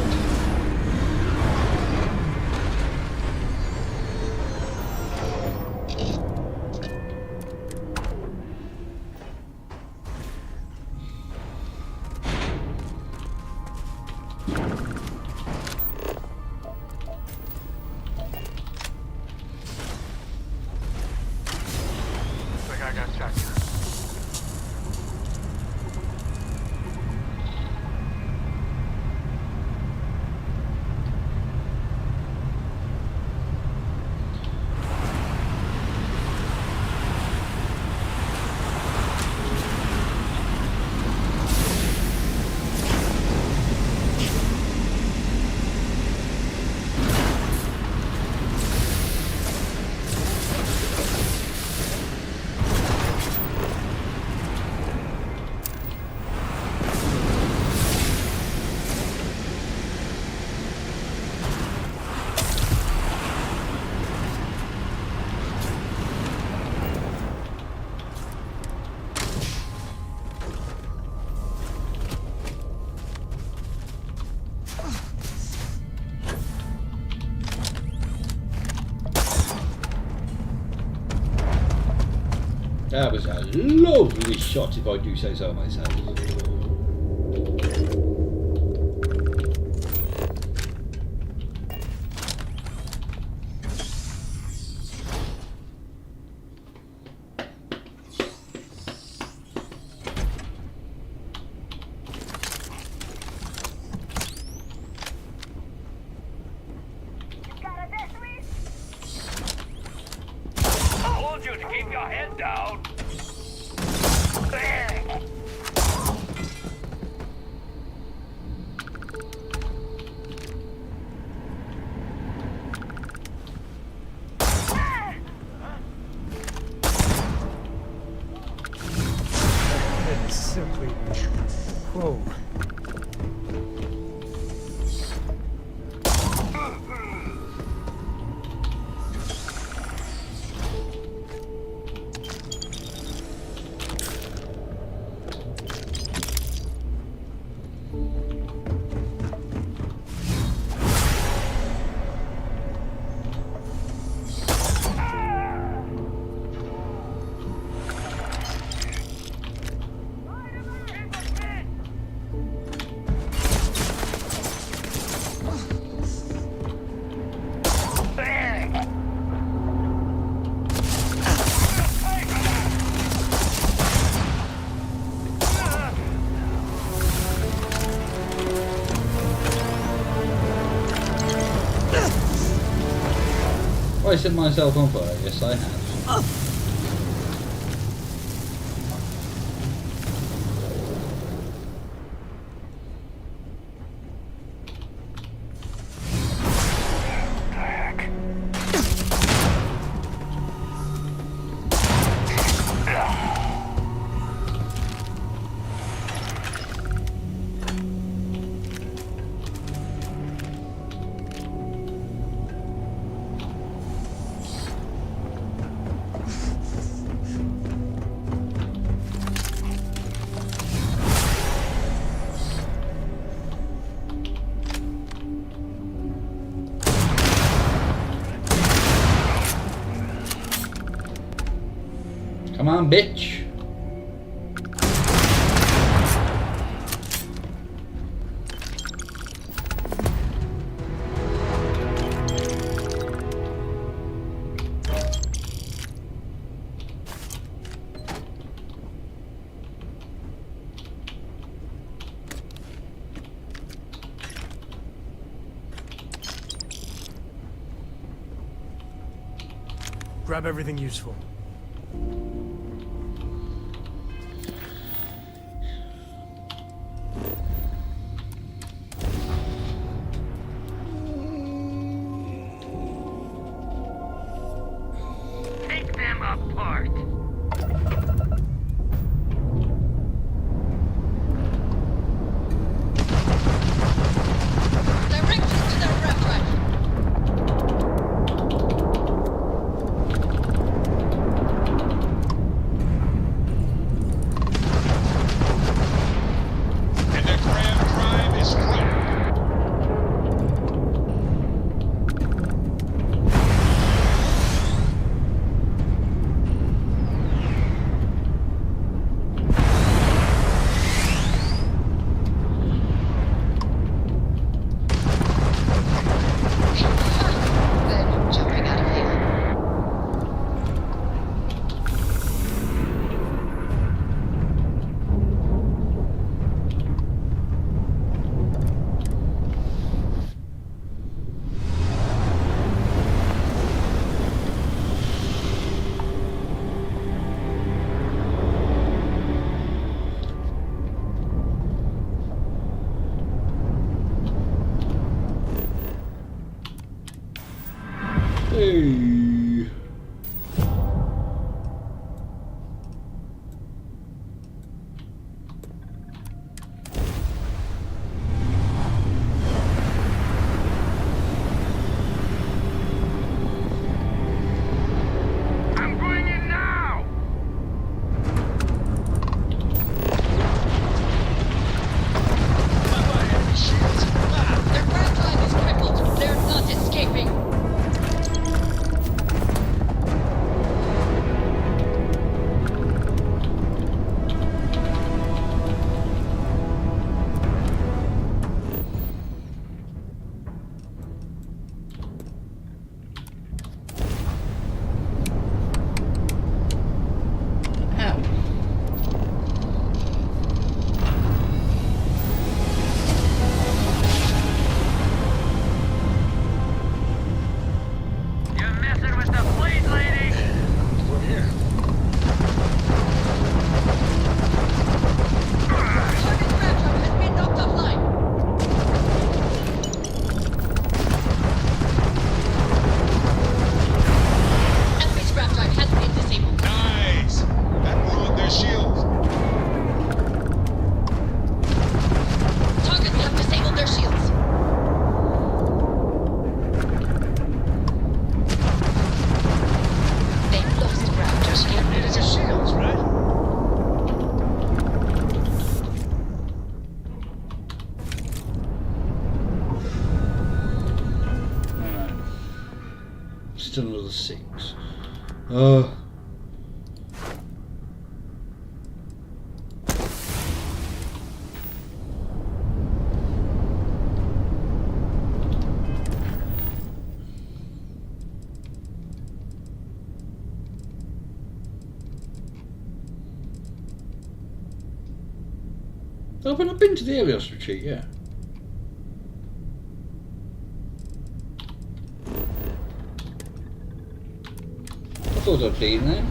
Like I got checked. That was a lovely shot, if I do say so myself. I told you to keep your head down. That is simply... Whoa. I set myself on fire? Yes, I have. Come on, bitch. Grab everything useful. Take them apart. Directions to the rep drive. And the Graham drive is clear. Then jumping out of here. Hey. I'm going in now. Their grab drive is crippled. They're not escaping. Ow. You're messing with the fleet, lady. We're here. Target grab drive has been knocked offline. Enemy's grab drive has been disabled. Nice. That ruined their shields. Targets have disabled their shields. They've lost grab Just drive. get rid of the shields, right? Alright. Still another 6. Oh, but I've been to the Helios retreat, yeah. Sort of clean there.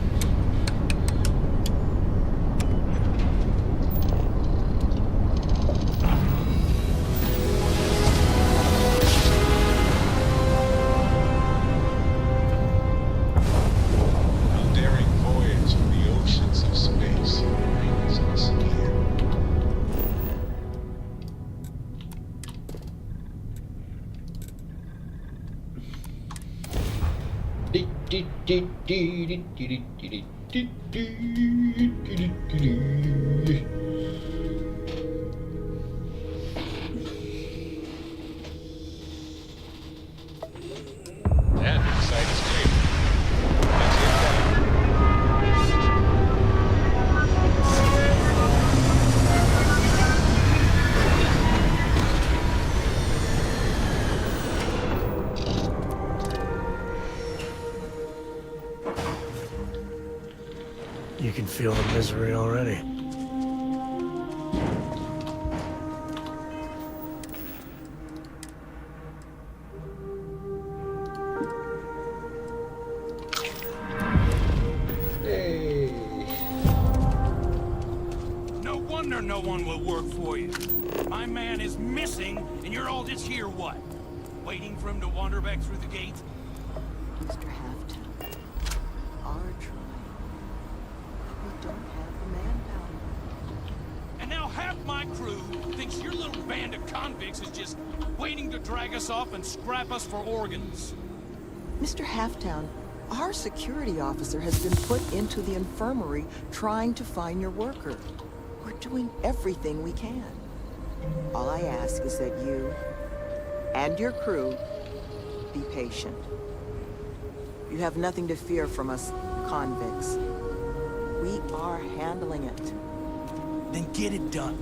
You can feel the misery already. Hey. No wonder no one will work for you. My man is missing, and you're all just here, what? Waiting for him to wander back through the gate? Mr. Halftown, our tribe. We don't have the manpower. And now half my crew thinks your little band of convicts is just waiting to drag us off and scrap us for organs. Mr. Halftown, our security officer has been put into the infirmary trying to find your worker. We're doing everything we can. All I ask is that you and your crew be patient. You have nothing to fear from us convicts. We are handling it. Then get it done.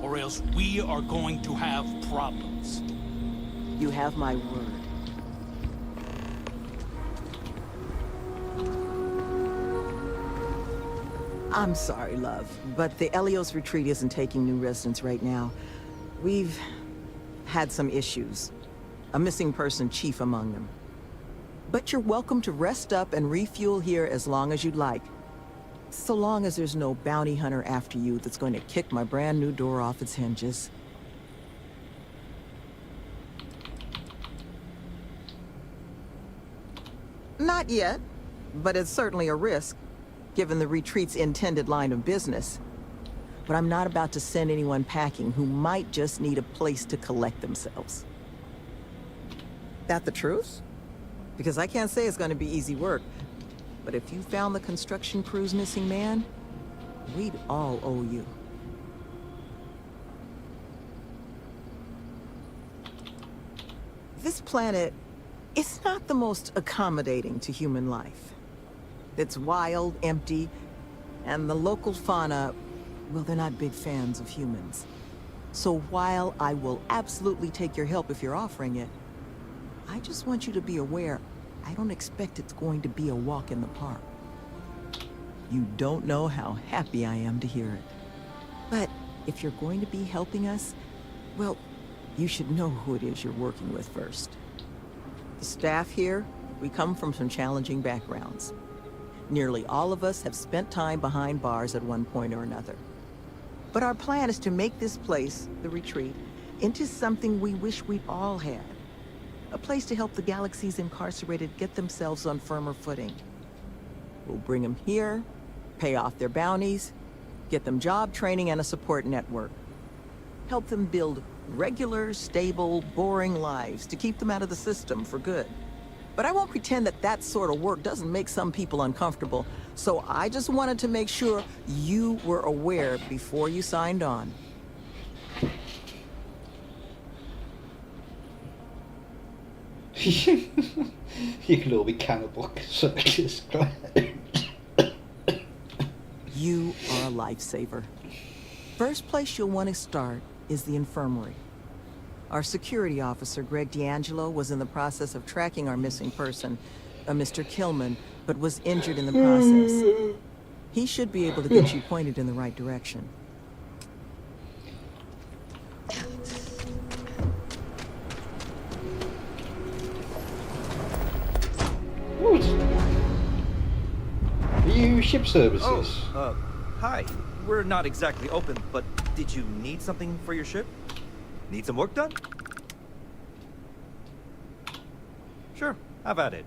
Or else we are going to have problems. You have my word. I'm sorry, love, but the Elios retreat isn't taking new residents right now. We've had some issues. A missing person chief among them. But you're welcome to rest up and refuel here as long as you'd like. So long as there's no bounty hunter after you that's going to kick my brand new door off its hinges. Not yet, but it's certainly a risk, given the retreat's intended line of business. But I'm not about to send anyone packing who might just need a place to collect themselves. That the truth? Because I can't say it's going to be easy work. But if you found the construction crew's missing man, we'd all owe you. This planet is not the most accommodating to human life. It's wild, empty, and the local fauna, well, they're not big fans of humans. So while I will absolutely take your help if you're offering it, I just want you to be aware, I don't expect it's going to be a walk in the park. You don't know how happy I am to hear it. But if you're going to be helping us, well, you should know who it is you're working with first. The staff here, we come from some challenging backgrounds. Nearly all of us have spent time behind bars at one point or another. But our plan is to make this place, the retreat, into something we wish we'd all had. A place to help the galaxy's incarcerated get themselves on firmer footing. We'll bring them here, pay off their bounties, get them job training and a support network. Help them build regular, stable, boring lives to keep them out of the system for good. But I won't pretend that that sort of work doesn't make some people uncomfortable, so I just wanted to make sure you were aware before you signed on. You can all be cannibal circus. You are a lifesaver. First place you'll want to start is the infirmary. Our security officer, Greg D'Angelo, was in the process of tracking our missing person, Mr. Killman, but was injured in the process. He should be able to get you pointed in the right direction. ship services? Oh, hi. We're not exactly open, but did you need something for your ship? Need some work done? Sure, have at it.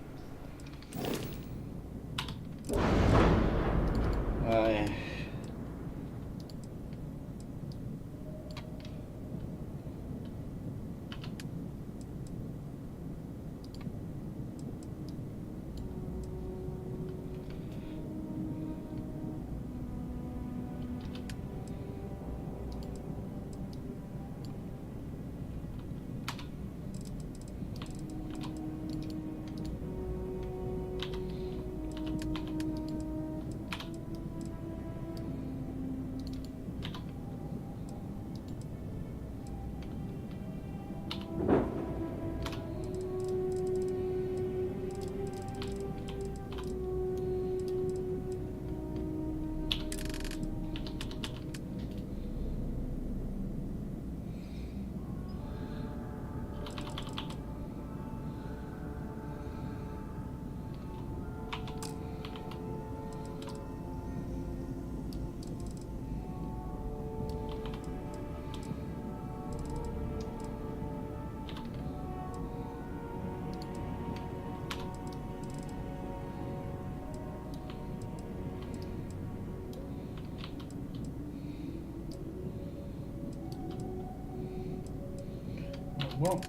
What?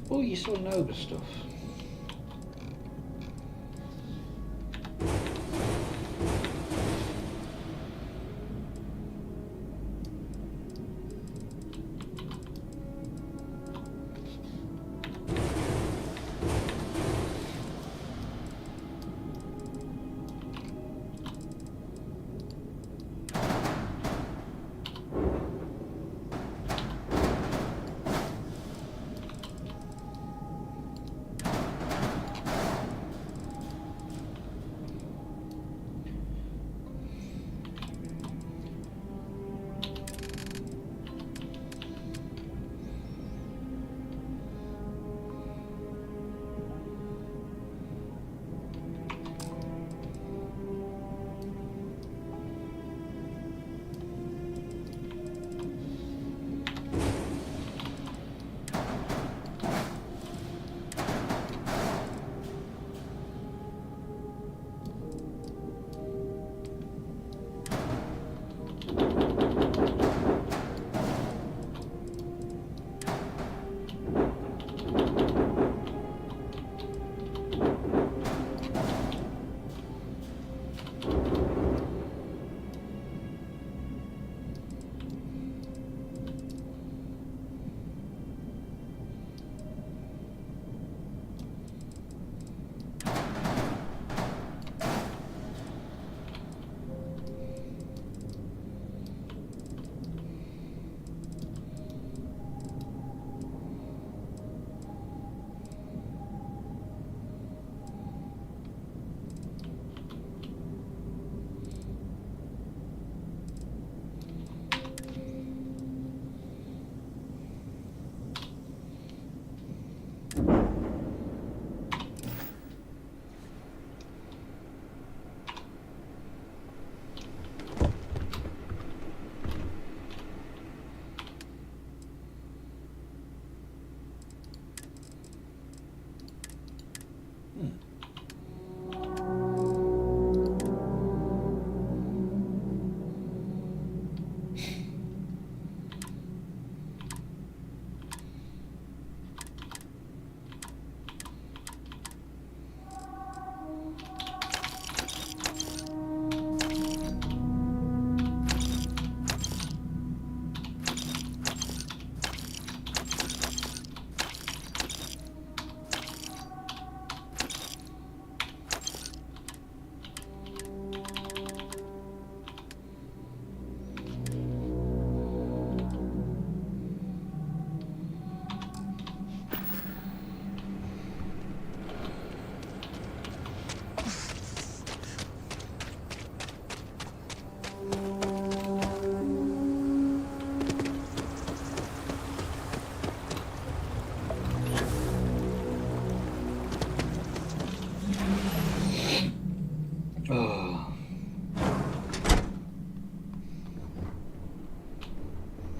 Oh, you saw Nova stuff.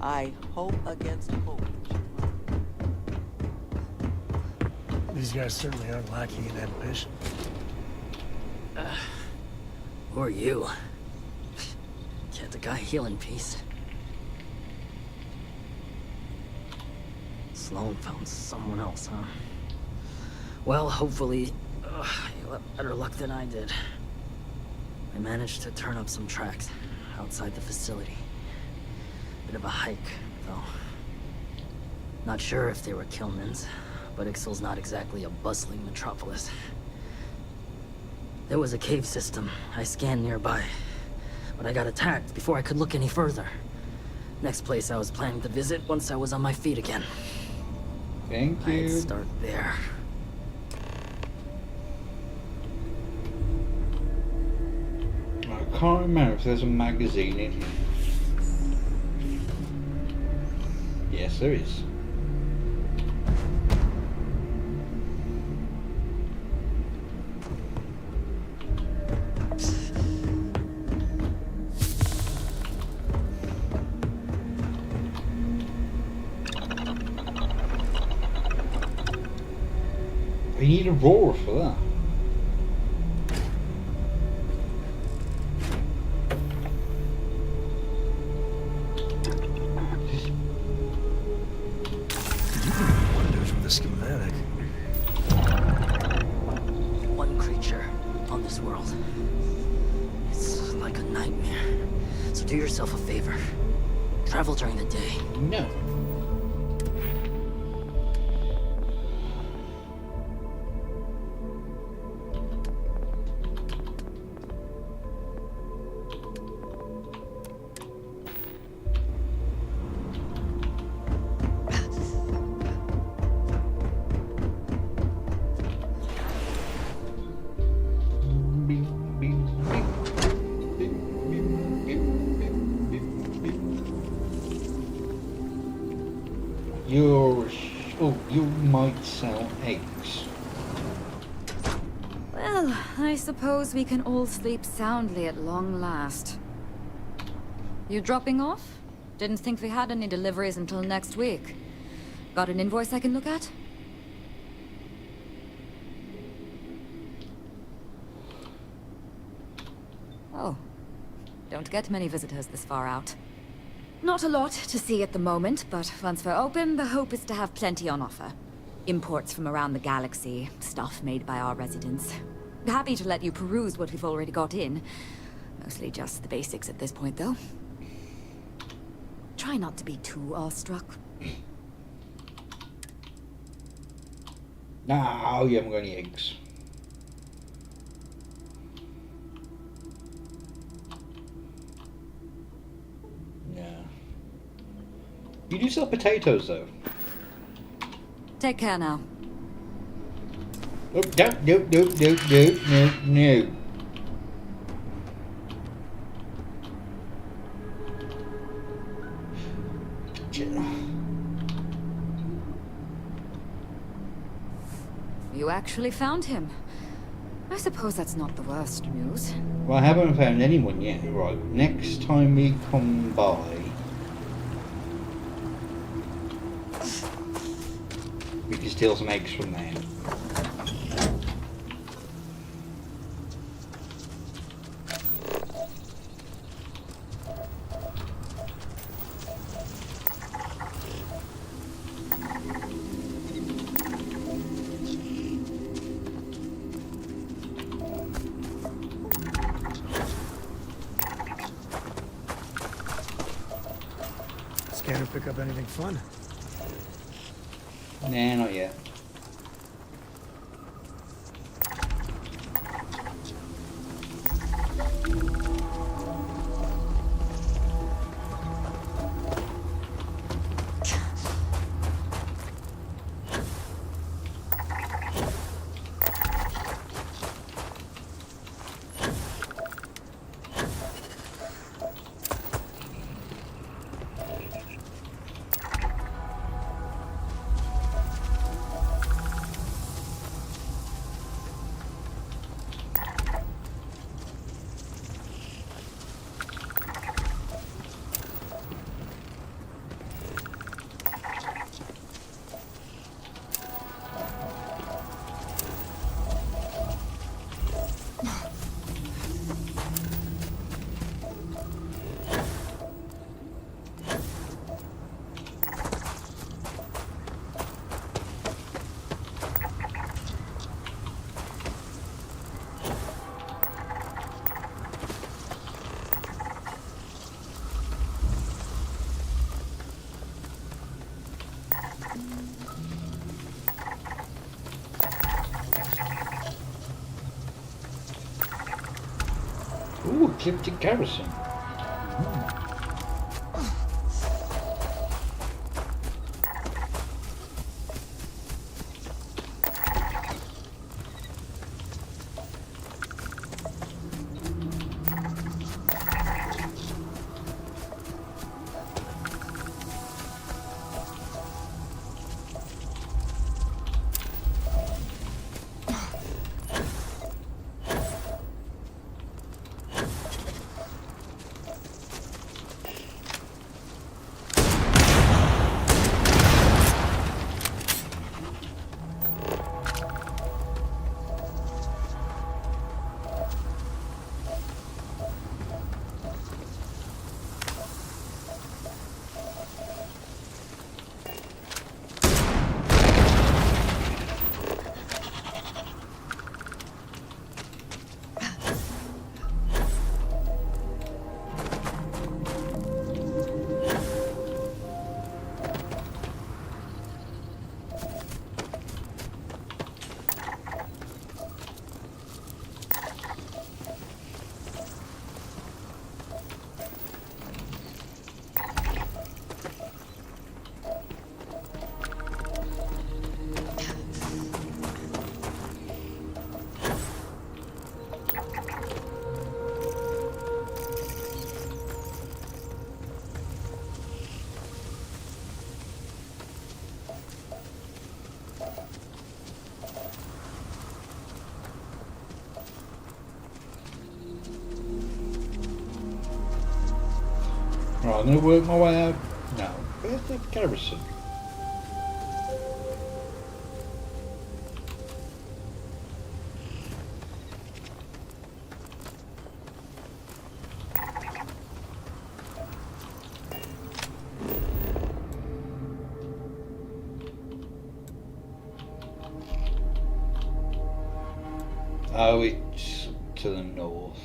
I hope against hope. These guys certainly aren't lacking in ambition. Who are you? Can't the guy heal in peace? Sloan found someone else, huh? Well, hopefully, you'll have better luck than I did. I managed to turn up some tracks outside the facility. Bit of a hike, though. Not sure if they were Killman's, but Ixal's not exactly a bustling metropolis. There was a cave system I scanned nearby, but I got attacked before I could look any further. Next place I was planning to visit once I was on my feet again. Thank you. I'd start there. I can't remember if there's a magazine in here. Yes, there is. We need a roar for that. Wonders with the schematic. One creature on this world. It's like a nightmare. So do yourself a favor. Travel during the day. No. You might sell eggs. Well, I suppose we can all sleep soundly at long last. You dropping off? Didn't think we had any deliveries until next week. Got an invoice I can look at? Oh. Don't get many visitors this far out. Not a lot to see at the moment, but once we're open, the hope is to have plenty on offer. Imports from around the galaxy, stuff made by our residents. Happy to let you peruse what we've already got in. Mostly just the basics at this point, though. Try not to be too awestruck. No, you haven't got any eggs. You do sell potatoes, though. Take care now. Oh, no. You actually found him. I suppose that's not the worst news. Well, I haven't found anyone yet. Right, next time we come by... we can steal some eggs from there. Scanner pick up anything fun? Nah, not yet. Clifton Garrison. Right, I'm going to work my way out now. Where's the garrison? Oh, it's to the north.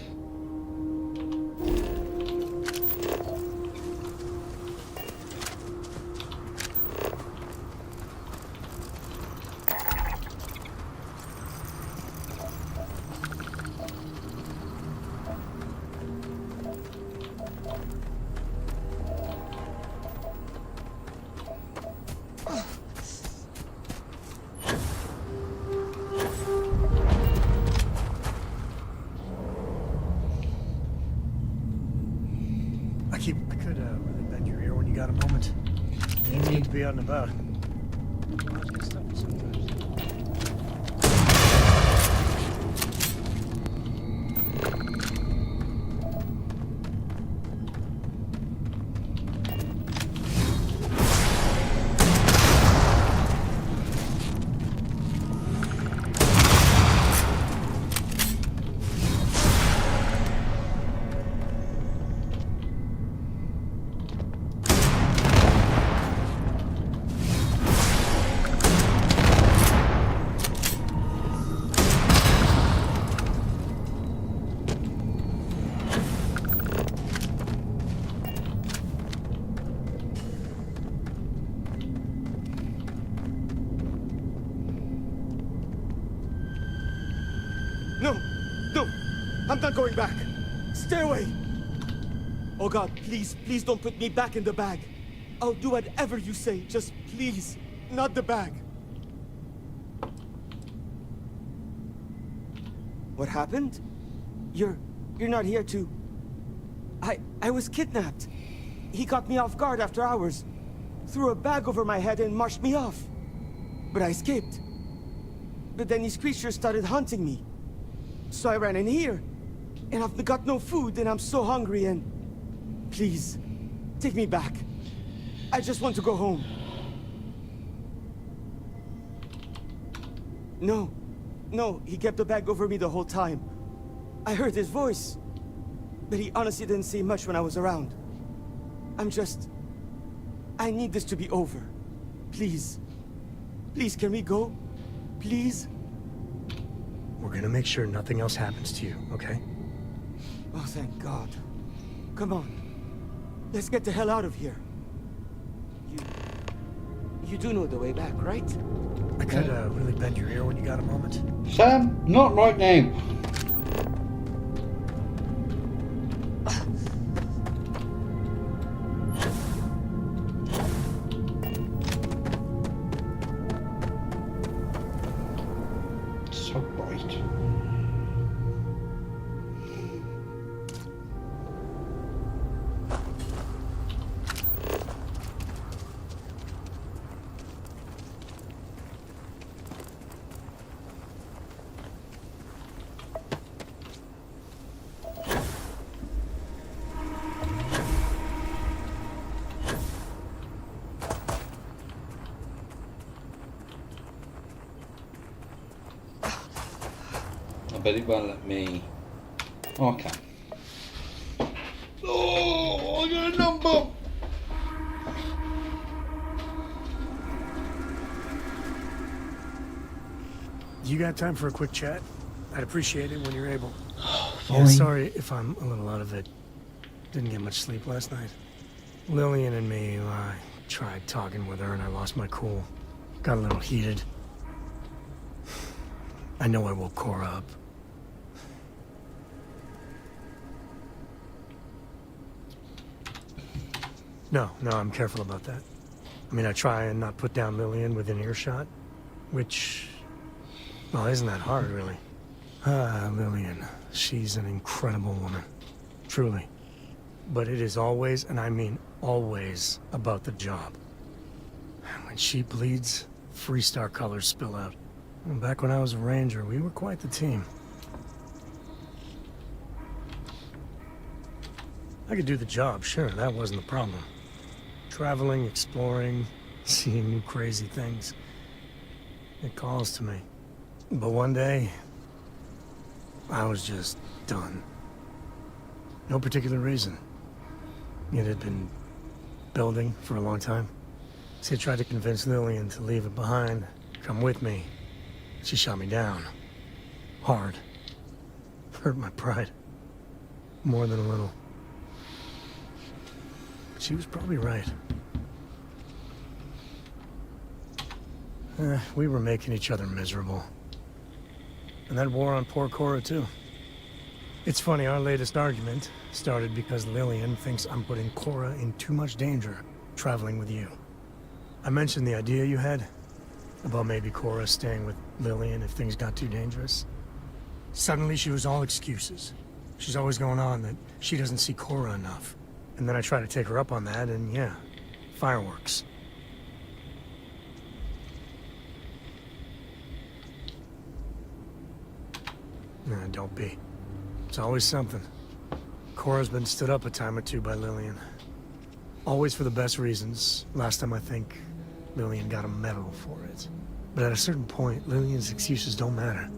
I could really bend your ear when you got a moment. You need to be out and about. I'm not going back. Stay away. Oh God, please, please don't put me back in the bag. I'll do whatever you say. Just please, not the bag. What happened? You're not here to... I was kidnapped. He caught me off guard after hours. Threw a bag over my head and marched me off. But I escaped. But then these creatures started hunting me. So I ran in here. And I've got no food, and I'm so hungry, and... Please, take me back. I just want to go home. No, he kept the bag over me the whole time. I heard his voice, but he honestly didn't say much when I was around. I need this to be over. Please. Please, can we go? Please? We're gonna make sure nothing else happens to you, okay? Oh, thank God. Come on. Let's get the hell out of here. You do know the way back, right? I could really bend your ear when you got a moment. Sam, not right now. bet it won't let me. Okay. Oh, I got a number! You got time for a quick chat? I'd appreciate it when you're able. Fine. Yeah, sorry if I'm a little out of it. Didn't get much sleep last night. Lillian and me, I tried talking with her and I lost my cool. Got a little heated. I know I woke Cora up. No, I'm careful about that. I mean, I try and not put down Lillian within earshot, which, well, isn't that hard, really? Lillian, she's an incredible woman, truly. But it is always, and I mean always, about the job. When she bleeds, Freestar colors spill out. And back when I was a ranger, we were quite the team. I could do the job, sure, that wasn't the problem. Traveling, exploring, seeing new crazy things. It calls to me. But one day, I was just done. No particular reason. It had been building for a long time. She had tried to convince Lillian to leave it behind, come with me. She shot me down. Hard. Hurt my pride. More than a little. But she was probably right. We were making each other miserable. And that wore on poor Cora, too. It's funny, our latest argument started because Lillian thinks I'm putting Cora in too much danger traveling with you. I mentioned the idea you had about maybe Cora staying with Lillian if things got too dangerous. Suddenly she was all excuses. She's always going on that she doesn't see Cora enough. And then I try to take her up on that and yeah, fireworks. Nah, don't be. It's always something. Cora's been stood up a time or two by Lillian. Always for the best reasons. Last time I think Lillian got a medal for it. But at a certain point, Lillian's excuses don't matter.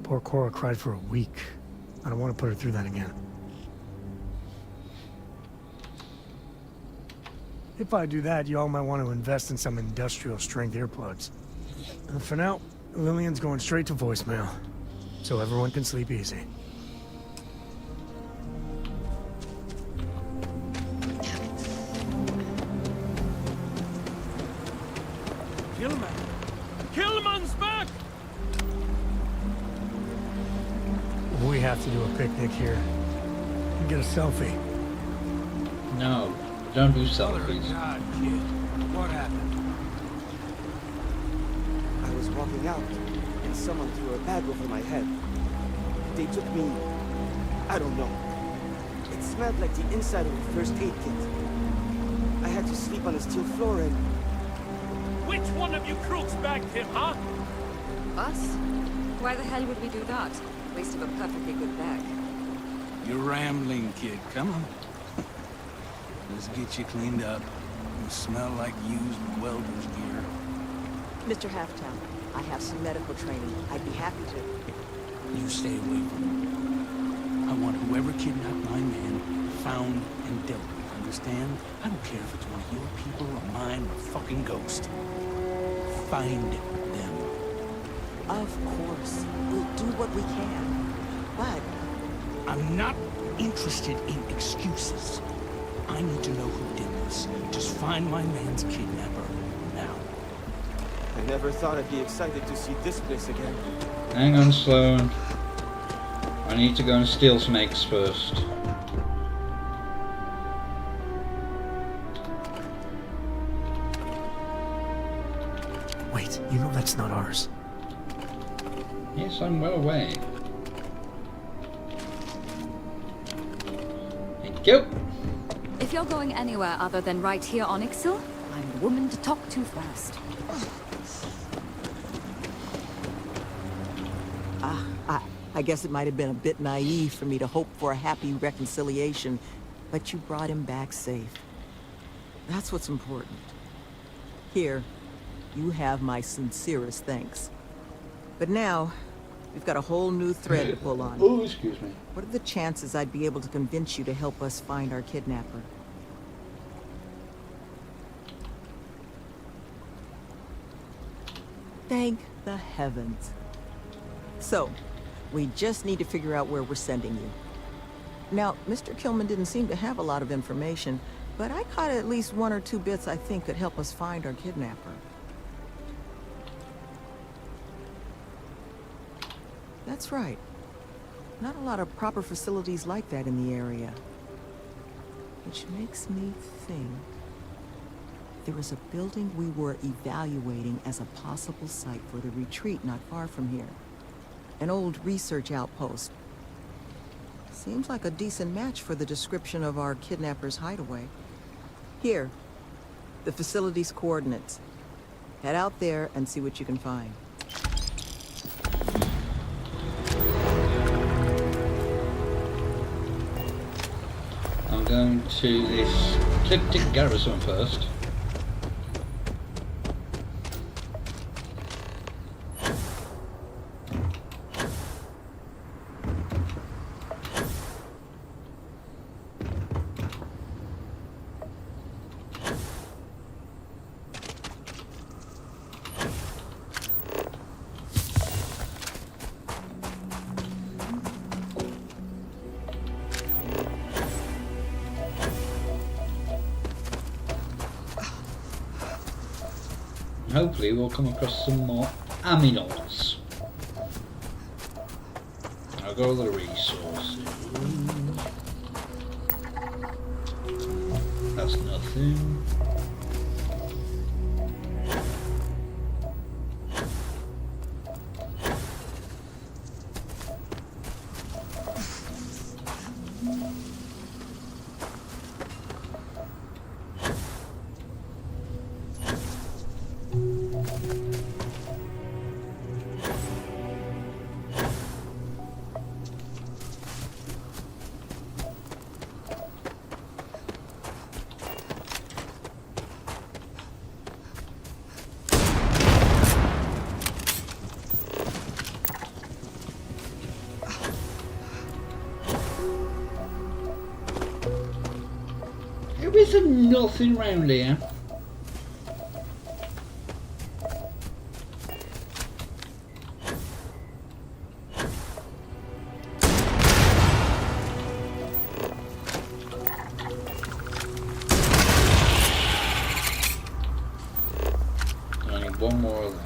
Poor Cora cried for a week. I don't want to put her through that again. If I do that, y'all might want to invest in some industrial strength earplugs. And for now, Lillian's going straight to voicemail. So everyone can sleep easy. Killman! Killman's back! We have to do a picnic here. And get a selfie. No, don't do Mother selfies. of God, kid. What happened? I was walking out, and someone threw a bag over my head. They took me... I don't know. It smelled like the inside of a first aid kit. I had to sleep on a steel floor and... Which one of you crooks bagged him, huh? Us? Why the hell would we do that? Waste of a perfectly good bag. You're rambling, kid. Come on. Let's get you cleaned up. You smell like used welder's gear. Mr. Halftown, I have some medical training. I'd be happy to. You stay away from him. I want whoever kidnapped my man found and dealt with, understand? I don't care if it's one of your people or mine or a fucking ghost. Find them. Of course. We'll do what we can. But... I'm not interested in excuses. I need to know who did this. Just find my man's kidnapper now. I never thought I'd be excited to see this place again. Hang on, Sloan. I need to go and steal some eggs first. Wait, you know that's not ours. Yes, I'm well away. Thank you. If you're going anywhere other than right here on Ixil, I'm the woman to talk to first. I guess it might have been a bit naive for me to hope for a happy reconciliation, but you brought him back safe. That's what's important. Here, you have my sincerest thanks. But now, We've got a whole new thread to pull on. Oh, excuse me. What are the chances I'd be able to convince you to help us find our kidnapper? Thank the heavens. So, we just need to figure out where we're sending you. Now, Mr. Kilman didn't seem to have a lot of information, but I caught at least one or two bits I think could help us find our kidnapper. That's right. Not a lot of proper facilities like that in the area. Which makes me think there was a building we were evaluating as a possible site for the retreat not far from here. An old research outpost. Seems like a decent match for the description of our kidnapper's hideaway. Here, the facility's coordinates. Head out there and see what you can find. I'm going to this Cliptic garrison first. Hopefully we'll come across some more aminals. I'll go to the resources. That's nothing. There is nothing round here. I need one more of them.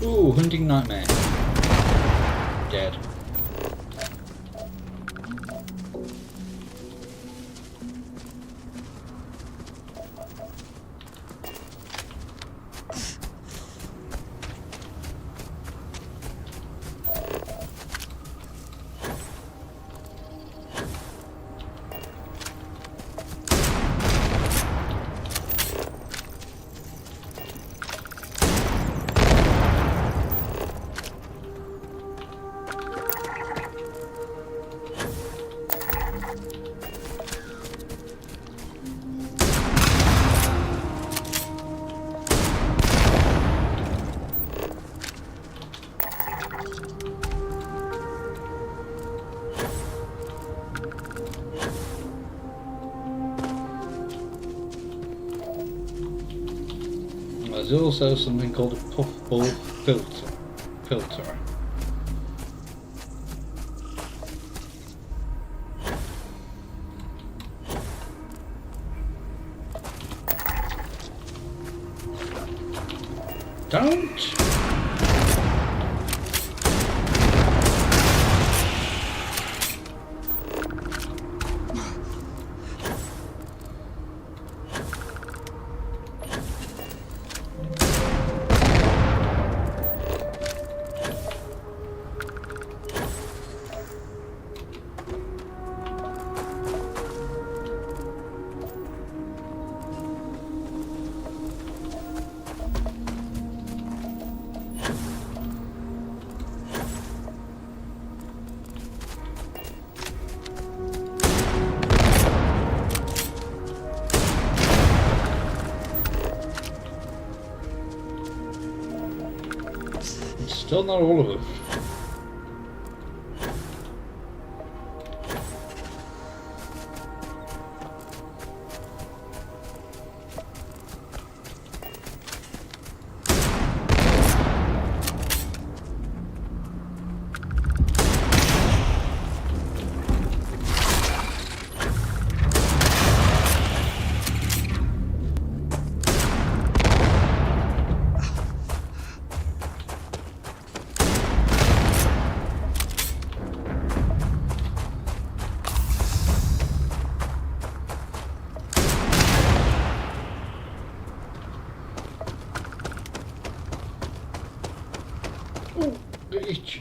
Ooh, hunting nightmare. Dead. There's also something called a puffball filter. Don't! Still not all of them. Bitch.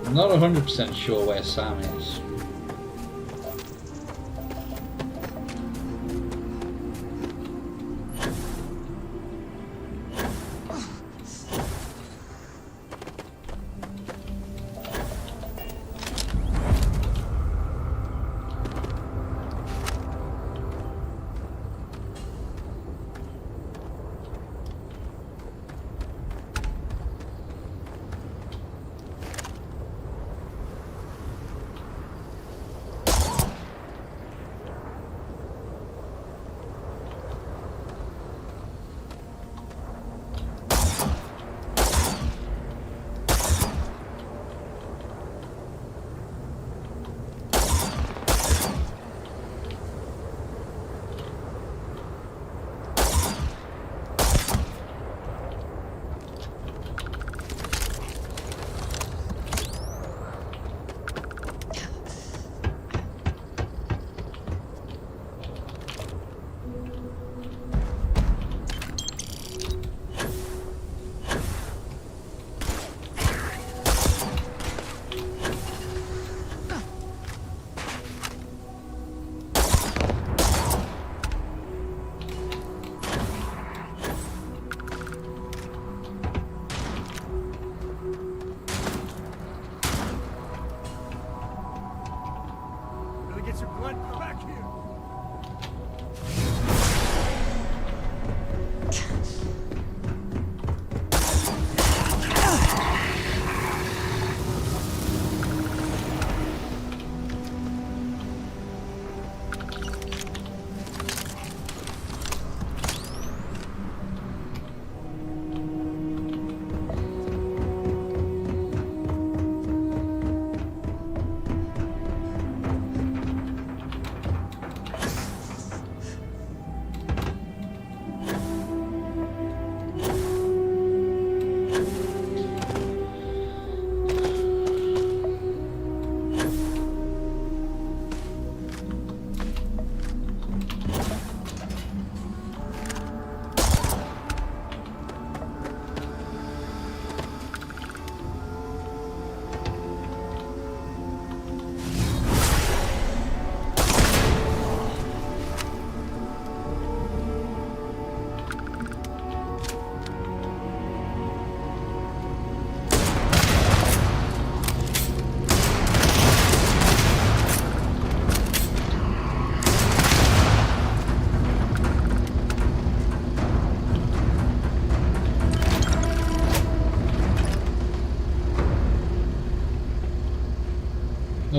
I'm not 100% sure where Sam is.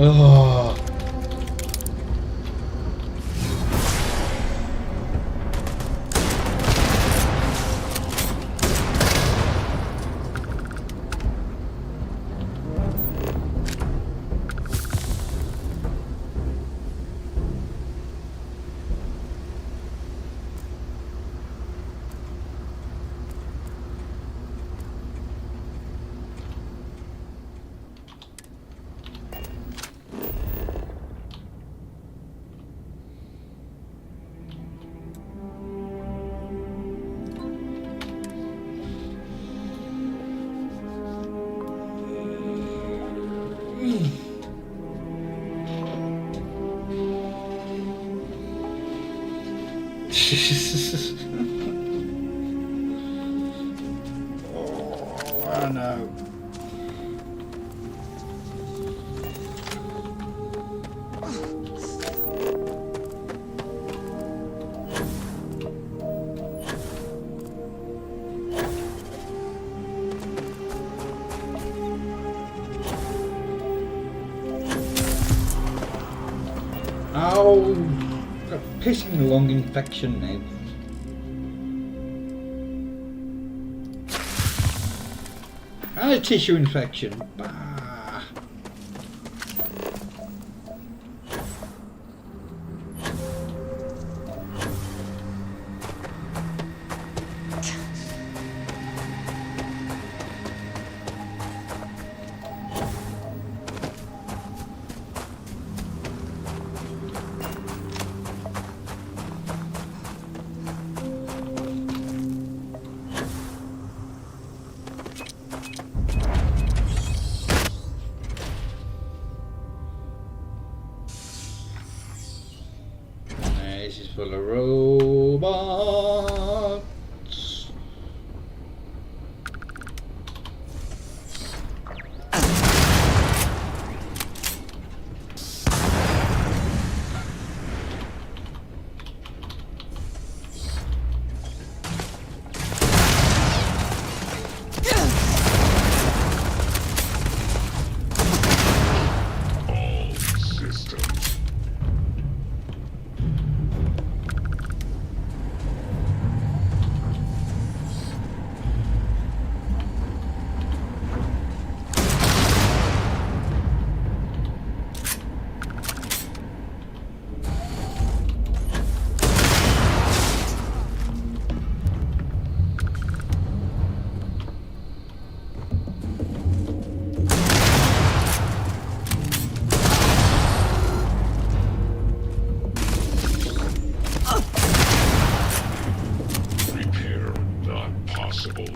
Oh. Oh no. Oh, got pissing lung infection now. And a tissue infection. Bah. This is full of robots. All systems. Repair not possible.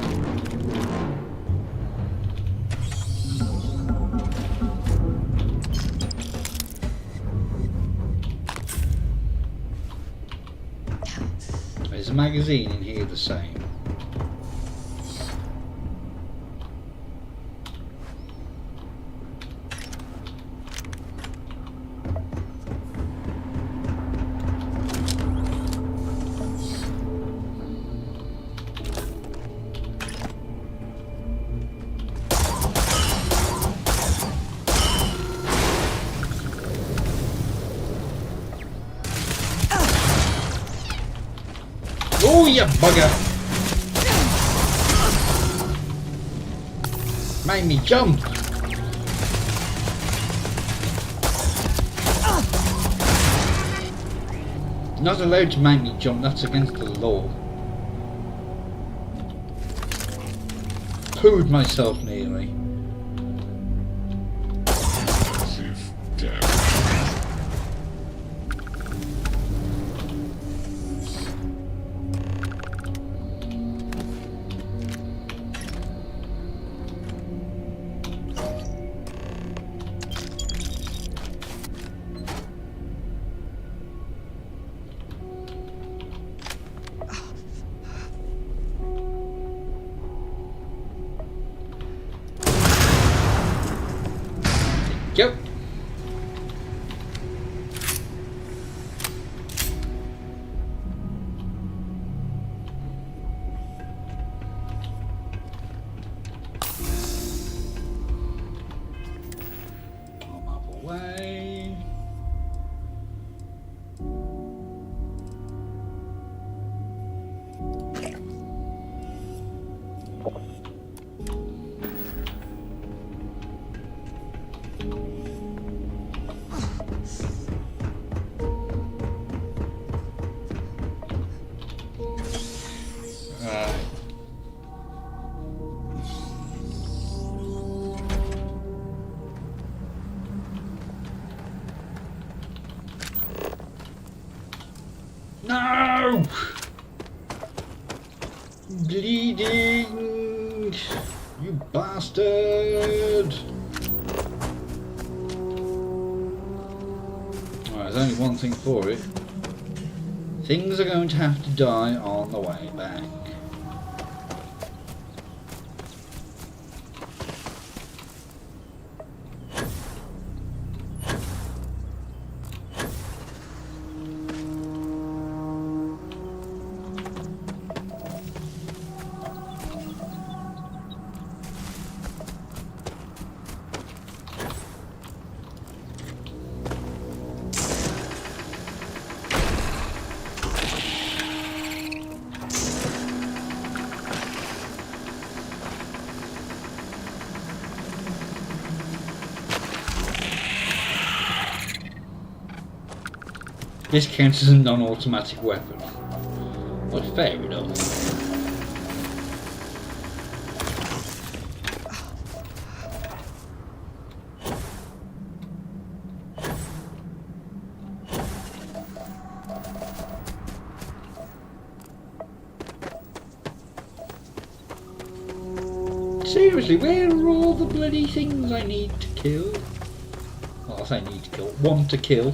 There's a magazine in here the same. Oh, you bugger! Made me jump! Not allowed to make me jump, that's against the law. Pooed myself nearly. Massive damage. Yep. I'm up away. No! Bleeding! You bastard! there's only one thing for it. Things are going to have to die on the way back. This counts as a non-automatic weapon. Well, fair enough. Seriously, where are all the bloody things I need to kill? Well, I say need to kill. Want to kill.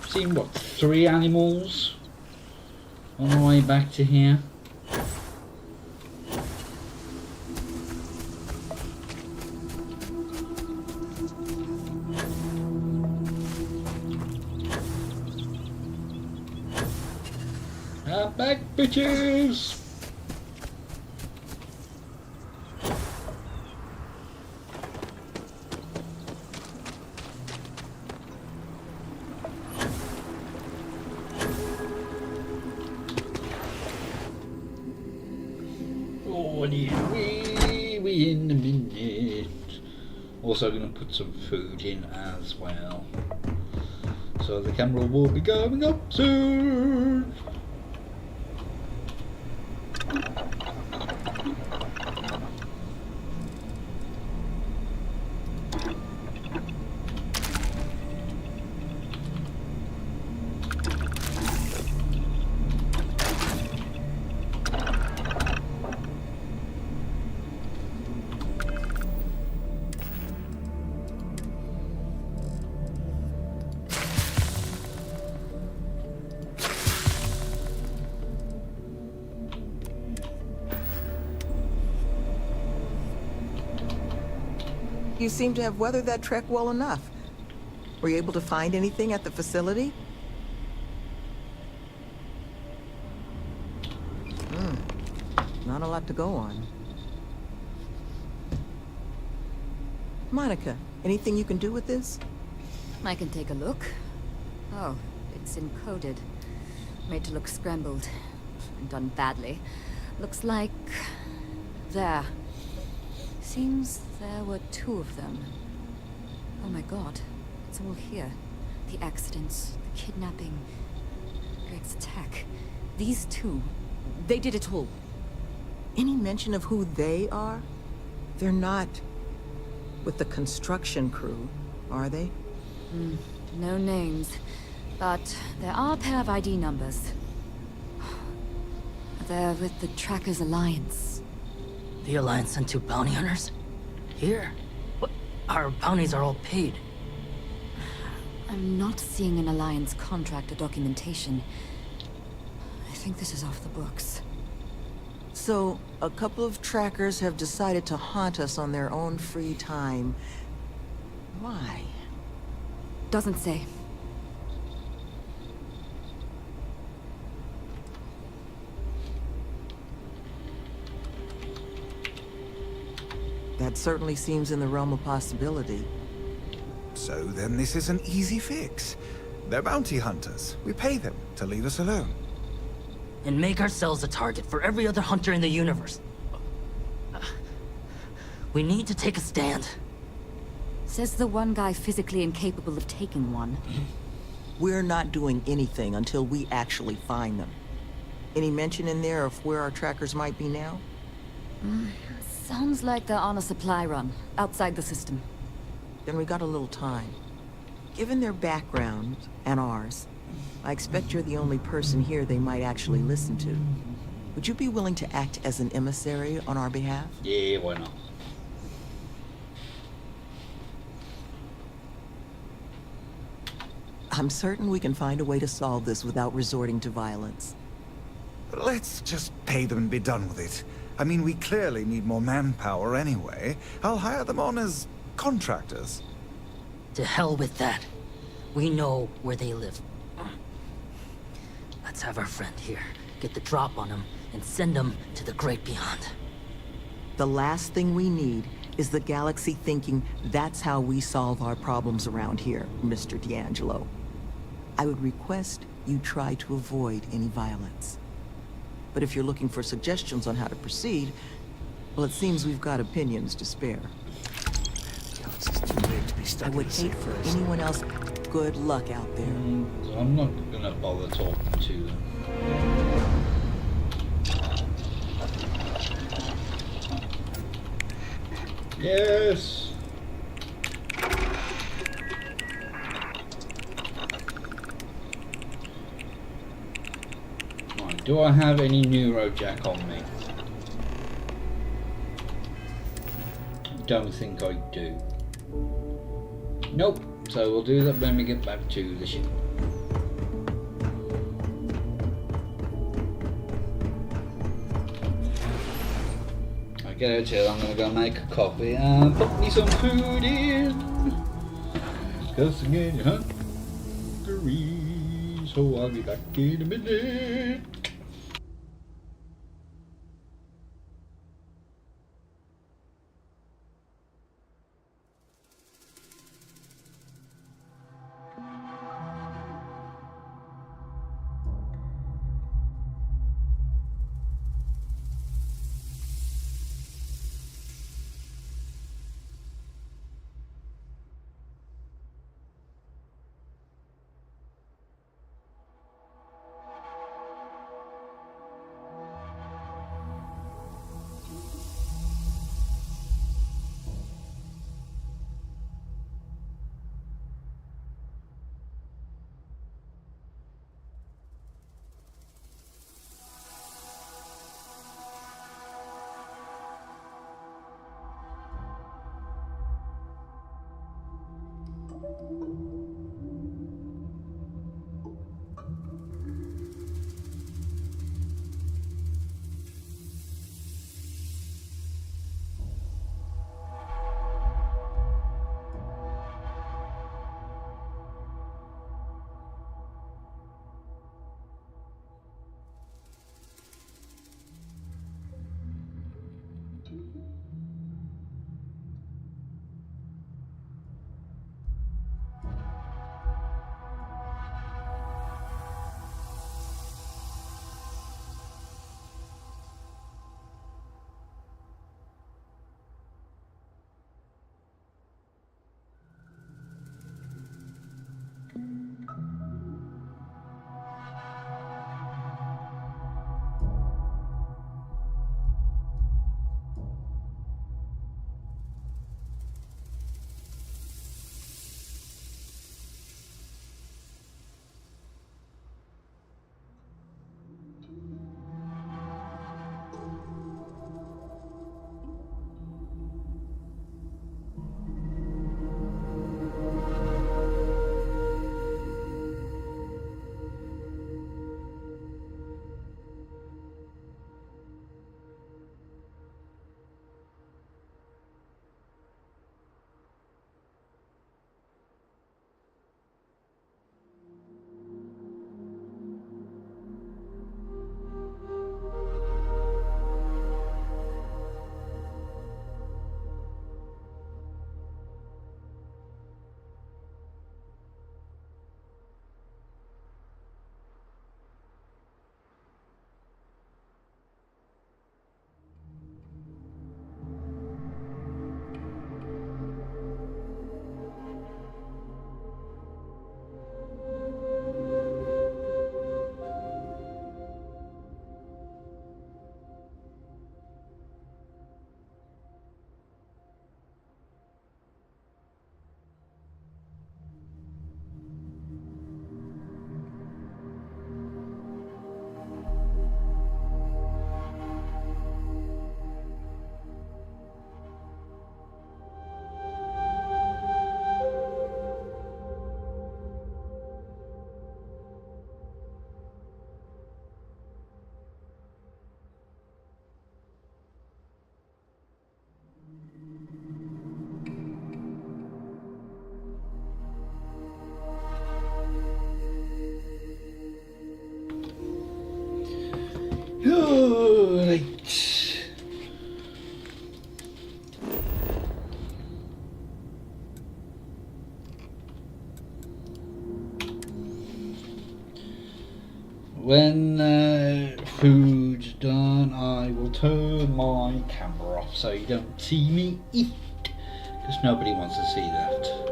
Seen what, 3 animals on the way back to here. Back, bitches! We in a minute. Also going to put some food in as well, so the camera will be going up soon. You seem to have weathered that trek well enough. Were you able to find anything at the facility? Not a lot to go on. Monica, anything you can do with this? I can take a look. Oh, it's encoded. Made to look scrambled. Done badly. Looks like... there. Seems there were 2 of them. Oh my god. It's all here. The accidents, the kidnapping, Greg's attack. These 2, they did it all. Any mention of who they are? They're not with the construction crew, are they? No names. But there are a pair of ID numbers. They're with the Trackers Alliance. The Alliance sent 2 bounty hunters? Here? What? Our bounties are all paid. I'm not seeing an Alliance contract or documentation. I think this is off the books. So, a couple of trackers have decided to haunt us on their own free time. Why? Doesn't say. That certainly seems in the realm of possibility. So then this is an easy fix. They're bounty hunters. We pay them to leave us alone. And make ourselves a target for every other hunter in the universe. We need to take a stand. Says the one guy physically incapable of taking one. We're not doing anything until we actually find them. Any mention in there of where our trackers might be now? Sounds like they're on a supply run, outside the system. Then we got a little time. Given their background, and ours, I expect you're the only person here they might actually listen to. Would you be willing to act as an emissary on our behalf? Yeah, why not? I'm certain we can find a way to solve this without resorting to violence. Let's just pay them and be done with it. I mean, we clearly need more manpower anyway. I'll hire them on as contractors. To hell with that. We know where they live. Let's have our friend here get the drop on them and send them to the great beyond. The last thing we need is the galaxy thinking that's how we solve our problems around here, Mr. D'Angelo. I would request you try to avoid any violence. But if you're looking for suggestions on how to proceed, well, it seems we've got opinions to spare. I would hate for anyone else. Good luck out there. I'm not gonna bother talking to them. Yes. Right, do I have any Neurojack on me? Don't think I do. Nope. So we'll do that when we get back to the ship. I get out here, I'm gonna go make a coffee and put me some food in. Cause I'm getting hungry, so I'll be back in a minute. when food's done, I will turn my camera off so you don't see me eat, because nobody wants to see that.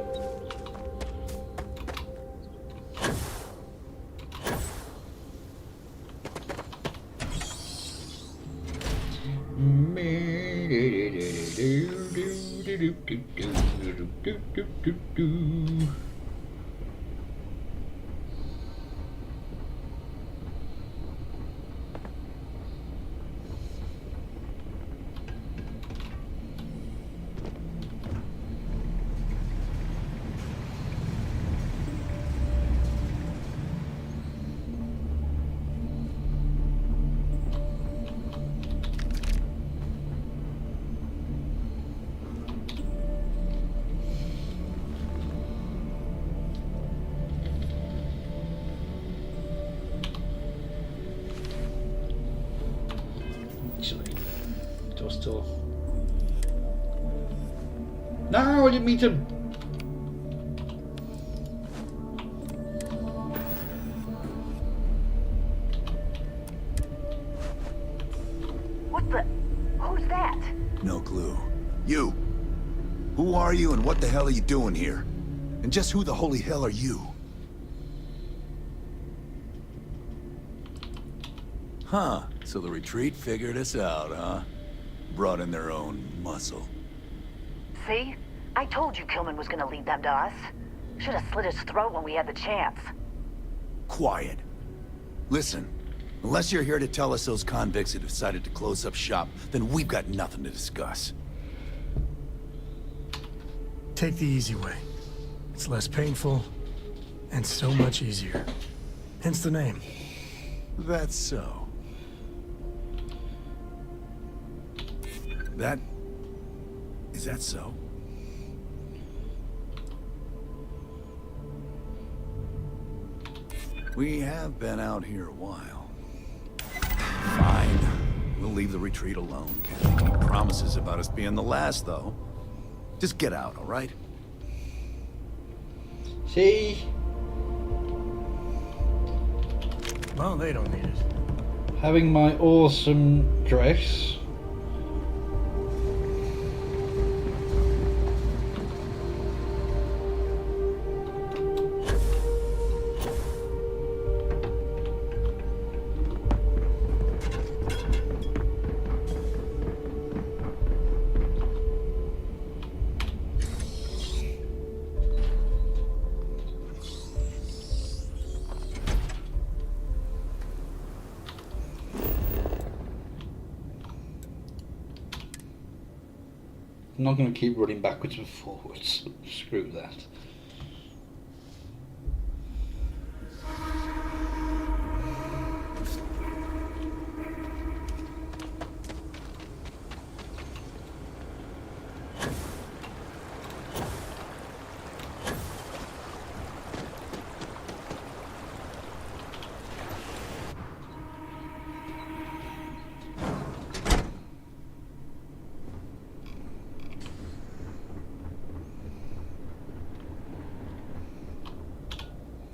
No, I didn't mean to. What the? Who's that? No clue. You! Who are you and what the hell are you doing here? And just who the holy hell are you? Huh, so the retreat figured us out, huh? Brought in their own muscle. See? I told you Kilman was gonna lead them to us. Should have slit his throat when we had the chance. Quiet. Listen, unless you're here to tell us those convicts have decided to close up shop, then we've got nothing to discuss. Take the easy way. It's less painful and so much easier. Hence the name. That's so. Is that so? We have been out here a while. Fine. We'll leave the retreat alone. Can't make any promises about us being the last, though. Just get out, all right? See? Well, they don't need it. Having my awesome dress. I'm not going to keep running backwards and forwards. Screw that.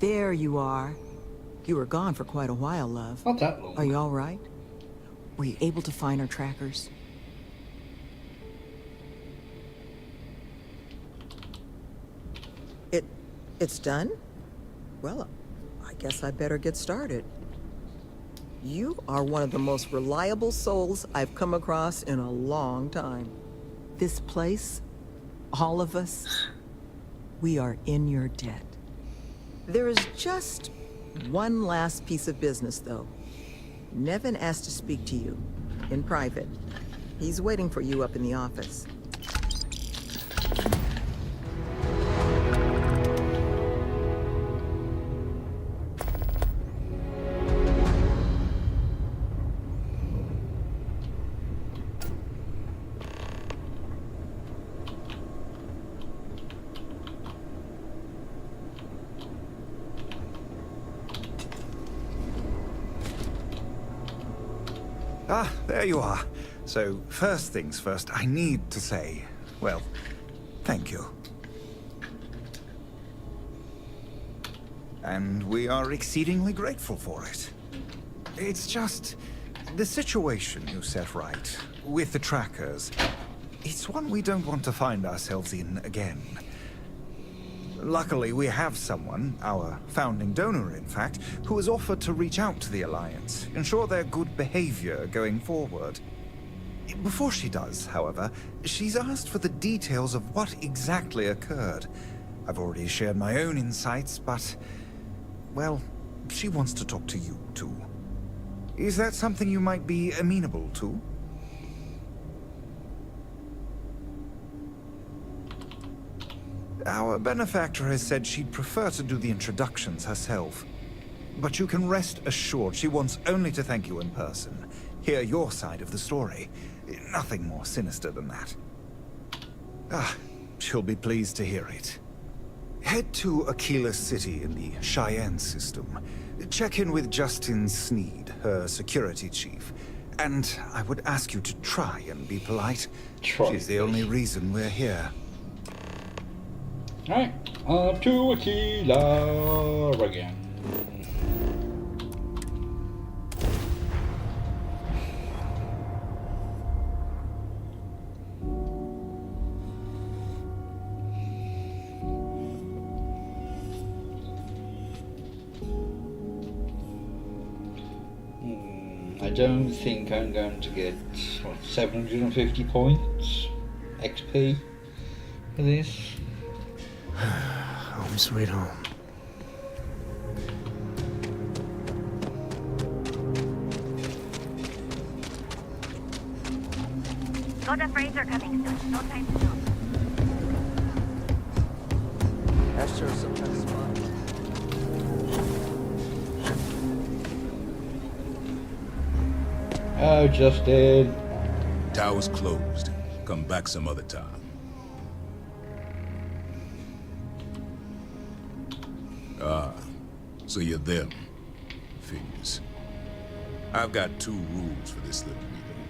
There you are. You were gone for quite a while, love. Not that long. Are you all right? Were you able to find our trackers? It's done? Well, I guess I better get started. You are one of the most reliable souls I've come across in a long time. This place, all of us, we are in your debt. There is just one last piece of business, though. Nevin asked to speak to you, in private. He's waiting for you up in the office. Ah, there you are. So, first things first, I need to say, well, thank you. And we are exceedingly grateful for it. It's just... the situation you set right, with the trackers, it's one we don't want to find ourselves in again. Luckily, we have someone, our founding donor in fact, who has offered to reach out to the Alliance, ensure their good behavior going forward. Before she does, however, she's asked for the details of what exactly occurred. I've already shared my own insights, but... well, she wants to talk to you, too. Is that something you might be amenable to? Our benefactor has said she'd prefer to do the introductions herself. But you can rest assured she wants only to thank you in person. Hear your side of the story. Nothing more sinister than that. She'll be pleased to hear it. Head to Aquila City in the Cheyenne system. Check in with Justin Sneed, her security chief. And I would ask you to try and be polite. She's the only reason we're here. Alright, up to Aquila again. I don't think I'm going to get, what, 750 points XP for this. Home sweet home. Got a freighter coming soon. No time to talk. That sure is some kind of spot. Oh, Justin. Tower's closed. Come back some other time. Ah, so you're them. Figures. I've got 2 rules for this little meeting.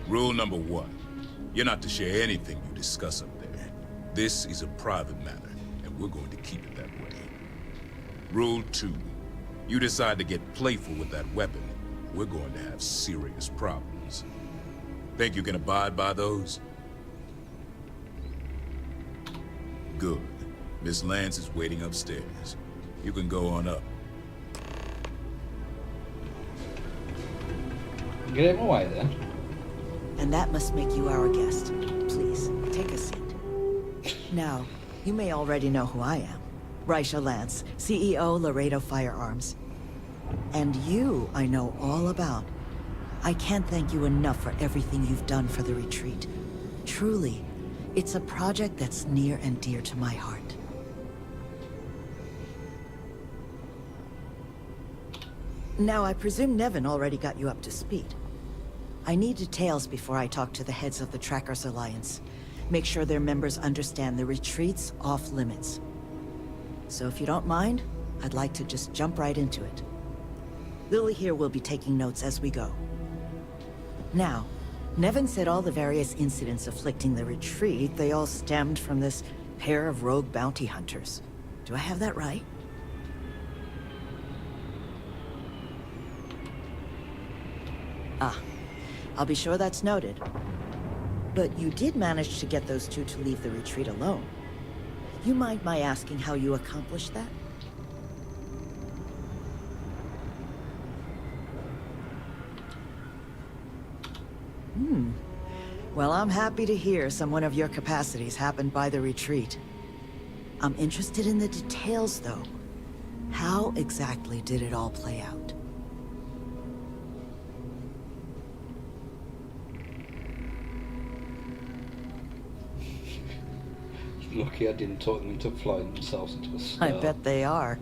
Rule number 1, you're not to share anything you discuss up there. This is a private matter, and we're going to keep it that way. Rule 2, you decide to get playful with that weapon, we're going to have serious problems. Think you can abide by those? Good. Miss Lance is waiting upstairs. You can go on up. Get him away then. And that must make you our guest. Please, take a seat. Now, you may already know who I am. Raisha Lance, CEO Laredo Firearms. And you, I know all about. I can't thank you enough for everything you've done for the retreat. Truly, it's a project that's near and dear to my heart. Now, I presume Nevin already got you up to speed. I need details before I talk to the heads of the Trackers Alliance. Make sure their members understand the retreat's off limits. So if you don't mind, I'd like to just jump right into it. Lily here will be taking notes as we go. Now, Nevin said all the various incidents afflicting the retreat, they all stemmed from this pair of rogue bounty hunters. Do I have that right? Ah, I'll be sure that's noted. But you did manage to get those 2 to leave the retreat alone. You mind my asking how you accomplished that? Well, I'm happy to hear someone of your capacities happened by the retreat. I'm interested in the details, though. How exactly did it all play out? Lucky I didn't talk them into flying themselves into a star. I bet they are.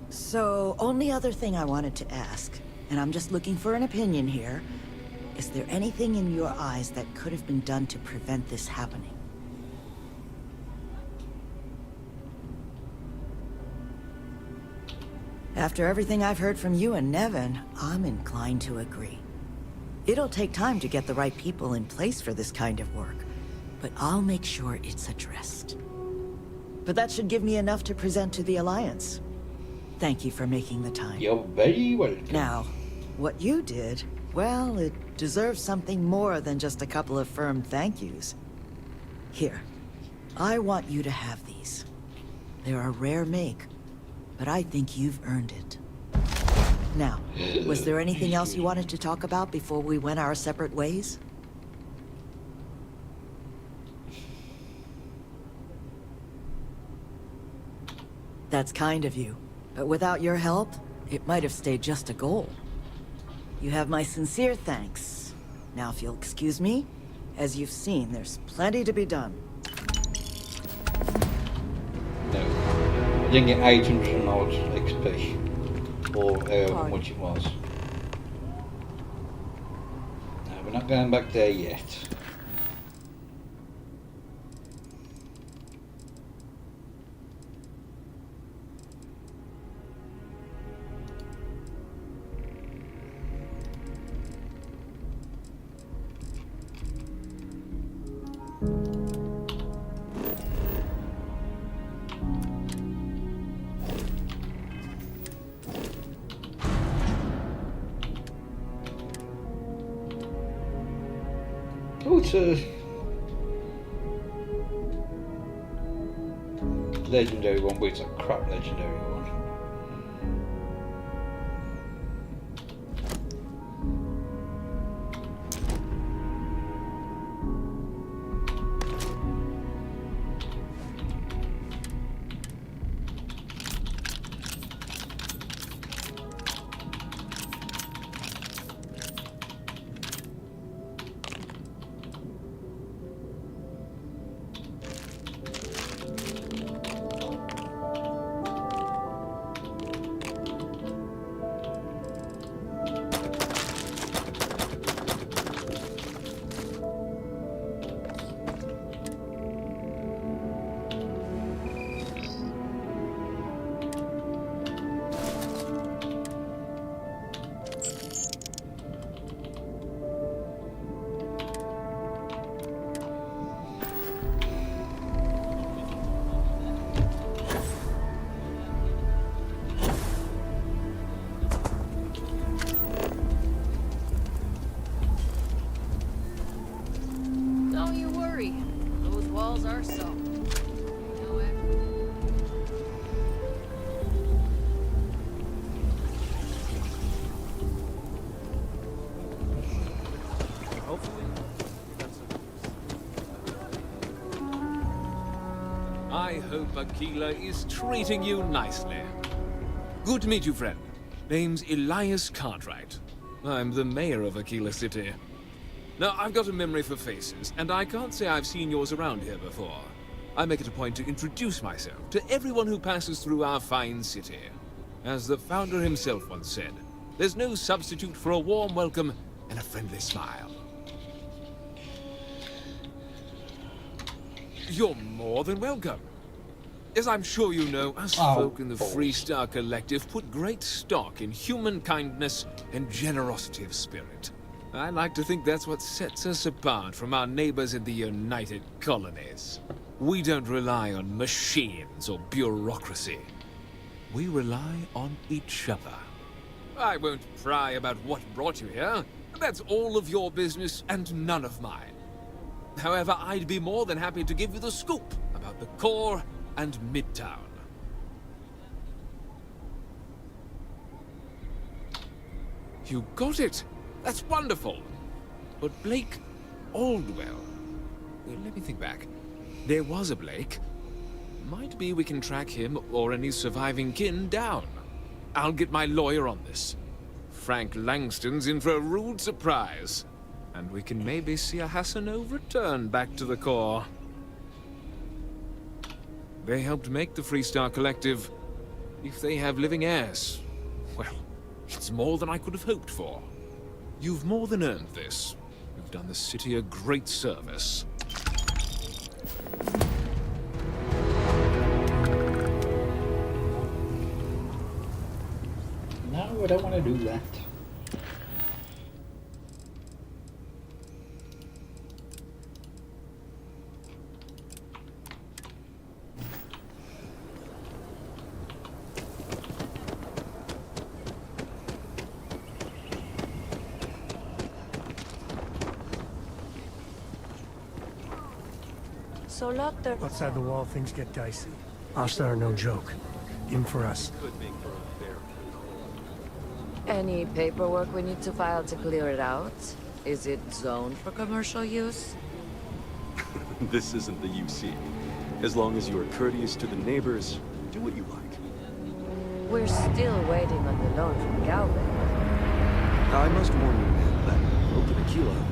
So, only other thing I wanted to ask, and I'm just looking for an opinion here. Is there anything in your eyes that could have been done to prevent this happening? After everything I've heard from you and Nevin, I'm inclined to agree. It'll take time to get the right people in place for this kind of work, but I'll make sure it's addressed. But that should give me enough to present to the Alliance. Thank you for making the time. You're very welcome. Now, what you did, well, it deserves something more than just a couple of firm thank yous. Here, I want you to have these. They're a rare make, but I think you've earned it. Now, was there anything else you wanted to talk about before we went our separate ways? That's kind of you, but without your help, it might have stayed just a goal. You have my sincere thanks. Now, if you'll excuse me, as you've seen, there's plenty to be done. No, I didn't get 800 odd XP, or however much it was. No, we're not going back there yet. Oh, it's a legendary one, but it's a crap legendary one. Don't you worry. Those walls are soft. I hope Aquila is treating you nicely. Good to meet you, friend. Name's Elias Cartwright. I'm the mayor of Aquila City. Now, I've got a memory for faces, and I can't say I've seen yours around here before. I make it a point to introduce myself to everyone who passes through our fine city. As the founder himself once said, there's no substitute for a warm welcome and a friendly smile. You're more than welcome. As I'm sure you know, us folk in the Freestar Collective put great stock in human kindness and generosity of spirit. I like to think that's what sets us apart from our neighbors in the United Colonies. We don't rely on machines or bureaucracy. We rely on each other. I won't pry about what brought you here. That's all of your business and none of mine. However, I'd be more than happy to give you the scoop about the core and Midtown. You got it! That's wonderful! But Blake Aldwell... Let me think back. There was a Blake. Might be we can track him or any surviving kin down. I'll get my lawyer on this. Frank Langston's in for a rude surprise. And we can maybe see a Hassanov return back to the core. They helped make the Freestar Collective. If they have living heirs, well, it's more than I could have hoped for. You've more than earned this. You've done the city a great service. No, I don't want to do that. So later. Outside the wall, things get dicey. Asta are no joke. In for us. Any paperwork we need to file to clear it out? Is it zoned for commercial use? This isn't the UC. As long as you are courteous to the neighbors, do what you like. We're still waiting on the loan from Galvin. I must warn you, that Oak and Aquila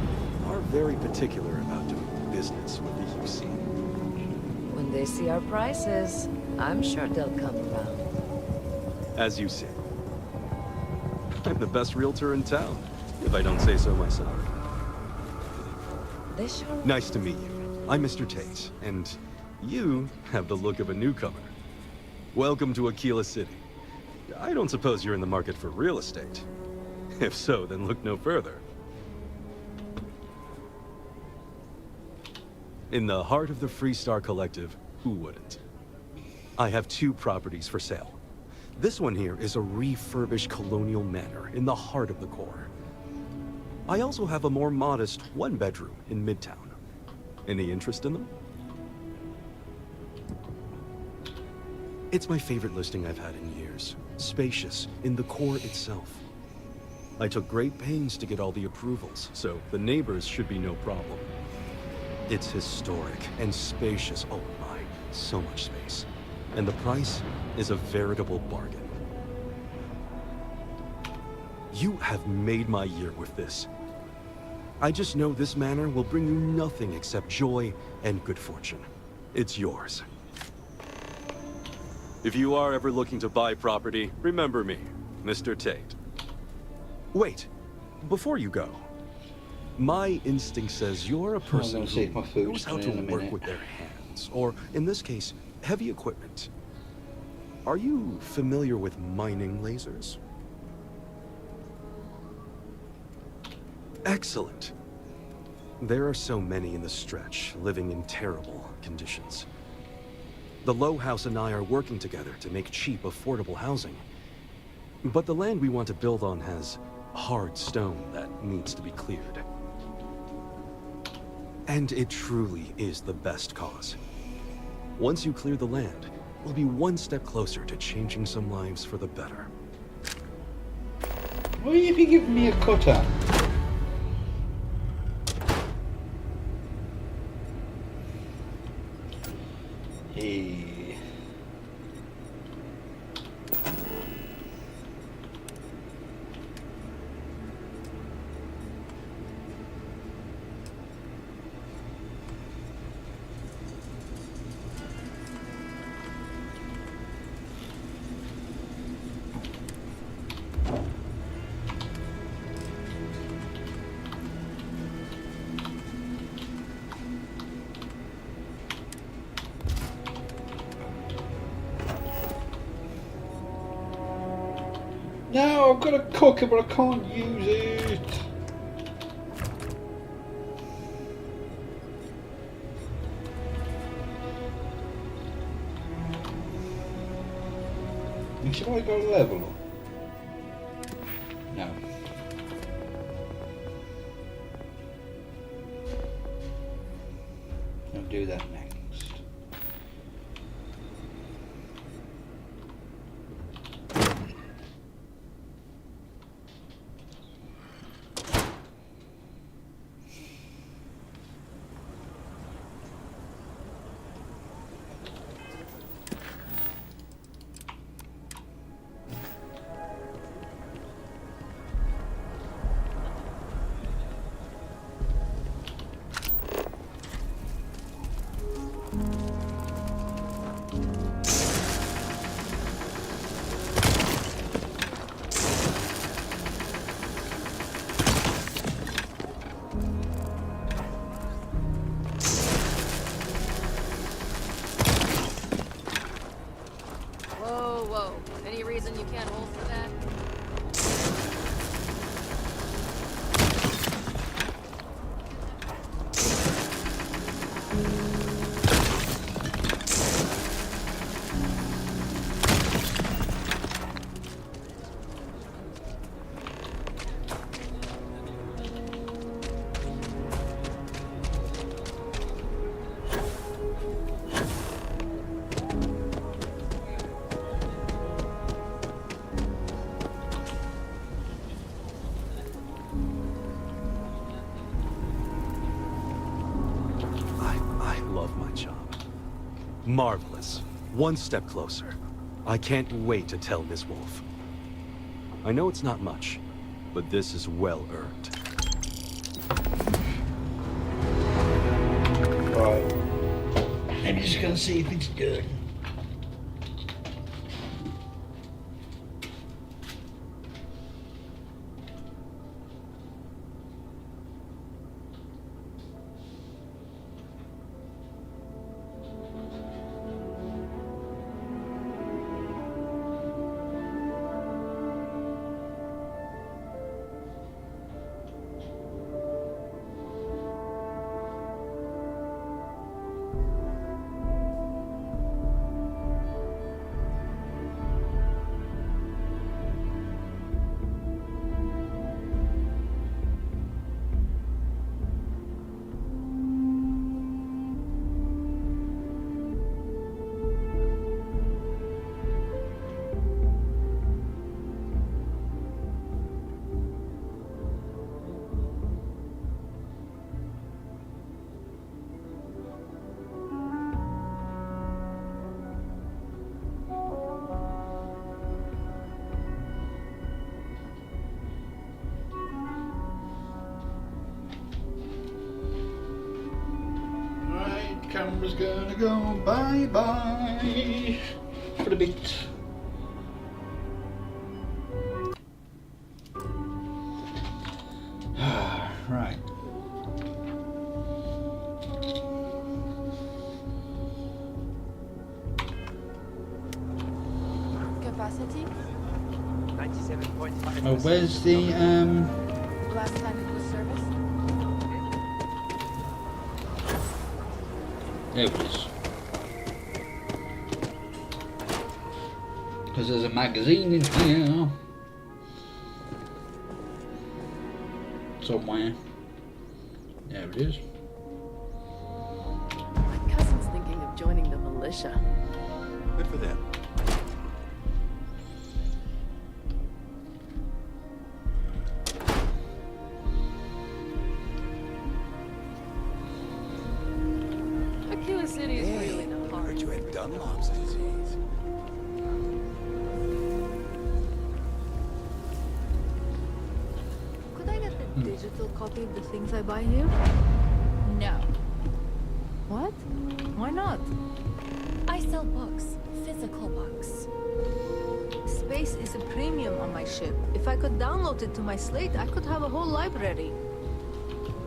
are very particular about doing business with the UC. When they see our prices, I'm sure they'll come around. As you say. I'm the best realtor in town, if I don't say so myself. They sure... Nice to meet you. I'm Mr. Tate, and you have the look of a newcomer. Welcome to Aquila City. I don't suppose you're in the market for real estate. If so, then look no further. In the heart of the Freestar Collective, who wouldn't? I have 2 properties for sale. This one here is a refurbished colonial manor in the heart of the core. I also have a more modest 1-bedroom in Midtown. Any interest in them? It's my favorite listing I've had in years. Spacious in the core itself. I took great pains to get all the approvals, so the neighbors should be no problem. It's historic and spacious. Oh my, so much space. And the price is a veritable bargain. You have made my year with this. I just know this manor will bring you nothing except joy and good fortune. It's yours. If you are ever looking to buy property, remember me, Mr. Tate. Wait, before you go, my instinct says you're a person who knows how to work with their hands, or in this case, heavy equipment. Are you familiar with mining lasers? Excellent. There are so many in the stretch, living in terrible conditions. The Low House and I are working together to make cheap, affordable housing. But the land we want to build on has hard stone that needs to be cleared. And it truly is the best cause. Once you clear the land, we'll be one step closer to changing some lives for the better. What if you give me a cutter? Hey. No, I've got a cooker, but I can't use it. Should I go level up? No. I'll do that next. my job. Marvelous. One step closer. I can't wait to tell Ms. Wolf. I know it's not much, but this is well earned. Right. I'm just gonna see if it's good. Camera's gonna go bye-bye for a bit. Right. Capacity? 97.5. Oh, where's the Last time it was serviced? There it is. Because there's a magazine in here. Somewhere. There it is. My cousin's thinking of joining the militia. Good for them. City is really not hard. Heard you had Dunlop's disease. Could I get a digital copy of the things I buy here? No. What? Why not? I sell books. Physical books. Space is a premium on my ship. If I could download it to my slate, I could have a whole library.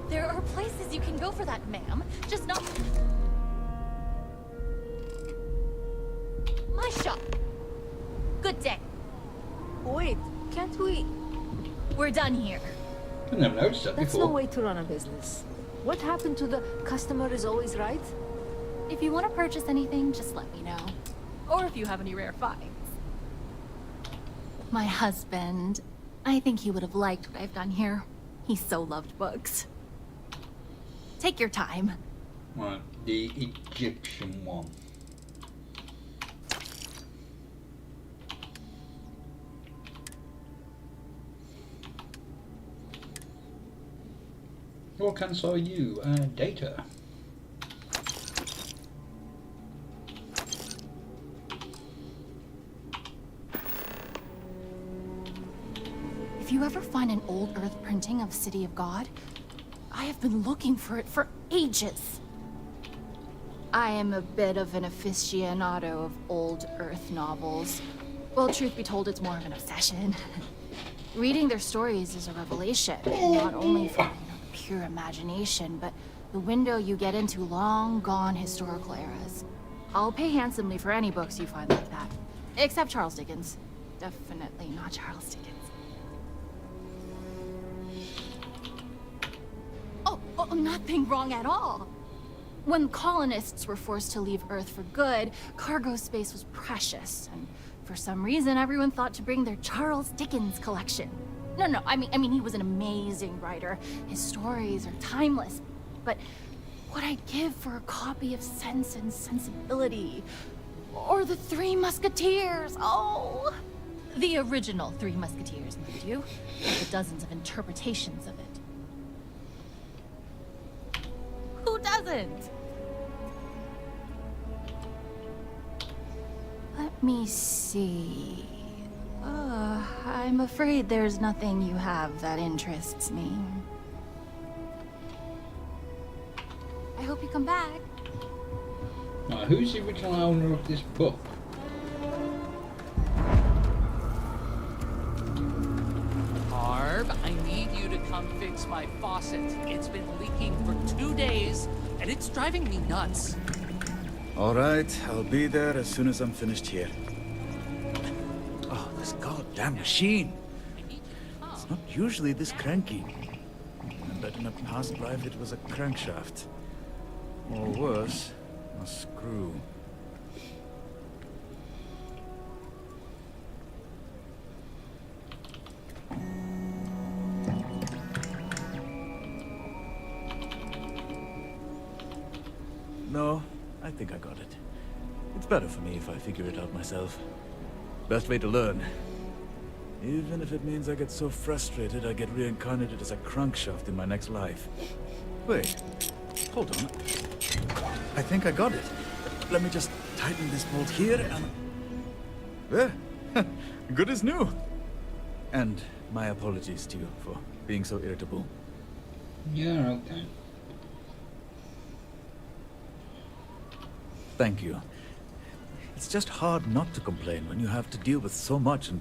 There are places you can go for that, ma'am. Just not... my shop. Good day. Wait, can't we... We're done here. I never noticed that That's before. no way to run a business. What happened to the customer is always right? If you want to purchase anything, just let me know. Or if you have any rare finds. My husband, I think he would have liked what I've done here. He so loved books. Take your time. Right, the Egyptian one. What can sell you? Data. If you ever find an old Earth printing of City of God, I have been looking for it for ages. I am a bit of an aficionado of old Earth novels. Well, truth be told, it's more of an obsession. Reading their stories is a revelation, not only for the pure imagination, but the window you get into long-gone historical eras. I'll pay handsomely for any books you find like that. Except Charles Dickens. Definitely not Charles Dickens. Oh, nothing wrong at all. When colonists were forced to leave Earth for good, cargo space was precious, and for some reason everyone thought to bring their Charles Dickens collection. No, I mean he was an amazing writer. His stories are timeless, but what I'd give for a copy of Sense and Sensibility, or The Three Musketeers, oh! The original Three Musketeers, mind you, with the dozens of interpretations of it. Who doesn't? me see. I'm afraid there's nothing you have that interests me. I hope you come back. Now, who's the original owner of this book? Barb, I need you to come fix my faucet. It's been leaking for 2 days, and it's driving me nuts. All right, I'll be there as soon as I'm finished here. Oh, this goddamn machine. It's not usually this cranky. I bet in a past life it was a crankshaft. Or worse, a screw. No, I think I got it. It's better for me if I figure it out myself. Best way to learn. Even if it means I get so frustrated I get reincarnated as a crankshaft in my next life. Wait, hold on. I think I got it. Let me just tighten this bolt here and... There! Good as new! And my apologies to you for being so irritable. Yeah, okay. Thank you. It's just hard not to complain when you have to deal with so much and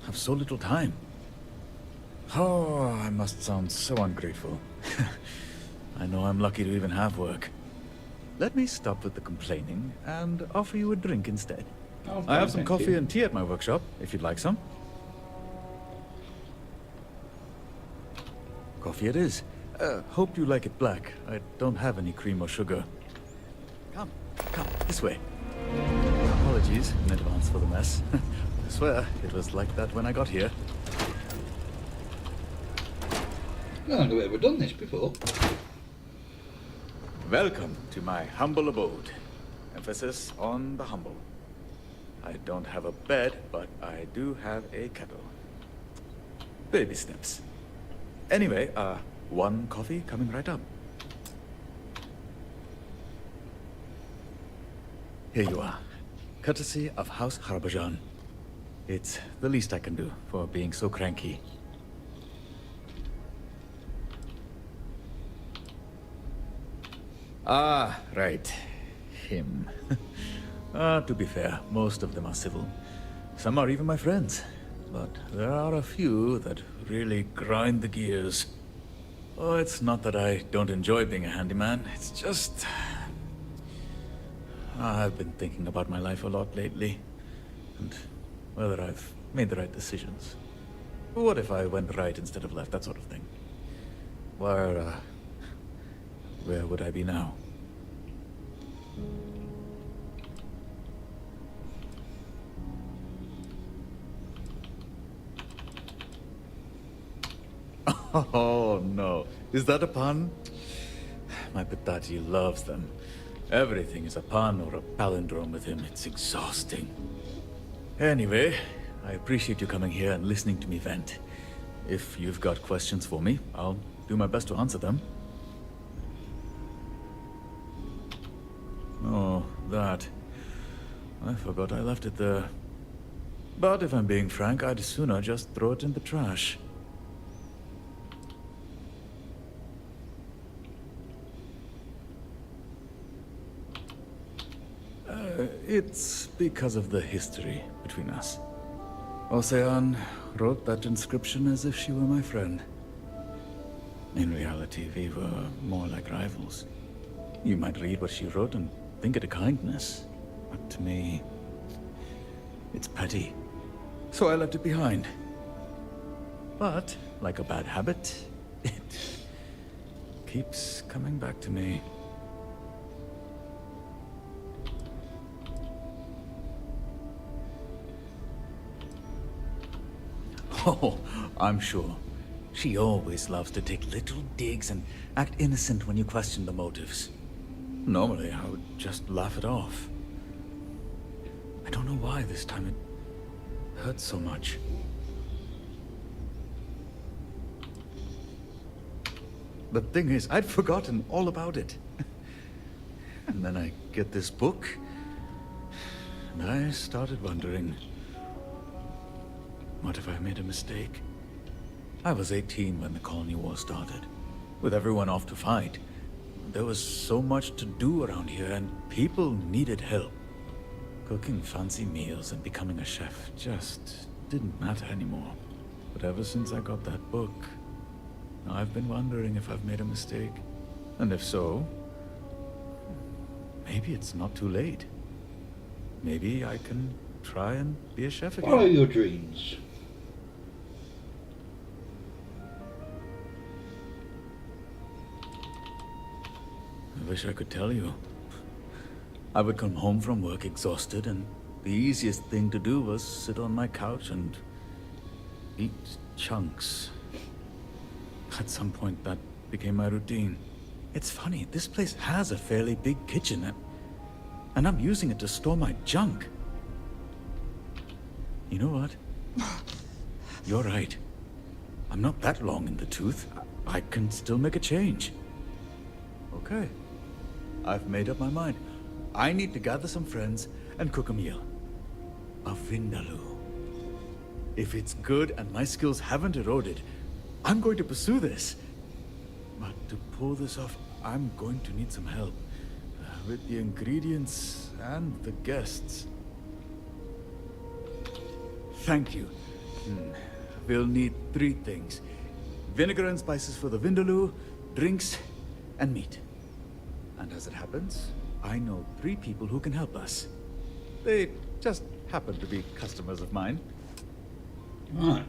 have so little time. Oh, I must sound so ungrateful. I know I'm lucky to even have work. Let me stop with the complaining and offer you a drink instead. Okay, I have some thank coffee you. and tea at my workshop, if you'd like some. Coffee it is. Hope you like it black. I don't have any cream or sugar. Come, this way. Apologies in advance for the mess. I swear, it was like that when I got here. I don't know if I've ever done this before. Welcome to my humble abode. Emphasis on the humble. I don't have a bed, but I do have a kettle. Baby steps. Anyway, one coffee coming right up. Here you are. Courtesy of House Harbajan. It's the least I can do for being so cranky. Ah, right. Him. To be fair, most of them are civil. Some are even my friends. But there are a few that really grind the gears. Oh, it's not that I don't enjoy being a handyman. It's just... I've been thinking about my life a lot lately. And whether I've made the right decisions. What if I went right instead of left, that sort of thing. Where would I be now? Oh, no. Is that a pun? My Pitachi loves them. Everything is a pun or a palindrome with him. It's exhausting. Anyway, I appreciate you coming here and listening to me vent. If you've got questions for me, I'll do my best to answer them. Oh, that. I forgot I left it there. But if I'm being frank, I'd sooner just throw it in the trash. It's because of the history between us. Ocean wrote that inscription as if she were my friend. In reality, we were more like rivals. You might read what she wrote and think it a kindness, but to me, it's petty. So I left it behind. But, like a bad habit, it keeps coming back to me. Oh, I'm sure. She always loves to take little digs and act innocent when you question the motives. Normally, I would just laugh it off. I don't know why this time it hurts so much. The thing is, I'd forgotten all about it. And then I get this book, and I started wondering, what if I made a mistake? I was 18 when the colony war started. With everyone off to fight, there was so much to do around here, and people needed help. Cooking fancy meals and becoming a chef just didn't matter anymore. But ever since I got that book, I've been wondering if I've made a mistake. And if so, maybe it's not too late. Maybe I can try and be a chef again. Follow your dreams. I wish I could tell you. I would come home from work exhausted, and the easiest thing to do was sit on my couch and eat chunks. At some point, that became my routine. It's funny, this place has a fairly big kitchen, and I'm using it to store my junk. You know what? You're right. I'm not that long in the tooth. I can still make a change. Okay. I've made up my mind. I need to gather some friends and cook a meal. A vindaloo. If it's good and my skills haven't eroded, I'm going to pursue this. But to pull this off, I'm going to need some help. With the ingredients and the guests. Thank you. We'll need 3 things. Vinegar and spices for the vindaloo, drinks, and meat. And as it happens, I know 3 people who can help us. They just happen to be customers of mine. Right.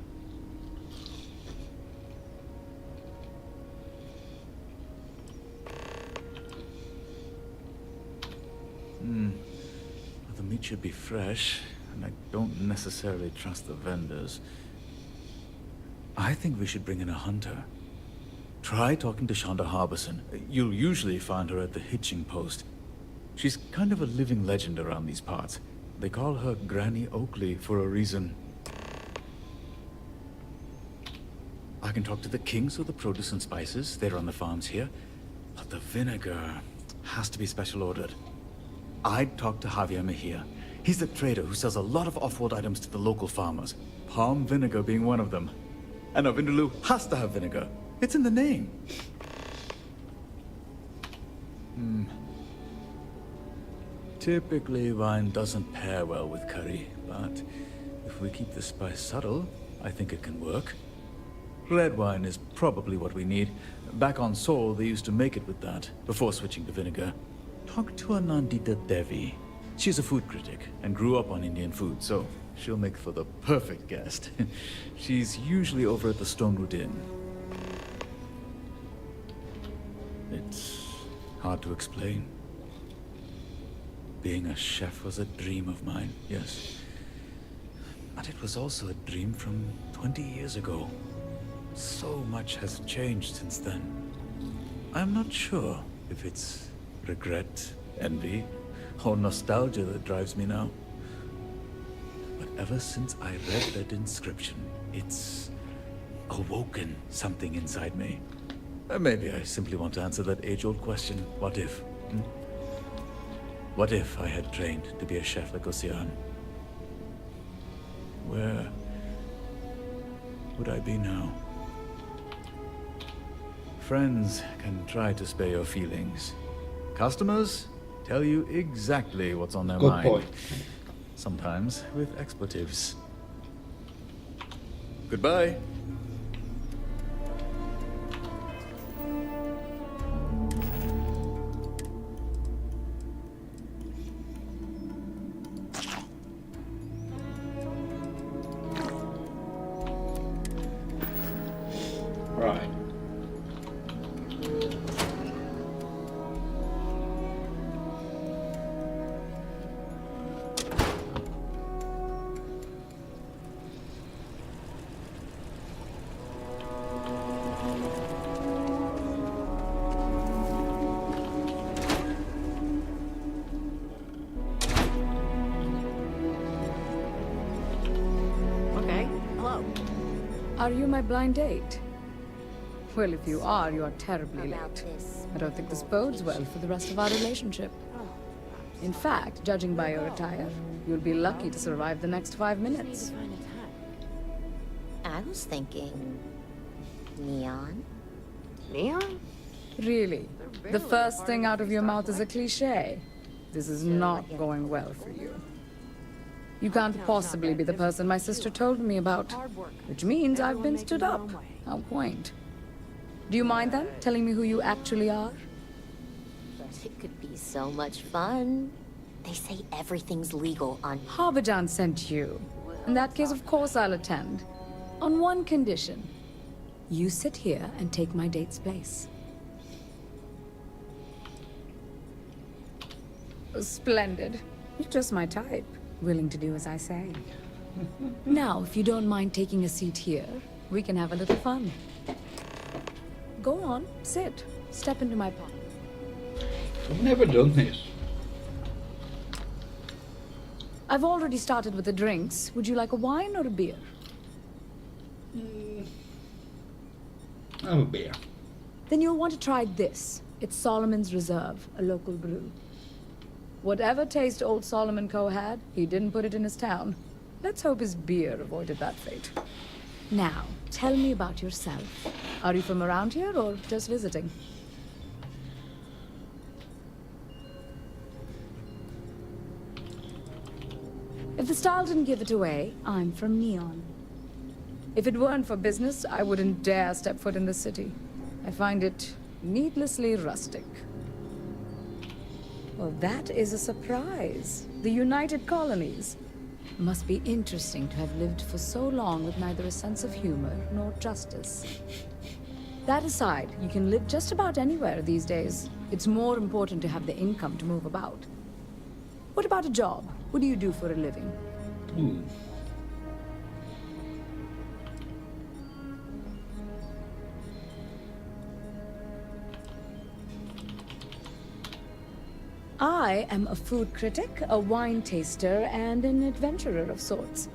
The meat should be fresh, and I don't necessarily trust the vendors. I think we should bring in a hunter. Try talking to Shonda Harbison. You'll usually find her at the hitching post. She's kind of a living legend around these parts. They call her Granny Oakley for a reason. I can talk to the Kings of the produce and spices. They run the farms here. But the vinegar has to be special ordered. I'd talk to Javier Mejia. He's a trader who sells a lot of off-world items to the local farmers. Palm vinegar being one of them. And a vindaloo has to have vinegar. It's in the name. Typically, wine doesn't pair well with curry, but if we keep the spice subtle, I think it can work. Red wine is probably what we need. Back on Sol, they used to make it with that, before switching to vinegar. Talk to Anandita Devi. She's a food critic, and grew up on Indian food, so she'll make for the perfect guest. She's usually over at the Stonewood Inn. It's hard to explain. Being a chef was a dream of mine, yes. But it was also a dream from 20 years ago. So much has changed since then. I'm not sure if it's regret, envy, or nostalgia that drives me now. But ever since I read that inscription, it's awoken something inside me. Maybe I simply want to answer that age-old question, what if? What if I had trained to be a chef like Ocean? Where would I be now? Friends can try to spare your feelings. Customers tell you exactly what's on their Good mind. point. Sometimes with expletives. Goodbye. Right. Okay, hello. Are you my blind date? Well, if you are terribly late. I don't think this bodes well for the rest of our relationship. In fact, judging by your attire, you'll be lucky to survive the next 5 minutes. I was thinking... neon? Neon? Really? The first thing out of your mouth is a cliché. This is not going well for you. You can't possibly be the person my sister told me about, which means I've been stood up. How quaint. Do you mind then telling me who you actually are? It could be so much fun. They say everything's legal on... Harbijan sent you. In that case, of course I'll attend. On one condition. You sit here and take my date's place. Splendid. You're just my type. Willing to do as I say. Now, if you don't mind taking a seat here, we can have a little fun. Go on, sit. Step into my pod. I've never done this. I've already started with the drinks. Would you like a wine or a beer? Have a beer. Then you'll want to try this. It's Solomon's Reserve, a local brew. Whatever taste old Solomon Coe had, he didn't put it in his town. Let's hope his beer avoided that fate. Now, tell me about yourself. Are you from around here or just visiting? If the style didn't give it away, I'm from Neon. If it weren't for business, I wouldn't dare step foot in the city. I find it needlessly rustic. Well, that is a surprise. The United Colonies. Must be interesting to have lived for so long with neither a sense of humor nor justice. That aside, you can live just about anywhere these days. It's more important to have the income to move about. What about a job? What do you do for a living? I am a food critic, a wine taster, and an adventurer of sorts.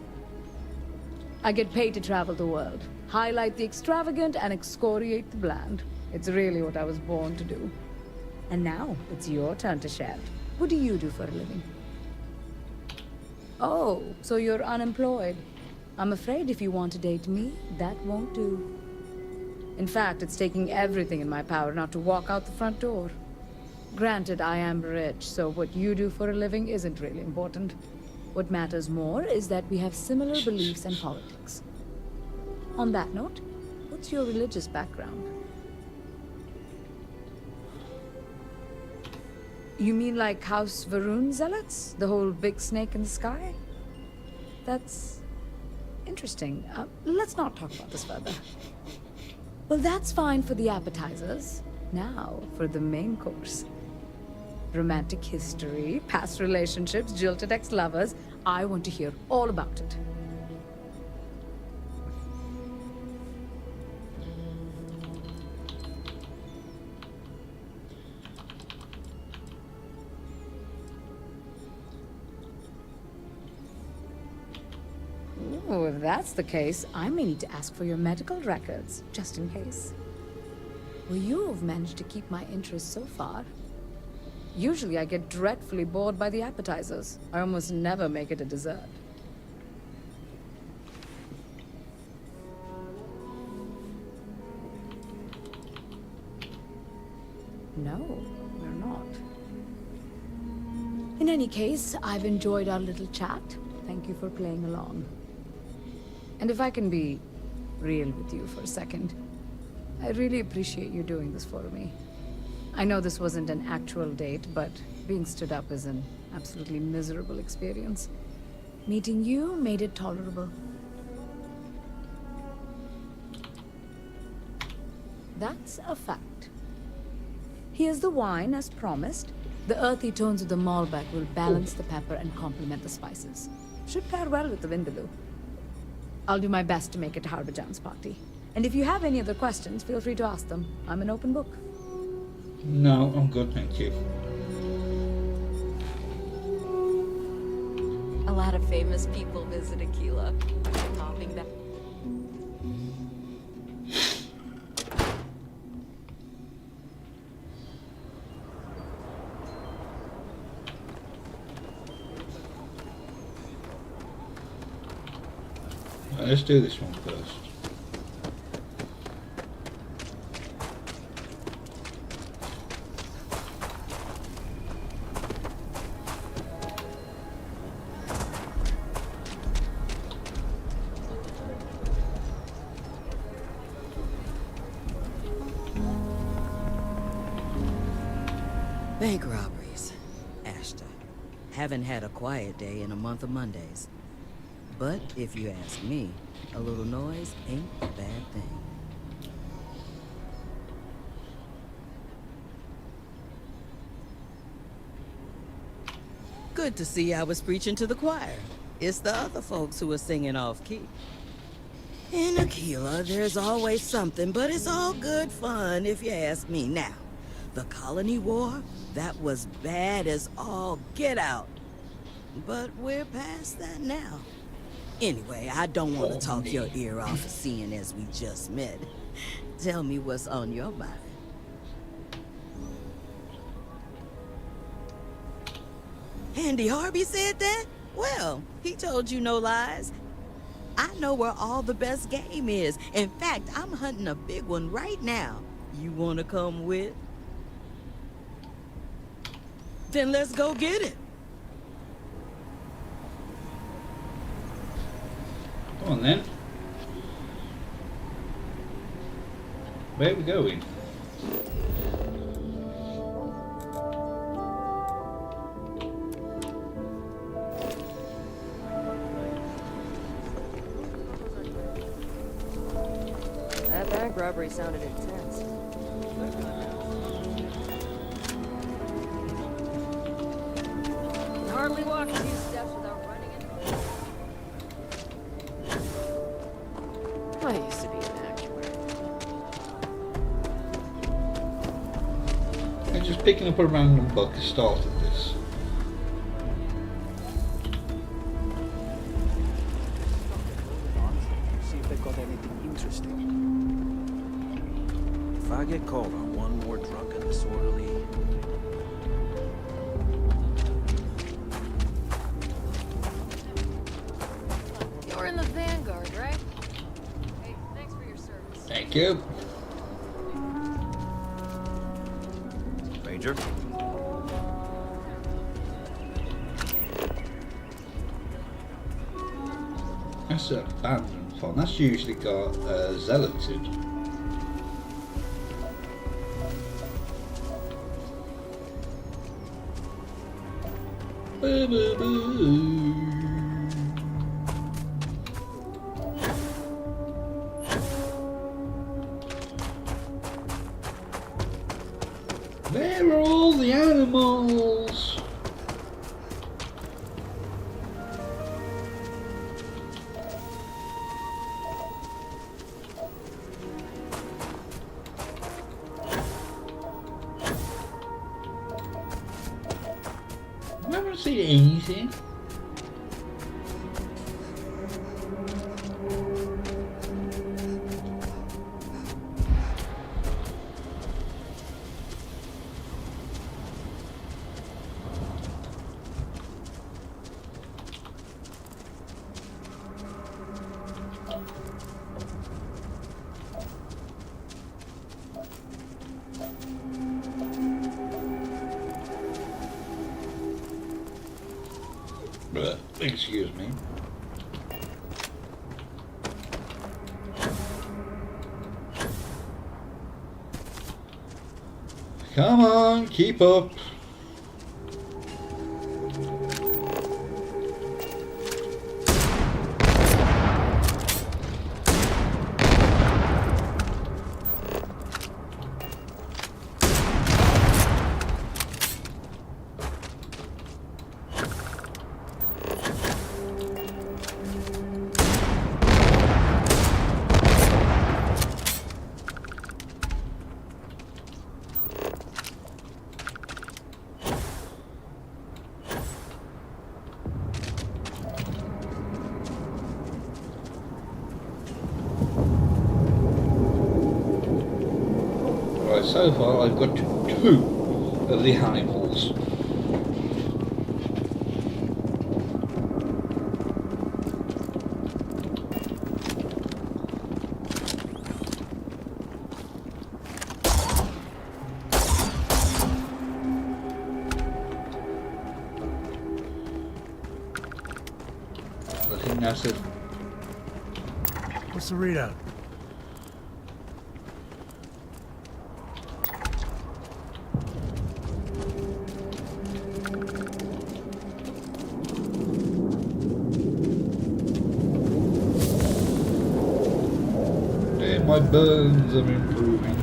I get paid to travel the world, highlight the extravagant and excoriate the bland. It's really what I was born to do. And now, it's your turn to share. What do you do for a living? Oh, so you're unemployed. I'm afraid if you want to date me, that won't do. In fact, it's taking everything in my power not to walk out the front door. Granted, I am rich, so what you do for a living isn't really important. What matters more is that we have similar beliefs and politics. On that note, what's your religious background? You mean like House Varun zealots? The whole big snake in the sky? That's interesting. Let's not talk about this further. Well, that's fine for the appetizers. Now, for the main course. Romantic history, past relationships, jilted ex-lovers. I want to hear all about it. Oh, if that's the case, I may need to ask for your medical records, just in case. Well, you've managed to keep my interest so far. Usually I get dreadfully bored by the appetizers. I almost never make it a dessert. No, we're not. In any case, I've enjoyed our little chat. Thank you for playing along. And if I can be real with you for a second, I really appreciate you doing this for me. I know this wasn't an actual date, but being stood up is an absolutely miserable experience. Meeting you made it tolerable. That's a fact. Here's the wine, as promised. The earthy tones of the Malbec will balance the pepper and complement the spices. Should pair well with the Vindaloo. I'll do my best to make it Harbijan's party. And if you have any other questions, feel free to ask them. I'm an open book. No, I'm good, thank you. A lot of famous people visit Aquila. Popping back. Let's do this one first. Bank robberies. Ashta. Haven't had a quiet day in a month of Mondays. But if you ask me, a little noise ain't a bad thing. Good to see I was preaching to the choir. It's the other folks who are singing off-key. In Aquila, there's always something, but it's all good fun if you ask me now. The Colony War, that was bad as all get out. But we're past that now. Anyway, I don't want to talk your ear off, seeing as we just met. Tell me what's on your mind. Andy Harvey said that? Well, he told you no lies. I know where all the best game is. In fact, I'm hunting a big one right now. You want to come with? Then let's go get it. Come on then. Where are we going? That bank robbery sounded intense. Can hardly walk a few steps without running into. I used to be an actuary. I'm just picking up a random book and started this. See if they've got anything interesting. If I get called on one more drunk and disorderly... You're in the Vanguard, right? Hey, thanks for your service. Thank you. Major? That's an abandoned farm. That's usually got zealoted. Boo, boo, boo. Where are all the animals? I haven't seen anything. Excuse me. Come on, keep up. So far I've got 2 of the animals. I think that's it. What's the readout? Yeah, my burns are improving.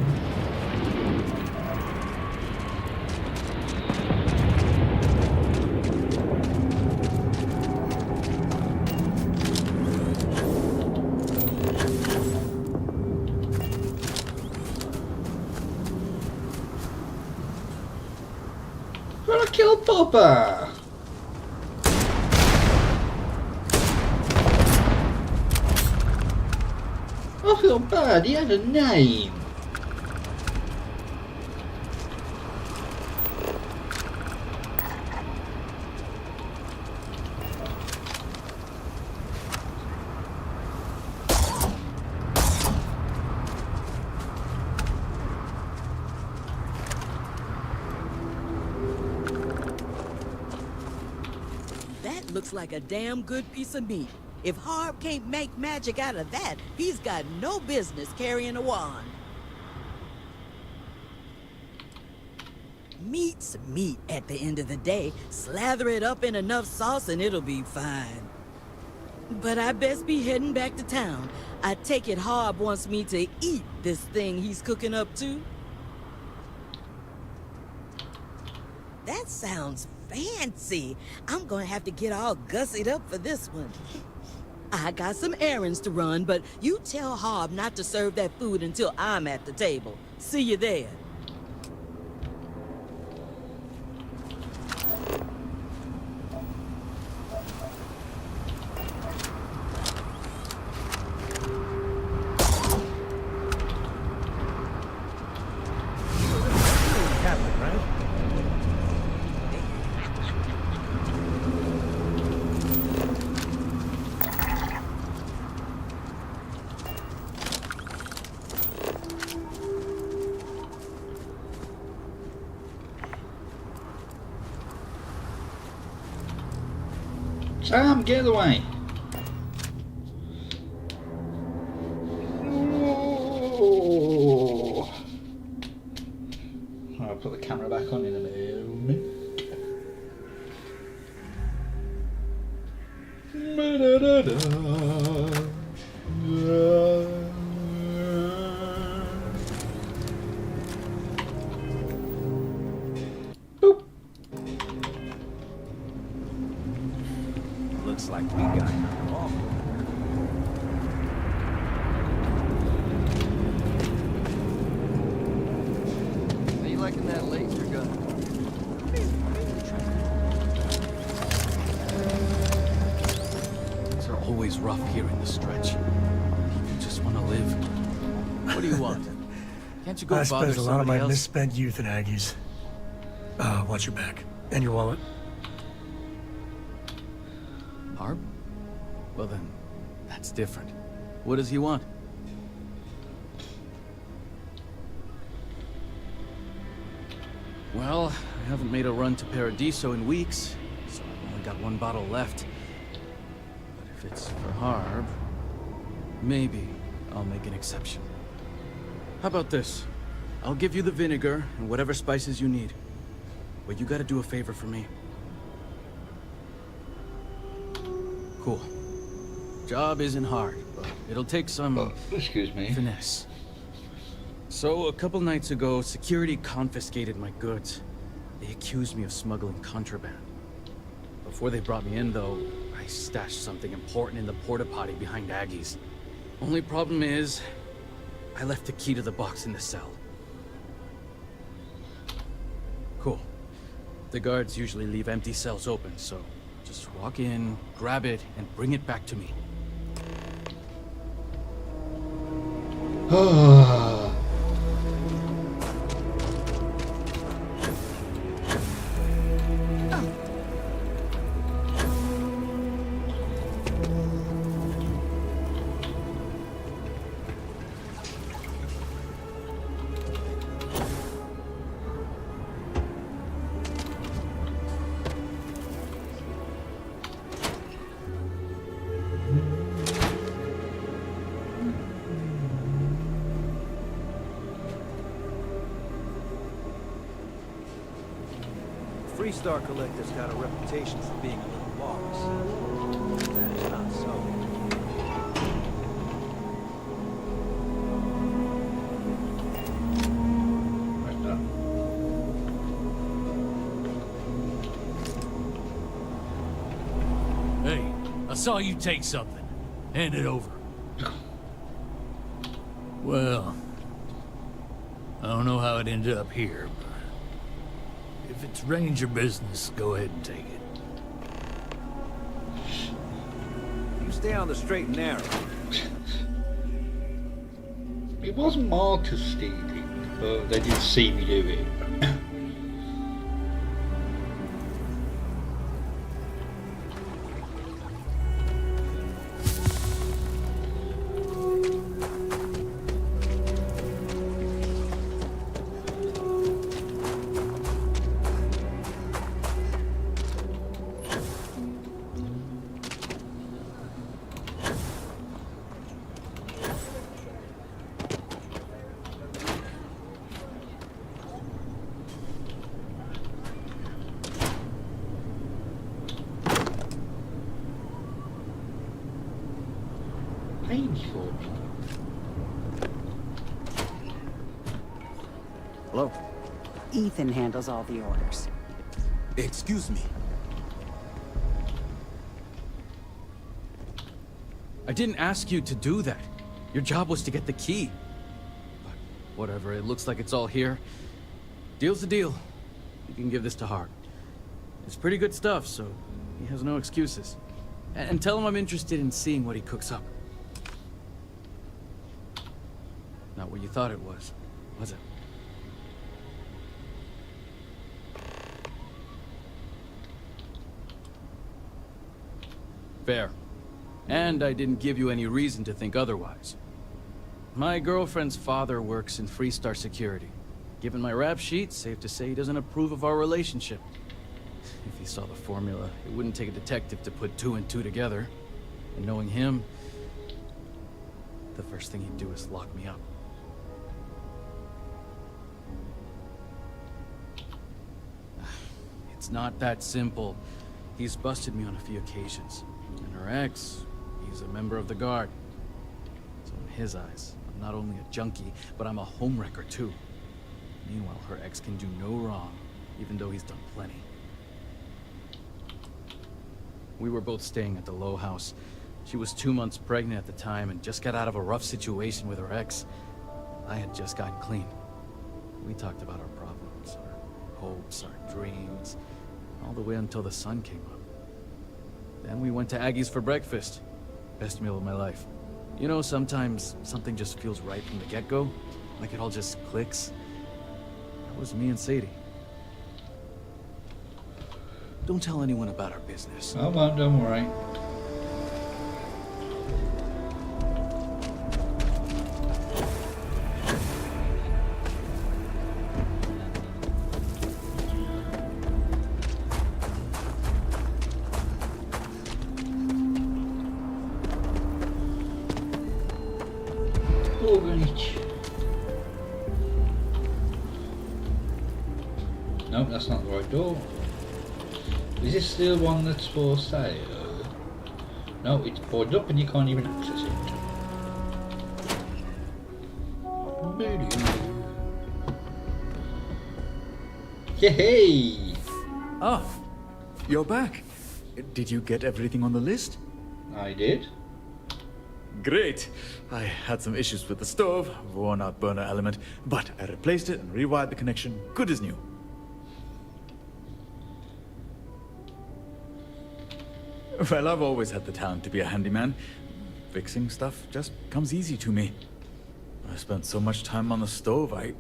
But I killed Papa! I feel bad, he had a name. That looks like a damn good piece of meat. If Harb can't make magic out of that, he's got no business carrying a wand. Meat's meat at the end of the day. Slather it up in enough sauce and it'll be fine. But I best be heading back to town. I take it Harb wants me to eat this thing he's cooking up too. That sounds fancy. I'm gonna have to get all gussied up for this one. I got some errands to run, but you tell Harb not to serve that food until I'm at the table. See you there. Captain, right? Sam, get away! Oh. I'll put the camera back on in a moment. Looks like we got her off. How you liking that laser gun? Things are always rough here in the stretch. You just want to live. What do you want? Can't you go I bother spent a lot of my somebody else? misspent youth in Aggies. Watch your back. And your wallet. Harb? Well then, that's different. What does he want? Well, I haven't made a run to Paradiso in weeks, so I've only got one bottle left. But if it's for Harb, maybe I'll make an exception. How about this? I'll give you the vinegar and whatever spices you need. But you gotta do a favor for me. Cool. Job isn't hard, but it'll take some excuse me. finesse. So, a couple nights ago, security confiscated my goods. They accused me of smuggling contraband. Before they brought me in, though, I stashed something important in the porta-potty behind Aggie's. Only problem is, I left the key to the box in the cell. Cool. The guards usually leave empty cells open, so just walk in, grab it, and bring it back to me. Freestar Collective's got a reputation for being a little lawless. That is not so. Hey, I saw you take something. Hand it over. Well, I don't know how it ended up here, but if it's Ranger business, go ahead and take it. You stay on the straight and narrow. It wasn't marked as stealing, but they did see me do it. Painful. Hello? Ethan handles all the orders. Excuse me. I didn't ask you to do that. Your job was to get the key. But whatever, it looks like it's all here. Deal's the deal. You can give this to Hart. It's pretty good stuff, so he has no excuses. And tell him I'm interested in seeing what he cooks up. Not what you thought it was it? Fair. And I didn't give you any reason to think otherwise. My girlfriend's father works in Freestar Security. Given my rap sheet, safe to say he doesn't approve of our relationship. If he saw the formula, it wouldn't take a detective to put 2 and 2 together. And knowing him, the first thing he'd do is lock me up. It's not that simple. He's busted me on a few occasions. And her ex, he's a member of the Guard. So in his eyes, I'm not only a junkie, but I'm a homewrecker too. Meanwhile, her ex can do no wrong, even though he's done plenty. We were both staying at the Low House. She was 2 months pregnant at the time and just got out of a rough situation with her ex. I had just gotten clean. We talked about our problems, our hopes, our dreams, all the way until the sun came up. Then we went to Aggie's for breakfast. Best meal of my life. You know, sometimes something just feels right from the get-go, like it all just clicks. That was me and Sadie. Don't tell anyone about our business. I won't, don't worry. Nope, that's not the right door. Is this still one that's for sale? No, it's boarded up and you can't even access it. Yay! Ah, you're back. Did you get everything on the list? I did. Great. I had some issues with the stove, worn out burner element, but I replaced it and rewired the connection, good as new. Well, I've always had the talent to be a handyman. Fixing stuff just comes easy to me. I spent so much time on the stove, I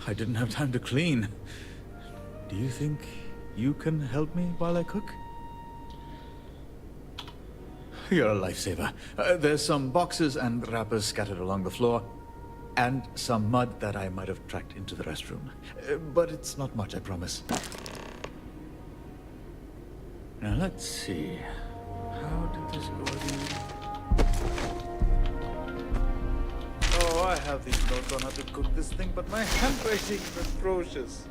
didn't have time to clean. Do you think you can help me while I cook? You're a lifesaver. There's some boxes and wrappers scattered along the floor, and some mud that I might have tracked into the restroom. But it's not much, I promise. Now let's see. How did this go again? Oh, I have these notes on how to cook this thing, but my handwriting is atrocious.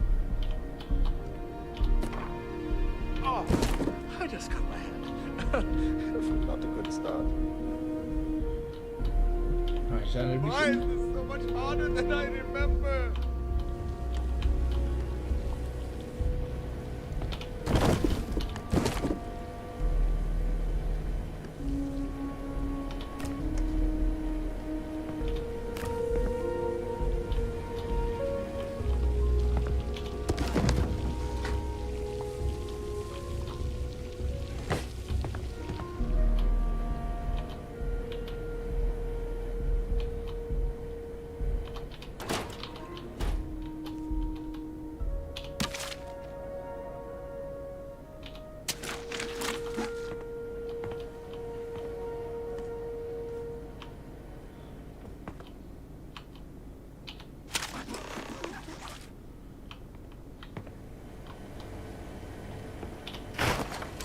just cut my hand. Not a good start. Right, so Why is this so much harder than I remember?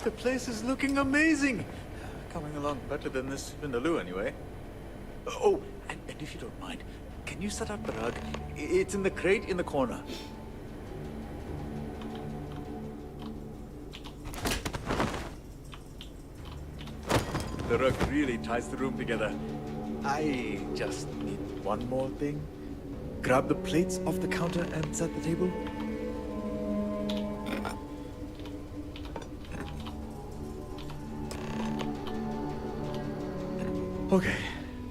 The place is looking amazing. Coming along better than this Vindaloo anyway. Oh, and if you don't mind, can you set up the rug? It's in the crate in the corner. The rug really ties the room together. I just need one more thing. Grab the plates off the counter and set the table. Okay,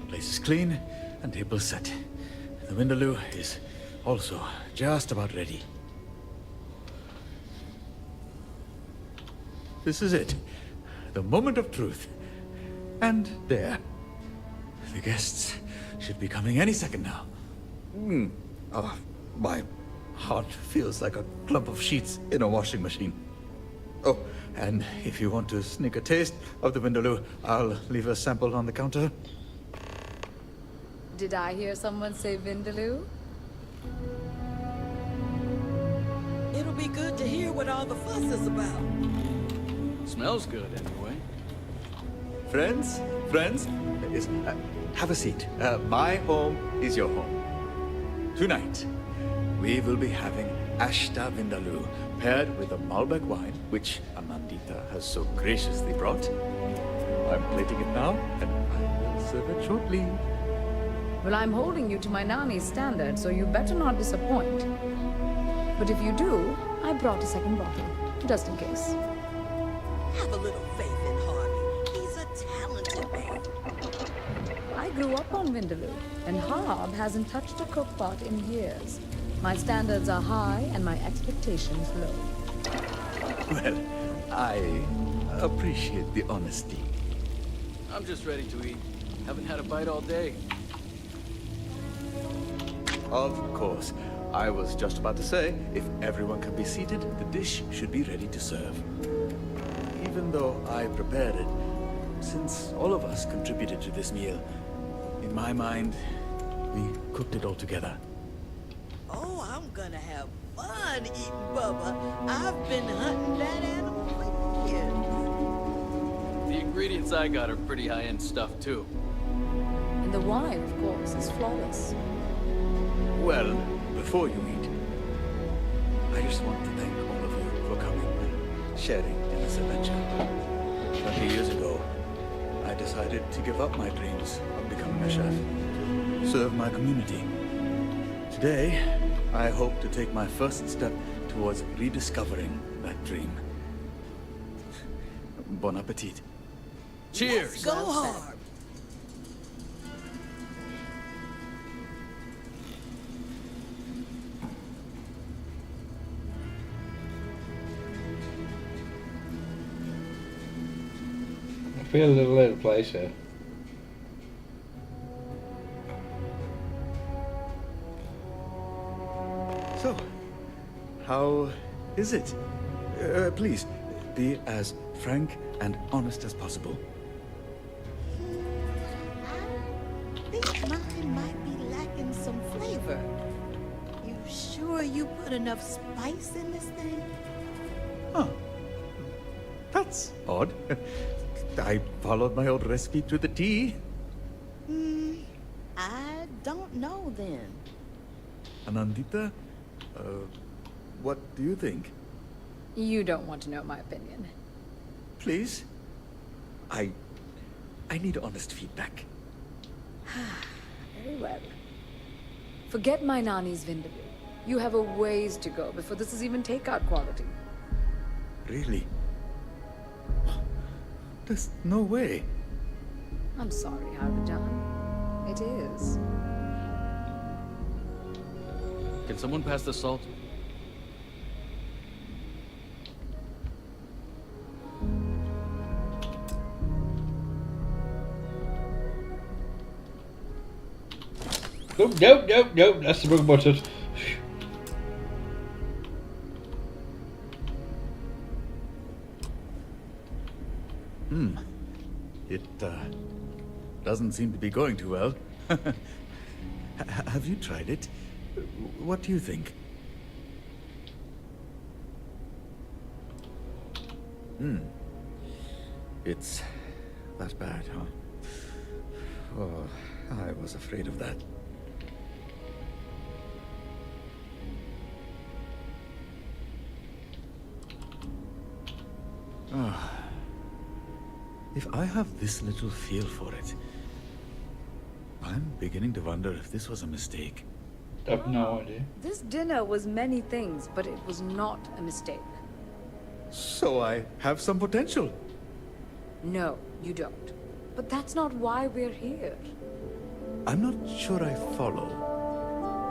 place is clean and table set. The Vindaloo is also just about ready. This is it, the moment of truth. And there, the guests should be coming any second now. My heart feels like a clump of sheets in a washing machine. Oh, and if you want to sneak a taste of the Vindaloo, I'll leave a sample on the counter. Did I hear someone say Vindaloo? It'll be good to hear what all the fuss is about. Smells good, anyway. Friends, have a seat. My home is your home. Tonight, we will be having Ashta Vindaloo, paired with a Malbec wine, which Anandita has so graciously brought. I'm plating it now, and I will serve it shortly. Well, I'm holding you to my Nani's standard, so you better not disappoint. But if you do, I brought a second bottle, just in case. Have a little faith in Harvey. He's a talented man. I grew up on Vindaloo, and Harb hasn't touched a cookpot in years. My standards are high, and my expectations low. Well, I appreciate the honesty. I'm just ready to eat. Haven't had a bite all day. Of course. I was just about to say, if everyone can be seated, the dish should be ready to serve. Even though I prepared it, since all of us contributed to this meal, in my mind, we cooked it all together. Oh, I'm gonna have fun eating Bubba. I've been hunting that animal for years. The ingredients I got are pretty high-end stuff, too. And the wine, of course, is flawless. Well, before you eat, I just want to thank all of you for coming and sharing in this adventure. 20 years ago, I decided to give up my dreams of becoming a chef, to serve my community. Today, I hope to take my first step towards rediscovering that dream. Bon appetit. Cheers! Let's go hard! I feel a little out of place here. So, how is it? Please, be as frank and honest as possible. I think mine might be lacking some flavor. You sure you put enough spice in this thing? Huh. That's odd. I followed my old recipe to the T. I don't know then. Anandita, what do you think? You don't want to know my opinion. Please? I need honest feedback. Very well. Forget my Nani's Vindaloo. You have a ways to go before this is even takeout quality. Really? There's no way. I'm sorry, Harbajan. It is. Can someone pass the salt? Nope, nope, nope, nope. That's the wrong button. It doesn't seem to be going too well. Have you tried it? What do you think? It's that bad, huh? Oh, I was afraid of that. If I have this little feel for it, I'm beginning to wonder if this was a mistake. I have no idea. This dinner was many things, but it was not a mistake. So I have some potential. No, you don't. But that's not why we're here. I'm not sure I follow.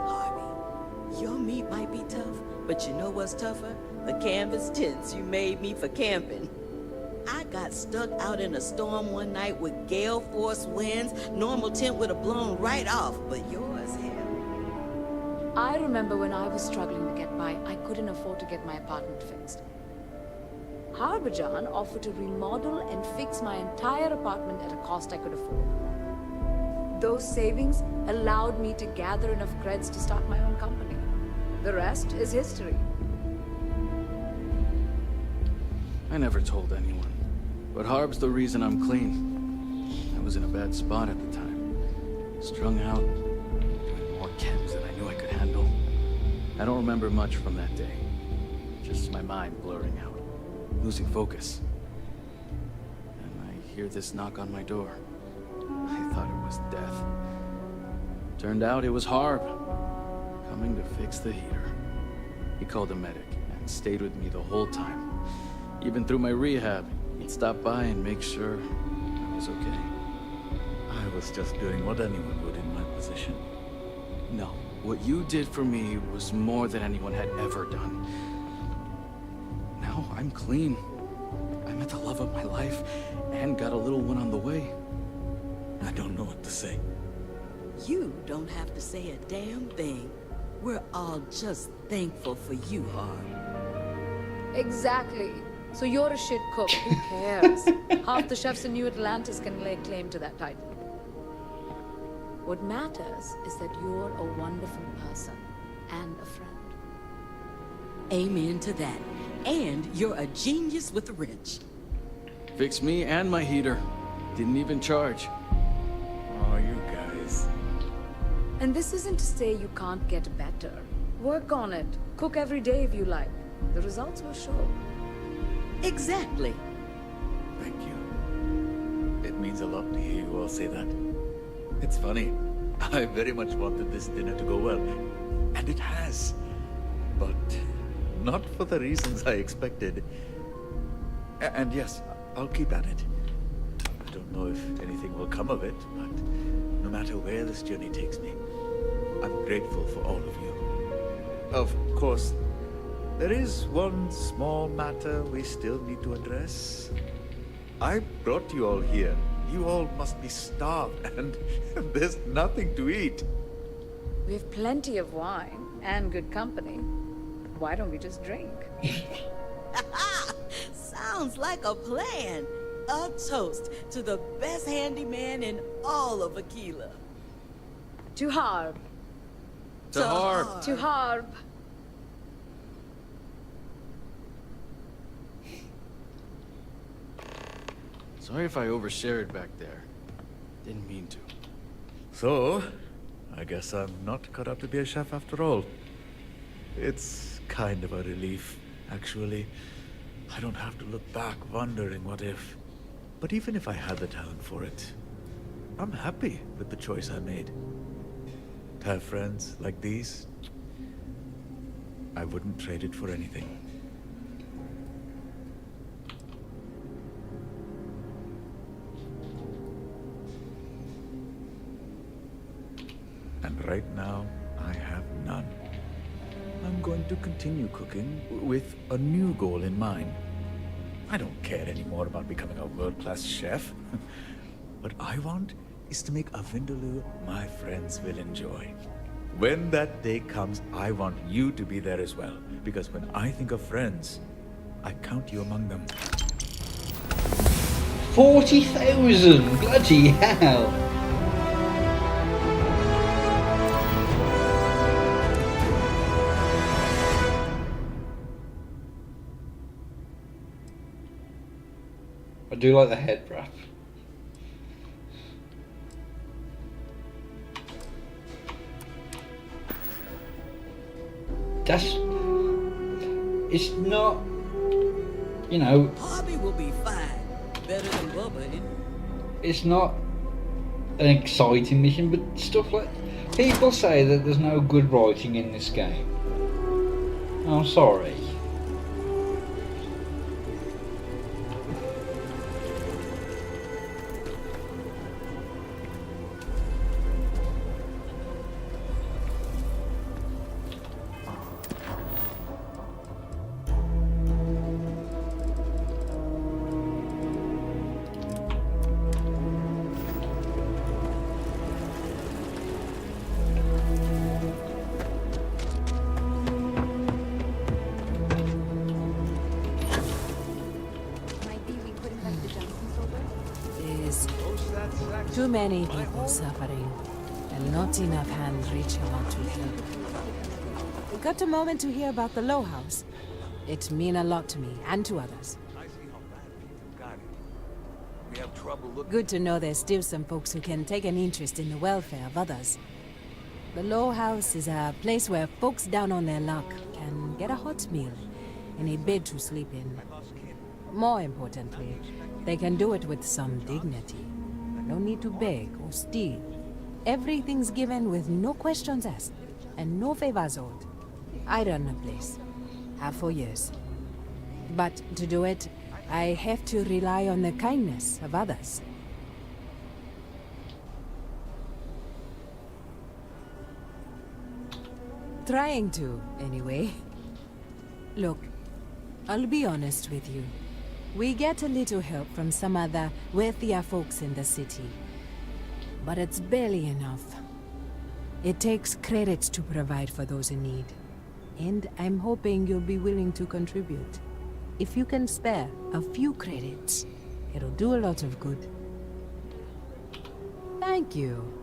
Harvey, your meat might be tough, but you know what's tougher? The canvas tents you made me for camping. I got stuck out in a storm one night with gale force winds. Normal tent would have blown right off, but yours, hell. I remember when I was struggling to get by, I couldn't afford to get my apartment fixed. Harbajan offered to remodel and fix my entire apartment at a cost I could afford. Those savings allowed me to gather enough creds to start my own company. The rest is history. I never told anyone. But Harb's the reason I'm clean. I was in a bad spot at the time. Strung out, doing more chems than I knew I could handle. I don't remember much from that day. Just my mind blurring out, losing focus. And I hear this knock on my door. I thought it was death. Turned out it was Harb, coming to fix the heater. He called a medic and stayed with me the whole time. Even through my rehab, he'd stop by and make sure I was okay. I was just doing what anyone would in my position. No, what you did for me was more than anyone had ever done. Now I'm clean. I met the love of my life and got a little one on the way. I don't know what to say. You don't have to say a damn thing. We're all just thankful for you, Harb. Exactly. So you're a shit cook, who cares? Half the chefs in New Atlantis can lay claim to that title. What matters is that you're a wonderful person and a friend. Amen to that. And you're a genius with a wrench. Fixed me and my heater. Didn't even charge. Oh, you guys. And this isn't to say you can't get better. Work on it. Cook every day if you like. The results will show. Exactly. Thank you. It means a lot to hear you all say that. It's funny. I very much wanted this dinner to go well. And it has. But not for the reasons I expected. And yes, I'll keep at it. I don't know if anything will come of it, but no matter where this journey takes me, I'm grateful for all of you. Of course, there is one small matter we still need to address. I brought you all here. You all must be starved, and there's nothing to eat. We have plenty of wine and good company. Why don't we just drink? Sounds like a plan. A toast to the best handyman in all of Aquila. To Harb. To Harb. To Harb. Sorry if I overshared back there. Didn't mean to. So, I guess I'm not cut out to be a chef after all. It's kind of a relief, actually. I don't have to look back wondering what if. But even if I had the talent for it, I'm happy with the choice I made. To have friends like these, I wouldn't trade it for anything. And right now, I have none. I'm going to continue cooking with a new goal in mind. I don't care anymore about becoming a world-class chef. What I want is to make a vindaloo my friends will enjoy. When that day comes, I want you to be there as well. Because when I think of friends, I count you among them. 40,000! Bloody hell! I do like the head wrap. It's not, you know. Hobby will be fine. Better than Bubba. It's not an exciting mission, but stuff like people say that there's no good writing in this game. I'm sorry. Too many people suffering, and not enough hands reaching out to help. Got a moment to hear about the Low House? It mean a lot to me, and to others. We have trouble looking. Good to know there's still some folks who can take an interest in the welfare of others. The Low House is a place where folks down on their luck can get a hot meal and a bed to sleep in. More importantly, they can do it with some dignity. No need to beg or steal. Everything's given with no questions asked, and no favors owed. I run the place. Have for years. But to do it, I have to rely on the kindness of others. Trying to, anyway. Look, I'll be honest with you. We get a little help from some other wealthier folks in the city. But it's barely enough. It takes credits to provide for those in need. And I'm hoping you'll be willing to contribute. If you can spare a few credits, it'll do a lot of good. Thank you.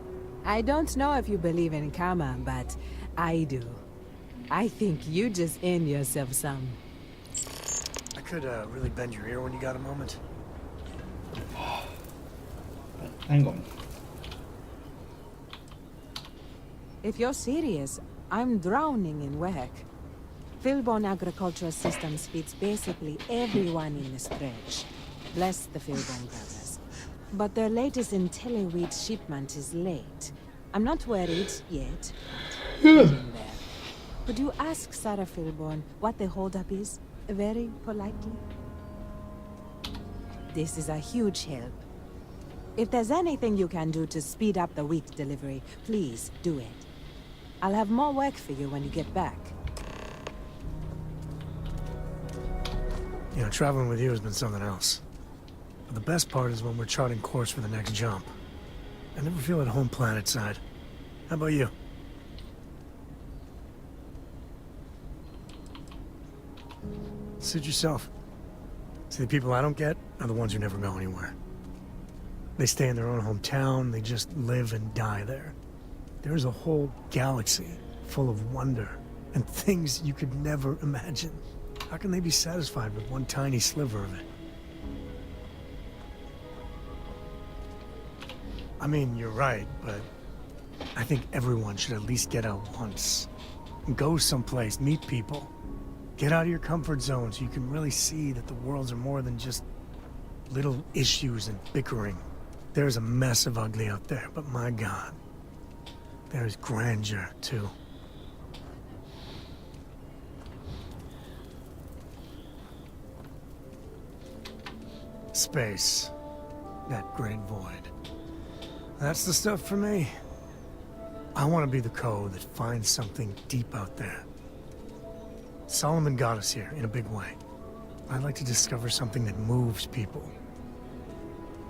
I don't know if you believe in karma, but I do. I think you just earned yourself some. I could really bend your ear when you got a moment. Hang on. If you're serious, I'm drowning in work. Philborn Agricultural Systems feeds basically everyone in the stretch. Bless the Philborn brothers. But their latest IntelliWheat shipment is late. I'm not worried yet. Getting there. Could you ask Sarah Philborn what the holdup is? Very politely. This is a huge help. If there's anything you can do to speed up the wheat delivery, please do it. I'll have more work for you when you get back. You know, traveling with you has been something else. But the best part is when we're charting course for the next jump. I never feel at home planetside. How about you? Suit yourself. See, the people I don't get are the ones who never go anywhere. They stay in their own hometown, they just live and die there. There's a whole galaxy full of wonder and things you could never imagine. How can they be satisfied with one tiny sliver of it? I mean, you're right, but I think everyone should at least get out once. Go someplace, meet people. Get out of your comfort zone so you can really see that the worlds are more than just little issues and bickering. There's a mess of ugly out there, but my God, there's grandeur, too. Space. That great void. That's the stuff for me. I want to be the code that finds something deep out there. Solomon got us here in a big way. I'd like to discover something that moves people.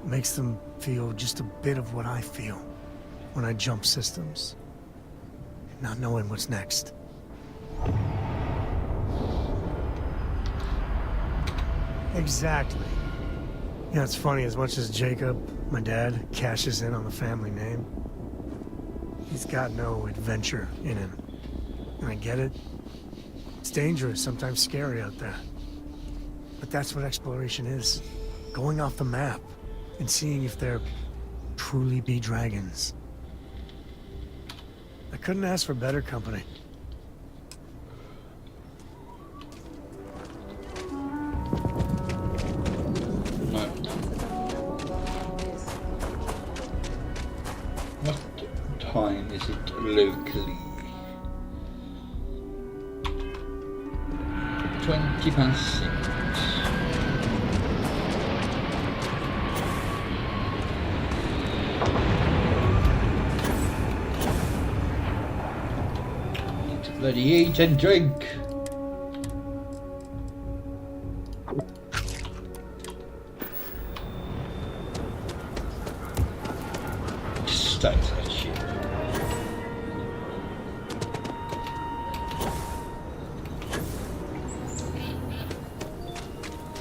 Makes them feel just a bit of what I feel when I jump systems. Not knowing what's next. Exactly. Yeah, it's funny, as much as Jacob, my dad, cashes in on the family name, he's got no adventure in him. And I get it. It's dangerous, sometimes scary out there. But that's what exploration is. Going off the map and seeing if there truly be dragons. I couldn't ask for better company. No. What time is it locally? 6:20. Need to bloody eat and drink. Stay that shit.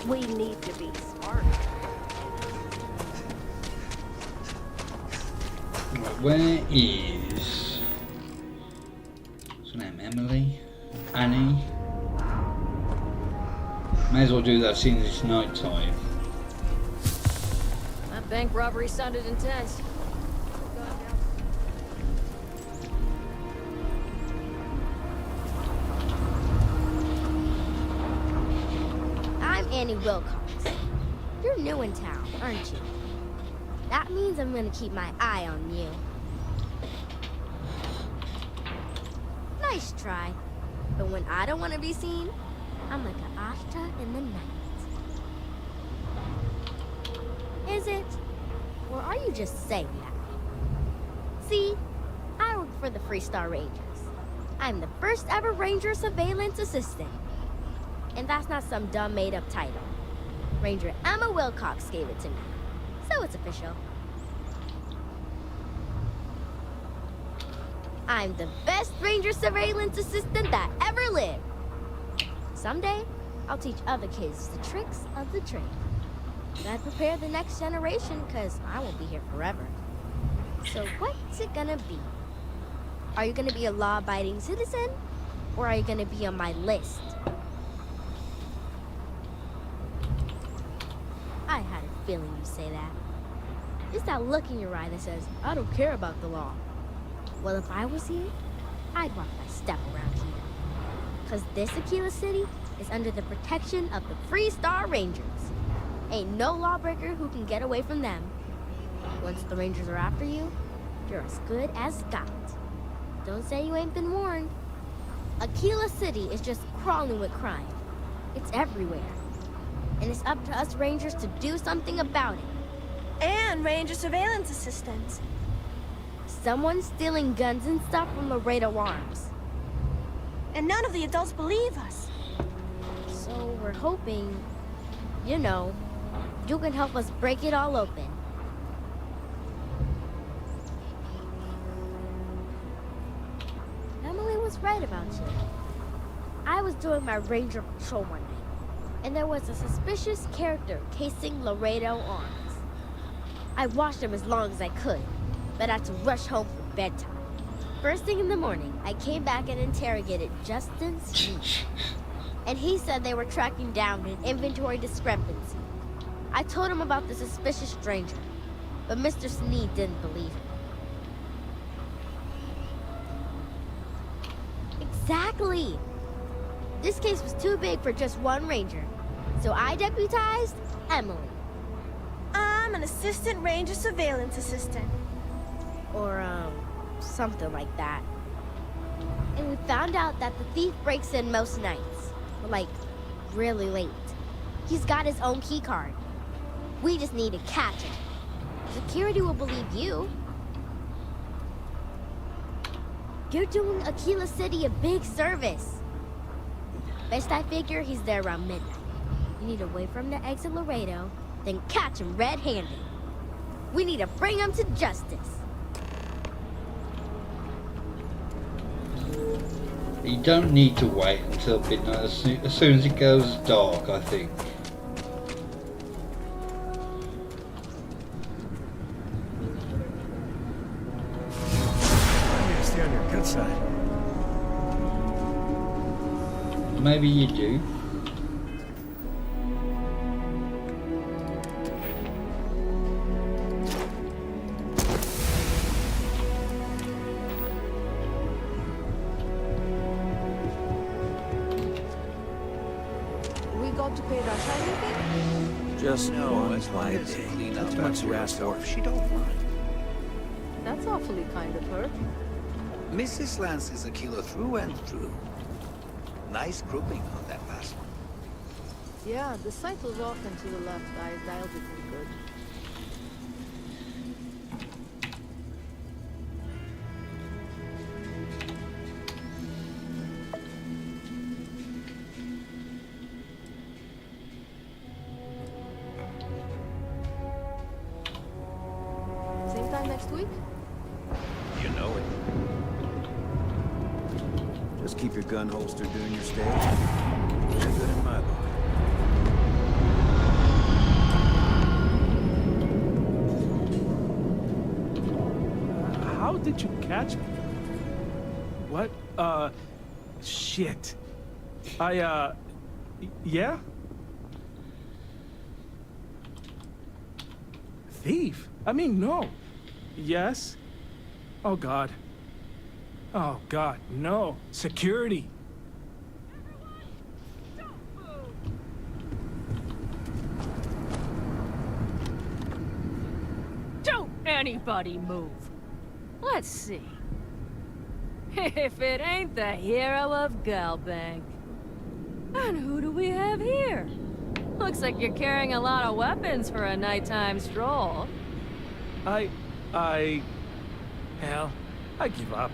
We need to be smart. Right, where is... what's her name? Emily? Annie? May as well do that since it's night time. That bank robbery sounded intense. Annie Wilcox. You're new in town, aren't you? That means I'm gonna keep my eye on you. Nice try. But when I don't want to be seen, I'm like an Ashta in the night. Is it? Or are you just saying that? See, I work for the Freestar Rangers. I'm the first ever Ranger Surveillance Assistant. And that's not some dumb made-up title. Ranger Emma Wilcox gave it to me. So it's official. I'm the best Ranger Surveillance Assistant that ever lived. Someday, I'll teach other kids the tricks of the trade. Gotta prepare the next generation, because I won't be here forever. So what's it gonna be? Are you gonna be a law-abiding citizen? Or are you gonna be on my list? I had a feeling you'd say that. It's that look in your eye that says, I don't care about the law. Well, if I was you, I'd walk my step around here. Because this Aquila City is under the protection of the Freestar Rangers. Ain't no lawbreaker who can get away from them. Once the Rangers are after you, you're as good as got. Don't say you ain't been warned. Aquila City is just crawling with crime. It's everywhere. And it's up to us Rangers to do something about it. And Ranger Surveillance Assistants. Someone's stealing guns and stuff from Laredo Arms. And none of the adults believe us. So we're hoping, you know, you can help us break it all open. Emily was right about you. I was doing my Ranger patrol one night, and there was a suspicious character casing Laredo Arms. I watched him as long as I could, but I had to rush home for bedtime. First thing in the morning, I came back and interrogated Justin Sneed. And he said they were tracking down an inventory discrepancy. I told him about the suspicious stranger, but Mr. Sneed didn't believe him. Exactly! This case was too big for just one ranger, so I deputized Emily. I'm an assistant ranger surveillance assistant. Or, something like that. And we found out that the thief breaks in most nights, but like, really late. He's got his own key card. We just need to catch him. Security will believe you. You're doing Aquila City a big service. Best I figure he's there around midnight. You need to wait for him to exit Laredo, then catch him red-handed. We need to bring him to justice. You don't need to wait until midnight. As soon as it goes dark, I think. I'm gonna stay on your good side. Maybe you do. We got to pay Rasha anything? Just No, one as long quiet as day. you clean Not up too much after to ask for. yourself, she don't mind. That's awfully kind of her. Mrs. Lance is Aquila through and through. Nice grouping on that last one. Yeah, the site was off and to the left. I dialed it pretty good. Same time next week? You know it. Just keep your gun holstered during your stay. You're good in my book. How did you catch me? What? Shit. Yeah? Thief? I mean, no. Yes? Oh, God. Oh, God, no. Security. Don't anybody move. Let's see. If it ain't the hero of Galbank. And who do we have here? Looks like you're carrying a lot of weapons for a nighttime stroll. Hell, I give up.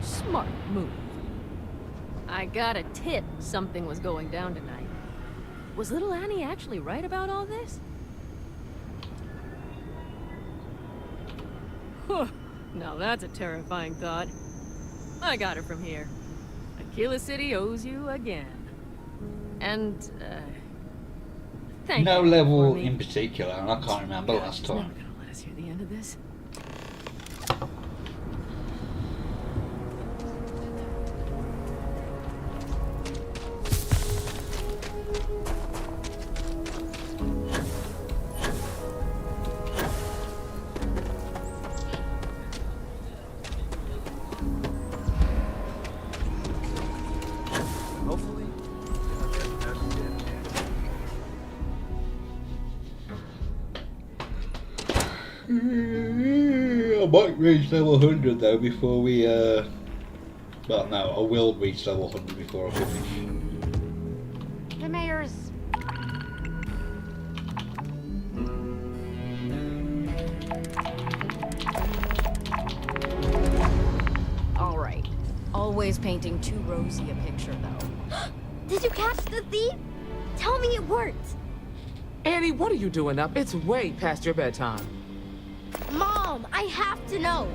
Smart move. I got a tip something was going down tonight. Was little Annie actually right about all this? Whew. Now that's a terrifying thought. I got it from here. Aquila City owes you again. And, thank No you level for me. in particular, and I can't remember last Never time. gonna let us hear the end of this. Hopefully. I might reach level 100 though before we, well no, I will reach level 100 before I finish. The mayor's... All right. Always painting too rosy a picture, though. Did you catch the thief? Tell me it worked. Annie, what are you doing up? It's way past your bedtime. Mom, I have to know.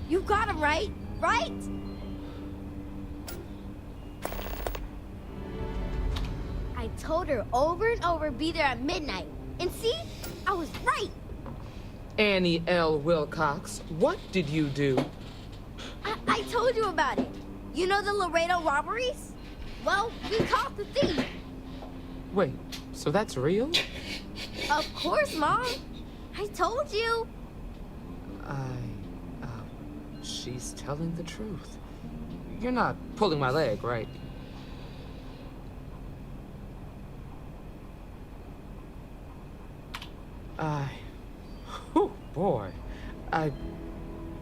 You got him right, right? I told her over and over be there at midnight. And see? I was right. Annie L. Wilcox, what did you do? I told you about it. You know the Laredo robberies? Well, we caught the thief. Wait, so that's real? Of course, Mom. I told you. She's telling the truth. You're not pulling my leg, right? Oh, boy.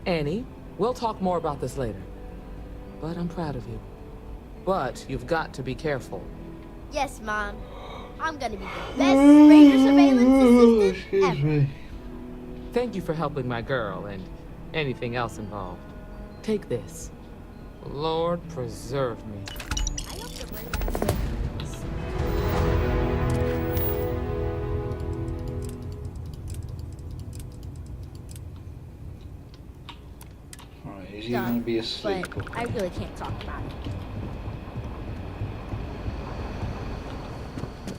Annie, we'll talk more about this later. But I'm proud of you. But you've got to be careful. Yes, Mom. I'm gonna be the best Ranger surveillance assistant ever. Thank you for helping my girl and anything else involved. Take this. Lord preserve me. I hope the Rangers wins. Alright, is he going to be asleep? But I really can't talk about it.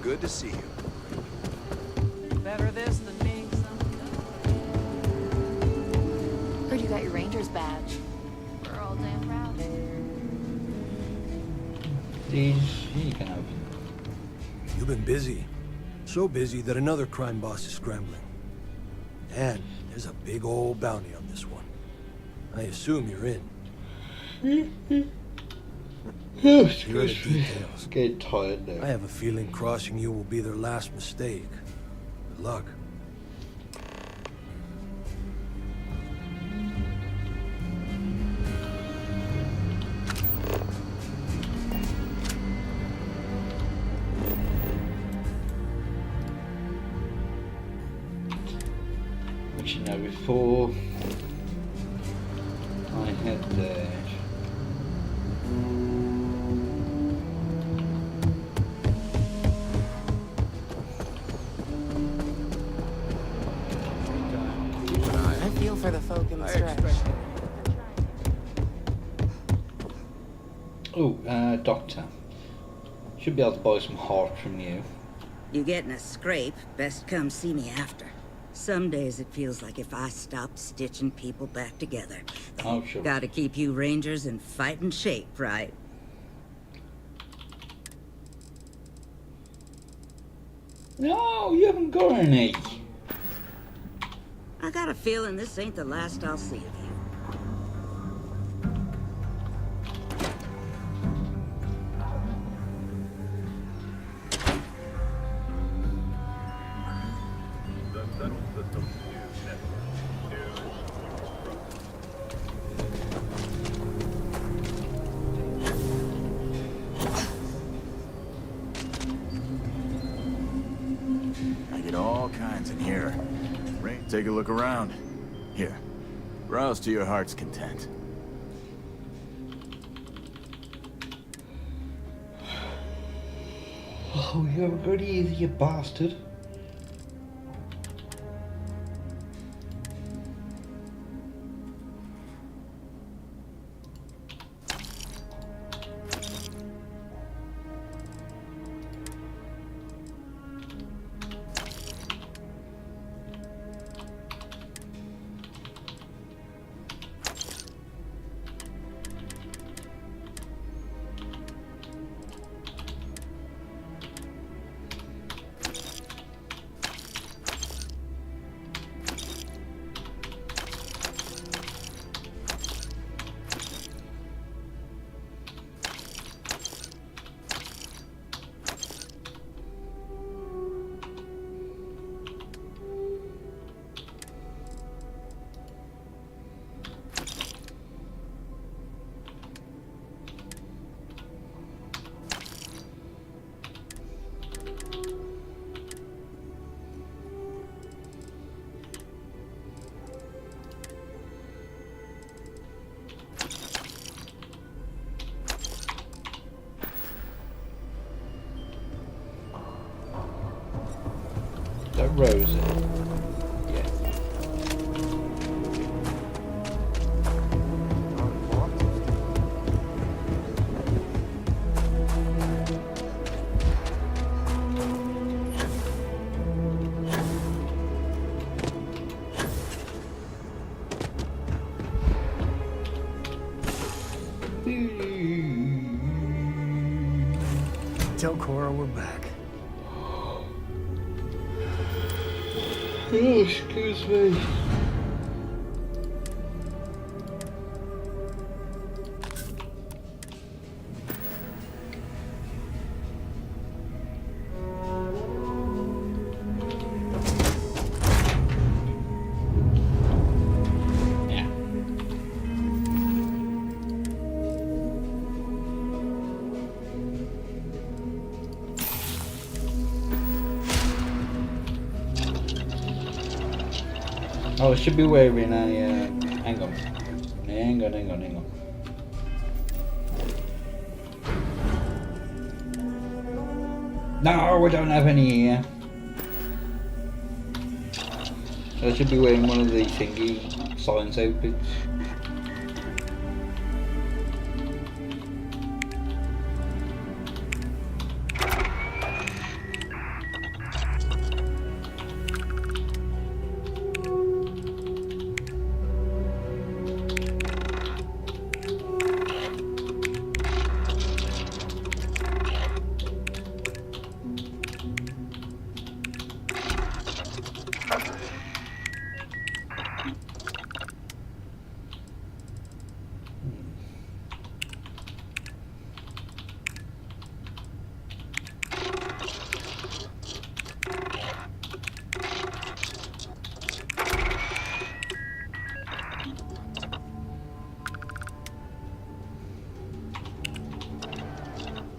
Good to see you. Better this than being Heard you got your Ranger's badge. We're all damn proud. These you can have. You've been busy. So busy that another crime boss is scrambling. And there's a big old bounty on this one. I assume you're in. Oh, Here are the details. Get tired now. I have a feeling crossing you will be their last mistake. Good luck. Which, you know, before I had that. I feel for the folk in the stretch. Oh, Doctor. Should be able to buy some heart from you. You getting a scrape, best come see me after. Some days it feels like if I stopped stitching people back together. Oh, sure. Gotta keep you Rangers in fighting shape, right? No, you haven't got any. I got a feeling this ain't the last I'll see of you. I get all kinds in here. Ray, take a look around. Here, browse to your heart's content. Oh, you're a good easy, you bastard. That Rosie. Yeah. Tell Cora we're back. Oh, excuse me. Oh, I should be wearing a, hang on. No, we don't have any here. So I should be wearing one of these thingy science outfits.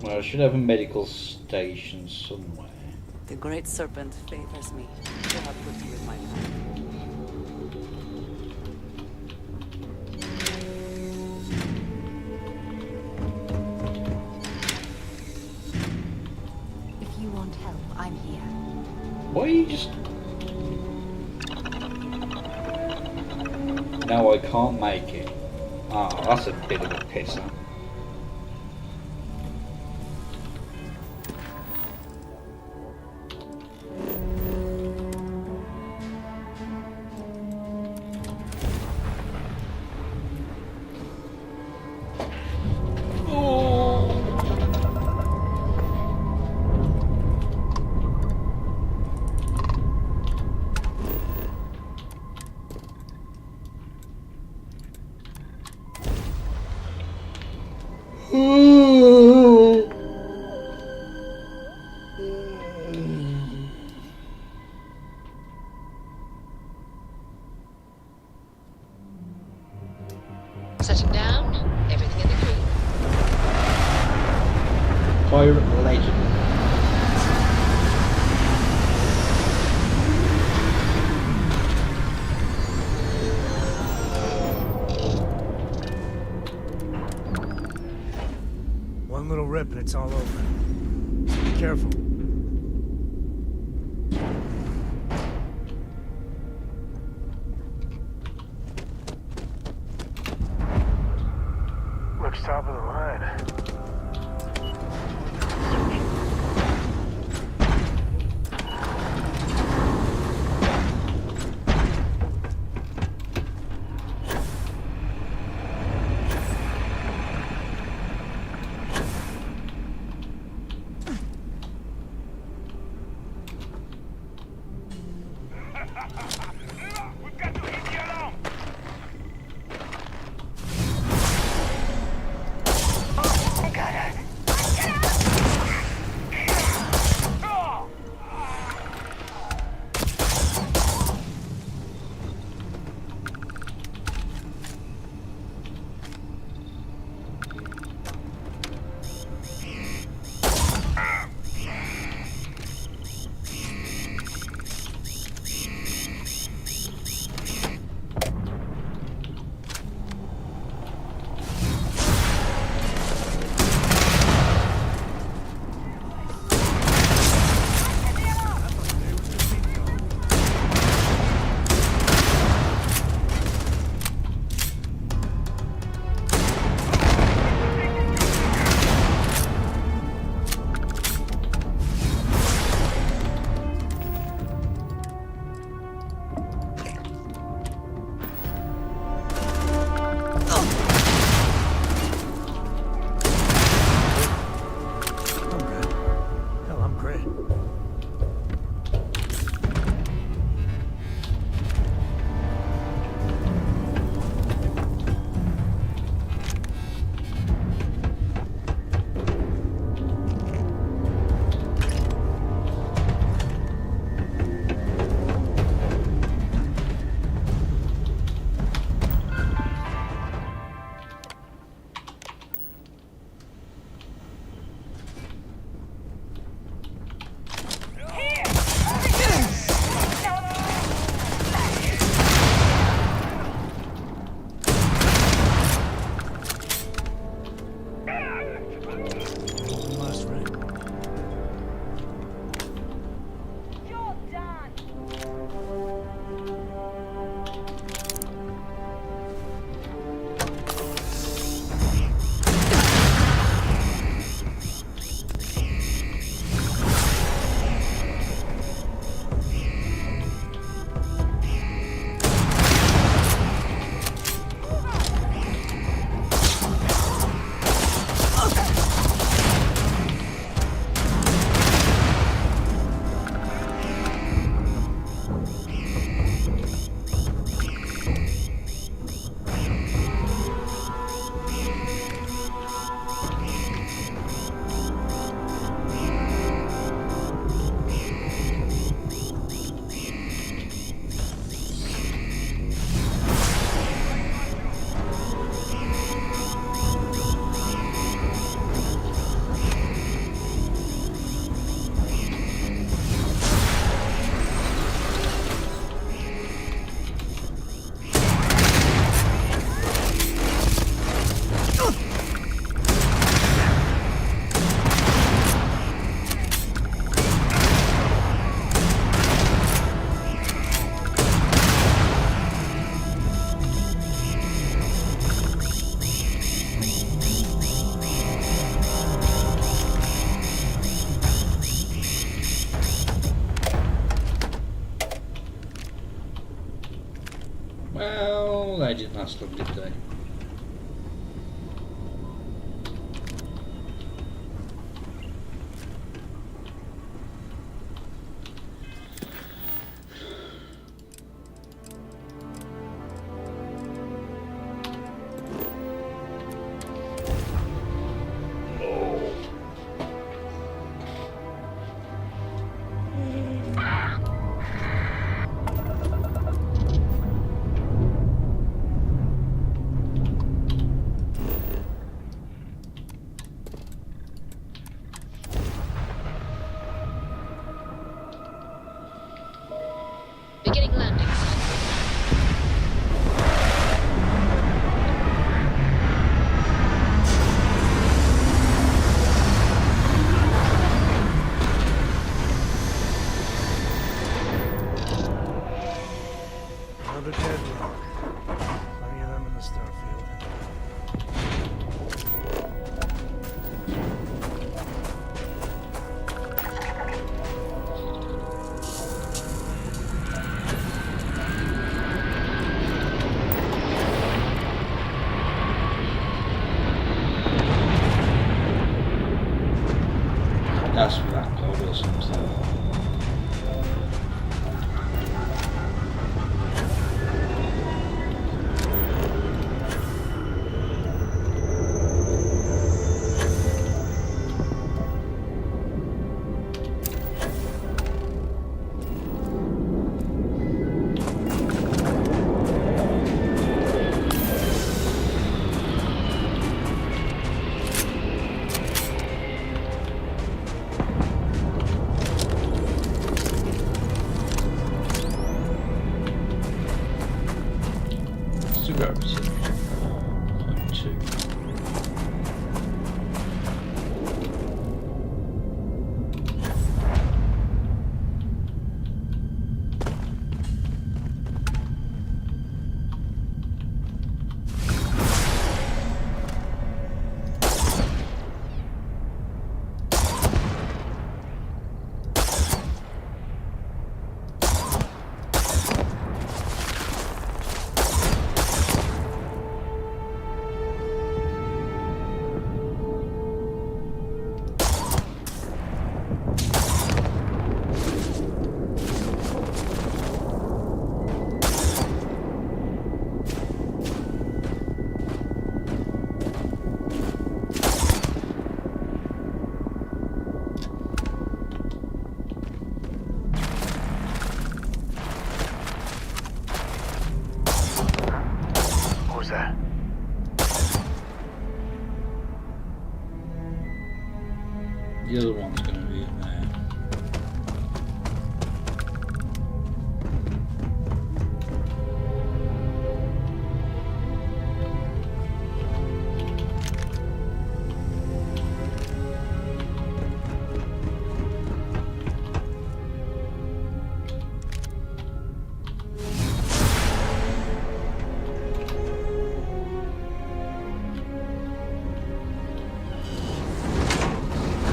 Well, I should have a medical station somewhere. The Great Serpent favors me. So I'll put you in my path. If you want help, I'm here. Why are you just... No, I can't make it. Ah, that's a bit of a pisser. Setting down. Everything in the green. Pirate legend. One little rip and it's all over. Be careful. Looks top of the line. Well, they didn't last long, did they? Beginning landing. Another dead rock. Plenty of them in the Starfield. That's for that god or something. The other one's going to be in there.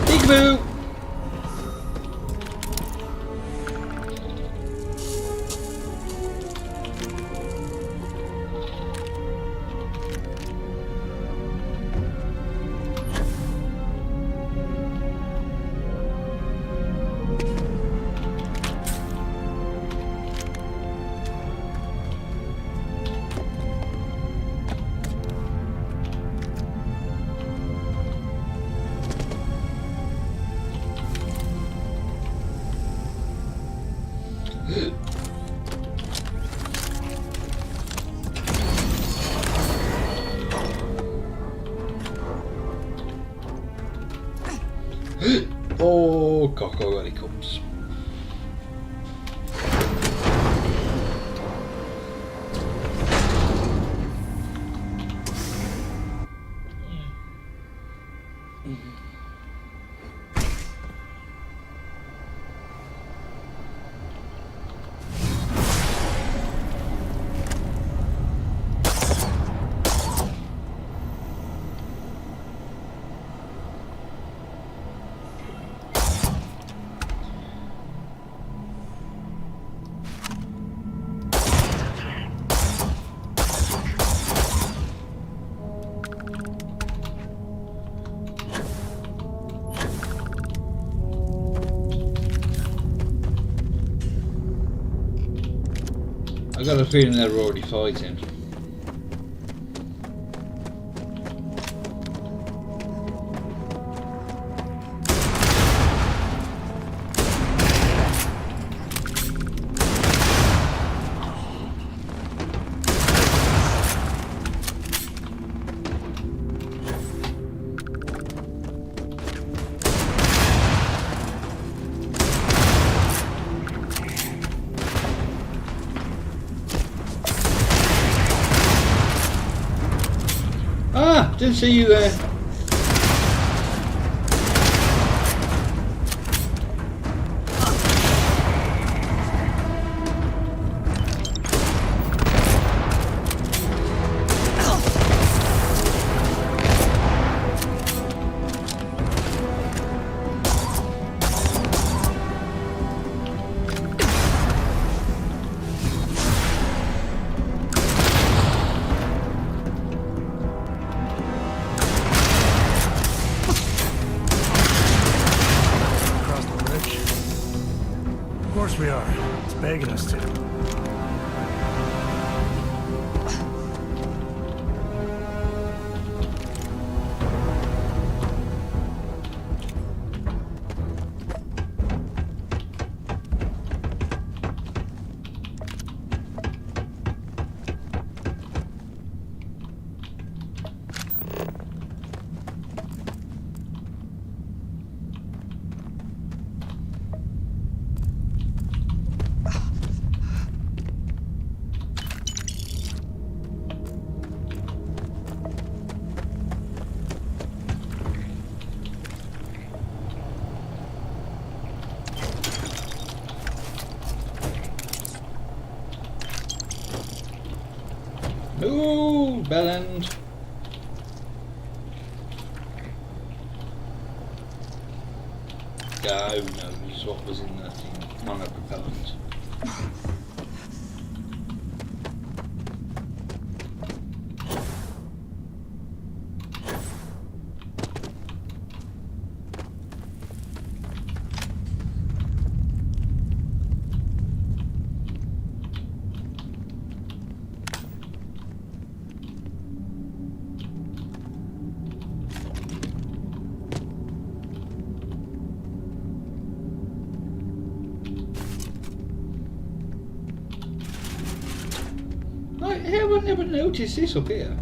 Peekaboo! Oh, Coco, when he comes. I got a feeling they're already fighting. Ah, didn't see you there. Of course we are. It's begging us to. Ooh, bell end. Yeah, who knows what was in that thing? Monopropellant. I never noticed this up here.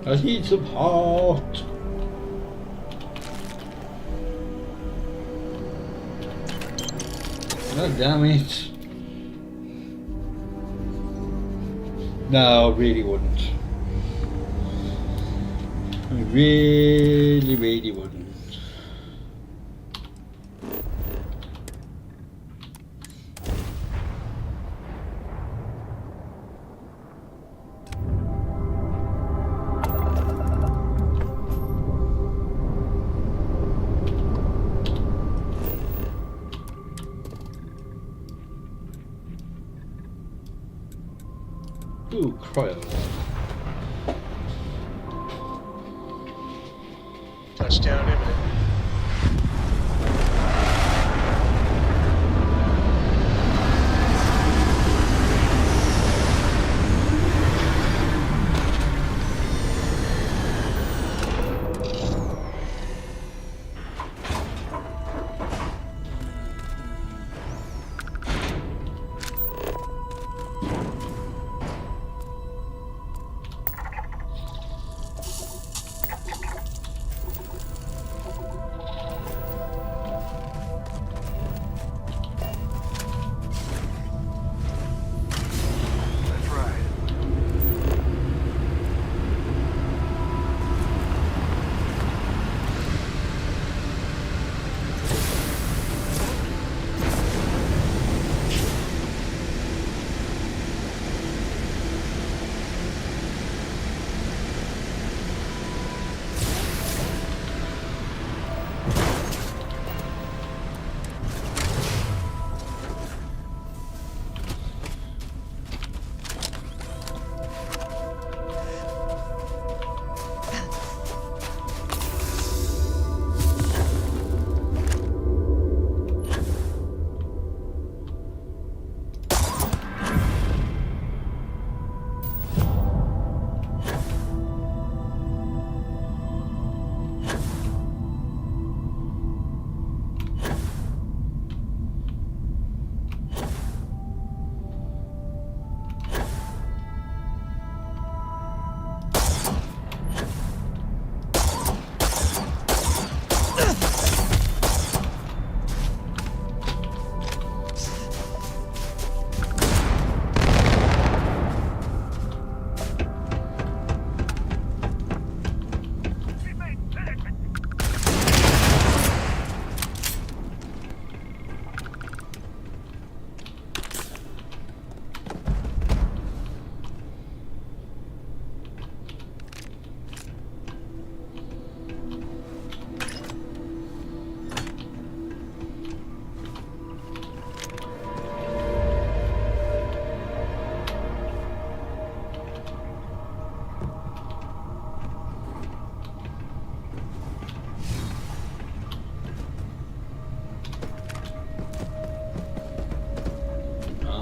I need some heart. God damn it. No, I really wouldn't. I really wouldn't. cryo. Touchdown imminent.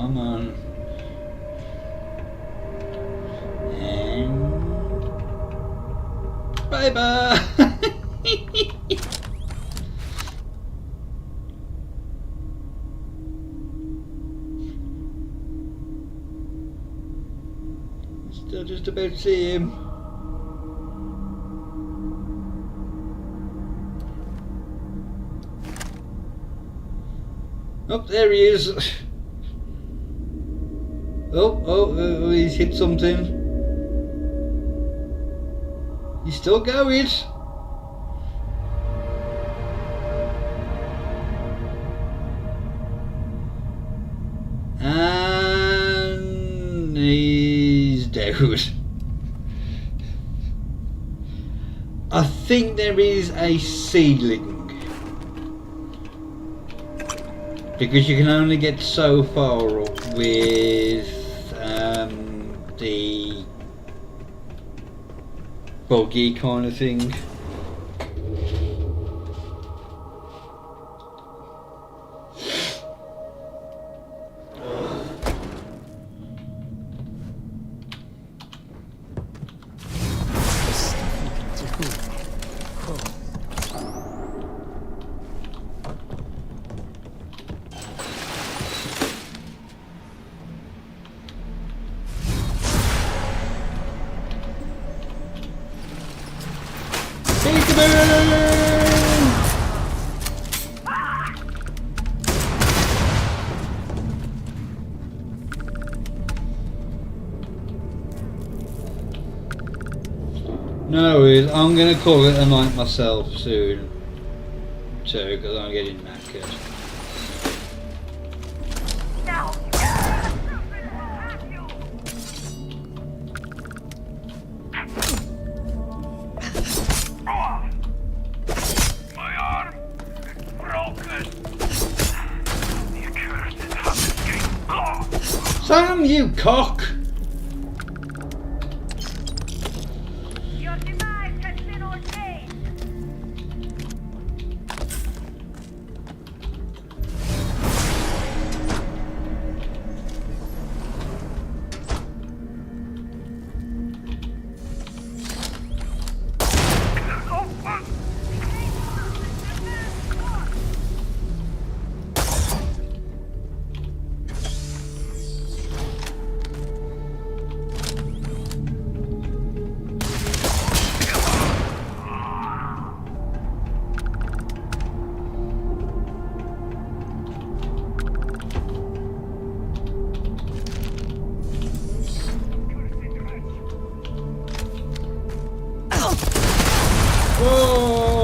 Come on. And bye bye. Still just about to see him. Oh, there he is. Oh, he's hit something. He's still going. And he's down. I think there is a ceiling. Because you can only get so far up with the buggy kind of thing. No worries, I'm going to call it a night myself soon too, because I'm getting knackered. My arm is broken. The accursed habit came. Sam, you cock!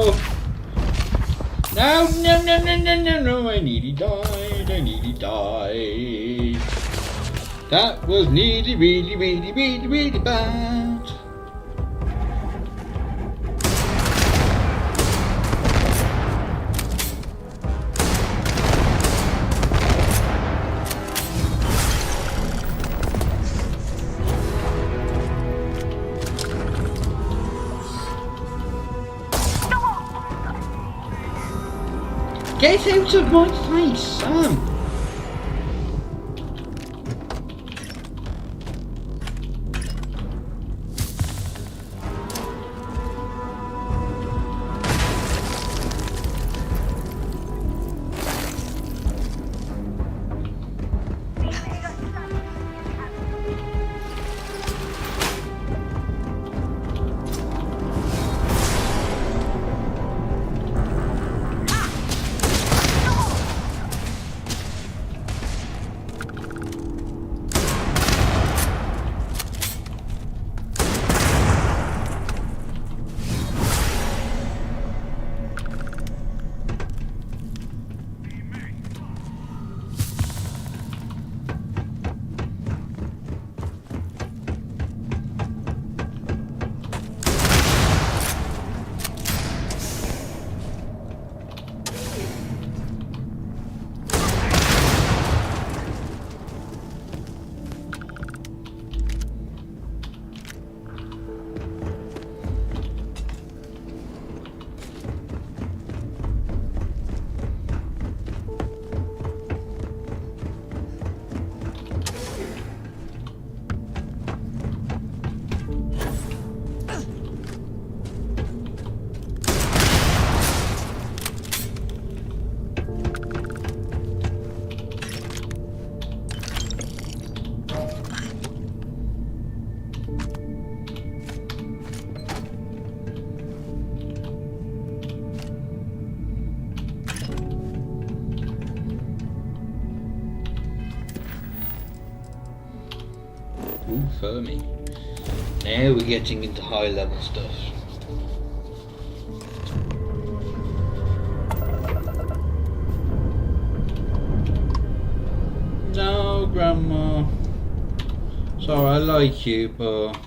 No! No, no, no, no, no, no, no, I nearly died, I nearly died. That was nearly, really, really, really, really bad. Get out of my face, Sam! Ooh, Fermi. Now we're getting into high level stuff. No, Grandma. Sorry, I like you, but...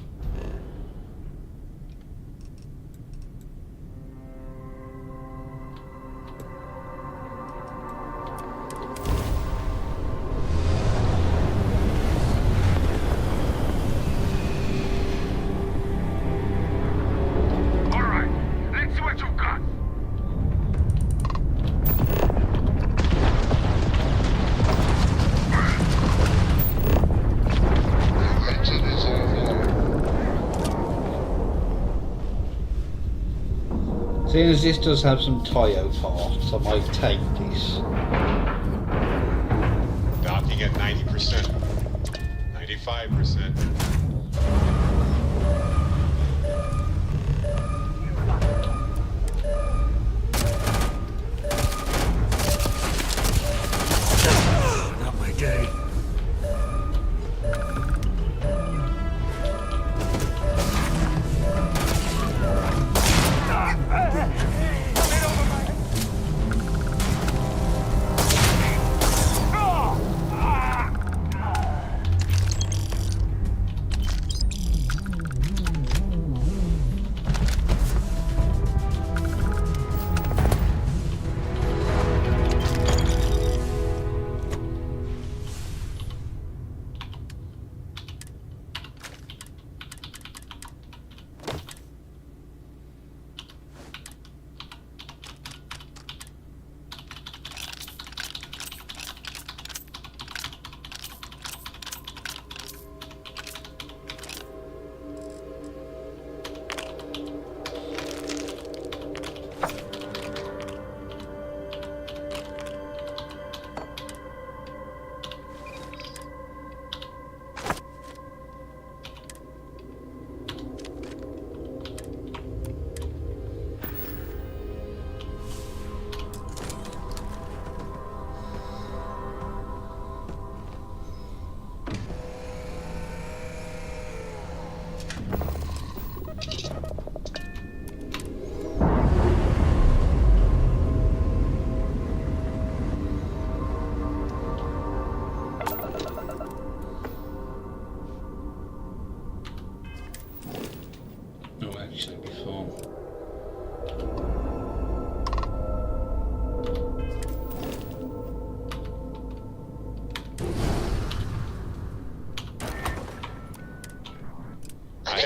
Seeing as this does have some Tayo parts, I might take this. Docking at 90%. 95%. Not my day.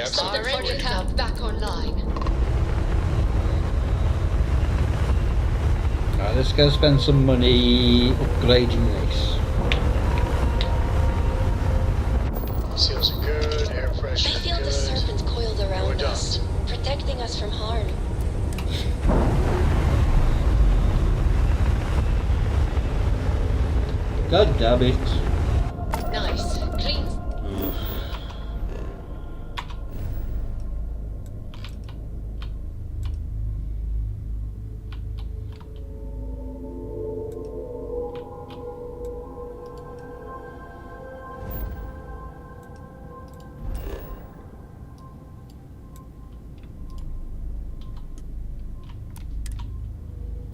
have some RNG hub back online. Right, let's go spend some money upgrading this. Seals are good, air pressure I feel good. the serpent coiled around us, protecting us from harm. God damn it. Nice. Clean.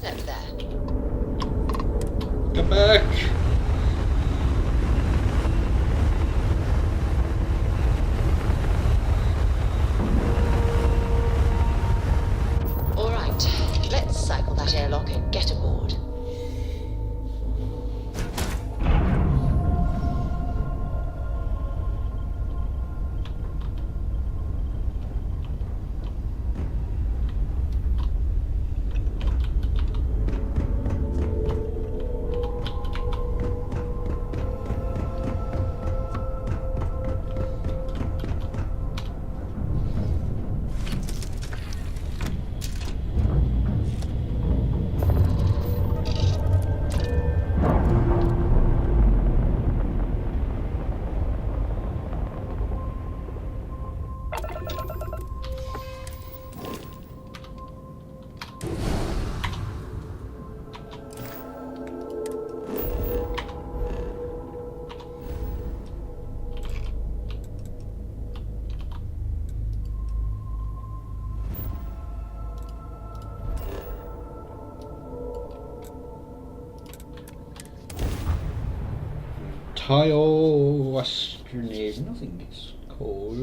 Over there. Come back. All right, let's cycle that airlock and get aboard. Tile astronaut, nothing is called.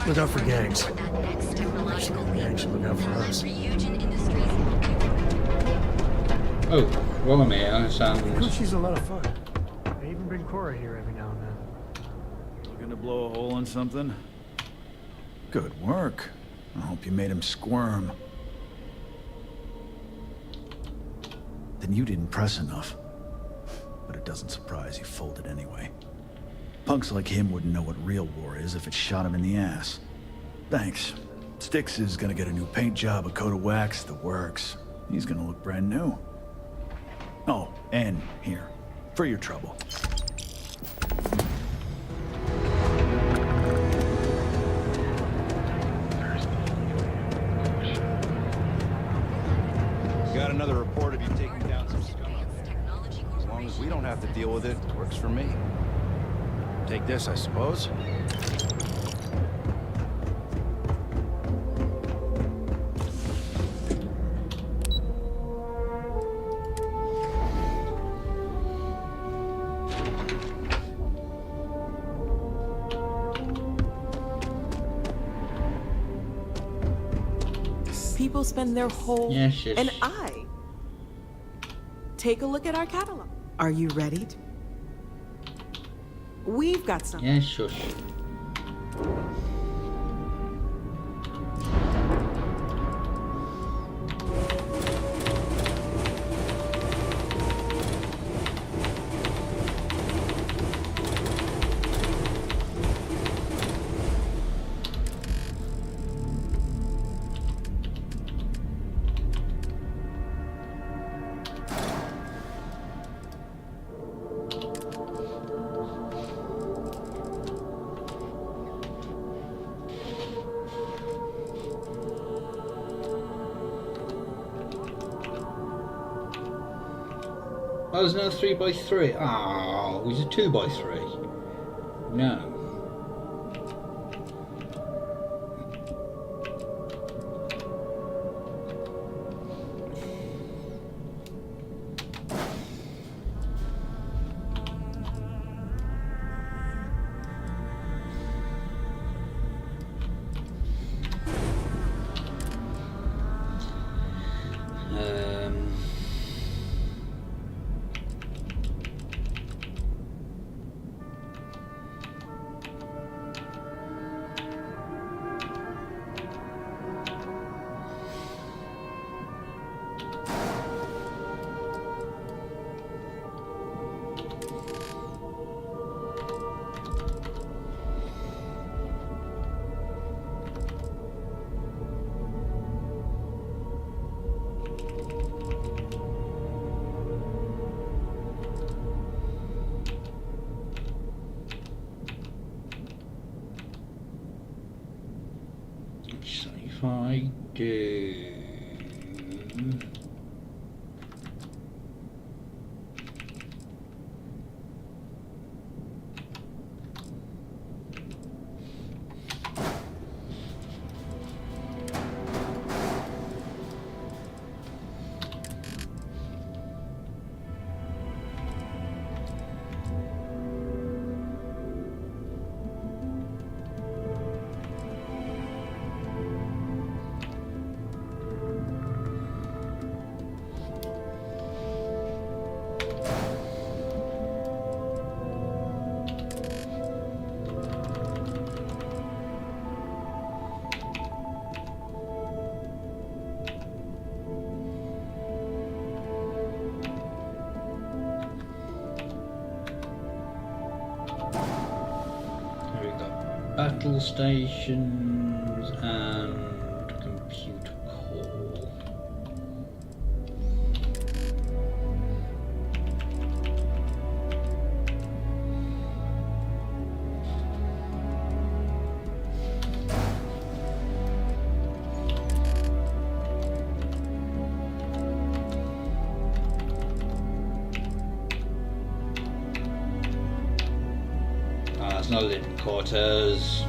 Look out for gangs. Gangs should look out for us. Oh, well, I'm here. Sounds. She's a lot of fun. I even bring Cora here every now and then. Looking to blow a hole in something? Good work. I hope you made him squirm. Then you didn't press enough. But it doesn't surprise he folded anyway. Punks like him wouldn't know what real war is if it shot him in the ass. Thanks. Styx is gonna get a new paint job, a coat of wax, the works. He's gonna look brand new. Oh, and here, for your trouble. Got another report of you taking down some scum out there. As long as we don't have to deal with it, works for me. Take this, I suppose. People spend their whole... Yes. And take a look at our catalog. Are you ready? We've got something. Yes, shush. Oh, there's no 3x3. Oh, it was a 2x3. No. I do? Battle stations and computer core. It's not living quarters.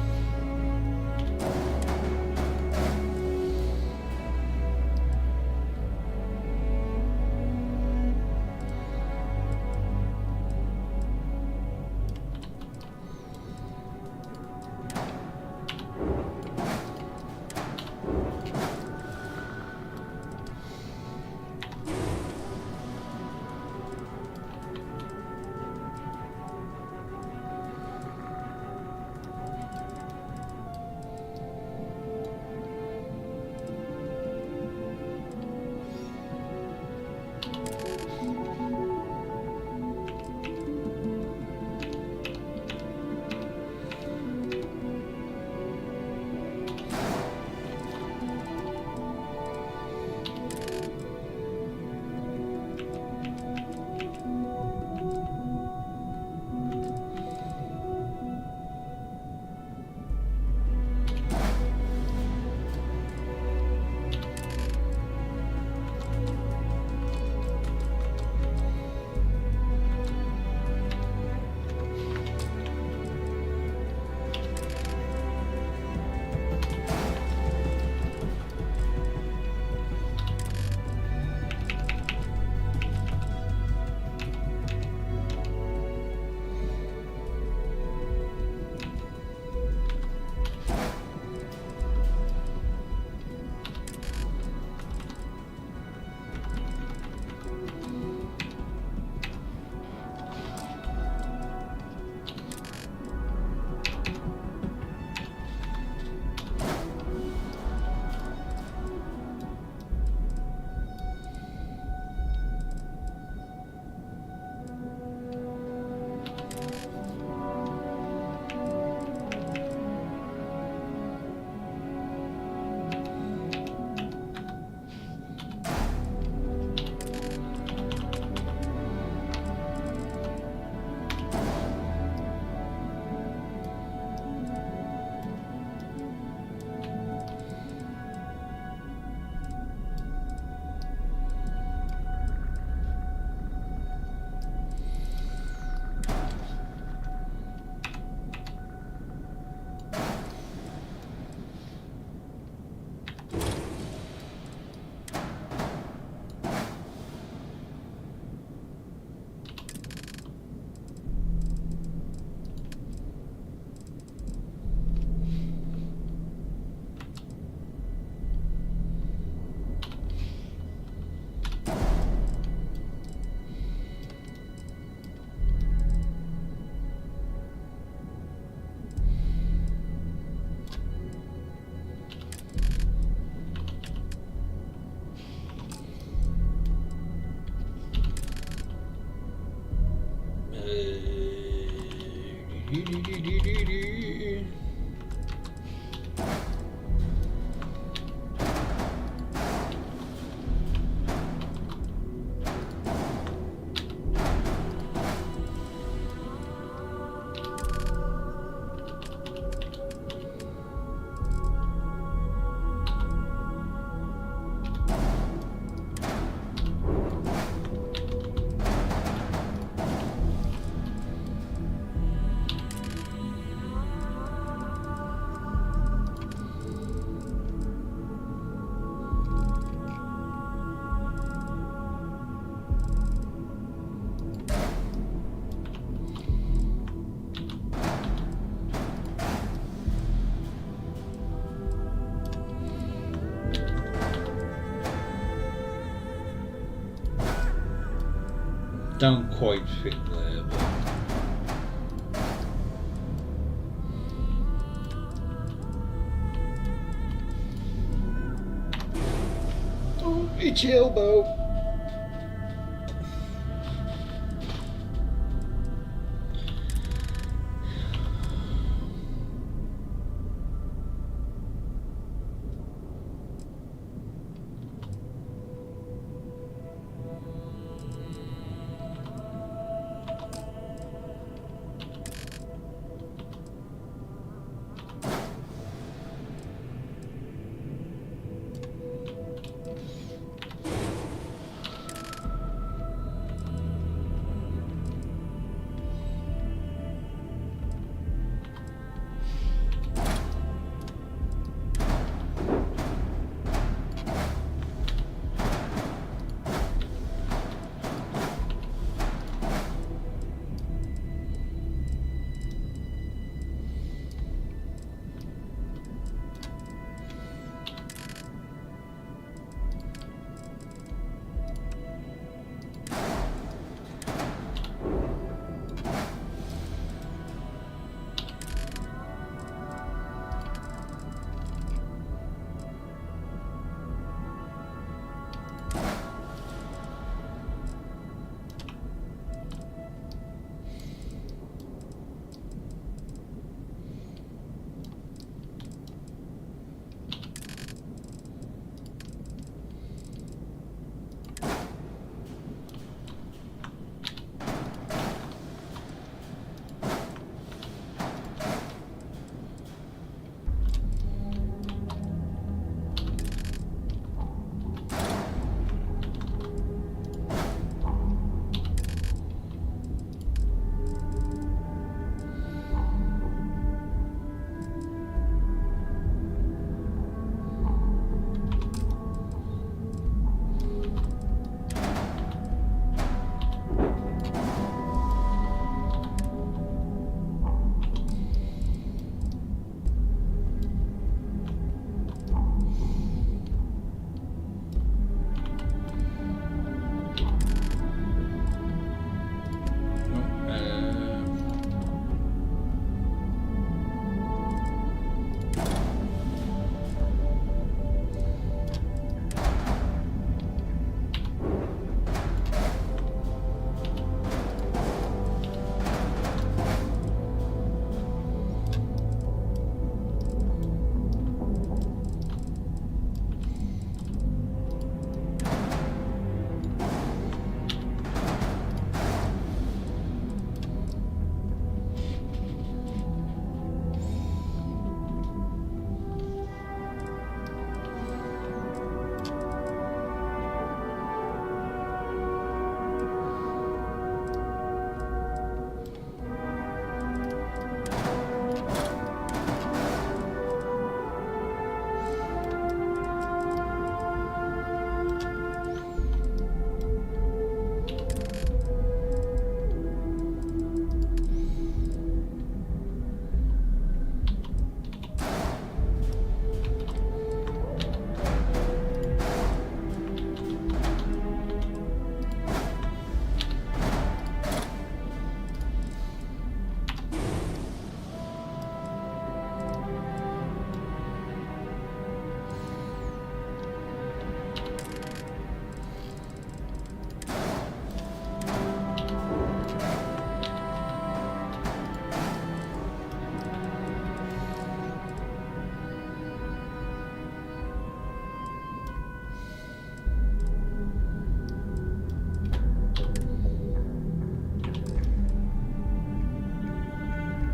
don't quite fit there, but oh, itchy elbow.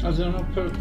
I don't know, put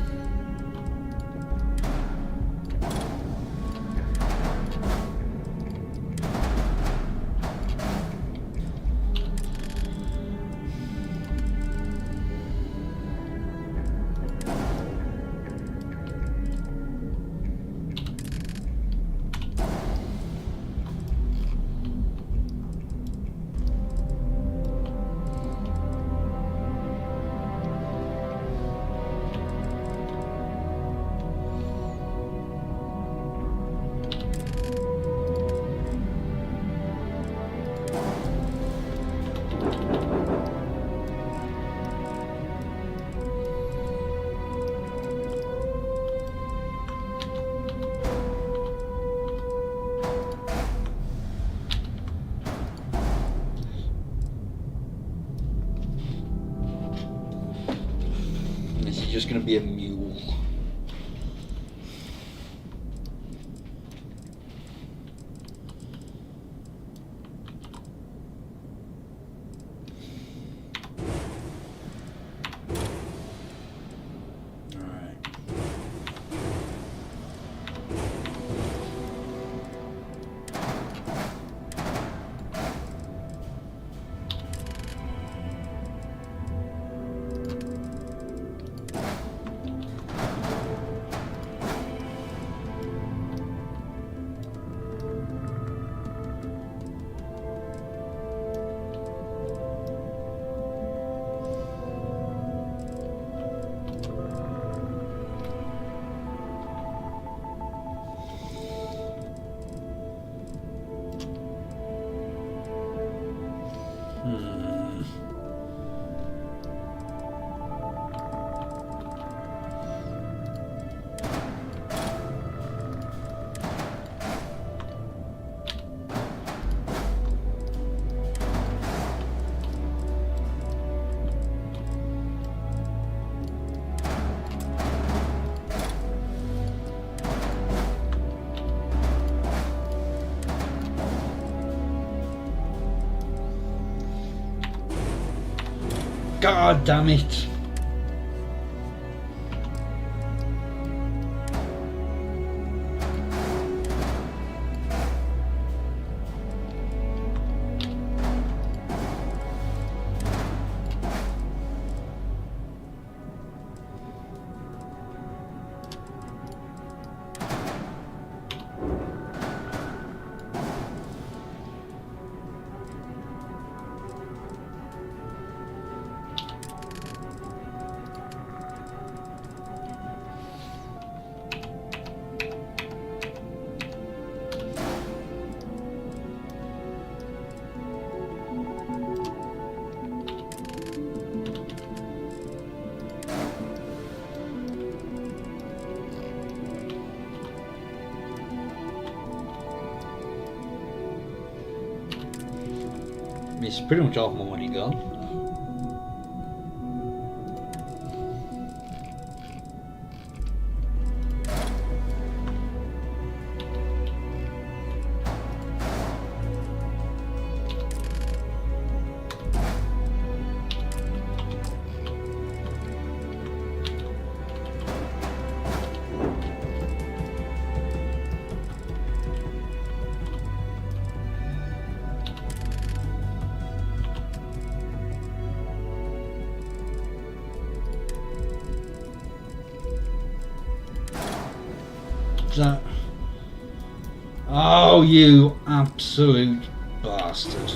just going to be a mule. God damn it. It's pretty much half my money gone. That. Oh, you absolute bastard.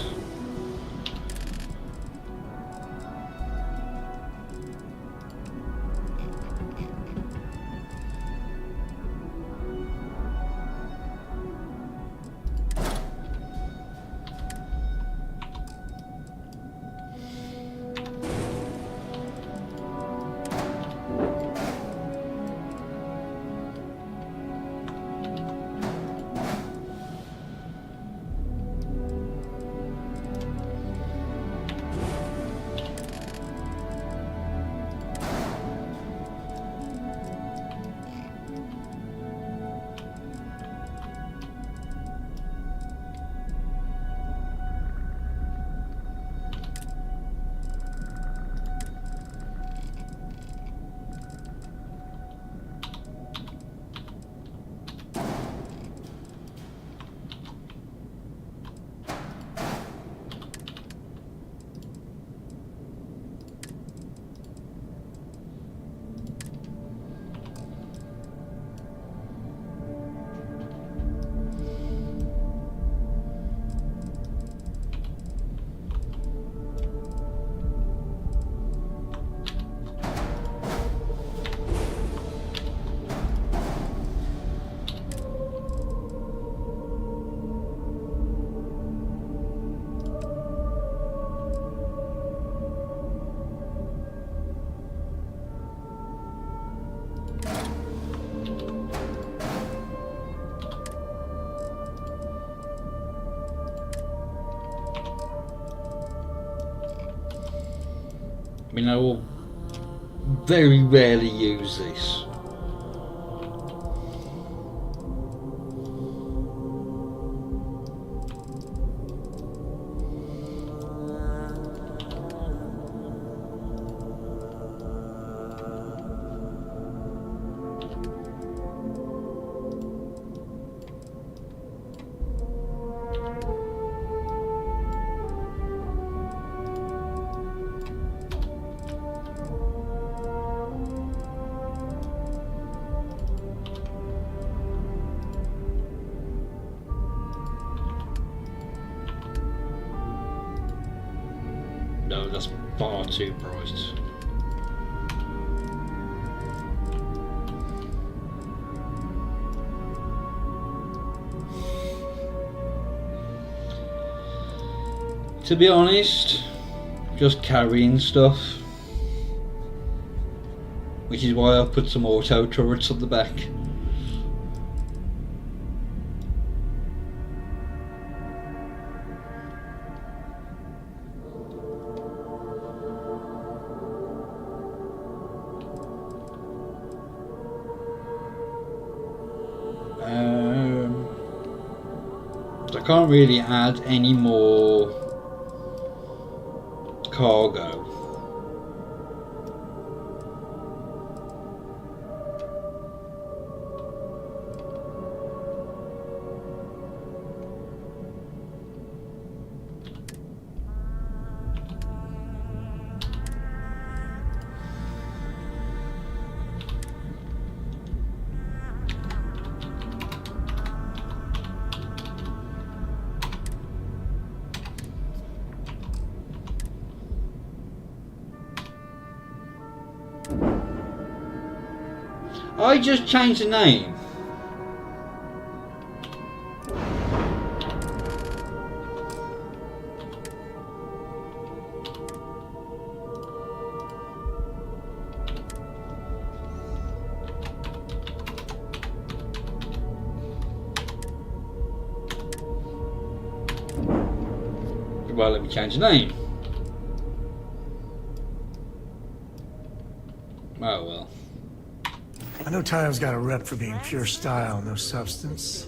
I mean, I will very rarely use this. No, that's far too bright. To be honest, just carrying stuff, which is why I've put some auto turrets at the back. I can't really add any more cargo. I just changed the name. Well, let me change the name. Oh well. I know Tayo's got a rep for being pure style, no substance.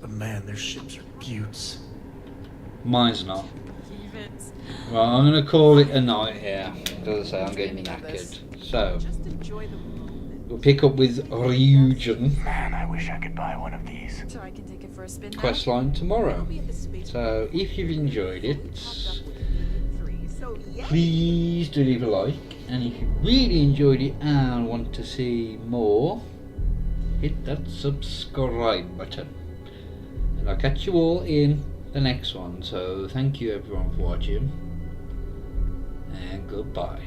But man, their ships are beauts. Mine's not. Well, I'm gonna call it a night here, because I say I'm getting knackered. So, we'll pick up with Ryzen. Man, I wish I could buy one of these. So I can take it for a spin now? Questline tomorrow. So, if you've enjoyed it, please do leave a like. And if you really enjoyed it and want to see more, hit that subscribe button. And I'll catch you all in the next one. So thank you everyone for watching, and goodbye.